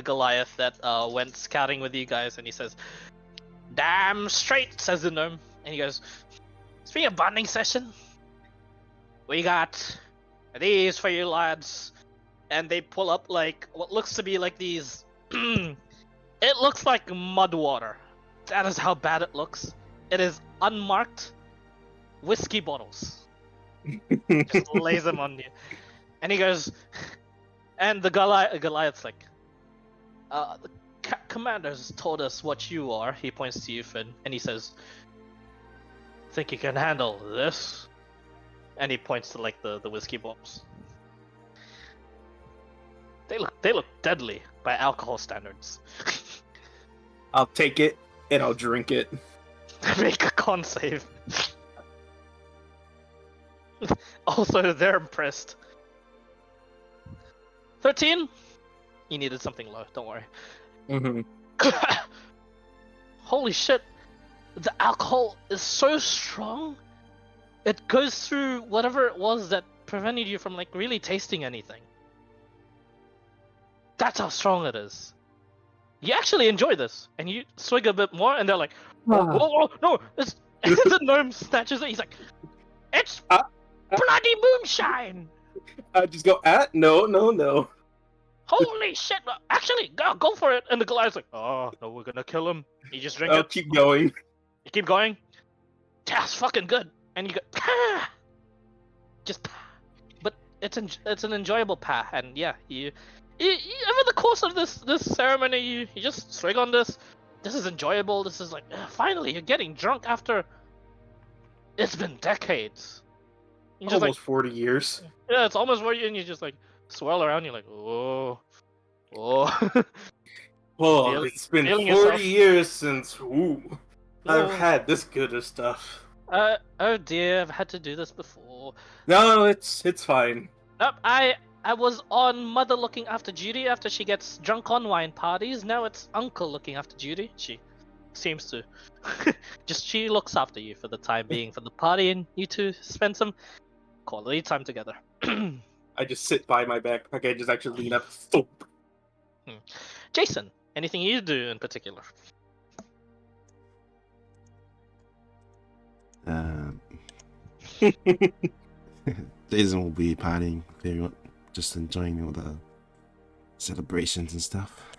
Goliath that went scouting with you guys, and he says, "Damn straight," says the gnome, and he goes, "Speaking of bonding session, we got these for you lads." And they pull up like what looks to be like these It looks like mud water. That is how bad it looks. It is unmarked whiskey bottles. Just lays them on you. And he goes, and the Goliath's like, the commanders told us what you are. He points to you, Finn, and he says, think you can handle this? And he points to like the whiskey bottles. They look deadly by alcohol standards. I'll take it and I'll drink it. Make a con save. Also, they're impressed. 13? You needed something low, don't worry. Mm-hmm. Holy shit. The alcohol is so strong. It goes through whatever it was that prevented you from like really tasting anything. That's how strong it is. You actually enjoy this, and you swig a bit more, and they're like, "Oh, no!" It's the gnome snatches it. He's like, "It's bloody moonshine!" I just go, no. Holy shit! Actually, go for it. And the Goliath's like, "Oh no, we're gonna kill him." You just drink I'll it. keep going. You keep going. That's fucking good. And you go, "Pah!" Just, pah. But it's an enjoyable pah, and yeah, you over the course of this ceremony, you just swig on this. This is enjoyable. This is like, finally, you're getting drunk after it's been decades. You just Almost 40 years. yeah, it's almost where you and you just like swirl around. You're like, oh. Oh, it's been 40 yourself. years since I've Oh. had this good of stuff. Oh dear, I've had to do this before. No, it's fine. Nope, I was on mother looking after Judy after she gets drunk on wine parties. Now it's uncle looking after Judy. She seems to. She looks after you for the time being, for the party, and you two spend some quality time together. I just sit by my backpack. I just actually lean up. Thump. Jason, anything you do in particular? Jason will be partying, very much, just enjoying all the celebrations and stuff.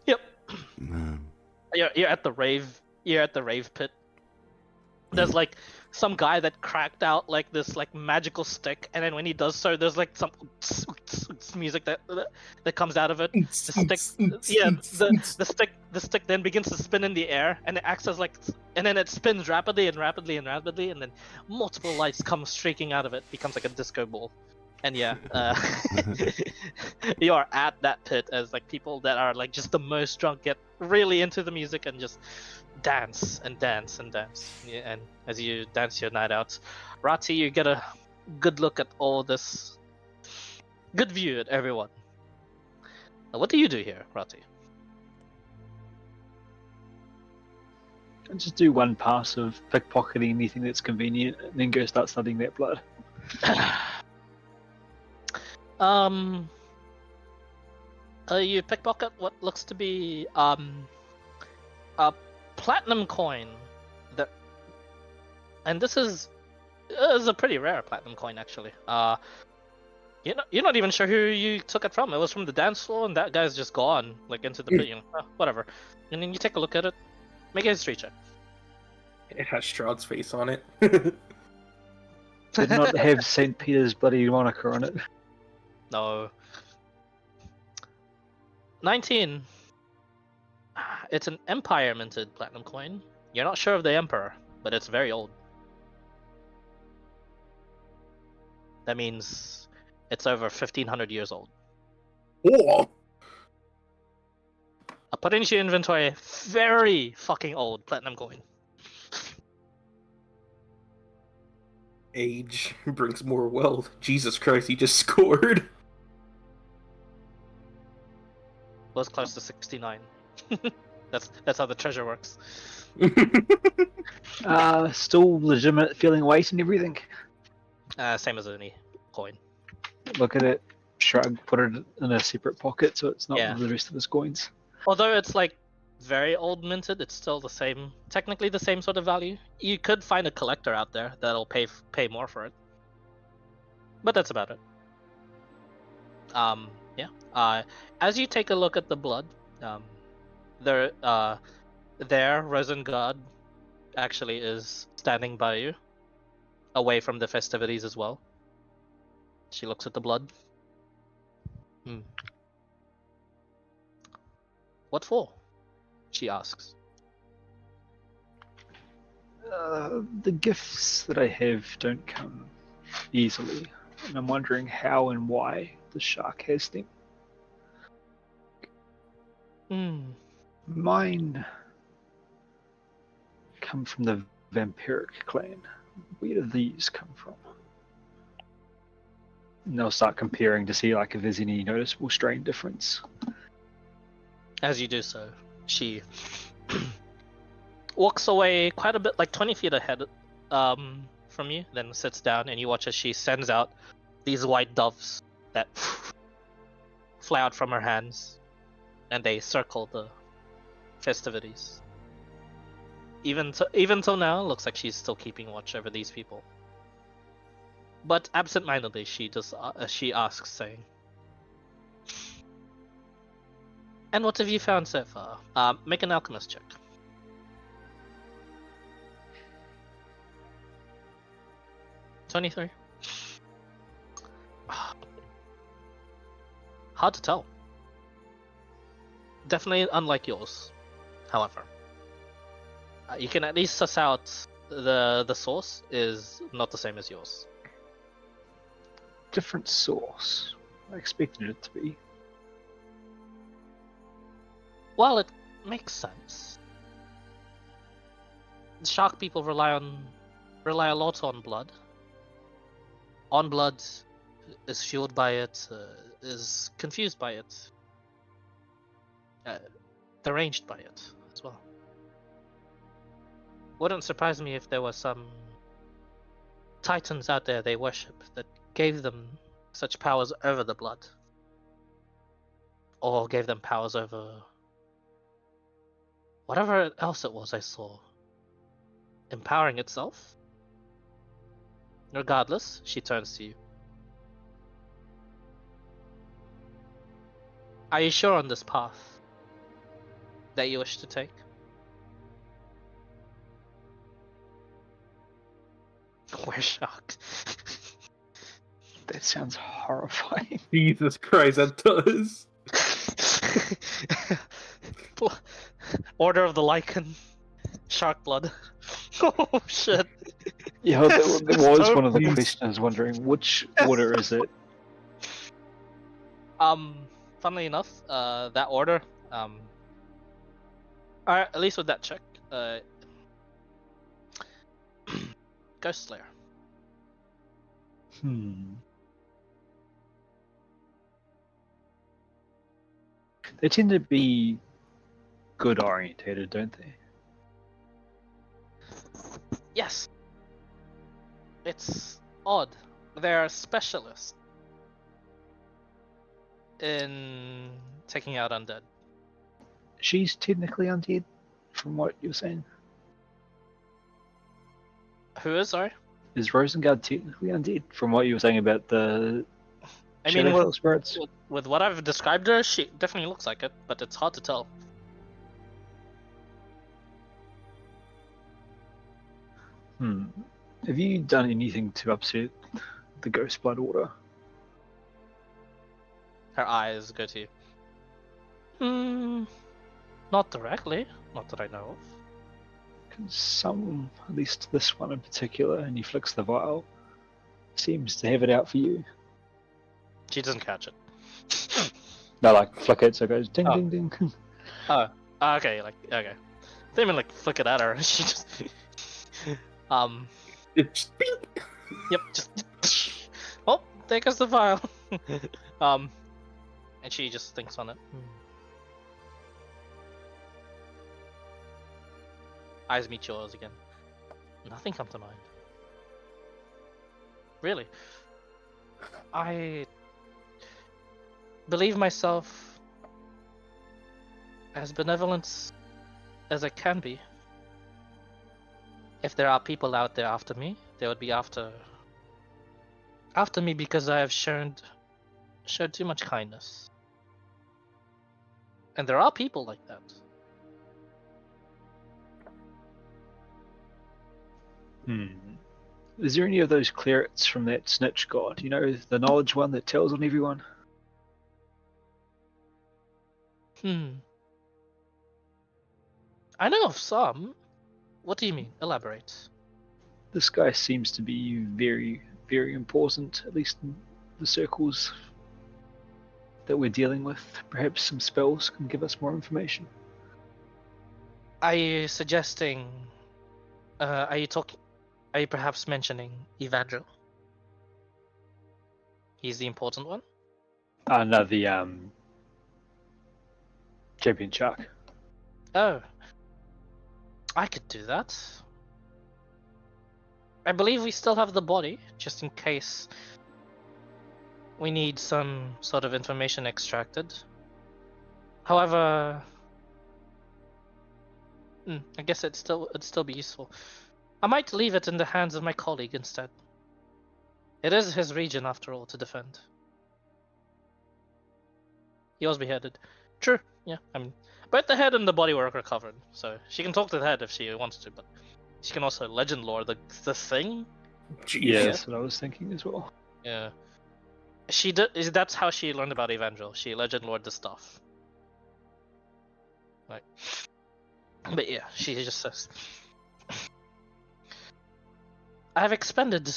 Yep. Um, You're at the rave. You're at the rave pit. There's like some guy that cracked out like this like magical stick, and then when he does so, there's like some music that comes out of it. The stick, yeah, the stick then begins to spin in the air, and it acts as like, and then it spins rapidly, and then multiple lights come streaking out of it. Becomes like a disco ball, and yeah, you are at that pit as like people that are like just the most drunk get really into the music and just dance and dance and dance. Yeah, and as you dance your night out, Rati, you get a good look at all this, good view at everyone. Now, what do you do here, Rati? I just do one pass of pickpocketing anything that's convenient, and then go start studying that blood. You pickpocket what looks to be a platinum coin that, and this is a pretty rare platinum coin actually. You're not even sure who you took it from. It was from the dance floor, and that guy's just gone like into the pit. Whatever. And then you take a look at it, make a history check. It has Strahd's face on it. Did not have St. Peter's bloody moniker on it. No. 19. It's an Empire minted platinum coin. You're not sure of the Emperor, but it's very old. That means it's over 1500 years old. Whoa! I'll put it into your inventory. Very fucking old platinum coin. Age brings more wealth. Jesus Christ, he just scored. Was close to 69. That's how the treasure works. Still legitimate feeling weight and everything. Same as any coin. Look at it, shrug, put it in a separate pocket so it's not Yeah. with the rest of his coins. Although it's like very old minted, it's still the same, technically the same sort of value. You could find a collector out there that'll pay more for it, but that's about it. Yeah. As you take a look at the blood, there, Rosengard actually is standing by you, away from the festivities as well. She looks at the blood. What for? She asks. The gifts that I have don't come easily, and I'm wondering how and why the shark has them. Mine come from the vampiric clan. Where do these come from? And they'll start comparing to see like if there's any noticeable strain difference. As you do so, she walks away quite a bit, like 20 feet ahead from you, then sits down, and you watch as she sends out these white doves that fly out from her hands, and they circle the festivities. Even till now, looks like she's still keeping watch over these people. But absent-mindedly, she asks, saying, "And what have you found so far?" Make an alchemist check. 23. Hard to tell. Definitely unlike yours, however. You can at least suss out the source is not the same as yours. Different source. I expected it to be. Well, it makes sense. The shark people rely a lot on blood. On blood is fueled by it, is confused by it, deranged by it as well. Wouldn't surprise me if there were some titans out there they worship that gave them such powers over the blood. Or gave them powers over whatever else it was I saw. Empowering itself? Regardless, she turns to you. Are you sure on this path that you wish to take? We're shocked. That sounds horrifying. Jesus Christ, that does. Order of the Lycan. Shark blood. Oh shit. Yeah, Yes, there it's was one of the totally- questions I was wondering, which order is it? Funnily enough, that order, alright, at least with that check, Ghost Slayer. They tend to be good orientated, don't they? Yes. It's odd. They're specialists in taking out undead. She's technically undead, from what you're saying. Who is, sorry? Is Rosengard technically undead, from what you were saying about the I mean, Shadowfell spirits? with what I've described her, she definitely looks like it, but it's hard to tell. Have you done anything to upset the Ghost Blood Order? Her eyes go to you. Not directly. Not that I know of. 'Cause some, at least this one in particular, and he flicks the vial, seems to have it out for you. She doesn't catch it. No, like flick it so it goes ding Oh. ding ding. Okay, okay. They even like flick it at her. She just It's beep. Yep, just oh, there goes the vial. And she just thinks on it. Eyes meet yours again. Nothing come to mind. Really, I believe myself as benevolent as I can be. If there are people out there after me, they would be after me because I have showed too much kindness. And there are people like that. Is there any of those clerics from that snitch god? You know, the knowledge one that tells on everyone? I know of some. What do you mean? Elaborate. This guy seems to be very, very important, at least in the circles that we're dealing with. Perhaps some spells can give us more information. Are you suggesting? Are you perhaps mentioning Evangel? He's the important one. No, the champion shark. Oh, I could do that. I believe we still have the body, just in case we need some sort of information extracted. However, I guess it'd still be useful. I might leave it in the hands of my colleague instead. It is his region, after all, to defend. He was beheaded. True, yeah. I mean, but the head and the body were recovered, so she can talk to the head if she wants to, but she can also legend lore the thing. Jeez. Yeah, that's what I was thinking as well. Yeah. That's how she learned about Evangel. She legend lord the stuff. Like, but yeah, she just says, I have expended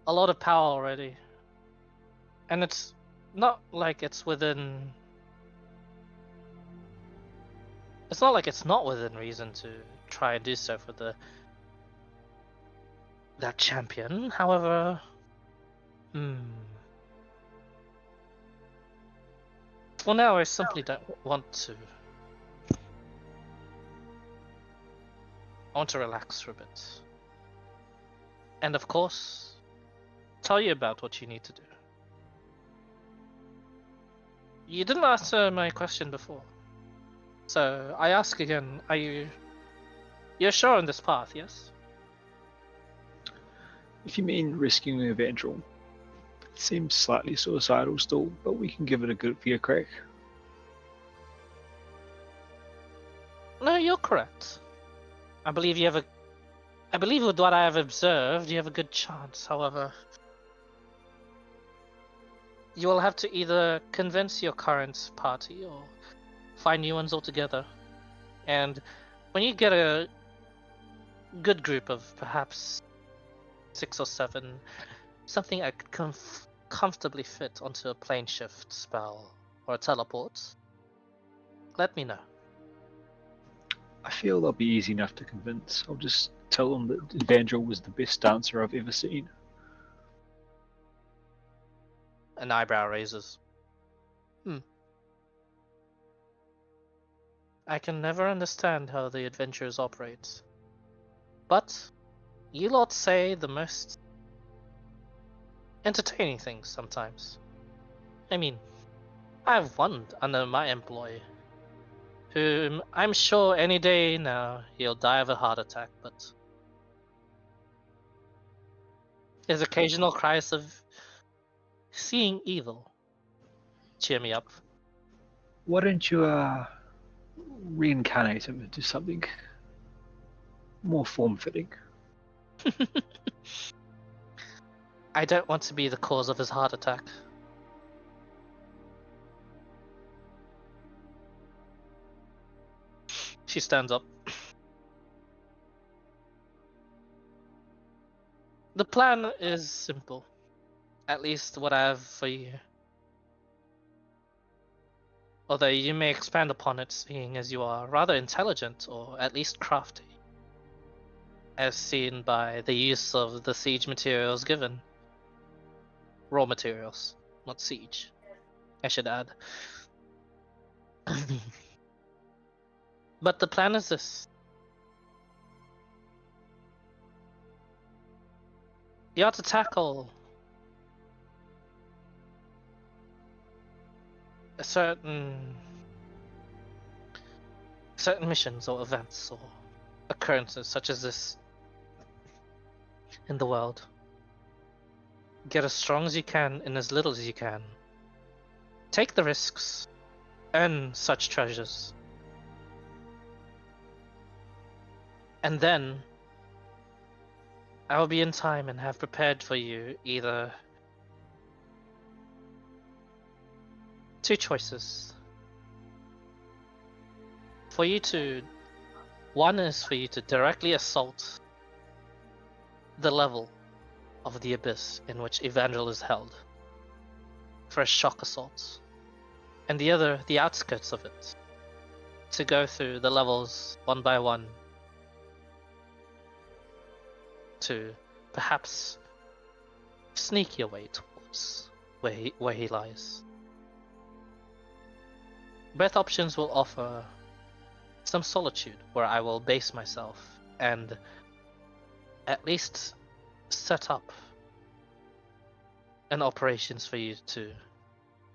a lot of power already, and it's not like it's within. It's not like it's not within reason to try and do so for that champion. However, for now, I simply don't want to. I want to relax for a bit. And of course, tell you about what you need to do. You didn't answer my question before. So, I ask again, you're sure on this path, yes? If you mean rescuing Evangel, it seems slightly suicidal still, but we can give it a good fair crack. No, you're correct. I believe with what I have observed, you have a good chance. However, you will have to either convince your current party or find new ones altogether. And when you get a good group of perhaps 6 or 7, something I could comfortably fit onto a plane shift spell or a teleport, let me know. I feel they'll be easy enough to convince. I'll just tell them that Evangel was the best dancer I've ever seen. An eyebrow raises. I can never understand how the adventurers operate. But you lot say the most entertaining things sometimes. I mean, I have one under my employ, whom I'm sure any day now he'll die of a heart attack, but his occasional cries of seeing evil cheer me up. Why don't you reincarnate him into something more form-fitting? I don't want to be the cause of his heart attack. She stands up. The plan is simple. At least what I have for you. Although you may expand upon it, seeing as you are rather intelligent, or at least crafty. As seen by the use of the siege materials given. Raw materials, not siege, I should add. But the plan is this. You have to tackle certain missions or events or occurrences such as this in the world. Get as strong as you can in as little as you can. Take the risks. Earn such treasures. And then I will be in time and have prepared for you either two choices. One is for you to directly assault the level of the abyss in which Evangel is held for a shock assault, and the other, the outskirts of it, to go through the levels one by one to perhaps sneak your way towards where he lies. Both options will offer some solitude where I will base myself and at least set up an operations for you to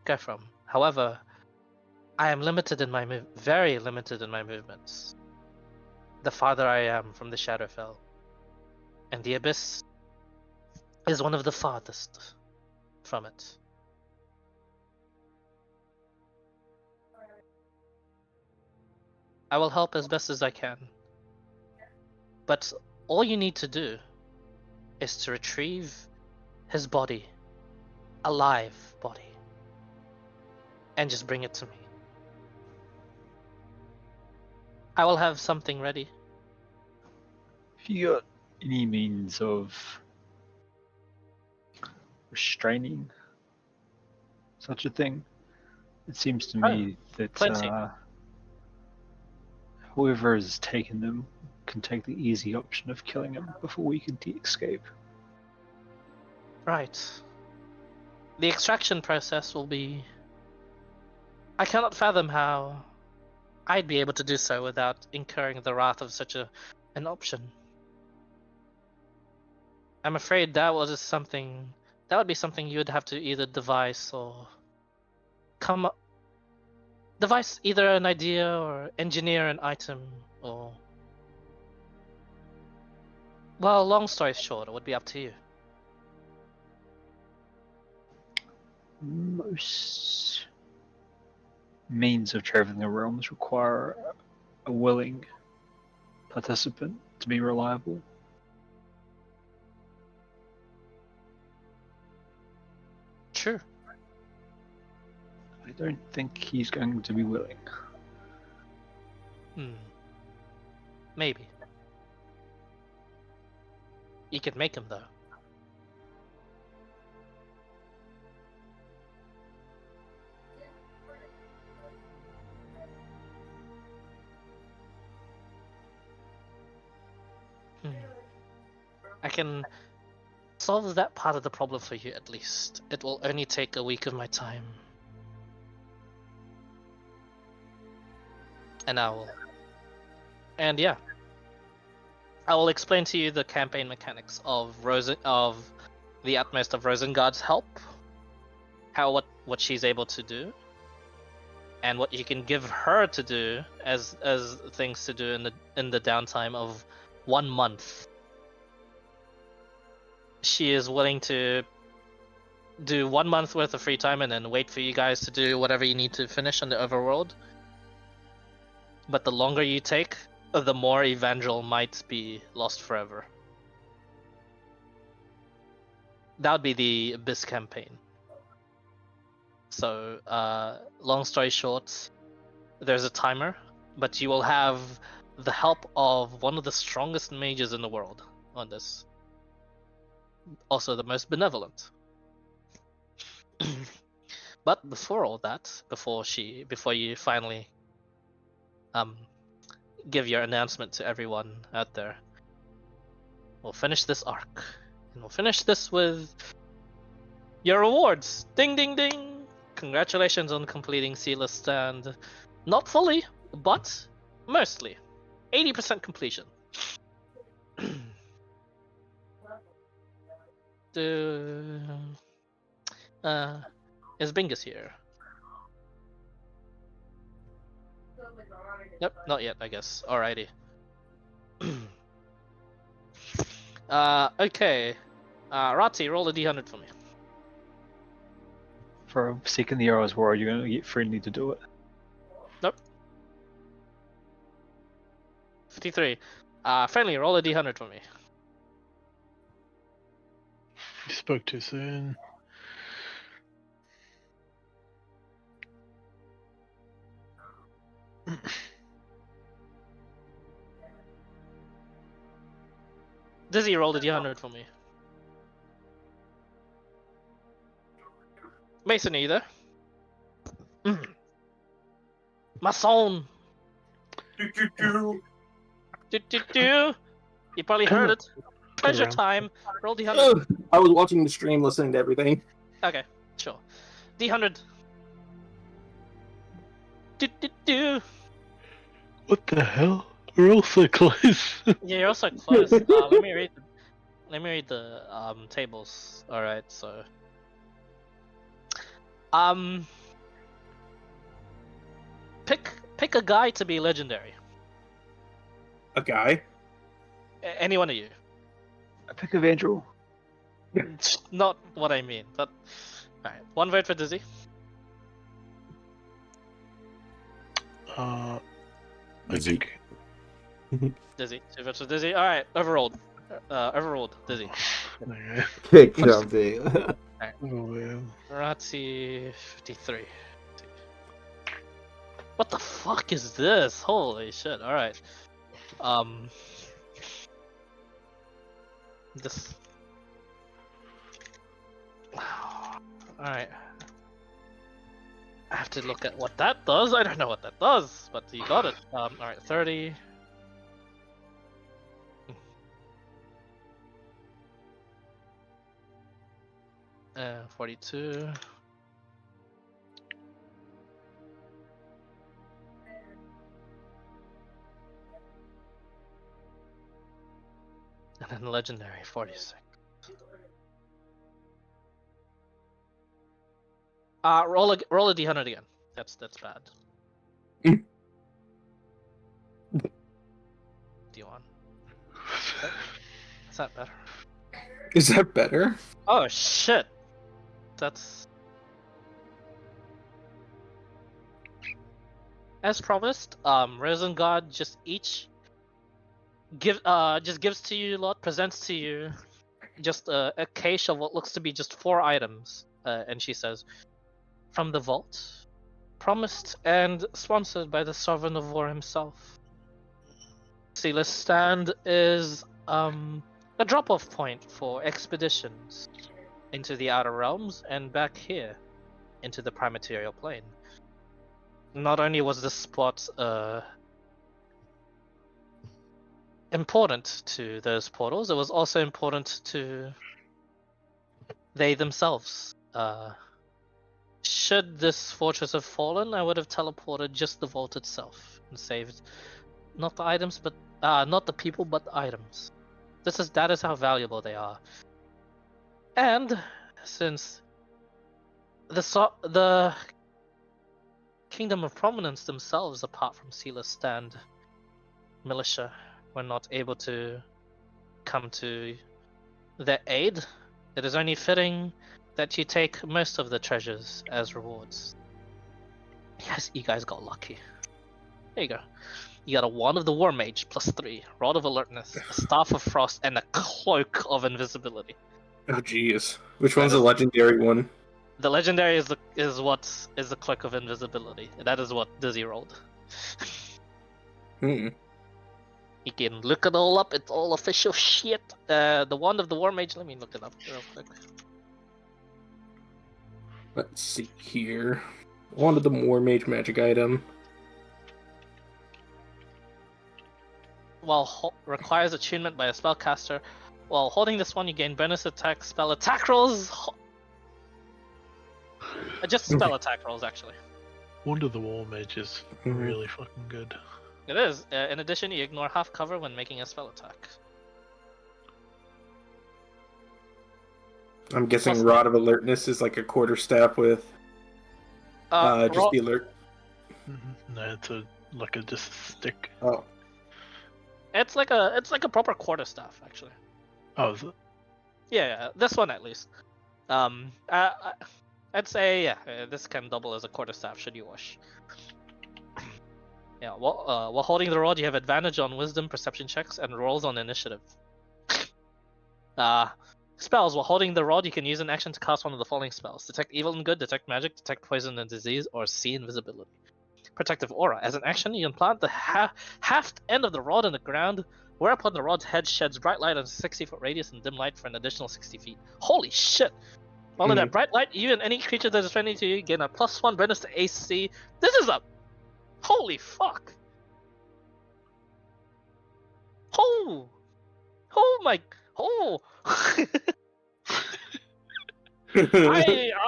go from. However, I am limited in my very limited in my movements. The farther I am from the Shadowfell, and the Abyss is one of the farthest from it. I will help as best as I can, but all you need to do is to retrieve his body, a live body, and just bring it to me. I will have something ready. Have you got any means of restraining such a thing? It seems to me that plenty. whoever has taken them can take the easy option of killing him before we can escape. Right. The extraction process will be... I cannot fathom how I'd be able to do so without incurring the wrath of such an option. I'm afraid that would be something you'd have to either devise or devise either an idea or engineer an item, or... Well, long story short, it would be up to you. Most means of traveling the realms require a willing participant to be reliable. Sure. I don't think he's going to be willing. Maybe. You could make him, though. I can solve that part of the problem for you, at least. It will only take a week of my time. And I will explain to you the campaign mechanics of the Utmost of Rosengard's help, what she's able to do, and what you can give her to do as things to do in the downtime of 1 month. She is willing to do 1 month worth of free time and then wait for you guys to do whatever you need to finish on the overworld. But the longer you take, the more Evangel might be lost forever. That would be the Abyss campaign. So, long story short, there's a timer, but you will have the help of one of the strongest mages in the world on this. Also the most benevolent. But before all that, before you finally give your announcement to everyone out there, we'll finish this arc, and we'll finish this with your rewards. Ding ding ding! Congratulations on completing Cealus stand. Not fully, but mostly. 80% completion. Is Bingus here? Nope, not yet, I guess. Alrighty. Okay. Rati, roll a d100 for me. For a second there I was worried you're going to get friendly to do it. Nope. 53. Friendly, roll a d100 for me. spoke too soon. Dizzy rolled a d100 for me. Mason, are you there? My son! Do. You probably heard it. Pleasure around. time. Roll d100. Ugh, I was watching the stream, listening to everything. Okay, sure. D100. Do. What the hell? We're all so close. Yeah, you're also close. Let me read the tables. All right, so pick a guy to be legendary. A guy? Any one of you. I pick Evangel. Not what I mean, but all right. One vote for Dizzy. I Dizzy. think. Dizzy. Two votes for Dizzy. All right. Overruled. Overruled. Dizzy. Okay. Good job, dude. Oh, man. Rati 53. What the fuck is this? Holy shit! All right. This. All right. I have to look at what that does. I don't know what that does, but you got it. All right, 30. 42. And then legendary 46. Roll a d100 again. That's bad. D1. Is that better? Is that better? Oh shit. That's as promised. Resin God just gives to you lot, presents to you just a cache of what looks to be just 4 items, and she says, "From the vault, promised and sponsored by the Sovereign of War himself. Cealus stand is a drop-off point for expeditions into the Outer Realms and back here into the Primaterial Plane. Not only was this spot important to those portals, it was also important to they themselves. Should this fortress have fallen, I would have teleported just the vault itself and saved not the items, but not the people, but the items. That is how valuable they are. And since the Kingdom of Prominence themselves, apart from Cealus stand militia, were not able to come to their aid, it is only fitting that you take most of the treasures as rewards. Yes, you guys got lucky. There you go. You got a Wand of the War Mage +3, Rod of Alertness, a Staff of Frost, and a Cloak of Invisibility. Oh, jeez. Which one's the legendary one? The legendary is the Cloak of Invisibility. That is what Dizzy rolled. Hmm. You can look it all up. It's all official shit. The Wand of the War Mage. Let me look it up real quick. Let's see here. Wand of the War Mage magic item. While requires attunement by a spellcaster. While holding this one, you gain bonus attack spell attack rolls. Just spell attack rolls, actually. Wand of the War Mage is really fucking good. It is. In addition, you ignore half cover when making a spell attack. I'm guessing Rod of Alertness is like a quarterstaff with just the alert. No, it's just a stick. Oh. It's like a proper quarterstaff, actually. Oh, is it? Yeah, this one at least. I'd say this can double as a quarterstaff should you wish. Yeah, while holding the rod, you have advantage on Wisdom, Perception checks, and rolls on Initiative. Spells. While holding the rod, you can use an action to cast one of the following spells: Detect Evil and Good, Detect Magic, Detect Poison and Disease, or See Invisibility. Protective Aura. As an action, you can plant the haft end of the rod in the ground, whereupon the rod's head sheds bright light on a 60-foot radius and dim light for an additional 60 feet. Holy shit! While in that bright light, you and any creature that is friendly to you gain a +1 bonus to AC. This is a... Holy fuck! Oh! Oh my... Oh!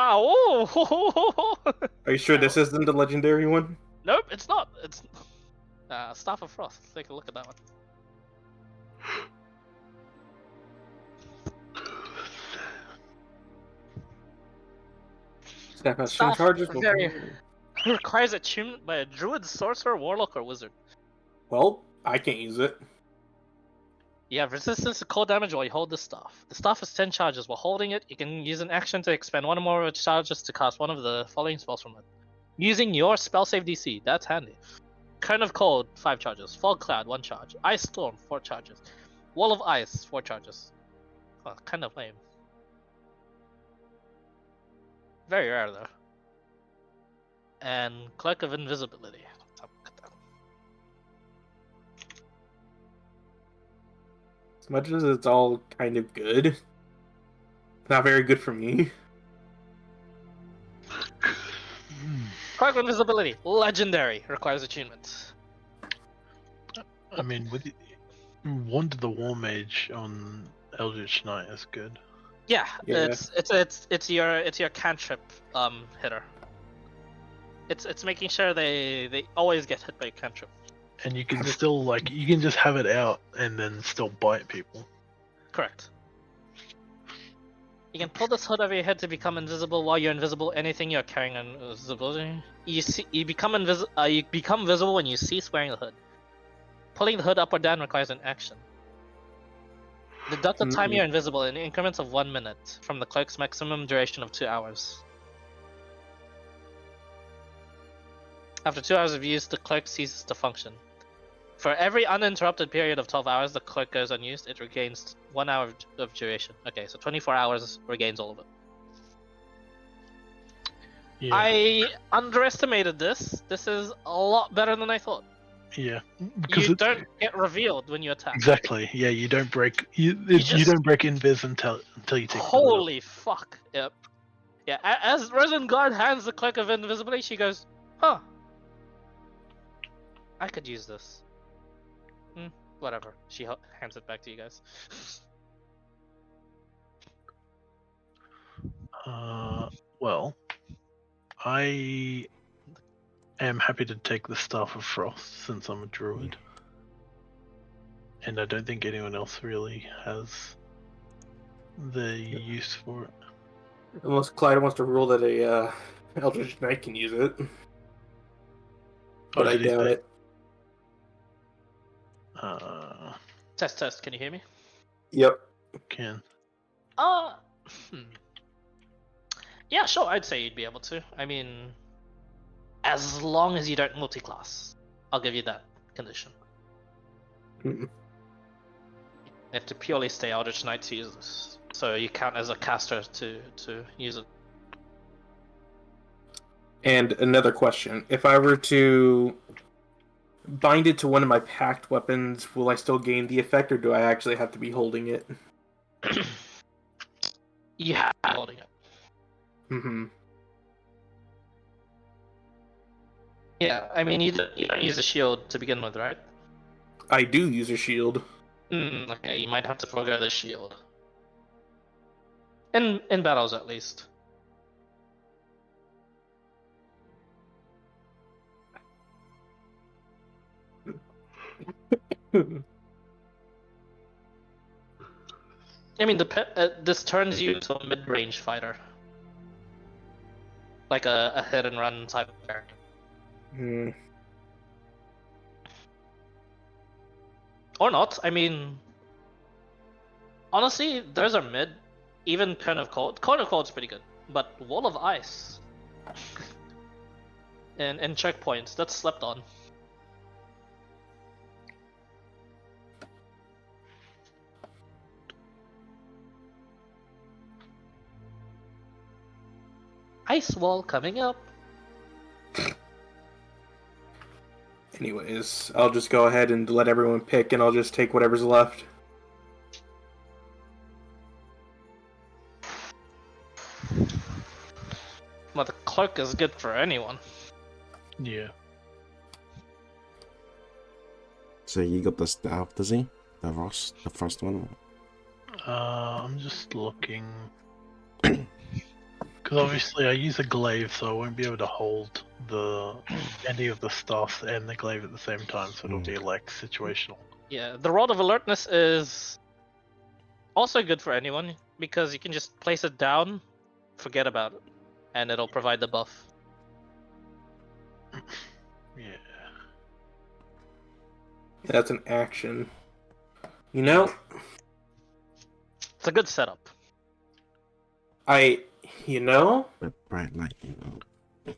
Oh! Are you sure this isn't the legendary one? Nope, it's not. It's Staff of Frost. Let's take a look at that one. Snap out Staff charges. requires attunement by a druid, sorcerer, warlock, or wizard. Well, I can't use it. You have resistance to cold damage while you hold the staff. The staff has 10 charges. While holding it, you can use an action to expend one or more of its charges to cast one of the following spells from it. Using your spell save DC, that's handy. Cone of Cold, 5 charges. Fog Cloud, 1 charge. Ice Storm, 4 charges. Wall of Ice, 4 charges. Oh, kind of lame. Very rare though. And Cloak of Invisibility. Let's have a look at that. As much as it's all kind of good, not very good for me. Cloak of Invisibility, legendary, requires attunement. I mean, with Wand of the War Mage on Eldritch Knight is good. Yeah, Yeah. it's your cantrip hitter. It's making sure they always get hit by cantrip. And you can still you can just have it out and then still bite people. Correct. You can pull this hood over your head to become invisible. While you're invisible, anything you're carrying invisibility. You become visible when you cease wearing the hood. Pulling the hood up or down requires an action. Deduct the time you're invisible in increments of 1 minute from the cloak's maximum duration of 2 hours. After 2 hours of use, the cloak ceases to function. For every uninterrupted period of 12 hours the cloak goes unused, it regains 1 hour of duration. Okay, so 24 hours regains all of it. Yeah. I underestimated this. This is a lot better than I thought. Yeah, because You don't get revealed when you attack. Exactly. Yeah, you don't break you just- don't break invis until you take. Holy fuck! Yep. Yeah. As Rosengard hands the cloak of invisibility, she goes, "Huh. I could use this." Whatever. She hands it back to you guys. Well, I am happy to take the Staff of Frost since I'm a druid. And I don't think anyone else really has the use for it. Unless Clyde wants to rule that a Eldritch Knight can use it. But I did he doubt say- it. Test. Can you hear me? Yep. Can. Yeah, sure. I'd say you'd be able to. I mean, as long as you don't multi-class, I'll give you that condition. Mm. You have to purely stay Eldritch Knight to use this, so you count as a caster to use it. And another question. If I were to bind it to one of my packed weapons, will I still gain the effect, or do I actually have to be holding it? You have to be holding it. Mm-hmm. Yeah, I mean, you don't use a shield to begin with, right? I do use a shield. Okay, you might have to forego the shield. In battles, at least. I mean, this turns you into a mid-range fighter. Like a hit-and-run type of character. Or not, I mean... Honestly, those are mid. Even Cone of Cold. Cone of Cold's pretty good. But Wall of Ice... and checkpoints, that's slept on. Ice wall coming up. Anyways, I'll just go ahead and let everyone pick, and I'll just take whatever's left. Well, the cloak is good for anyone. Yeah. So you got the staff, does he? The frost one. I'm just looking. Because obviously I use a glaive, so I won't be able to hold any of the staff and the glaive at the same time, so it'll be like situational. Yeah, the Rod of Alertness is also good for anyone because you can just place it down, forget about it, and it'll provide the buff. Yeah. That's an action. You know, It's a good setup. you know, But bright light, you know.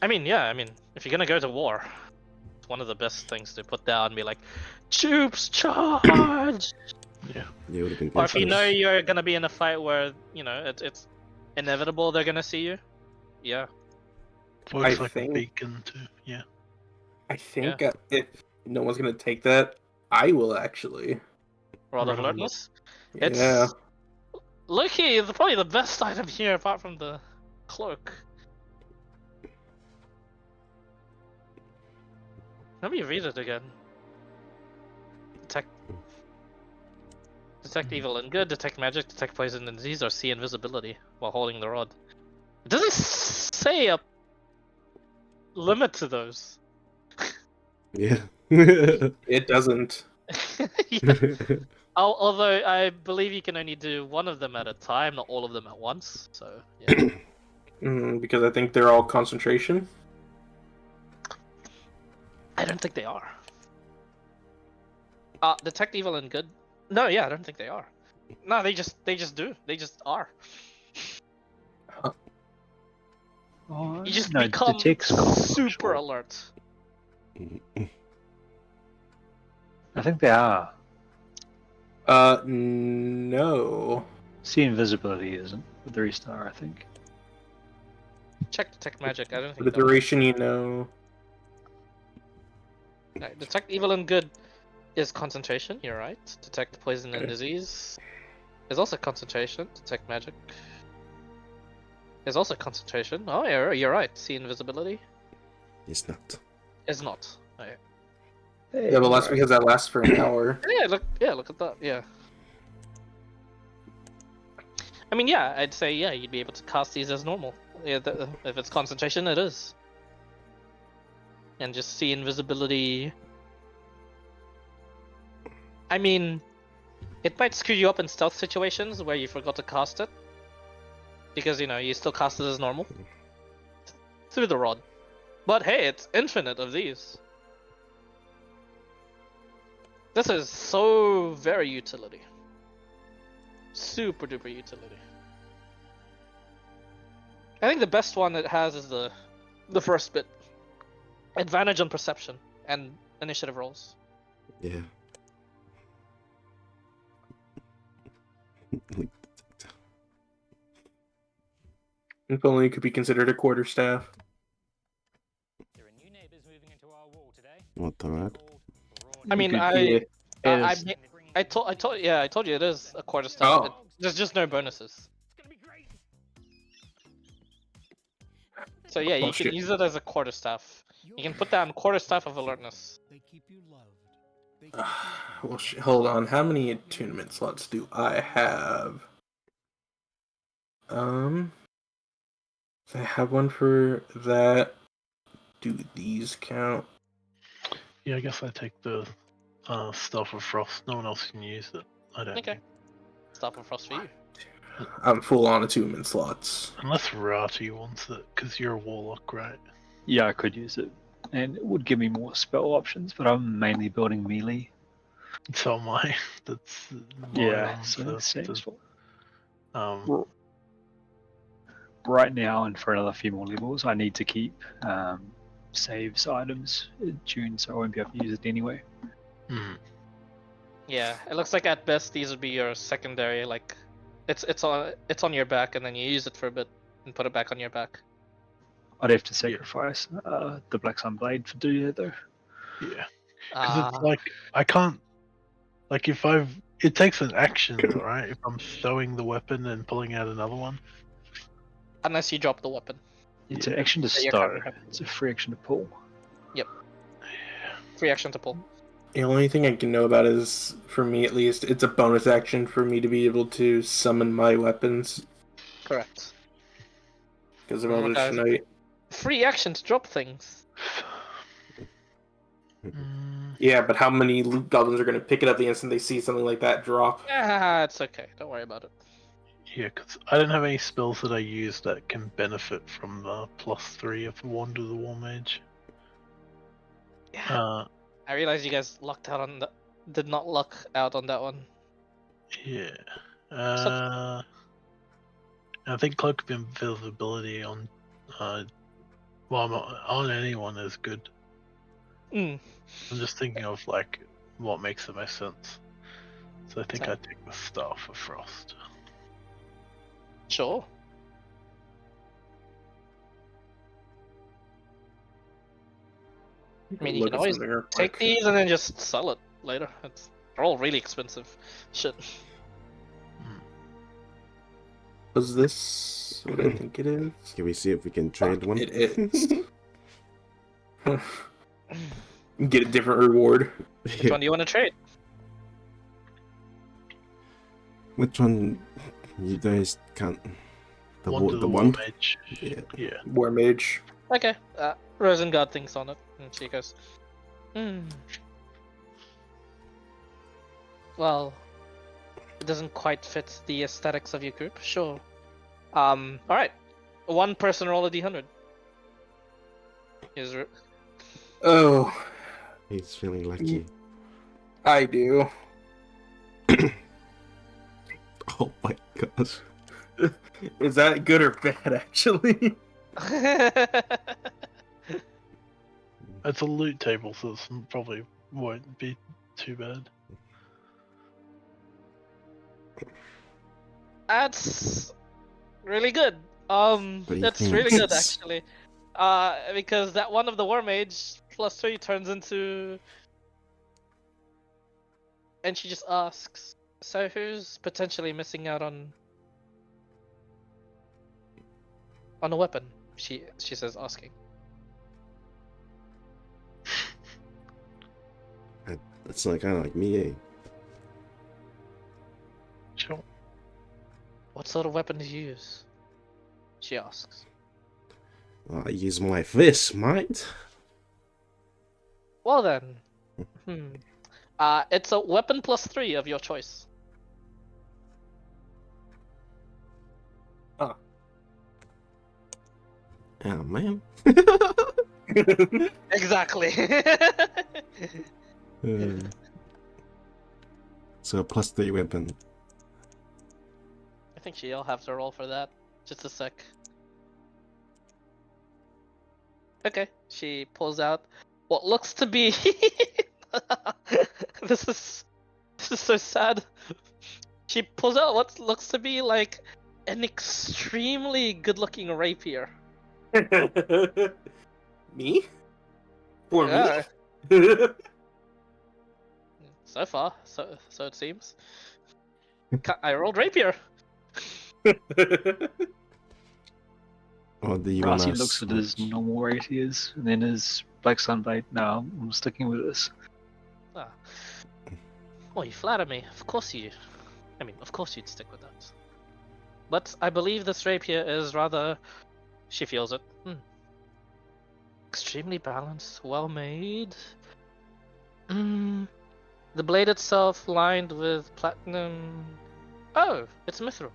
I mean, yeah, if you're gonna go to war, it's one of the best things to put down and be like, troops charge! Yeah. Yeah, would have been good. Or if you know you're gonna be in a fight where, it's inevitable they're gonna see you. Yeah. Works I like think- a beacon too. Yeah. I think if no one's gonna take that, I will actually. Rod of Rod of Alertness. It's Yeah. Loki is probably the best item here apart from the cloak. Let me read it again. Detect evil and good, detect magic, detect poison and disease, or see invisibility while holding the rod. It doesn't say a limit to those. Yeah. It doesn't. Yeah. Although I believe you can only do one of them at a time, not all of them at once. So yeah. Because I think they're all concentration. I don't think they are. Detect evil and good. No, yeah, I don't think they are. No, they just do. They just are. Oh, You just no, become detect's got them, I'm super sure. alert. I think they are. No. See invisibility isn't, but the rest are, I think. Check detect magic. I don't For the think they are. duration, you know. No, detect evil and good is concentration. You're right. Detect poison and Okay. disease is also concentration. Detect magic is also concentration. Oh, you're right. See invisibility It's not. is not. Oh, yeah. Hey, Yeah, but that's alright. because that lasts for an hour. Look at that. Yeah. I mean, yeah, I'd say yeah, you'd be able to cast these as normal. Yeah, if it's concentration, it is. And just see invisibility. I mean, it might screw you up in stealth situations where you forgot to cast it. Because, you still cast it as normal. Through the rod. But hey, it's infinite of these. This is so very utility. Super duper utility. I think the best one it has is the first bit. Advantage on perception and initiative rolls. Yeah. If only it could be considered a quarterstaff. There are new neighbors moving into our wall today. What the rat? I mean, Good. I told you it is a quarterstaff. Oh. There's just no bonuses. So yeah, you Oh, can shit. use it as a quarterstaff. You can put down quarterstaff of alertness. They keep you loved. Well, hold on. How many attunement slots do I have? I have one for that. Do these count? Yeah, I guess I take the Stealth of Frost. No one else can use it. I don't Okay. think. Stop and frost for you. I'm full on attunement slots. Unless Rati wants it, because you're a warlock, right? Yeah, I could use it. And it would give me more spell options, but I'm mainly building melee. So am I. That's Yeah, so same as well. um, Right now, and for another few more levels, I need to keep saves items in tune, so I won't be able to use it anyway. mhm. Yeah, it looks like at best these would be your secondary, like, It's on your back, and then you use it for a bit and put it back on your back. I'd have to sacrifice the Black Sun Blade for doing it though. Yeah. Because it's like I can't. Like it takes an action, right? If I'm stowing the weapon and pulling out another one. Unless you drop the weapon. It's an action to that you're stow. currently having. It's a free action to pull. Free action to pull. The only thing I can know about is, for me at least, it's a bonus action for me to be able to summon my weapons. Correct. Because of Remember, Eldritch guys, Knight. Free action to drop things. Yeah, but how many loot goblins are going to pick it up the instant they see something like that drop? Ah, it's okay. Don't worry about it. Yeah, because I don't have any spells that I use that can benefit from the +3 of Wand of the War Mage. Yeah. I realized you guys lucked out on did not luck out on that one. Yeah. I think Cloak of Invisibility on on anyone is good. Mm. I'm just thinking of like what makes the most sense. So I think So- I'd take the Staff of Frost. Sure. I mean, you Look can at always something real take quick. these and then just sell it later. They're all really expensive. Shit. Was this what I think it is? Can we see if we can trade one? It is. Get a different reward. Which one do you want to trade? Which one? You guys can't. The Wand of the War wand? Mage. Yeah. Yeah. War Mage. Okay. Rosengard thinks on it, and she goes, Well, it doesn't quite fit the aesthetics of your group. Sure. Alright. One person roll a d100. Oh, He's feeling lucky. I do. Oh my gosh. Is that good or bad, actually? It's a loot table, so it probably won't be too bad. That's really good. do you That's think? really good actually. Because that one of the War Mage +3 turns into, and she just asks, so who's potentially missing out on a weapon? She says, asking. That's like kind of like me, eh? Sure. What sort of weapon do you use? She asks. I use my fist, mate. Well then, it's a weapon +3 of your choice. Oh man. Exactly. So a +3 weapon. I think she'll have to roll for that. Just a sec. Okay, she pulls out what looks to be. This is so sad. She pulls out what looks to be like an extremely good-looking rapier. Me? For Yeah. me? So far, so it seems. I rolled rapier. Or do you Rasi want to looks at his normal rapiers and then his Black Sun Blade. No, I'm sticking with this. Ah. Well, you flatter me. Of course you. I mean, of course you'd stick with that. But I believe this rapier is rather. She feels it. Extremely balanced, well made. The blade itself lined with platinum. Oh, it's mithril.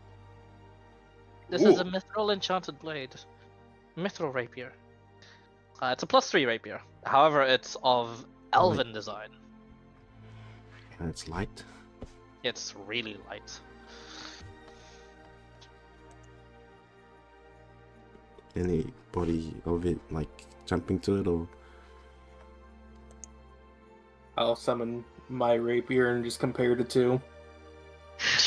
This is a mithril enchanted blade. Mithril rapier. It's a +3 rapier. However, it's of elven design. And it's light. It's really light. Anybody of it like jumping to it or? I'll summon my rapier and just compare the two.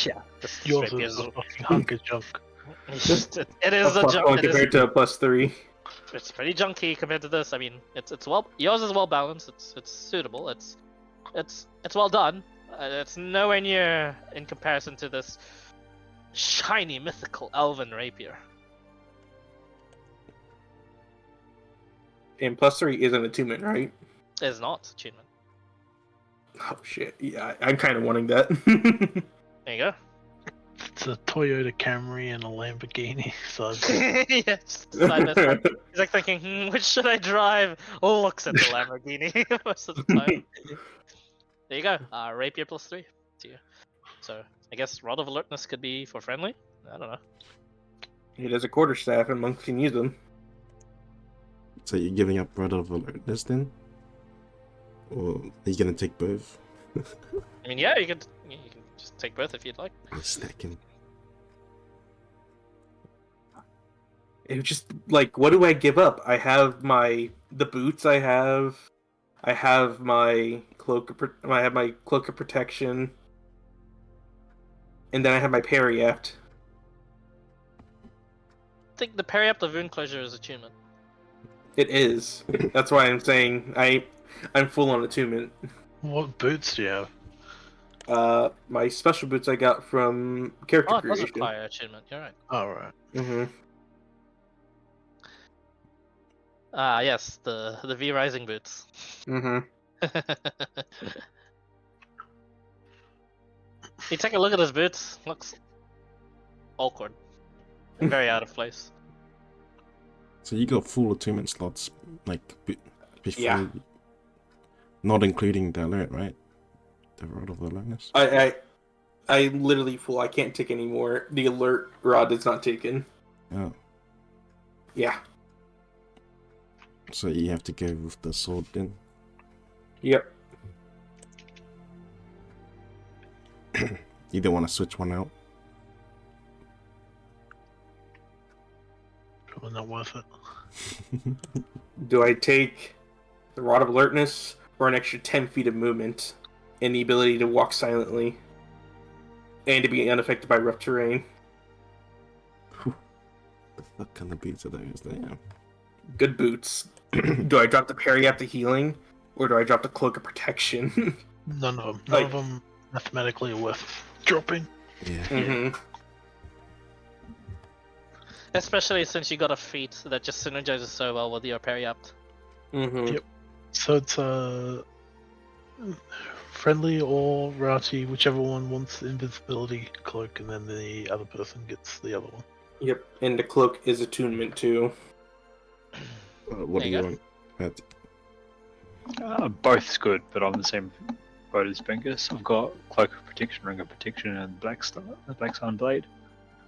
Yeah, This Yours rapier is a fucking hunk of junk. it A is a plus junk. one It is, compared to a plus 3. it's pretty junky compared to this. I mean, it's well. Yours is well balanced. It's suitable. It's well done. It's nowhere near in comparison to this shiny mythical elven rapier. And plus 3 is an attunement, right? It is not attunement. Oh shit! Yeah, I'm kind of wanting that. There you go. It's a Toyota Camry and a Lamborghini. So Yeah, just side by side. He's like thinking, which should I drive? Looks at the Lamborghini most of the time. There you go. Rapier plus 3 to you. So I guess Rod of Alertness could be for friendly. I don't know. It is a quarterstaff, and monks can use them. So you're giving up Rod of Alertness then? Or are you gonna take both? I mean, yeah, you can just take both if you'd like. Stacking. It was just like, what do I give up? I have the boots. I have my cloak. I have my cloak of protection, and then I have my Periapt. I think the Periapt of Wound Closure is attunement. It is. That's why I'm saying I'm full on attunement. what boots do you have? My special boots I got from character Oh, it does creation. require attunement. You're right. Oh right. Mm-hmm. Yes, the V Rising boots. Mm-hmm. You take a look at his boots. Looks awkward. And very out of place. So you got full attunement slots, like before, Yeah. not including the alert, right? The Rod of Alertness. I literally full. I can't take anymore. The alert rod is not taken. Oh, Yeah. so you have to go with the sword then. Yep. You don't want to switch one out. Probably not worth it. Do I take the Rod of Alertness or an extra 10 feet of movement and the ability to walk silently and to be unaffected by rough terrain? What kind of beats are those? Damn. Good boots. Do I drop the Periapt to healing or do I drop the Cloak of Protection? None of them. None Like- of them mathematically are worth dropping. Yeah. Mm-hmm. Especially since you got a feat that just synergizes so well with your Periapt. Mm-hmm. Yep. So it's friendly or rowdy, whichever one wants the invisibility cloak, and then the other person gets the other one. Yep. And the Cloak is attunement too. What do There you you want? Both's good, but I'm the same boat as Bingus. I've got Cloak of Protection, Ring of Protection, and Black Sun Blade.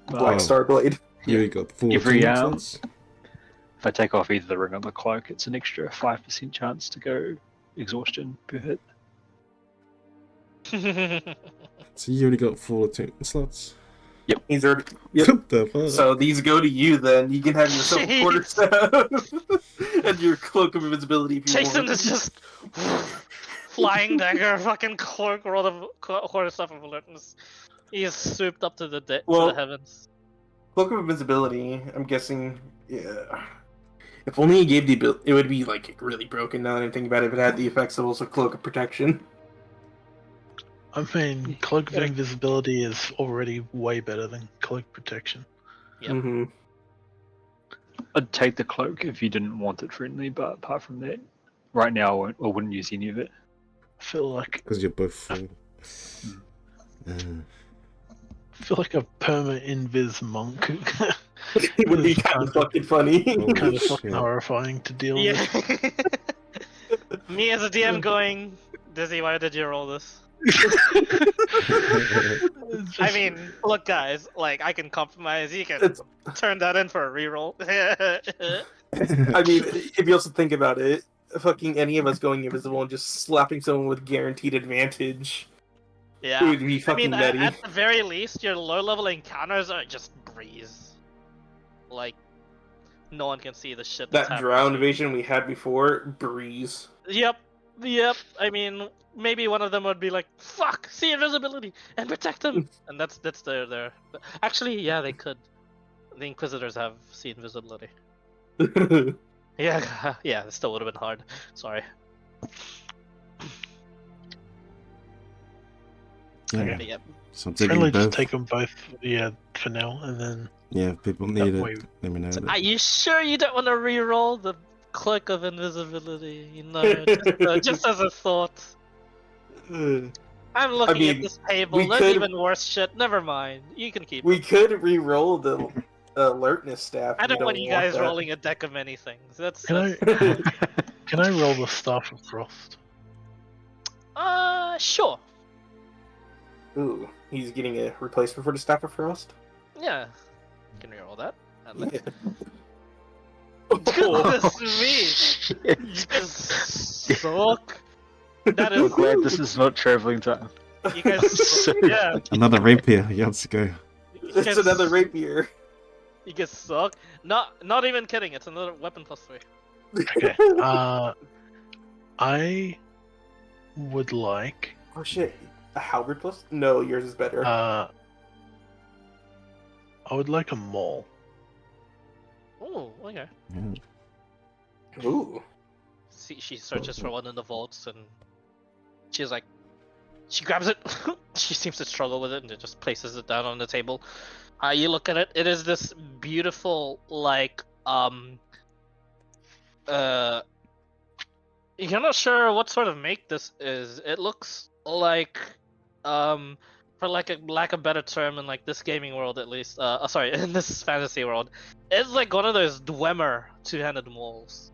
Black Star Blade. You got full Every attunement slots? If I take off either the ring or the cloak, it's an extra 5% chance to go exhaustion per hit. So you already got full attunement slots? These are yep. What the fuck? So these go to you then. You can have yourself a quarterstaff and your Cloak of Invisibility if you Jason want. is just flying dagger, fucking cloak, Rod of Quarterstaff of Alertness. He is swooped up to to Well- the heavens. Cloak of Invisibility, I'm guessing, yeah. If only it gave the ability, it would be like really broken now that I'm thinking about it if it had the effects of also Cloak of Protection. I mean, Cloak of Yeah. Invisibility is already way better than Cloak Protection. Yep. Mm-hmm. I'd take the cloak if you didn't want it friendly, but apart from that, right now I wouldn't use any of it. I feel like Because you're both full. a perma-invis monk. It would be kind of fucking funny. Oh, kind of fucking shit. horrifying to deal with. Yeah. Me as a DM going, Dizzy, why did you roll this? It's I just- mean, look, guys, like, I can compromise. You can It's, turn that in for a reroll. I mean, if you also think about it, fucking any of us going invisible and just slapping someone with guaranteed advantage, it Yeah. would be I fucking mean, nutty. at the very least, your low-level encounters are just breeze. Like, no one can see the shit that's That happening. drown invasion we had before, breeze. Yep. Yep. I mean, maybe one of them would be like, "Fuck, see invisibility and protect them," and that's their. Actually, yeah, they could. The Inquisitors have see invisibility. Yeah, yeah, it still would have been hard. Sorry. Yeah. But yep. So I'm taking Friendly, both. just take them both, yeah, for now, and then Yeah, if people that need it, way- let me know. So, But are you sure you don't want to re-roll the click of invisibility? You know, just as a thought. I'm looking mean, at this table. we There's could- even worse shit. Never mind. You can keep We it. could re-roll the alertness staff. I if don't want you guys that. rolling a deck of many things. That's Can can I roll the Staff of Frost? Sure. Ooh, he's getting a replacement for the Staff of Frost? Yeah. Can we roll that? Yeah. Goodness me! You guys suck. That I'm is. glad this is not traveling time. You guys. Yeah. another rapier. You have to go. You It's guys, another rapier. You guys suck. Not even kidding. It's another weapon +3. Okay. I would like. Oh shit, a halberd plus? No, yours is better. I would like a maul. Oh, okay. Yeah. Ooh. See, she searches for one in the vaults and she's like, she grabs it. She seems to struggle with it and just places it down on the table. You look at it. It is this beautiful, like, you're not sure what sort of make this is. It looks like, for like a lack of better term in like this gaming world at least. Sorry, in this fantasy world, it's like one of those Dwemer two-handed mauls,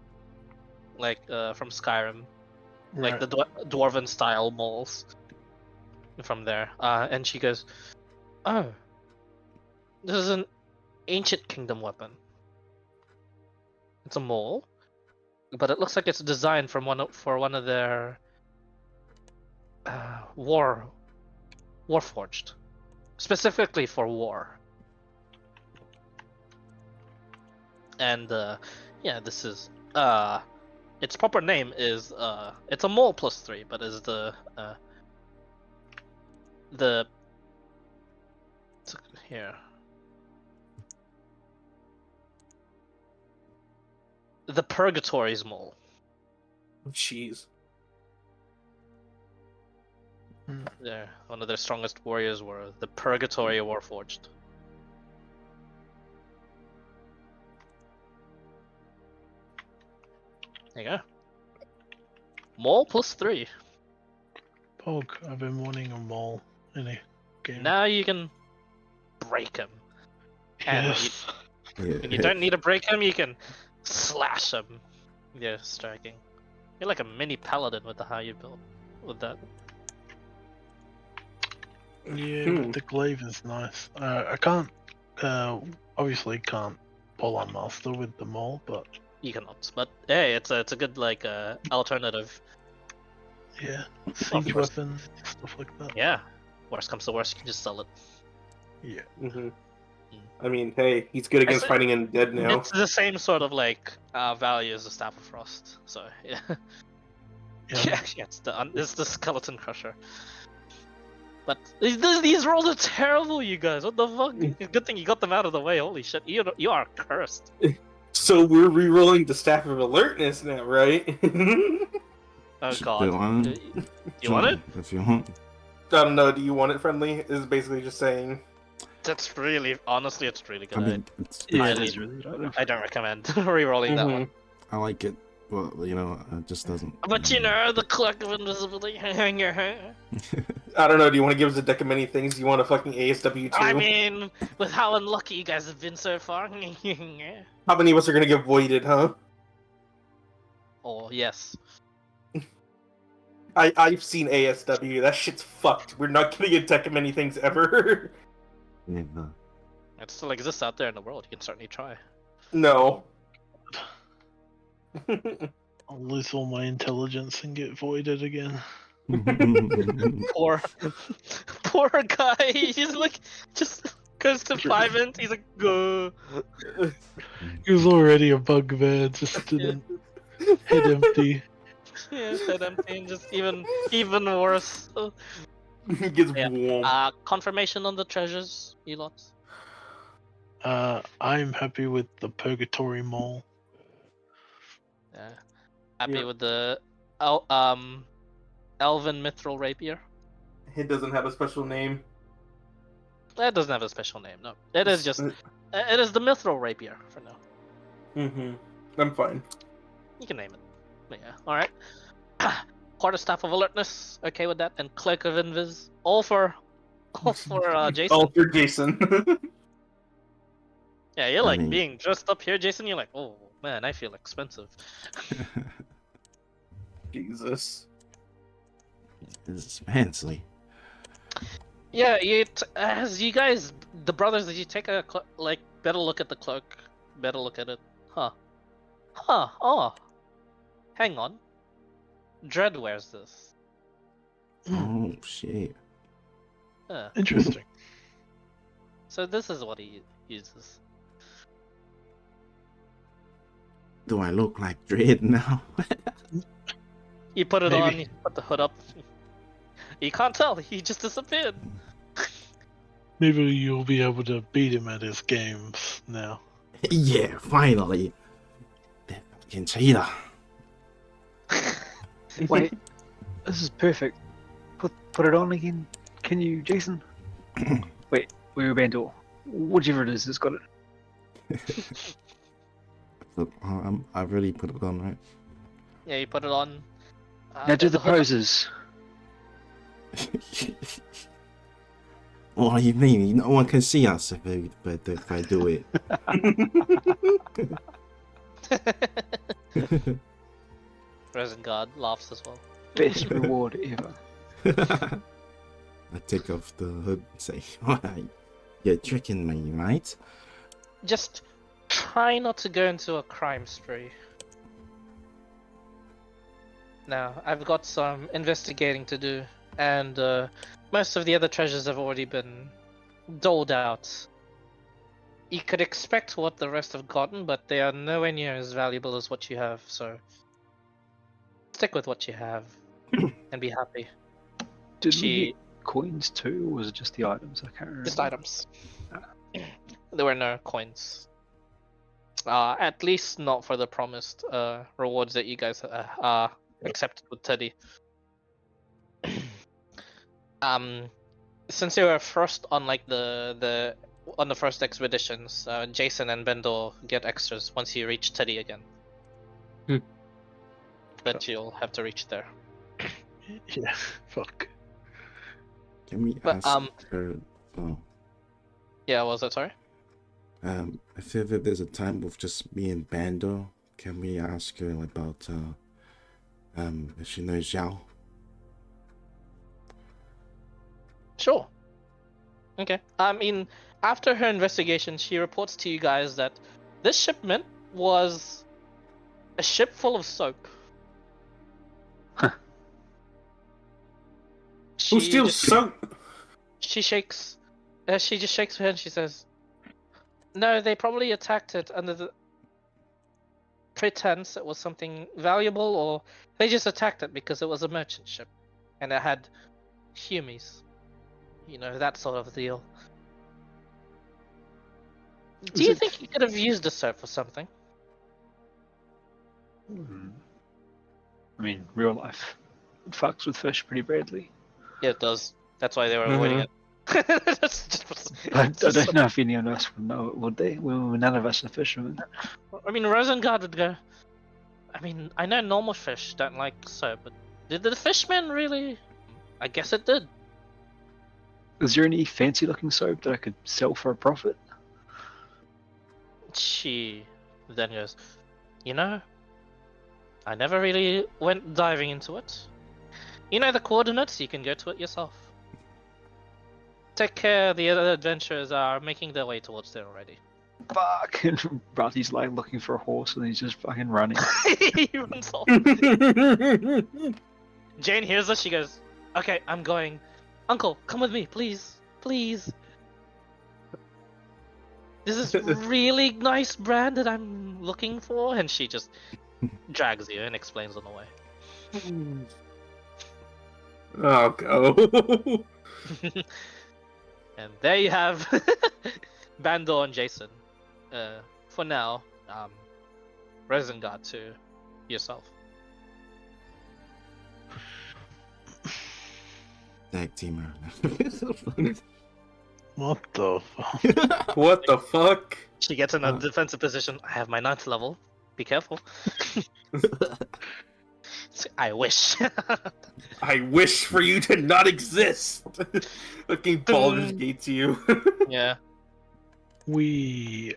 like from Skyrim, like the dwarven style mauls from there. And she goes, "Oh, this is an ancient kingdom weapon. It's a maul, but it looks like it's designed for one of their warforged, specifically for war." And yeah, this is its proper name is it's a maul +3, but is the here. The Purgatory's maul. Jeez. Yeah, one of their strongest warriors were the Purgatory Warforged. There you go. Maul +3. Pog, I've been wanting a maul in a game. Now you can break him. And Yes. when you don't need to break him, you can slash him. Yeah, striking. You're like a mini paladin with the how you built with that. Yeah, the glaive is nice. I can't, obviously can't pull on master with the maul, but You cannot, but hey, it's a good like alternative. yeah, siege course. weapon, stuff like that. Yeah. Worst comes to worst, you can just sell it. Yeah. Mm-hmm. I mean, hey, he's good against It's- fighting undead now. It's the same sort of like value as the Staff of Frost. So yeah. Yeah. Yeah, it's the Skeleton Crusher. But these rolls are terrible, you guys. What the fuck? Good thing you got them out of the way. Holy shit, you are cursed. So we're re-rolling the Staff of Alertness now, right? Oh Should god. do it on. You want it? If you want. I don't know, do you want it friendly? This is basically just saying. That's really, honestly, it's really good. I mean, it's, Yeah, I it mean- is really good. I don't recommend re-rolling that one. I like it, but you know, it just doesn't. But you know, the cloak of invisibility. I don't know, do you want to give us a deck of many things? Do you want a fucking ASW too? I mean, with how unlucky you guys have been so far. How many of us are gonna get voided, huh? Oh, yes. I've seen ASW, that shit's fucked. We're not getting a deck of many things ever. Yeah. It still exists out there in the world. You can certainly try. No. I'll lose all my intelligence and get voided again. Poor, poor guy. He's like, just goes to 5 int. He's like, go. He was already a bugbear, just didn't head empty. Yeah, dead empty and just even worse. It gets Yeah. warm. Confirmation on the treasures, you lot. I'm happy with the Purgatory Mole. Yeah. Happy Yeah. with the Elven Mithril Rapier. It doesn't have a special name. That doesn't have a special name, no. It is just it is the Mithril Rapier for now. Mm-hmm. I'm fine. You can name it. But yeah, alright. Quarterstaff of Alertness, okay with that, and Cloak of Invis. All for Jason. All for Jason. Yeah, you're I like mean- being dressed up here, Jason. You're like, oh man, I feel expensive. Jesus. This is fancy. Yeah, as you guys, the brothers, did you take a better look at the cloak? Better look at it. Huh. Oh. Hang on. Dread wears this. Oh shit. Interesting. So this is what he uses. Do I look like Dread now? You put it Maybe. on, you put the hood up. You can't tell, he just disappeared. Maybe you'll be able to beat him at his games now. Yeah, finally. That fucking cheater. Wait, this is perfect. Put it on again. Can you, Jason? Wait, we're Bandor. Whichever it is, it's got it. Look, I really put it on, right? Yeah, you put it on. Now do there's the a hood up. poses. What do you mean? No one can see us if I do it. Resengard laughs as well. Best reward ever. I take off the hood and say, "Alright, you're tricking me, right?" Just try not to go into a crime spree. Now, I've got some investigating to do, and most of the other treasures have already been doled out. You could expect what the rest have gotten, but they are nowhere near as valuable as what you have, so stick with what you have and be happy. Did She- we get coins too, or was it just the items? I can't remember. Just items. There were no coins. At least not for the promised rewards that you guys accepted with Teddy. Since you were first on like the first expeditions, Jason and Bendor get extras once you reach Teddy again. Hmm. But you'll have to reach there. Yeah, fuck. Can we But, ask her? Oh, Yeah, was that sorry? I feel that there's a time with just me and Bando. Can we ask her about if she knows Zhao? Sure. Okay. I mean, after her investigation, she reports to you guys that this shipment was a ship full of soap. Huh. Who She steals just- soap? She shakes. She just shakes her head and she says, "No, they probably attacked it under the pretense it was something valuable, or they just attacked it because it was a merchant ship, and it had humies. You know, that sort of deal." Do Is you it- think you could have used the soap for something? I mean, real life fucks with fish pretty badly. Yeah, it does. That's why they were avoiding it. That's just- I it's just don't know if any of us would know it, would they? Well, none of us are fishermen. I mean, Rosengard would go. I mean, I know normal fish don't like soap, but did the fishmen really? I guess it did. Is there any fancy looking soap that I could sell for a profit? She then goes, "You know, I never really went diving into it. You know the coordinates, you can go to it yourself. Take care, the other adventurers are making their way towards there already." Fuck! And Rati's like looking for a horse and he's just fucking running. He runs off. Jane hears us, she goes, "Okay, I'm going. Uncle, come with me, please. Please. This is really nice brand that I'm looking for," and she just drags you and explains on the way. Oh, go. And there you have Bandor and Jason. For now, Resengard to yourself. Tag teamer. What the fuck? What the fuck? She gets in a defensive position. I have my 9th level. Be careful. I wish. I wish for you to not exist. Looking Baldur's Gate to you. Yeah. We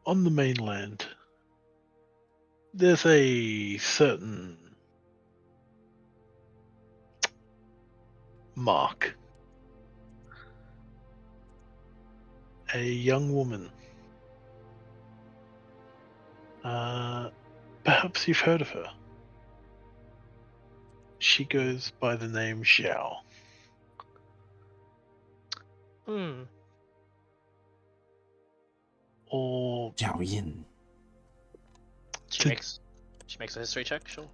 on the mainland, there's a certain Mark, a young woman. Perhaps you've heard of her. She goes by the name Xiao. Hmm. Or Zhao Yin. She makes a history check. Sure.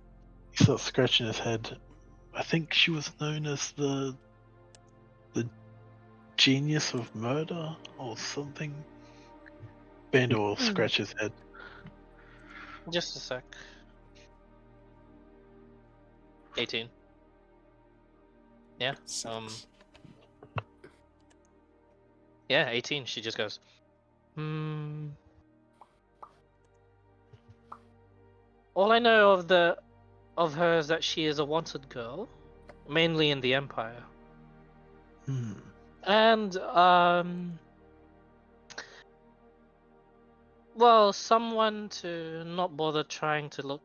he starts scratching his head. I think she was known as the genius of murder or something. Bandor will scratch his head. Just a sec. 18. Yeah. Yeah, 18. She just goes, All I know of her is that she is a wanted girl, mainly in the Empire. And well, someone to not bother trying to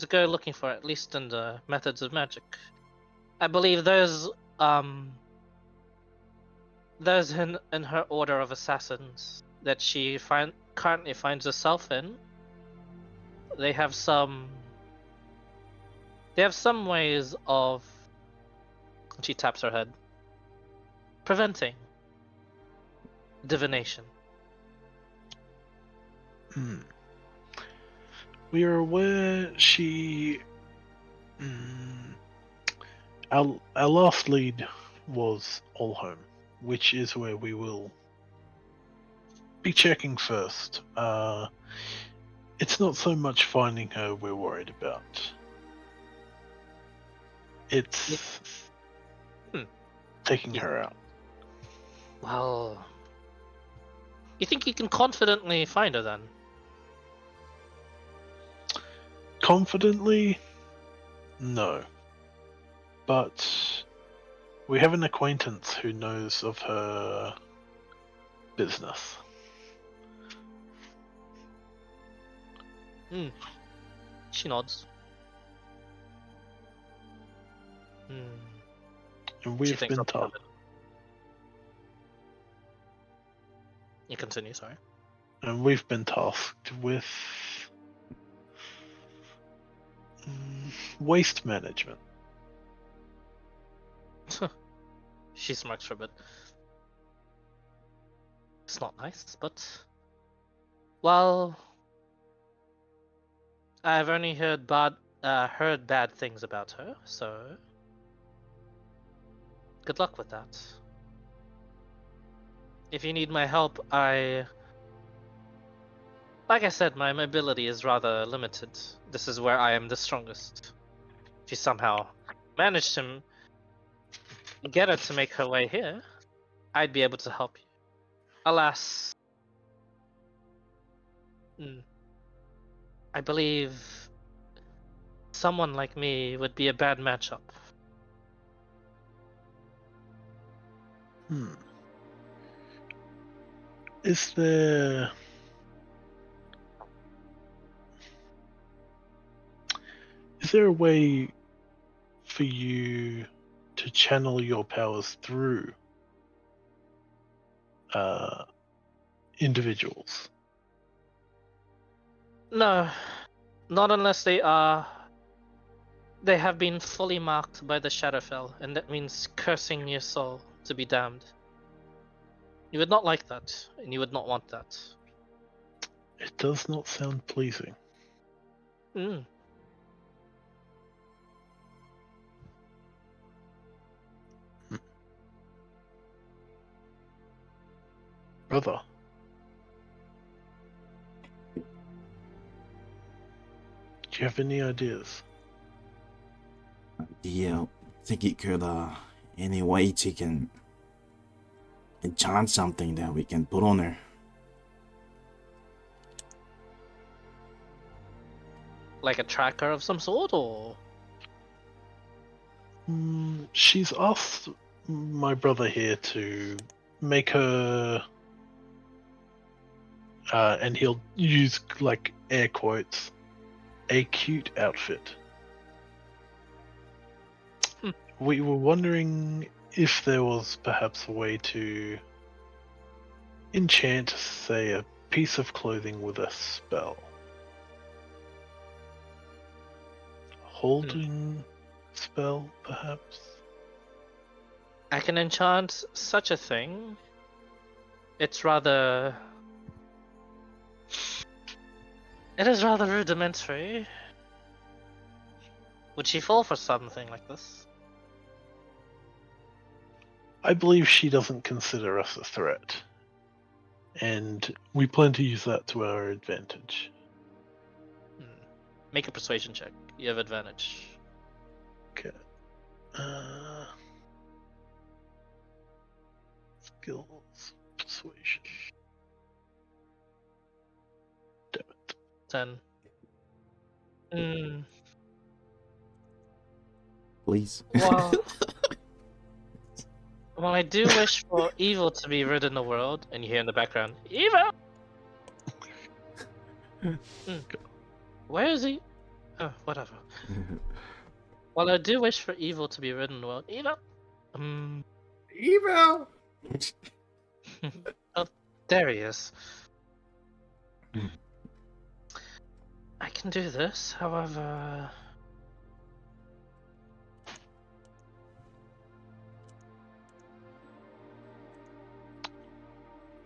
go looking for, at least in the methods of magic. I believe those in her order of assassins that she currently finds herself in, they have some ways of, she taps her head, preventing divination. We are aware she. Our last lead was Allhome, which is where we will be checking first. It's not so much finding her we're worried about. It's taking her out. Well, you think you can confidently find her then? Confidently? No. But we have an acquaintance who knows of her business. She nods. And we've been told. You continue, sorry. And we've been tasked with waste management. She smirks for a bit. It's not nice, but well, I've only heard bad things about her, so good luck with that. If you need my help, like I said, my mobility is rather limited. This is where I am the strongest. If you somehow manage to get her to make her way here, I'd be able to help you. Alas, I believe someone like me would be a bad matchup. Is there a way for you to channel your powers through individuals? No, not unless they have been fully marked by the Shadowfell, and that means cursing your soul to be damned. You would not like that, and you would not want that. It does not sound pleasing. Hmm. Brother. Do you have any ideas? Yeah, think it could any way to can enchant something that we can put on her. Like a tracker of some sort, or She's asked my brother here to make her, and he'll use like air quotes, a cute outfit. Hmm. We were wondering if there was perhaps a way to enchant, say, a piece of clothing with a spell. Holding spell, perhaps? I can enchant such a thing. It's rather. It is rather rudimentary. Would she fall for something like this? I believe she doesn't consider us a threat. And we plan to use that to our advantage. Make a persuasion check. You have advantage. Okay. Skills, persuasion. Damn it. 10. Please. Well, well, I do wish for evil to be rid in the world, and you hear in the background, evil! Where is he? Oh, whatever. Well, I do wish for evil to be rid in the world. Evil! Email. Oh, there he is. I can do this, however...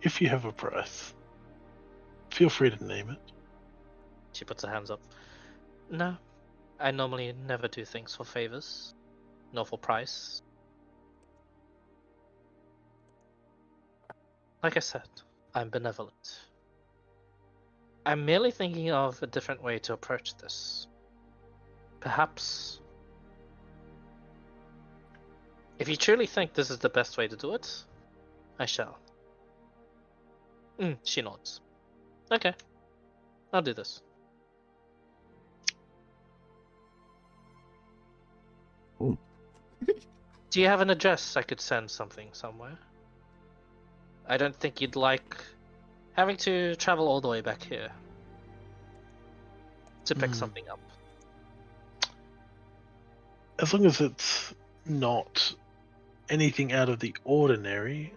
If you have a price, feel free to name it. She puts her hands up. No, I normally never do things for favors, nor for price. Like I said, I'm benevolent. I'm merely thinking of a different way to approach this. Perhaps... If you truly think this is the best way to do it, I shall. She nods. Okay, I'll do this. Ooh. Do you have an address I could send something somewhere? I don't think you'd like having to travel all the way back here to pick something up. As long as it's not anything out of the ordinary,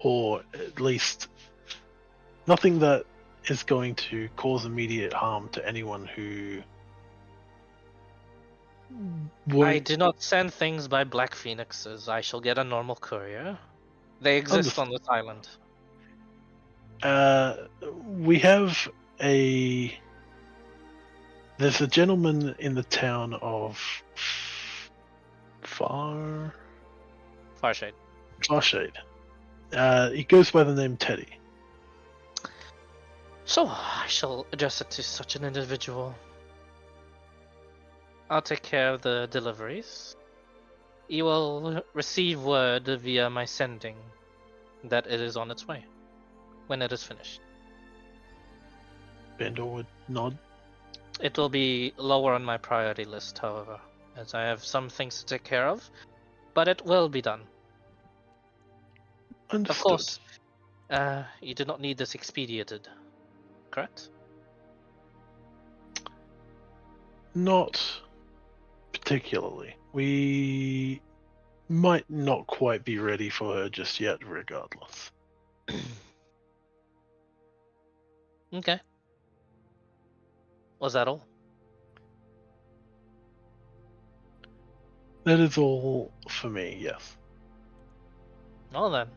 or at least nothing that is going to cause immediate harm to anyone who I do not send things by Black Phoenixes. I shall get a normal courier. They exist on this island. We have there's a gentleman in the town of Farshade. Farshade. He goes by the name Teddy. So I shall address it to such an individual. I'll take care of the deliveries. You will receive word via my sending that it is on its way when it is finished. Bandor would nod. It will be lower on my priority list, however, as I have some things to take care of, but it will be done. Understood. Of course, you do not need this expedited, correct? Not particularly. We might not quite be ready for her just yet, regardless. Okay. Was that all? That is all for me, yes. Well then.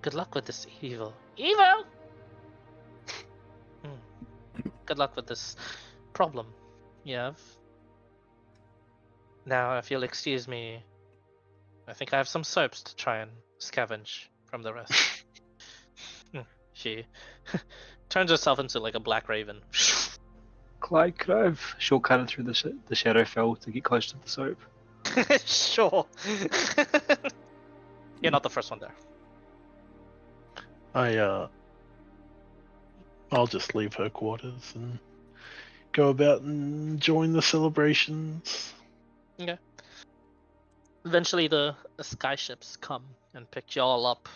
Good luck with this evil. Evil! Good luck with this problem you have. Now, if you'll excuse me, I think I have some soaps to try and scavenge from the rest. She turns herself into like a black raven. Clyde, could I have shortcutted through the Shadowfell to get close to the soap? Sure. You're not the first one there. I'll just leave her quarters and go about and join the celebrations. Okay. Eventually, the sky ships come and pick you all up.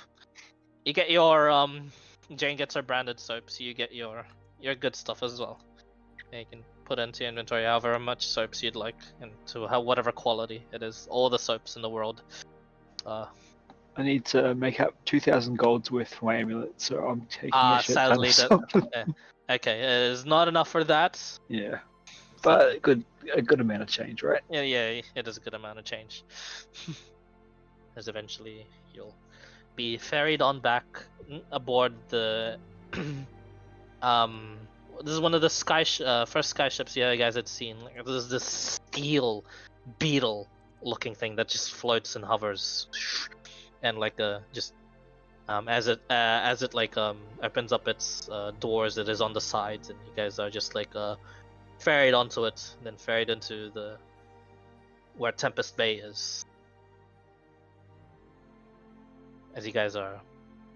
You get your Jane gets her branded soaps. You get your good stuff as well. And you can put into your inventory however much soaps you'd like, and to whatever quality it is. All the soaps in the world. I need to make up 2,000 golds worth for my amulet, so I'm taking a shit ton sadly of that. soap. Okay, it is not enough for that. Yeah, but a good amount of change, right? Yeah, it is a good amount of change. As eventually you'll be ferried on back aboard the this is one of the first sky ships you guys had seen. Like, there's this steel beetle looking thing that just floats and hovers, and like just as it like opens up its doors, it is on the sides, and you guys are just like ferried onto it, then ferried into where Tempest Bay is. As you guys are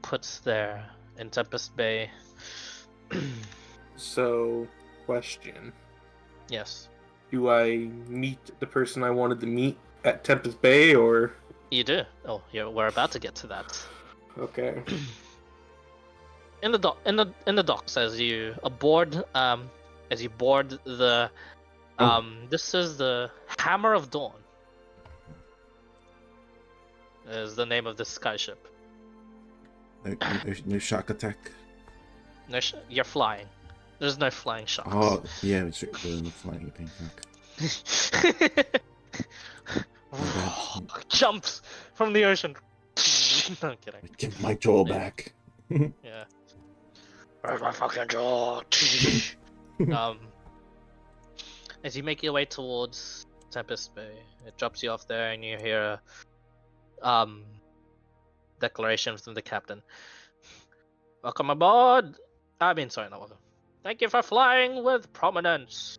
put there in Tempest Bay. So, question. Yes. Do I meet the person I wanted to meet at Tempest Bay, or...? You do. Oh, we're about to get to that. Okay. In the docks, as you board the this is the Hammer of Dawn. Is the name of this sky ship. No shark attack. No, you're flying. There's no flying sharks. Oh, yeah, it's the flying thing. Fuck. Jumps from the ocean. No, I'm kidding. Get my jaw back. Yeah. Where's my fucking jaw? As you make your way towards Tempest Bay, it drops you off there, and you hear a declaration from the captain. Welcome aboard. Sorry, not welcome. Thank you for flying with prominence.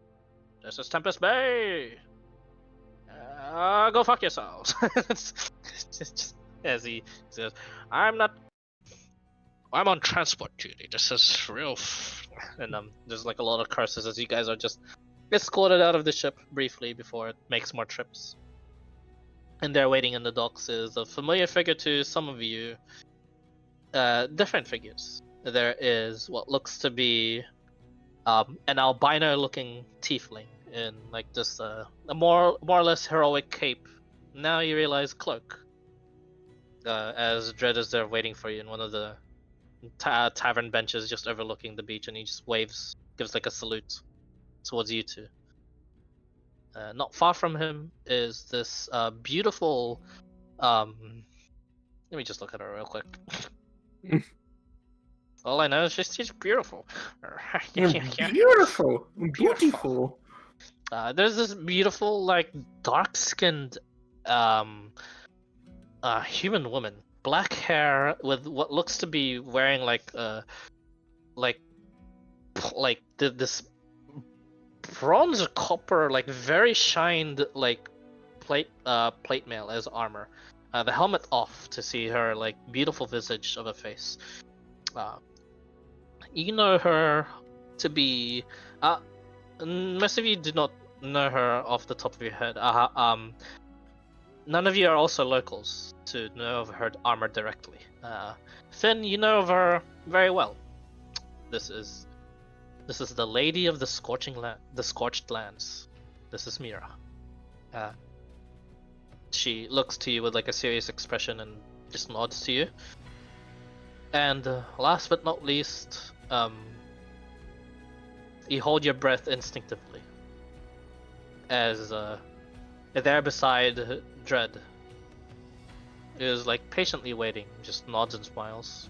This is Tempest Bay. Go fuck yourselves. just as he says, I'm on transport duty. This is real. And there's like a lot of curses as you guys are just escorted out of the ship briefly before it makes more trips. And there waiting in the docks is a familiar figure to some of you. Different figures. There is what looks to be an albino-looking tiefling in like this a more or less heroic cape. Now you realize cloak. As Dredd is there waiting for you in one of the tavern benches just overlooking the beach, and he just waves, gives like a salute towards you two. Not far from him is this beautiful. Let me just look at her real quick. All I know is she's beautiful. Beautiful, beautiful. There's this beautiful, like dark-skinned, human woman, black hair with what looks to be wearing this bronze or copper, like very shined like plate mail as armor. The helmet off to see her like beautiful visage of a face. You know her to be. Most of you do not know her off the top of your head. None of you are also locals to know of her armor directly. Finn, you know of her very well. This is the Lady of the Scorched Lands. This is Mira. She looks to you with like a serious expression and just nods to you. And last but not least, you hold your breath instinctively as there beside Dredd is like patiently waiting, just nods and smiles.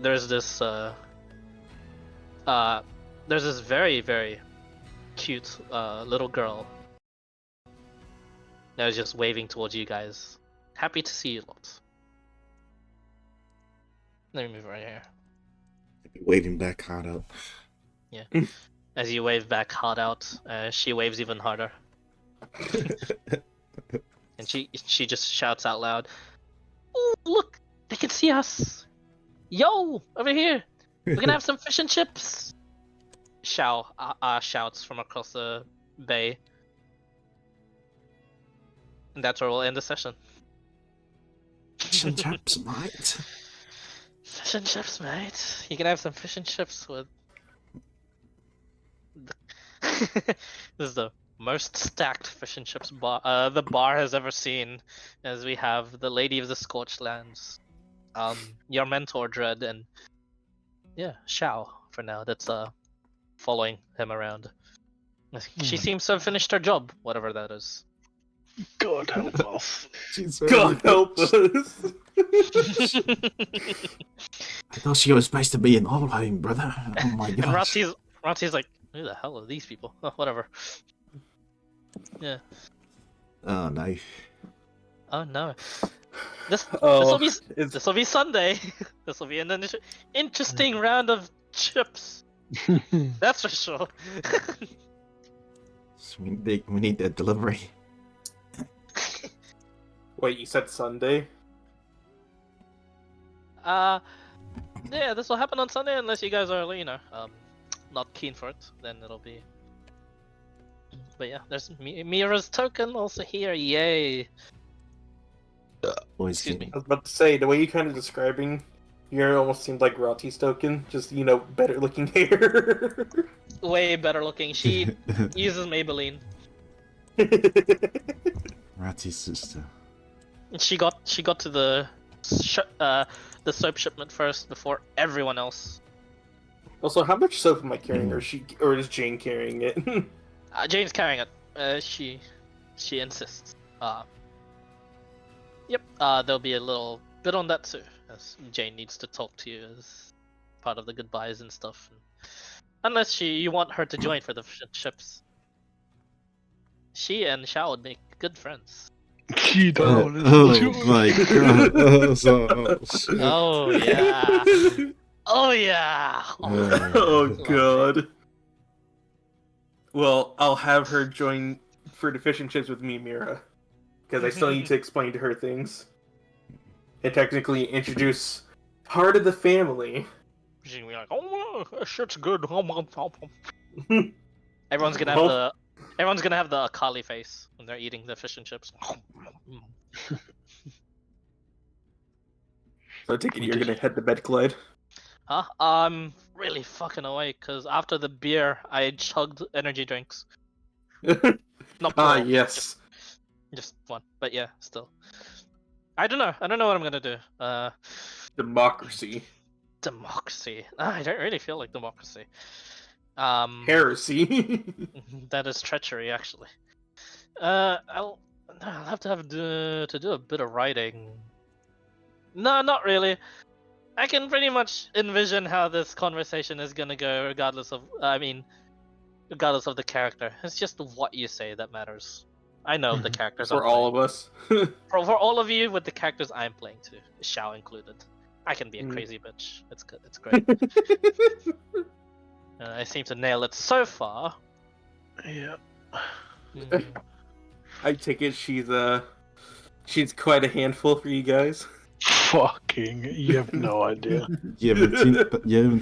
There's this very, very cute little girl that was just waving towards you guys. Happy to see you lot. Let me move right here. Waving back hard out. As you wave back hard out, she waves even harder. And she just shouts out loud, "Ooh, look! They can see us! Yo! Over here! We're gonna have some fish and chips!" Xiao shouts from across the bay. And that's where we'll end the session. Fish and chips, mate. Fish and chips, mate. You can have some fish and chips with. This is the most stacked fish and chips bar the bar has ever seen, as we have the Lady of the Scorched Lands, your mentor Dread, and Xiao for now. That's following him around. She seems to have finished her job, whatever that is. God help us. God help us. I thought she was supposed to be in all home, brother. Oh my And gosh. Ratzi's like, who the hell are these people? Oh, whatever. Yeah. Oh no. Oh no. This Oh, will be Sunday. This will be an interesting round of chips. That's for sure. So we need that delivery. Wait, you said Sunday? Yeah, this will happen on Sunday unless you guys are, not keen for it. Then it'll be. But yeah, there's Mira's token also here. Yay! Always Excuse keen. me. I was about to say, the way you kind of describing, your almost seemed like Rotti's token, just, better looking hair. Way better looking. She uses Maybelline. Ratty's sister. And she got to the soap shipment first before everyone else. Also, how much soap am I carrying, or is Jane carrying it? Jane's carrying it. She insists. Yep. There'll be a little bit on that too, as Jane needs to talk to you as part of the goodbyes and stuff. Unless you want her to join for the ships. She and Xiao would make good friends. You don't Oh listen my god. Oh yeah. Oh yeah. Oh god. Well, I'll have her join for the fish and chips with me, Mira. Because I still need to explain to her things. And technically introduce part of the family. She's gonna be like, "Oh, that shit's good." Everyone's gonna have the Akali face when they're eating the fish and chips. So I take it you're gonna head to bed, Clyde. Huh? I'm really fucking awake because after the beer, I chugged energy drinks. Not plural, Yes. just one. But yeah, still. I don't know what I'm gonna do. Democracy. Democracy. I don't really feel like democracy. Heresy. That is treachery, actually. I'll have to do a bit of writing. No, not really. I can pretty much envision how this conversation is gonna go, regardless of the character. It's just what you say that matters. I know the characters For all of us. for all of you with the characters I'm playing too, Xiao included. I can be a crazy bitch. It's good. It's great. I seem to nail it so far. Yeah. Mm. I take it she's quite a handful for you guys. Fucking, you have no idea. You haven't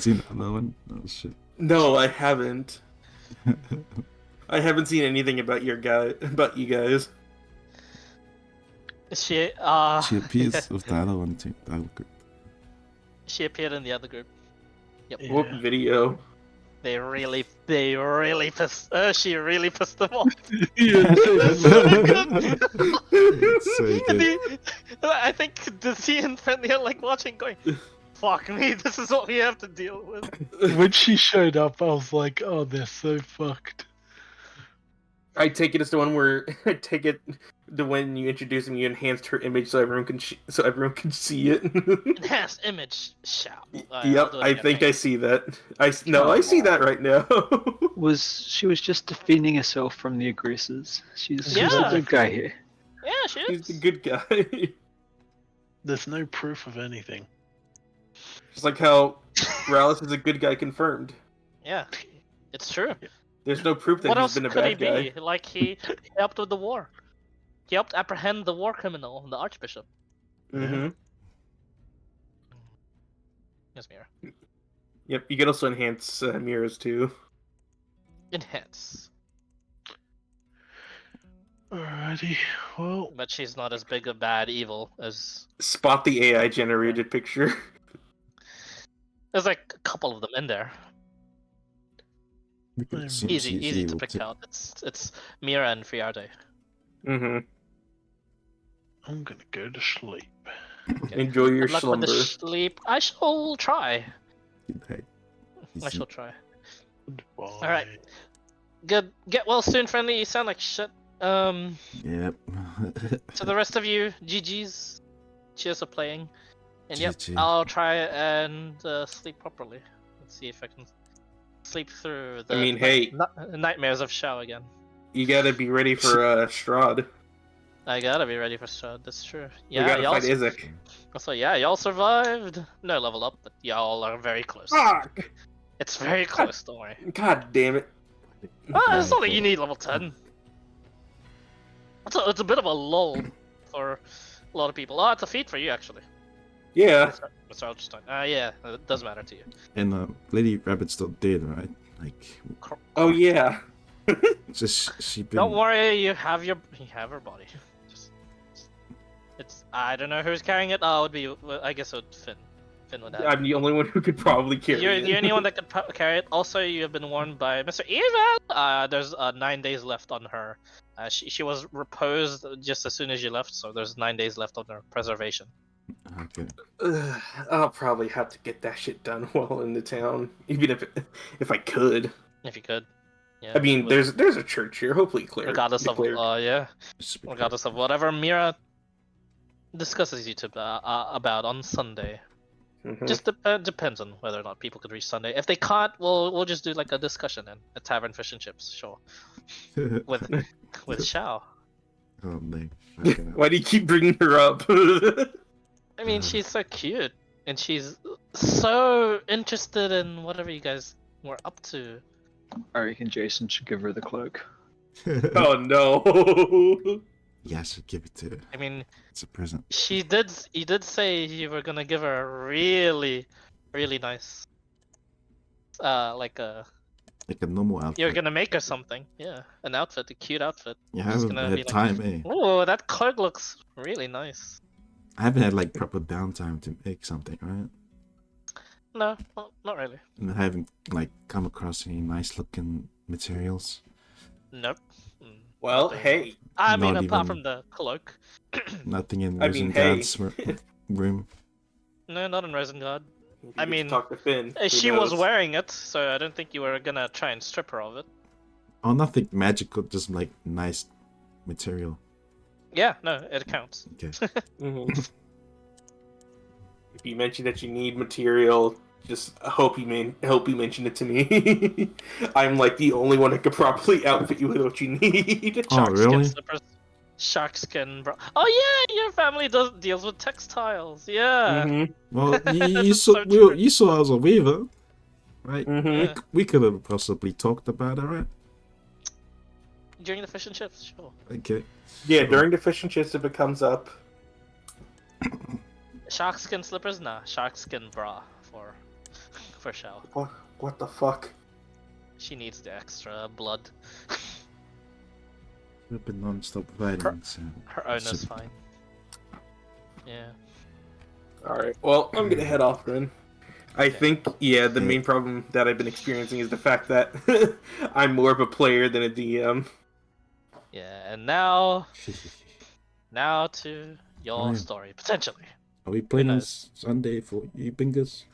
seen that one? Oh shit. No, I haven't. I haven't seen anything about you guys. She She appears with the other one too. The other group. She appeared in the other group. Yep. Yeah. What video? They really pissed. She really pissed them off. Yeah, So good. I think Dizzy and Friendly are like watching, going, "Fuck me, this is what we have to deal with." when she showed up, I was like, "Oh, they're so fucked." I take it as the one where the when you introduced him, you enhanced her image so everyone can see it. Enhanced image shall. Yep, I think I see that. I see that right now. She was just defending herself from the aggressors. She's Yeah. a good guy here. Yeah, she is. He's the good guy. There's no proof of anything. Just like how Cealus is a good guy confirmed. Yeah, it's true. There's no proof that What he's else been a could he bad guy. be? Like he helped with the war. He helped apprehend the war criminal, the Archbishop. Mm-hmm. Yes, Mira. Yep, you can also enhance mirrors too. Enhance. Alrighty, well, But she's not as big a bad evil as. Spot the AI generated picture. There's like a couple of them in there. We could assume Easy she's to evil, pick too. out. It's Mira and Friarde. Mm-hmm. I'm gonna go to sleep. Okay. Enjoy your Good luck with the slumber. sleep. I shall try. Hey, I shall try. Goodbye. Alright. Good. Get well soon, friendly. You sound like shit. Yep. To the rest of you, GG's. Cheers for playing. And yep, GG. I'll try and sleep properly. Let's see if I can sleep through the hey. nightmares of Shao again. You gotta be ready for Strahd. I gotta be ready for Strahd, that's true. We Yeah, gotta y'all. fight Izek. Also, yeah, y'all survived. No level up, but y'all are very close. Fuck! It's very close, don't worry. God damn it. It's not like you need level 10. It's a bit of a lull for a lot of people. Oh, it's a feat for you, actually. Yeah. Mr. Ulsterstein. Yeah, it does matter to you. And Lady Rabbit's still dead, right? Like, Oh yeah. she been. Don't worry, you have her body. It's I don't know who's carrying it. Oh, it would be I guess it would Finn. Finn would have. I'm the only one who could probably carry You're it. the only one that could carry it. Also, you have been warned by Mr. Evan. There's 9 days left on her. She was reposed just as soon as you left, so there's 9 days left on her preservation. Okay. I'll probably have to get that shit done while in the town, even if I could. If you could. Yeah. I mean, there's a church here. Hopefully, clear. regardless of yeah, Just be regardless of whatever Mira discusses you about on Sunday. Mhm. Just depends on whether or not people could reach Sunday. If they can't, we'll just do like a discussion and a tavern fish and chips, sure, careful. with Shao. Oh no. Okay. Why do you keep bringing her up? I mean, she's so cute and she's so interested in whatever you guys were up to. I reckon Jason should give her the cloak. Oh no. Yeah, I should give it to her. I mean, It's a present. you did say you were gonna give her a really, really nice, like Like a normal outfit. you're gonna make her something. Yeah, an outfit, a cute outfit. You It's haven't gonna had be like, time, eh? oh, that cloak looks really nice. I haven't had like proper downtime to make something, right? No, not really. And I haven't like come across any nice looking materials. Nope. Well, Nothing. hey. I mean, Not apart even- from the cloak. Nothing in I mean, Rosengard's room. No, not in Rosengard. You I get to mean, talk to Finn. Who She was knows? wearing it, so I don't think you were gonna try and strip her of it. Oh, nothing magical, just like nice material. Yeah, no, it counts. Okay. Mhm. If you mention that you need material, just hope you mention it to me. I'm like the only one that could properly outfit you with what you need. Oh, Shark skin really? slippers. Shark skin, bro. Oh yeah, your family deals with textiles. Yeah. Mhm. Well, you That's saw so true. you saw I was a weaver, right? Mhm. Yeah. We could have possibly talked about it, right? During the fish and chips, sure. Okay. Yeah, during the fish and chips, if it comes up. Shark skin slippers, nah. Shark skin bra for Shao. What the fuck? She needs the extra blood. We've been non-stop fighting, so Her owner's should- fine. Yeah. Alright, well, I'm gonna head off then. I think, yeah, the Okay. main problem that I've been experiencing is the fact that I'm more of a player than a DM. Yeah, and now to your Oh, yeah. story, potentially. Are we playing on knows? Sunday for you bingers?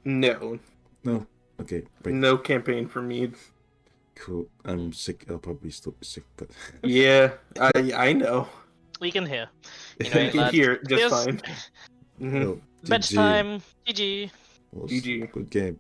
No, No. Okay. Break. no campaign for me. Cool. I'm sick. I'll probably still be sick, but Yeah, I know. We can hear. You Anyway, can lads, hear it just here's fine. Mhm. oh, bench GG. time. GG. Was GG. Good game.